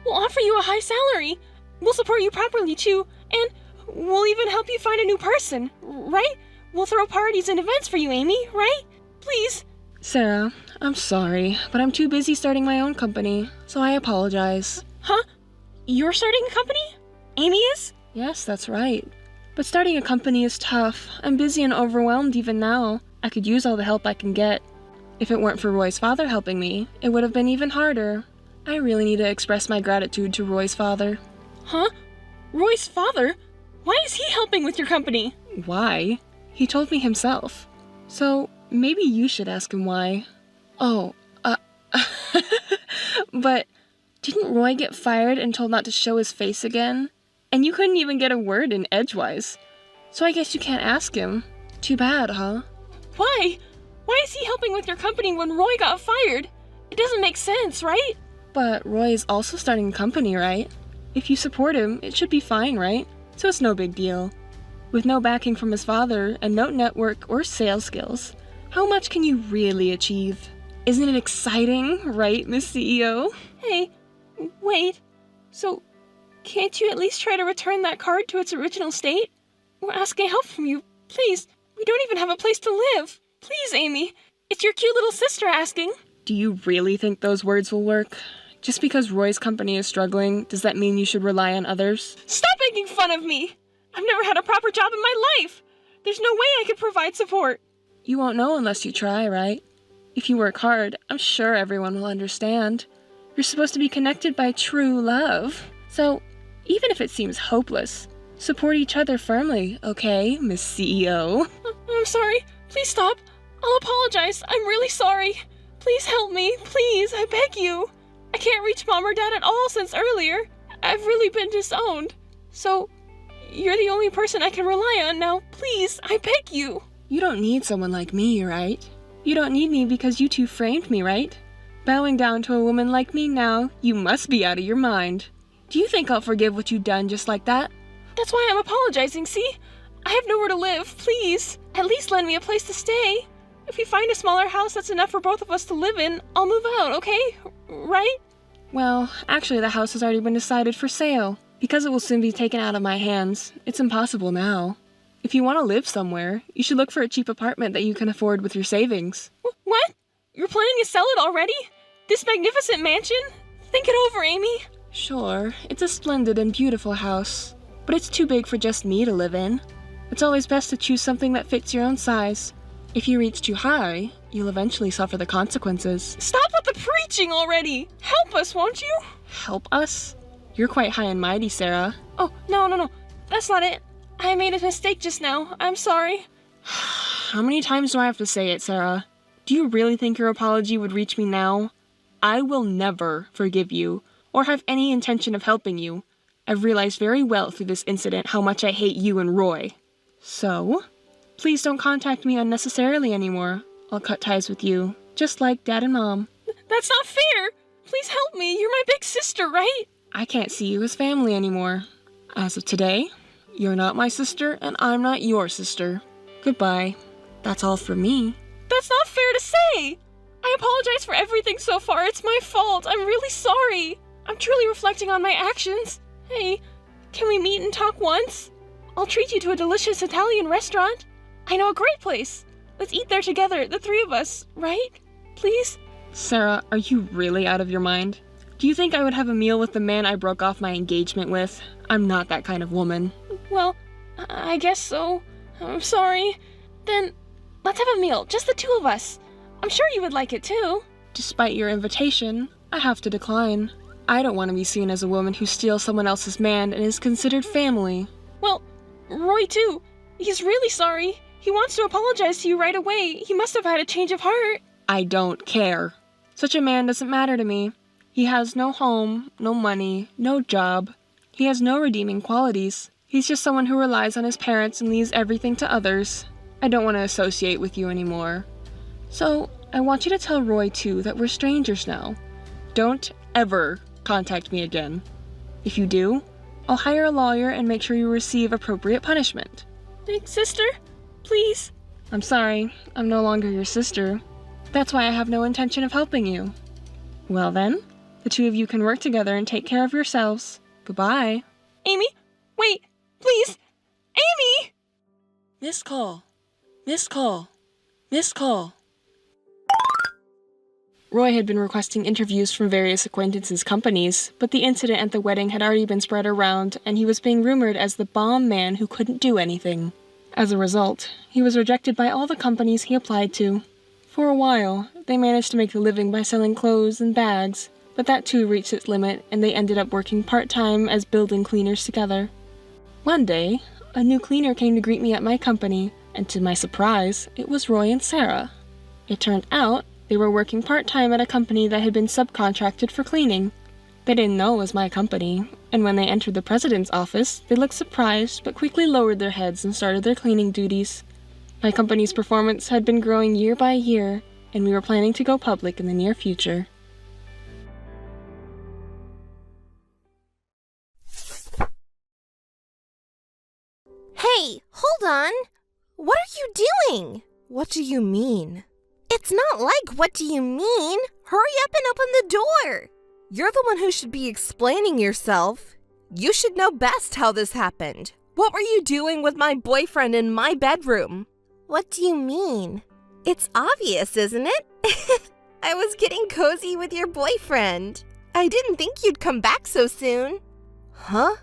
We'll offer you a high salary. We'll support you properly, too, and we'll even help you find a new person, right? We'll throw parties and events for you, Amy, right? Please. Sarah, I'm sorry, but I'm too busy starting my own company, so I apologize. Huh? You're starting a company? Amy is? Yes, that's right. But starting a company is tough. I'm busy and overwhelmed even now. I could use all the help I can get. If it weren't for Roy's father helping me, it would have been even harder. I really need to express my gratitude to Roy's father. Huh? Roy's father? Why is he helping with your company? Why? He told me himself. So, maybe you should ask him why. Oh, but didn't Roy get fired and told not to show his face again? And you couldn't even get a word in edgewise. So I guess you can't ask him. Too bad, huh? Why? Why is he helping with your company when Roy got fired? It doesn't make sense, right? But Roy is also starting a company, right? If you support him, it should be fine, right? So it's no big deal. With no backing from his father and no network or sales skills, how much can you really achieve? Isn't it exciting, right, Miss CEO? Hey, wait. So, can't you at least try to return that card to its original state? We're asking help from you. Please, we don't even have a place to live. Please, Amy. It's your cute little sister asking. Do you really think those words will work? Just because Roy's company is struggling, does that mean you should rely on others? Stop making fun of me! I've never had a proper job in my life! There's no way I could provide support! You won't know unless you try, right? If you work hard, I'm sure everyone will understand. You're supposed to be connected by true love. So, even if it seems hopeless, support each other firmly, okay, Miss CEO? I'm sorry. Please stop. I'll apologize. I'm really sorry. Please help me. Please, I beg you. I can't reach Mom or Dad at all since earlier. I've really been disowned. So, you're the only person I can rely on now. Please, I beg you. You don't need someone like me, right? You don't need me because you two framed me, right? Bowing down to a woman like me now, you must be out of your mind. Do you think I'll forgive what you've done just like that? That's why I'm apologizing, see? I have nowhere to live, please. At least lend me a place to stay. If we find a smaller house that's enough for both of us to live in, I'll move out, okay? Right? Well, actually the house has already been decided for sale. Because it will soon be taken out of my hands, it's impossible now. If you want to live somewhere, you should look for a cheap apartment that you can afford with your savings. What? You're planning to sell it already? This magnificent mansion? Think it over, Amy. Sure, it's a splendid and beautiful house, but it's too big for just me to live in. It's always best to choose something that fits your own size. If you reach too high, you'll eventually suffer the consequences. Stop with the preaching already! Help us, won't you? Help us? You're quite high and mighty, Sarah. Oh, no. That's not it. I made a mistake just now. I'm sorry. How many times do I have to say it, Sarah? Do you really think your apology would reach me now? I will never forgive you, or have any intention of helping you. I've realized very well through this incident how much I hate you and Roy. So, please don't contact me unnecessarily anymore. I'll cut ties with you, just like Dad and Mom. That's not fair! Please help me, you're my big sister, right? I can't see you as family anymore. As of today, you're not my sister and I'm not your sister. Goodbye. That's all from me. That's not fair to say! I apologize for everything so far, it's my fault. I'm really sorry. I'm truly reflecting on my actions. Hey, can we meet and talk once? I'll treat you to a delicious Italian restaurant. I know a great place. Let's eat there together, the three of us, right? Please? Sarah, are you really out of your mind? Do you think I would have a meal with the man I broke off my engagement with? I'm not that kind of woman. Well, I guess so. I'm sorry. Then, let's have a meal, just the two of us. I'm sure you would like it too. Despite your invitation, I have to decline. I don't want to be seen as a woman who steals someone else's man and is considered family. Well, Roy too. He's really sorry. He wants to apologize to you right away. He must have had a change of heart. I don't care. Such a man doesn't matter to me. He has no home, no money, no job. He has no redeeming qualities. He's just someone who relies on his parents and leaves everything to others. I don't want to associate with you anymore. So, I want you to tell Roy too that we're strangers now. Don't ever contact me again. If you do, I'll hire a lawyer and make sure you receive appropriate punishment. Big sister, please. I'm sorry, I'm no longer your sister. That's why I have no intention of helping you. Well then, the two of you can work together and take care of yourselves. Goodbye. Amy, wait, please. Amy! Missed call. Missed call. Missed call. Roy had been requesting interviews from various acquaintances' companies, but the incident at the wedding had already been spread around, and he was being rumored as the bomb man who couldn't do anything. As a result, he was rejected by all the companies he applied to. For a while, they managed to make a living by selling clothes and bags, but that too reached its limit, and they ended up working part-time as building cleaners together. One day, a new cleaner came to greet me at my company, and to my surprise, it was Roy and Sarah. It turned out they were working part-time at a company that had been subcontracted for cleaning. They didn't know it was my company, and when they entered the president's office, they looked surprised but quickly lowered their heads and started their cleaning duties. My company's performance had been growing year by year, and we were planning to go public in the near future. Hey, hold on. What are you doing? What do you mean? It's not like, what do you mean? Hurry up and open the door. You're the one who should be explaining yourself. You should know best how this happened. What were you doing with my boyfriend in my bedroom? What do you mean? It's obvious, isn't it? I was getting cozy with your boyfriend. I didn't think you'd come back so soon. Huh?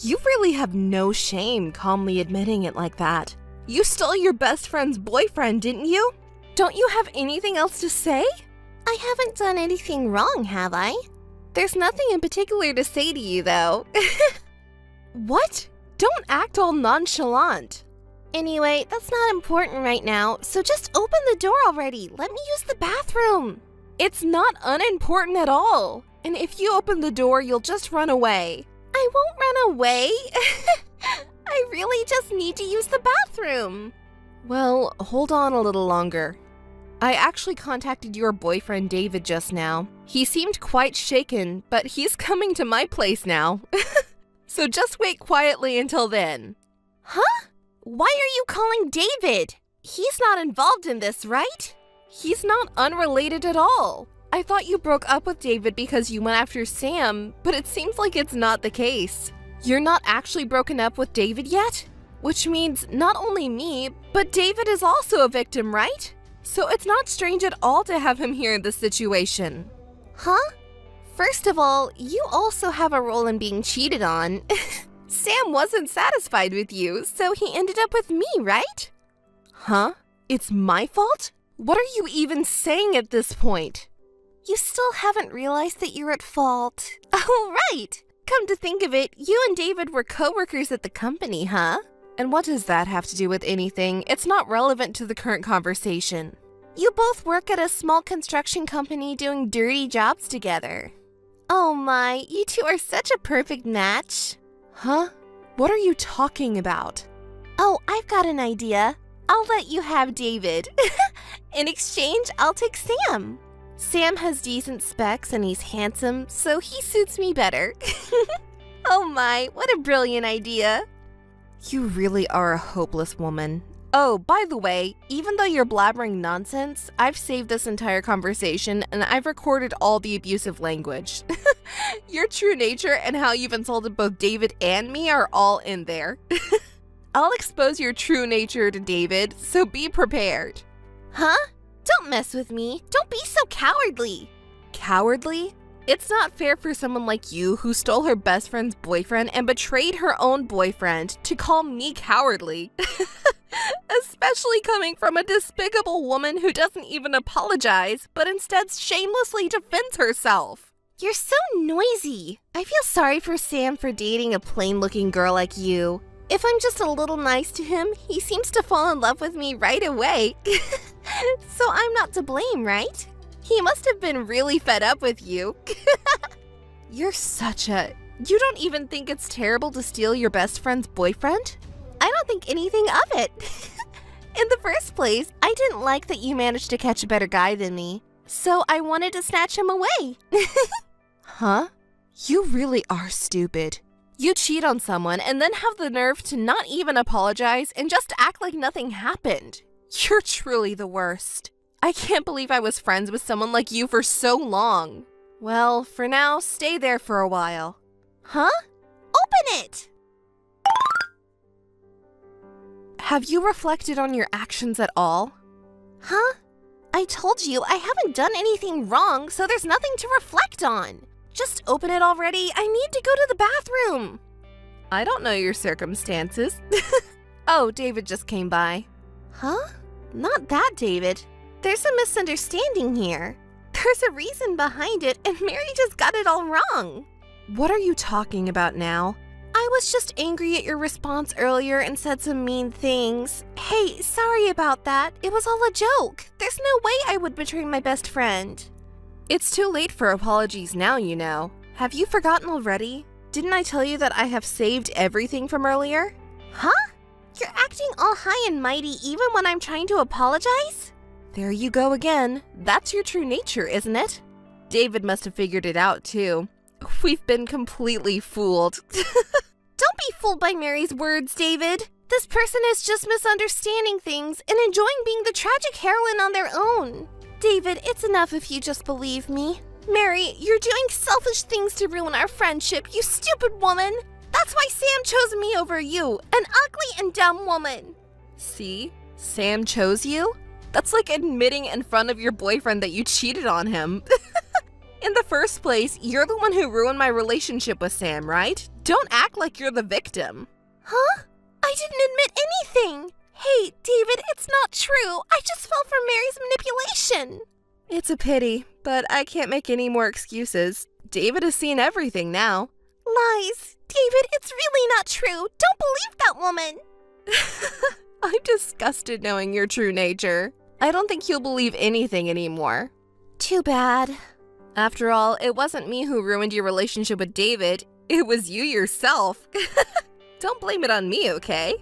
You really have no shame calmly admitting it like that. You stole your best friend's boyfriend, didn't you? Don't you have anything else to say? I haven't done anything wrong, have I? There's nothing in particular to say to you, though. What? Don't act all nonchalant. Anyway, that's not important right now, so just open the door already. Let me use the bathroom. It's not unimportant at all. And if you open the door, you'll just run away. I won't run away. I really just need to use the bathroom. Well, hold on a little longer. I actually contacted your boyfriend David just now. He seemed quite shaken, but he's coming to my place now. So just wait quietly until then. Huh? Why are you calling David? he's not involved in this, right? He's not unrelated at all. I thought you broke up with David because you went after Sam, but it seems like it's not the case. You're not actually broken up with David yet? Which means not only me, but David is also a victim, right? So it's not strange at all to have him here in this situation. Huh? First of all, you also have a role in being cheated on. Sam wasn't satisfied with you, so he ended up with me, right? Huh? It's my fault? What are you even saying at this point? You still haven't realized that you're at fault. Oh, right! Come to think of it, you and David were co-workers at the company, huh? And what does that have to do with anything? It's not relevant to the current conversation. You both work at a small construction company doing dirty jobs together. Oh my, you two are such a perfect match. Huh? What are you talking about? Oh, I've got an idea. I'll let you have David. In exchange, I'll take Sam. Sam has decent specs and he's handsome, so he suits me better. Oh my, what a brilliant idea. You really are a hopeless woman. Oh, by the way, even though you're blabbering nonsense, I've saved this entire conversation and I've recorded all the abusive language. Your true nature and how you've insulted both David and me are all in there. I'll expose your true nature to David, so be prepared. Huh? Don't mess with me. Don't be so cowardly. Cowardly? It's not fair for someone like you who stole her best friend's boyfriend and betrayed her own boyfriend to call me cowardly. Especially coming from a despicable woman who doesn't even apologize, but instead shamelessly defends herself. You're so noisy. I feel sorry for Sam for dating a plain-looking girl like you. If I'm just a little nice to him, he seems to fall in love with me right away. So I'm not to blame, right? He must have been really fed up with you. You're such a... You don't even think it's terrible to steal your best friend's boyfriend? I don't think anything of it. In the first place, I didn't like that you managed to catch a better guy than me, so I wanted to snatch him away. Huh? You really are stupid. You cheat on someone and then have the nerve to not even apologize and just act like nothing happened. You're truly the worst. I can't believe I was friends with someone like you for so long. Well, for now, stay there for a while. Huh? Open it! Have you reflected on your actions at all? Huh? I told you I haven't done anything wrong, so there's nothing to reflect on. Just open it already. I need to go to the bathroom. I don't know your circumstances. Oh, David just came by. Huh? Not that David. There's a misunderstanding here. There's a reason behind it, and Mary just got it all wrong. What are you talking about now? I was just angry at your response earlier and said some mean things. Hey, sorry about that. It was all a joke. There's no way I would betray my best friend. It's too late for apologies now, you know. Have you forgotten already? Didn't I tell you that I have saved everything from earlier? Huh? You're acting all high and mighty even when I'm trying to apologize? There you go again. That's your true nature, isn't it? David must have figured it out, too. We've been completely fooled. Don't be fooled by Mary's words, David. This person is just misunderstanding things and enjoying being the tragic heroine on their own. David, it's enough if you just believe me. Mary, you're doing selfish things to ruin our friendship, you stupid woman. That's why Sam chose me over you, an ugly and dumb woman. See? Sam chose you? That's like admitting in front of your boyfriend that you cheated on him. In the first place, you're the one who ruined my relationship with Sam, right? Don't act like you're the victim. Huh? I didn't admit anything. Hey, David, it's not true. I just fell for Mary's manipulation. It's a pity, but I can't make any more excuses. David has seen everything now. Lies. David, it's really not true. Don't believe that woman. I'm disgusted knowing your true nature. I don't think you'll believe anything anymore. Too bad. After all, it wasn't me who ruined your relationship with David. It was you yourself. Don't blame it on me, okay?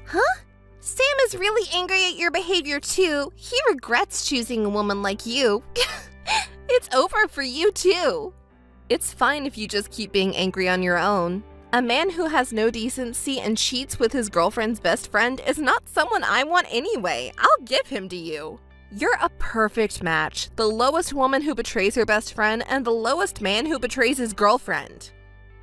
Huh? Sam is really angry at your behavior too. He regrets choosing a woman like you. It's over for you too. It's fine if you just keep being angry on your own. A man who has no decency and cheats with his girlfriend's best friend is not someone I want anyway. I'll give him to you. You're a perfect match. The lowest woman who betrays her best friend and the lowest man who betrays his girlfriend.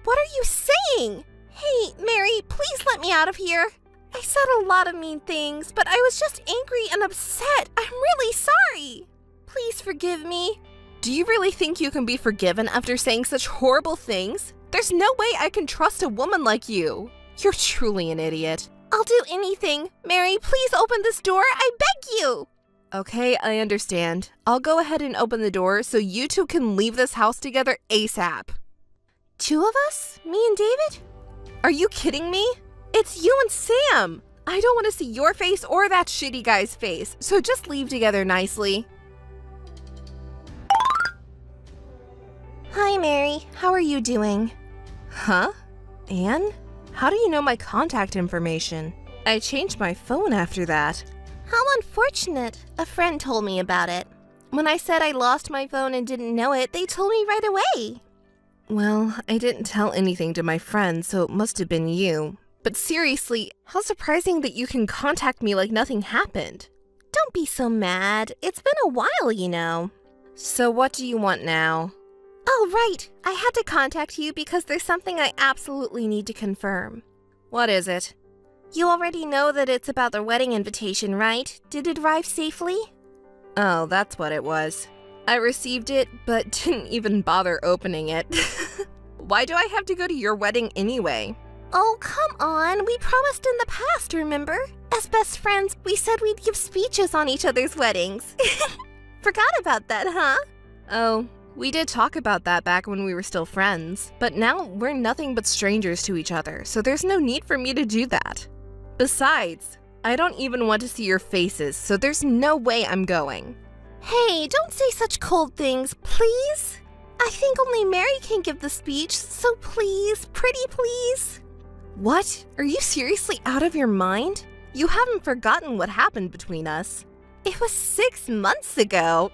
What are you saying? Hey, Mary, please let me out of here. I said a lot of mean things, but I was just angry and upset. I'm really sorry. Please forgive me. Do you really think you can be forgiven after saying such horrible things? There's no way I can trust a woman like you. You're truly an idiot. I'll do anything. Mary, please open this door. I beg you. Okay, I understand. I'll go ahead and open the door so you two can leave this house together ASAP. 2 of us? Me and David? Are you kidding me? It's you and Sam. I don't want to see your face or that shitty guy's face, so just leave together nicely. Hi, Mary. How are you doing? Huh? Anne? How do you know my contact information? I changed my phone after that. How unfortunate. A friend told me about it. When I said I lost my phone and didn't know it, they told me right away. Well, I didn't tell anything to my friend, so it must have been you. But seriously, how surprising that you can contact me like nothing happened. Don't be so mad. It's been a while, you know. So what do you want now? Oh, right. I had to contact you because there's something I absolutely need to confirm. What is it? You already know that it's about the wedding invitation, right? Did it arrive safely? Oh, that's what it was. I received it, but didn't even bother opening it. Why do I have to go to your wedding anyway? Oh, come on. We promised in the past, remember? As best friends, we said we'd give speeches on each other's weddings. Forgot about that, huh? Oh, we did talk about that back when we were still friends, but now we're nothing but strangers to each other, so there's no need for me to do that. Besides, I don't even want to see your faces, so there's no way I'm going. Hey, don't say such cold things, please. I think only Mary can give the speech, so please, pretty please. What? Are you seriously out of your mind? You haven't forgotten what happened between us. It was 6 months ago.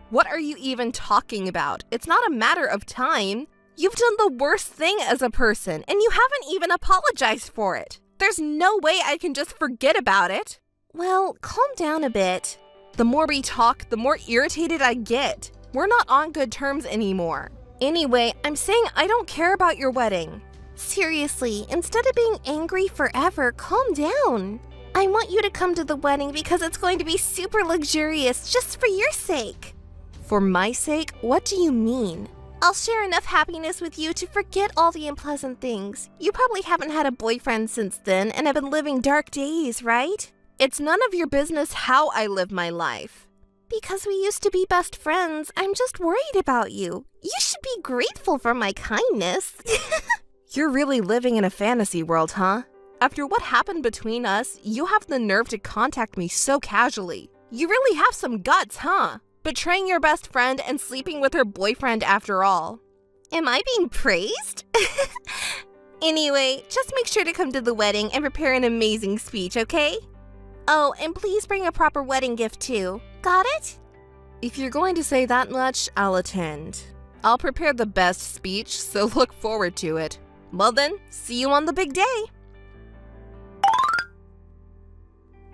What are you even talking about? It's not a matter of time. You've done the worst thing as a person, and you haven't even apologized for it. There's no way I can just forget about it. Well, calm down a bit. The more we talk, the more irritated I get. We're not on good terms anymore. Anyway, I'm saying I don't care about your wedding. Seriously, instead of being angry forever, calm down. I want you to come to the wedding because it's going to be super luxurious just for your sake. For my sake? What do you mean? I'll share enough happiness with you to forget all the unpleasant things. You probably haven't had a boyfriend since then and have been living dark days, right? It's none of your business how I live my life. Because we used to be best friends, I'm just worried about you. You should be grateful for my kindness. You're really living in a fantasy world, huh? After what happened between us, you have the nerve to contact me so casually. You really have some guts, huh? Betraying your best friend and sleeping with her boyfriend after all. Am I being praised? Anyway, just make sure to come to the wedding and prepare an amazing speech, okay? Oh, and please bring a proper wedding gift too. Got it? If you're going to say that much, I'll attend. I'll prepare the best speech, so look forward to it. Well then, see you on the big day.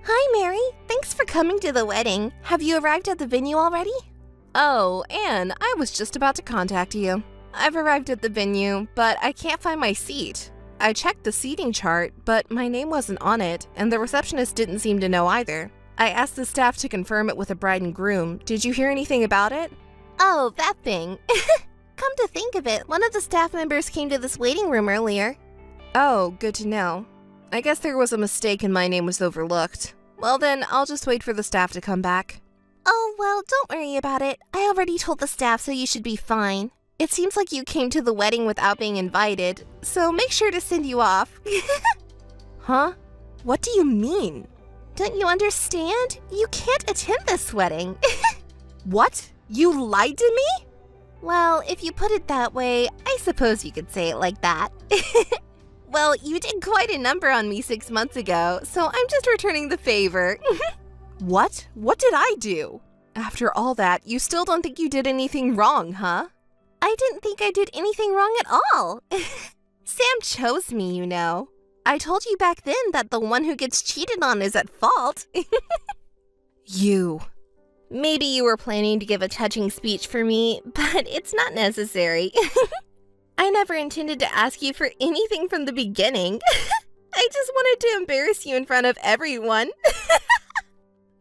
Hi, Mary. Thanks for coming to the wedding. Have you arrived at the venue already? Oh, Anne, I was just about to contact you. I've arrived at the venue, but I can't find my seat. I checked the seating chart, but my name wasn't on it, and the receptionist didn't seem to know either. I asked the staff to confirm it with the bride and groom. Did you hear anything about it? Oh, that thing. Come to think of it, one of the staff members came to this waiting room earlier. Oh, good to know. I guess there was a mistake and my name was overlooked. Well then, I'll just wait for the staff to come back. Oh, well, don't worry about it. I already told the staff, so you should be fine. It seems like you came to the wedding without being invited, so make sure to send you off. Huh? What do you mean? Don't you understand? You can't attend this wedding. What? You lied to me? Well, if you put it that way, I suppose you could say it like that. Well, you did quite a number on me 6 months ago, so I'm just returning the favor. What? What did I do? After all that, you still don't think you did anything wrong, huh? I didn't think I did anything wrong at all. Sam Sam chose me, you know. I told you back then that the one who gets cheated on is at fault. You. Maybe you were planning to give a touching speech for me, but it's not necessary. I never intended to ask you for anything from the beginning. I just wanted to embarrass you in front of everyone.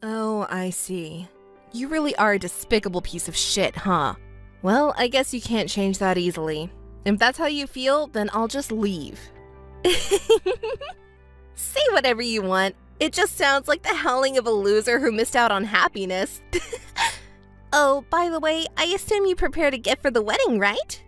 Oh, I see. You really are a despicable piece of shit, huh? Well, I guess you can't change that easily. If that's how you feel, then I'll just leave. Say whatever you want. It just sounds like the howling of a loser who missed out on happiness. Oh, by the way, I assume you prepared a gift for the wedding, right?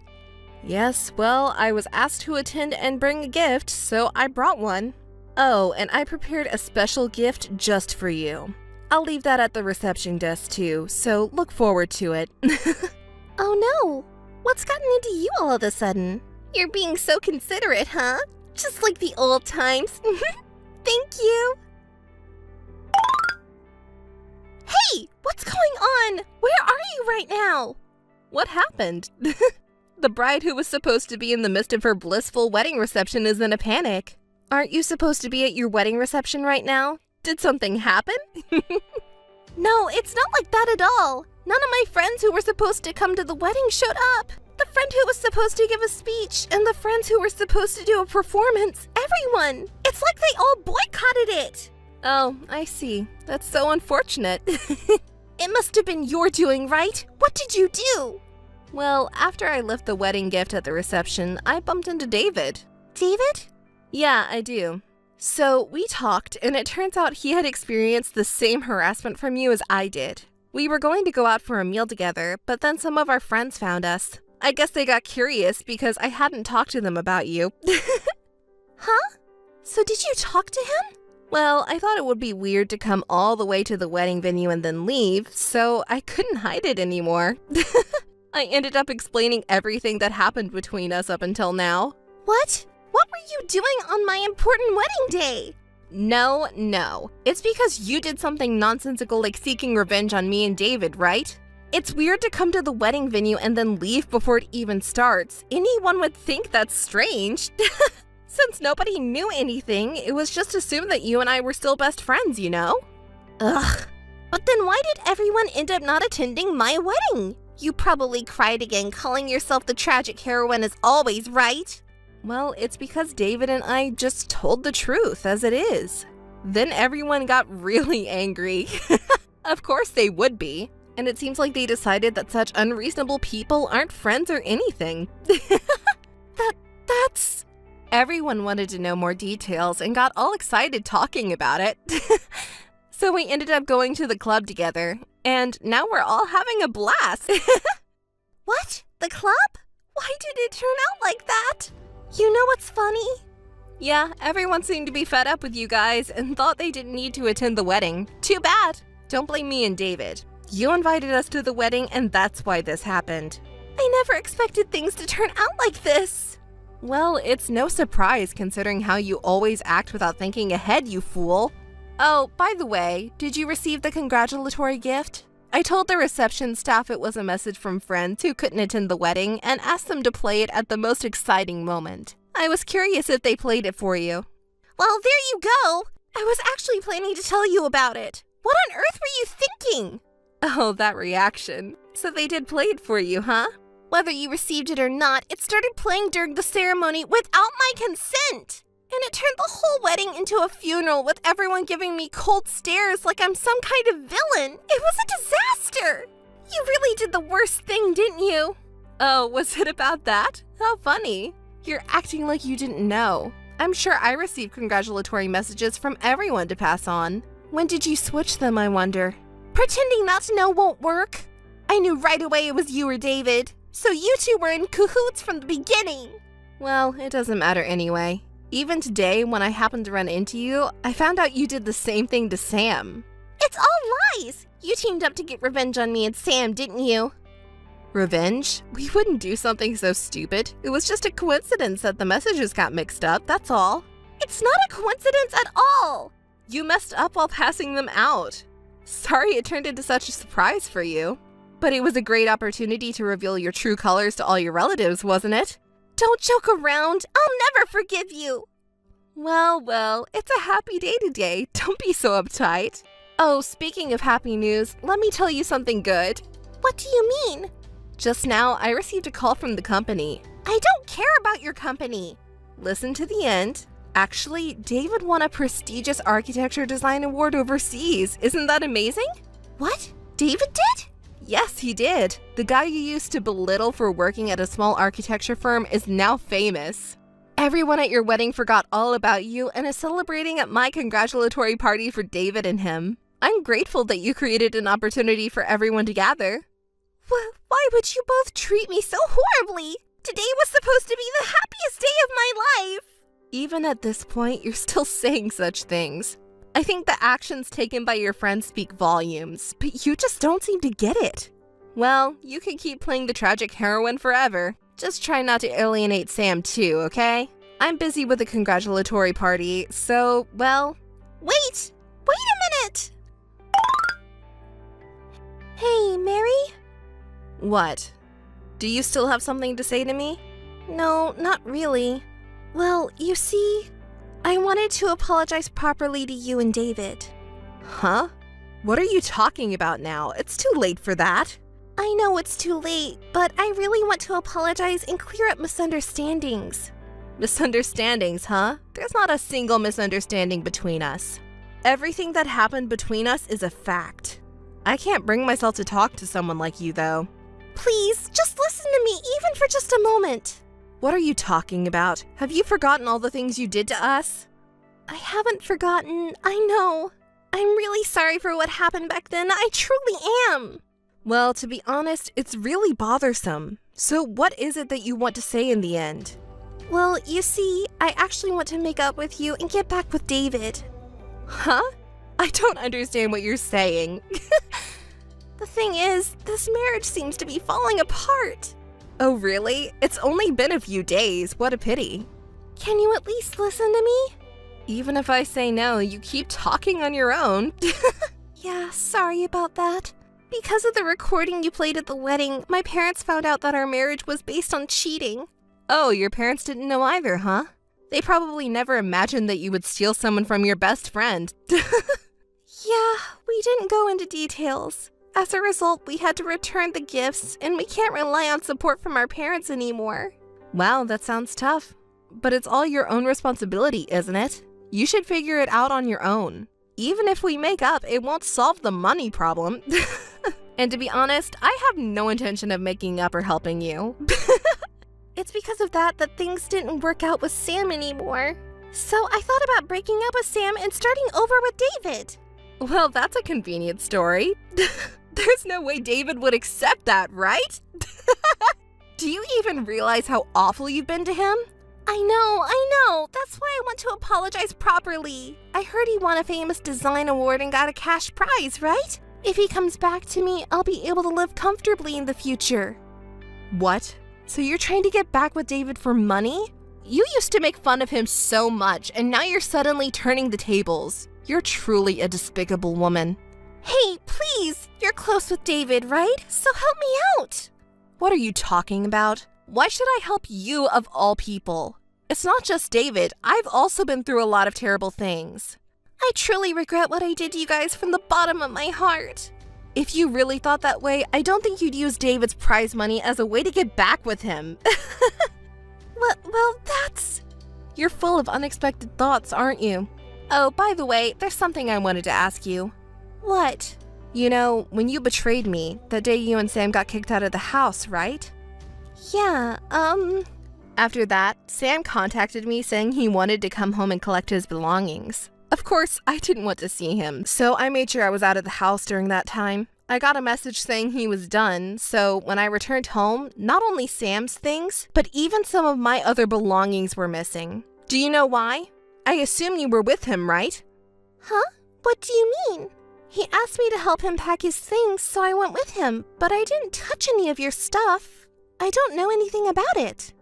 Yes, well, I was asked to attend and bring a gift, so I brought one. Oh, and I prepared a special gift just for you. I'll leave that at the reception desk too, so look forward to it. Oh no! What's gotten into you all of a sudden? You're being so considerate, huh? Just like the old times. Thank you! Hey! What's going on? Where are you right now? What happened? The bride who was supposed to be in the midst of her blissful wedding reception is in a panic. Aren't you supposed to be at your wedding reception right now? Did something happen? No, it's not like that at all. None of my friends who were supposed to come to the wedding showed up. The friend who was supposed to give a speech and the friends who were supposed to do a performance. Everyone. It's like they all boycotted it. Oh, I see. That's so unfortunate. It must have been your doing, right? What did you do? Well, after I left the wedding gift at the reception, I bumped into David. David? Yeah, I do. So we talked, and it turns out he had experienced the same harassment from you as I did. We were going to go out for a meal together, but then some of our friends found us. I guess they got curious because I hadn't talked to them about you. Huh? So did you talk to him? Well, I thought it would be weird to come all the way to the wedding venue and then leave, so I couldn't hide it anymore. I ended up explaining everything that happened between us up until now. What? What were you doing on my important wedding day? No. It's because you did something nonsensical like seeking revenge on me and David, right? It's weird to come to the wedding venue and then leave before it even starts. Anyone would think that's strange. Since nobody knew anything, it was just assumed that you and I were still best friends, you know? Ugh. But then why did everyone end up not attending my wedding? You probably cried again, calling yourself the tragic heroine as always, right? Well, it's because David and I just told the truth as it is. Then everyone got really angry. Of course they would be. And it seems like they decided that such unreasonable people aren't friends or anything. That's... Everyone wanted to know more details and got all excited talking about it. So we ended up going to the club together, and now we're all having a blast. What? The club? Why did it turn out like that? You know what's funny? Yeah, everyone seemed to be fed up with you guys and thought they didn't need to attend the wedding. Too bad. Don't blame me and David. You invited us to the wedding, and that's why this happened. I never expected things to turn out like this. Well, it's no surprise considering how you always act without thinking ahead, you fool. Oh, by the way, did you receive the congratulatory gift? I told the reception staff it was a message from friends who couldn't attend the wedding and asked them to play it at the most exciting moment. I was curious if they played it for you. Well, there you go. I was actually planning to tell you about it. What on earth were you thinking? Oh, that reaction. So they did play it for you, huh? Whether you received it or not, it started playing during the ceremony without my consent. And it turned the whole wedding into a funeral with everyone giving me cold stares like I'm some kind of villain. It was a disaster. You really did the worst thing, didn't you? Oh, was it about that? How funny. You're acting like you didn't know. I'm sure I received congratulatory messages from everyone to pass on. When did you switch them, I wonder? Pretending not to know won't work. I knew right away it was you or David. So you two were in cahoots from the beginning. Well, it doesn't matter anyway. Even today, when I happened to run into you, I found out you did the same thing to Sam. It's all lies! You teamed up to get revenge on me and Sam, didn't you? Revenge? We wouldn't do something so stupid. It was just a coincidence that the messages got mixed up, that's all. It's not a coincidence at all! You messed up while passing them out. Sorry it turned into such a surprise for you. But it was a great opportunity to reveal your true colors to all your relatives, wasn't it? Don't joke around. I'll never forgive you. Well, it's a happy day today. Don't be so uptight. Oh, speaking of happy news, let me tell you something good. What do you mean? Just now, I received a call from the company. I don't care about your company. Listen to the end. Actually, David won a prestigious architecture design award overseas. Isn't that amazing? What? David did? Yes, he did. The guy you used to belittle for working at a small architecture firm is now famous. Everyone at your wedding forgot all about you and is celebrating at my congratulatory party for David and him. I'm grateful that you created an opportunity for everyone to gather. Why would you both treat me so horribly? Today was supposed to be the happiest day of my life. Even at this point, you're still saying such things. I think the actions taken by your friends speak volumes, but you just don't seem to get it. Well, you can keep playing the tragic heroine forever. Just try not to alienate Sam too, okay? I'm busy with a congratulatory party, so, well... Wait a minute! Hey, Mary? What? Do you still have something to say to me? No, not really. Well, you see, I wanted to apologize properly to you and David. Huh? What are you talking about now? It's too late for that. I know it's too late, but I really want to apologize and clear up misunderstandings. Misunderstandings, huh? There's not a single misunderstanding between us. Everything that happened between us is a fact. I can't bring myself to talk to someone like you, though. Please, just listen to me, even for just a moment. What are you talking about? Have you forgotten all the things you did to us? I haven't forgotten, I know. I'm really sorry for what happened back then, I truly am. Well, to be honest, it's really bothersome. So what is it that you want to say in the end? Well, you see, I actually want to make up with you and get back with David. Huh? I don't understand what you're saying. The thing is, this marriage seems to be falling apart. Oh, really? It's only been a few days. What a pity. Can you at least listen to me? Even if I say no, you keep talking on your own. Yeah, sorry about that. Because of the recording you played at the wedding, my parents found out that our marriage was based on cheating. Oh, your parents didn't know either, huh? They probably never imagined that you would steal someone from your best friend. Yeah, we didn't go into details. As a result, we had to return the gifts, and we can't rely on support from our parents anymore. Wow, that sounds tough. But it's all your own responsibility, isn't it? You should figure it out on your own. Even if we make up, it won't solve the money problem. And to be honest, I have no intention of making up or helping you. It's because of that things didn't work out with Sam anymore. So I thought about breaking up with Sam and starting over with David. Well, that's a convenient story. There's no way David would accept that, right? Do you even realize how awful you've been to him? I know. That's why I want to apologize properly. I heard he won a famous design award and got a cash prize, right? If he comes back to me, I'll be able to live comfortably in the future. What? So you're trying to get back with David for money? You used to make fun of him so much, and now you're suddenly turning the tables. You're truly a despicable woman. Hey, please! You're close with David, right? So help me out! What are you talking about? Why should I help you of all people? It's not just David. I've also been through a lot of terrible things. I truly regret what I did to you guys from the bottom of my heart. If you really thought that way, I don't think you'd use David's prize money as a way to get back with him. Well, that's... You're full of unexpected thoughts, aren't you? Oh, by the way, there's something I wanted to ask you. What? You know, when you betrayed me, the day you and Sam got kicked out of the house, right? Yeah, After that, Sam contacted me saying he wanted to come home and collect his belongings. Of course, I didn't want to see him, so I made sure I was out of the house during that time. I got a message saying he was done, so when I returned home, not only Sam's things, but even some of my other belongings were missing. Do you know why? I assume you were with him, right? Huh? What do you mean? He asked me to help him pack his things, so I went with him, but I didn't touch any of your stuff. I don't know anything about it.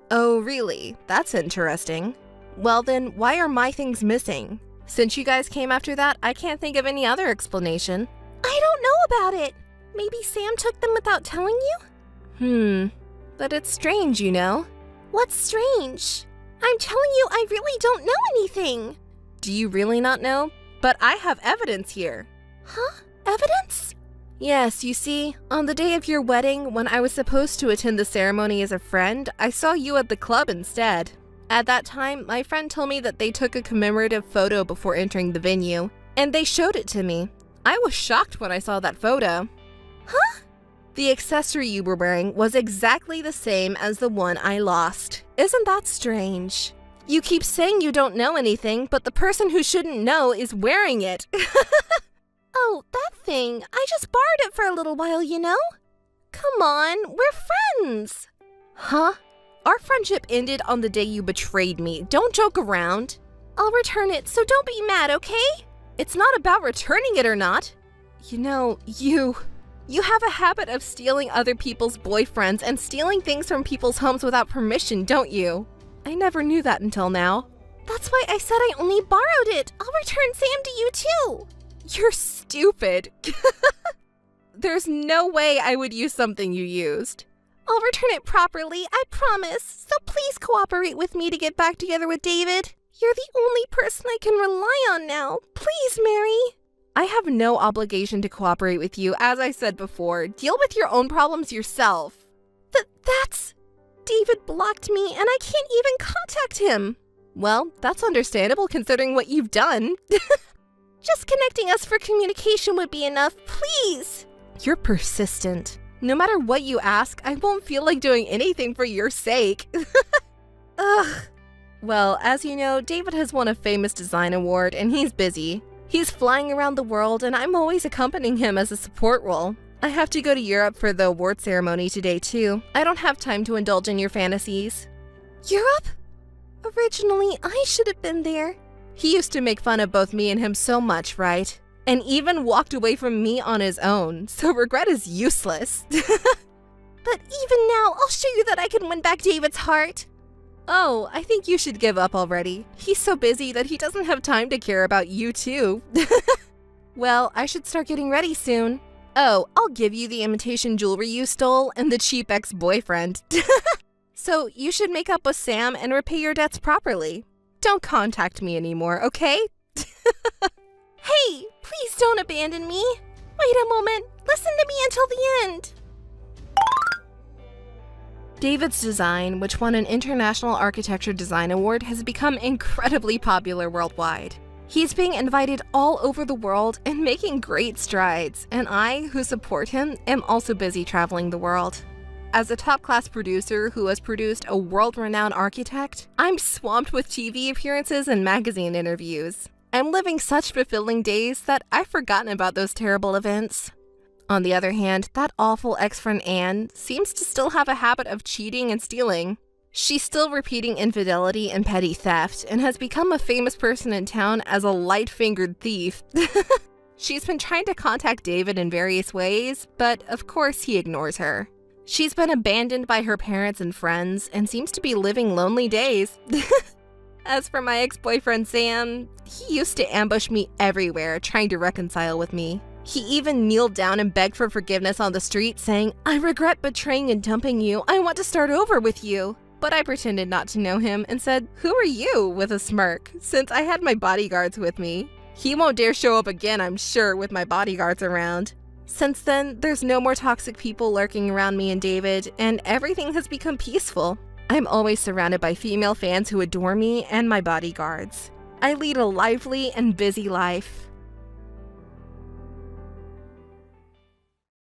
Oh, really? That's interesting. Well then, why are my things missing? Since you guys came after that, I can't think of any other explanation. I don't know about it. Maybe Sam took them without telling you? But it's strange, you know? What's strange? I'm telling you, I really don't know anything. Do you really not know? But I have evidence here. Huh? Evidence? Yes, you see, on the day of your wedding, when I was supposed to attend the ceremony as a friend, I saw you at the club instead. At that time, my friend told me that they took a commemorative photo before entering the venue, and they showed it to me. I was shocked when I saw that photo. Huh? The accessory you were wearing was exactly the same as the one I lost. Isn't that strange? You keep saying you don't know anything, but the person who shouldn't know is wearing it. Oh, that thing. I just borrowed it for a little while, you know? Come on, we're friends. Huh? Our friendship ended on the day you betrayed me. Don't joke around. I'll return it, so don't be mad, okay? It's not about returning it or not. You know, you have a habit of stealing other people's boyfriends and stealing things from people's homes without permission, don't you? I never knew that until now. That's why I said I only borrowed it. I'll return Sam to you too. You're stupid. There's no way I would use something you used. I'll return it properly, I promise. So please cooperate with me to get back together with David. You're the only person I can rely on now. Please, Mary. I have no obligation to cooperate with you. As I said before, deal with your own problems yourself. That's... David blocked me and I can't even contact him. Well, that's understandable considering what you've done. Just connecting us for communication would be enough, please. You're persistent. No matter what you ask, I won't feel like doing anything for your sake. Ugh. Well, as you know, David has won a famous design award and he's busy. He's flying around the world and I'm always accompanying him as a support role. I have to go to Europe for the award ceremony today too. I don't have time to indulge in your fantasies. Europe? Originally, I should have been there. He used to make fun of both me and him so much, right? And even walked away from me on his own, so regret is useless. But even now, I'll show you that I can win back David's heart. Oh, I think you should give up already. He's so busy that he doesn't have time to care about you too. Well, I should start getting ready soon. Oh, I'll give you the imitation jewelry you stole and the cheap ex-boyfriend. So you should make up with Sam and repay your debts properly. Don't contact me anymore, okay? Hey, please don't abandon me. Wait a moment. Listen to me until the end. David's design, which won an International Architecture Design Award, has become incredibly popular worldwide. He's being invited all over the world and making great strides, and I, who support him, am also busy traveling the world. As a top-class producer who has produced a world-renowned architect, I'm swamped with TV appearances and magazine interviews. I'm living such fulfilling days that I've forgotten about those terrible events. On the other hand, that awful ex-friend Anne seems to still have a habit of cheating and stealing. She's still repeating infidelity and petty theft and has become a famous person in town as a light-fingered thief. She's been trying to contact David in various ways, but of course he ignores her. She's been abandoned by her parents and friends and seems to be living lonely days. As for my ex-boyfriend Sam, he used to ambush me everywhere trying to reconcile with me. He even kneeled down and begged for forgiveness on the street, saying, "I regret betraying and dumping you. I want to start over with you." But I pretended not to know him and said, "Who are you?" with a smirk, since I had my bodyguards with me. He won't dare show up again, I'm sure, with my bodyguards around. Since then, there's no more toxic people lurking around me and David, and everything has become peaceful. I'm always surrounded by female fans who adore me and my bodyguards. I lead a lively and busy life.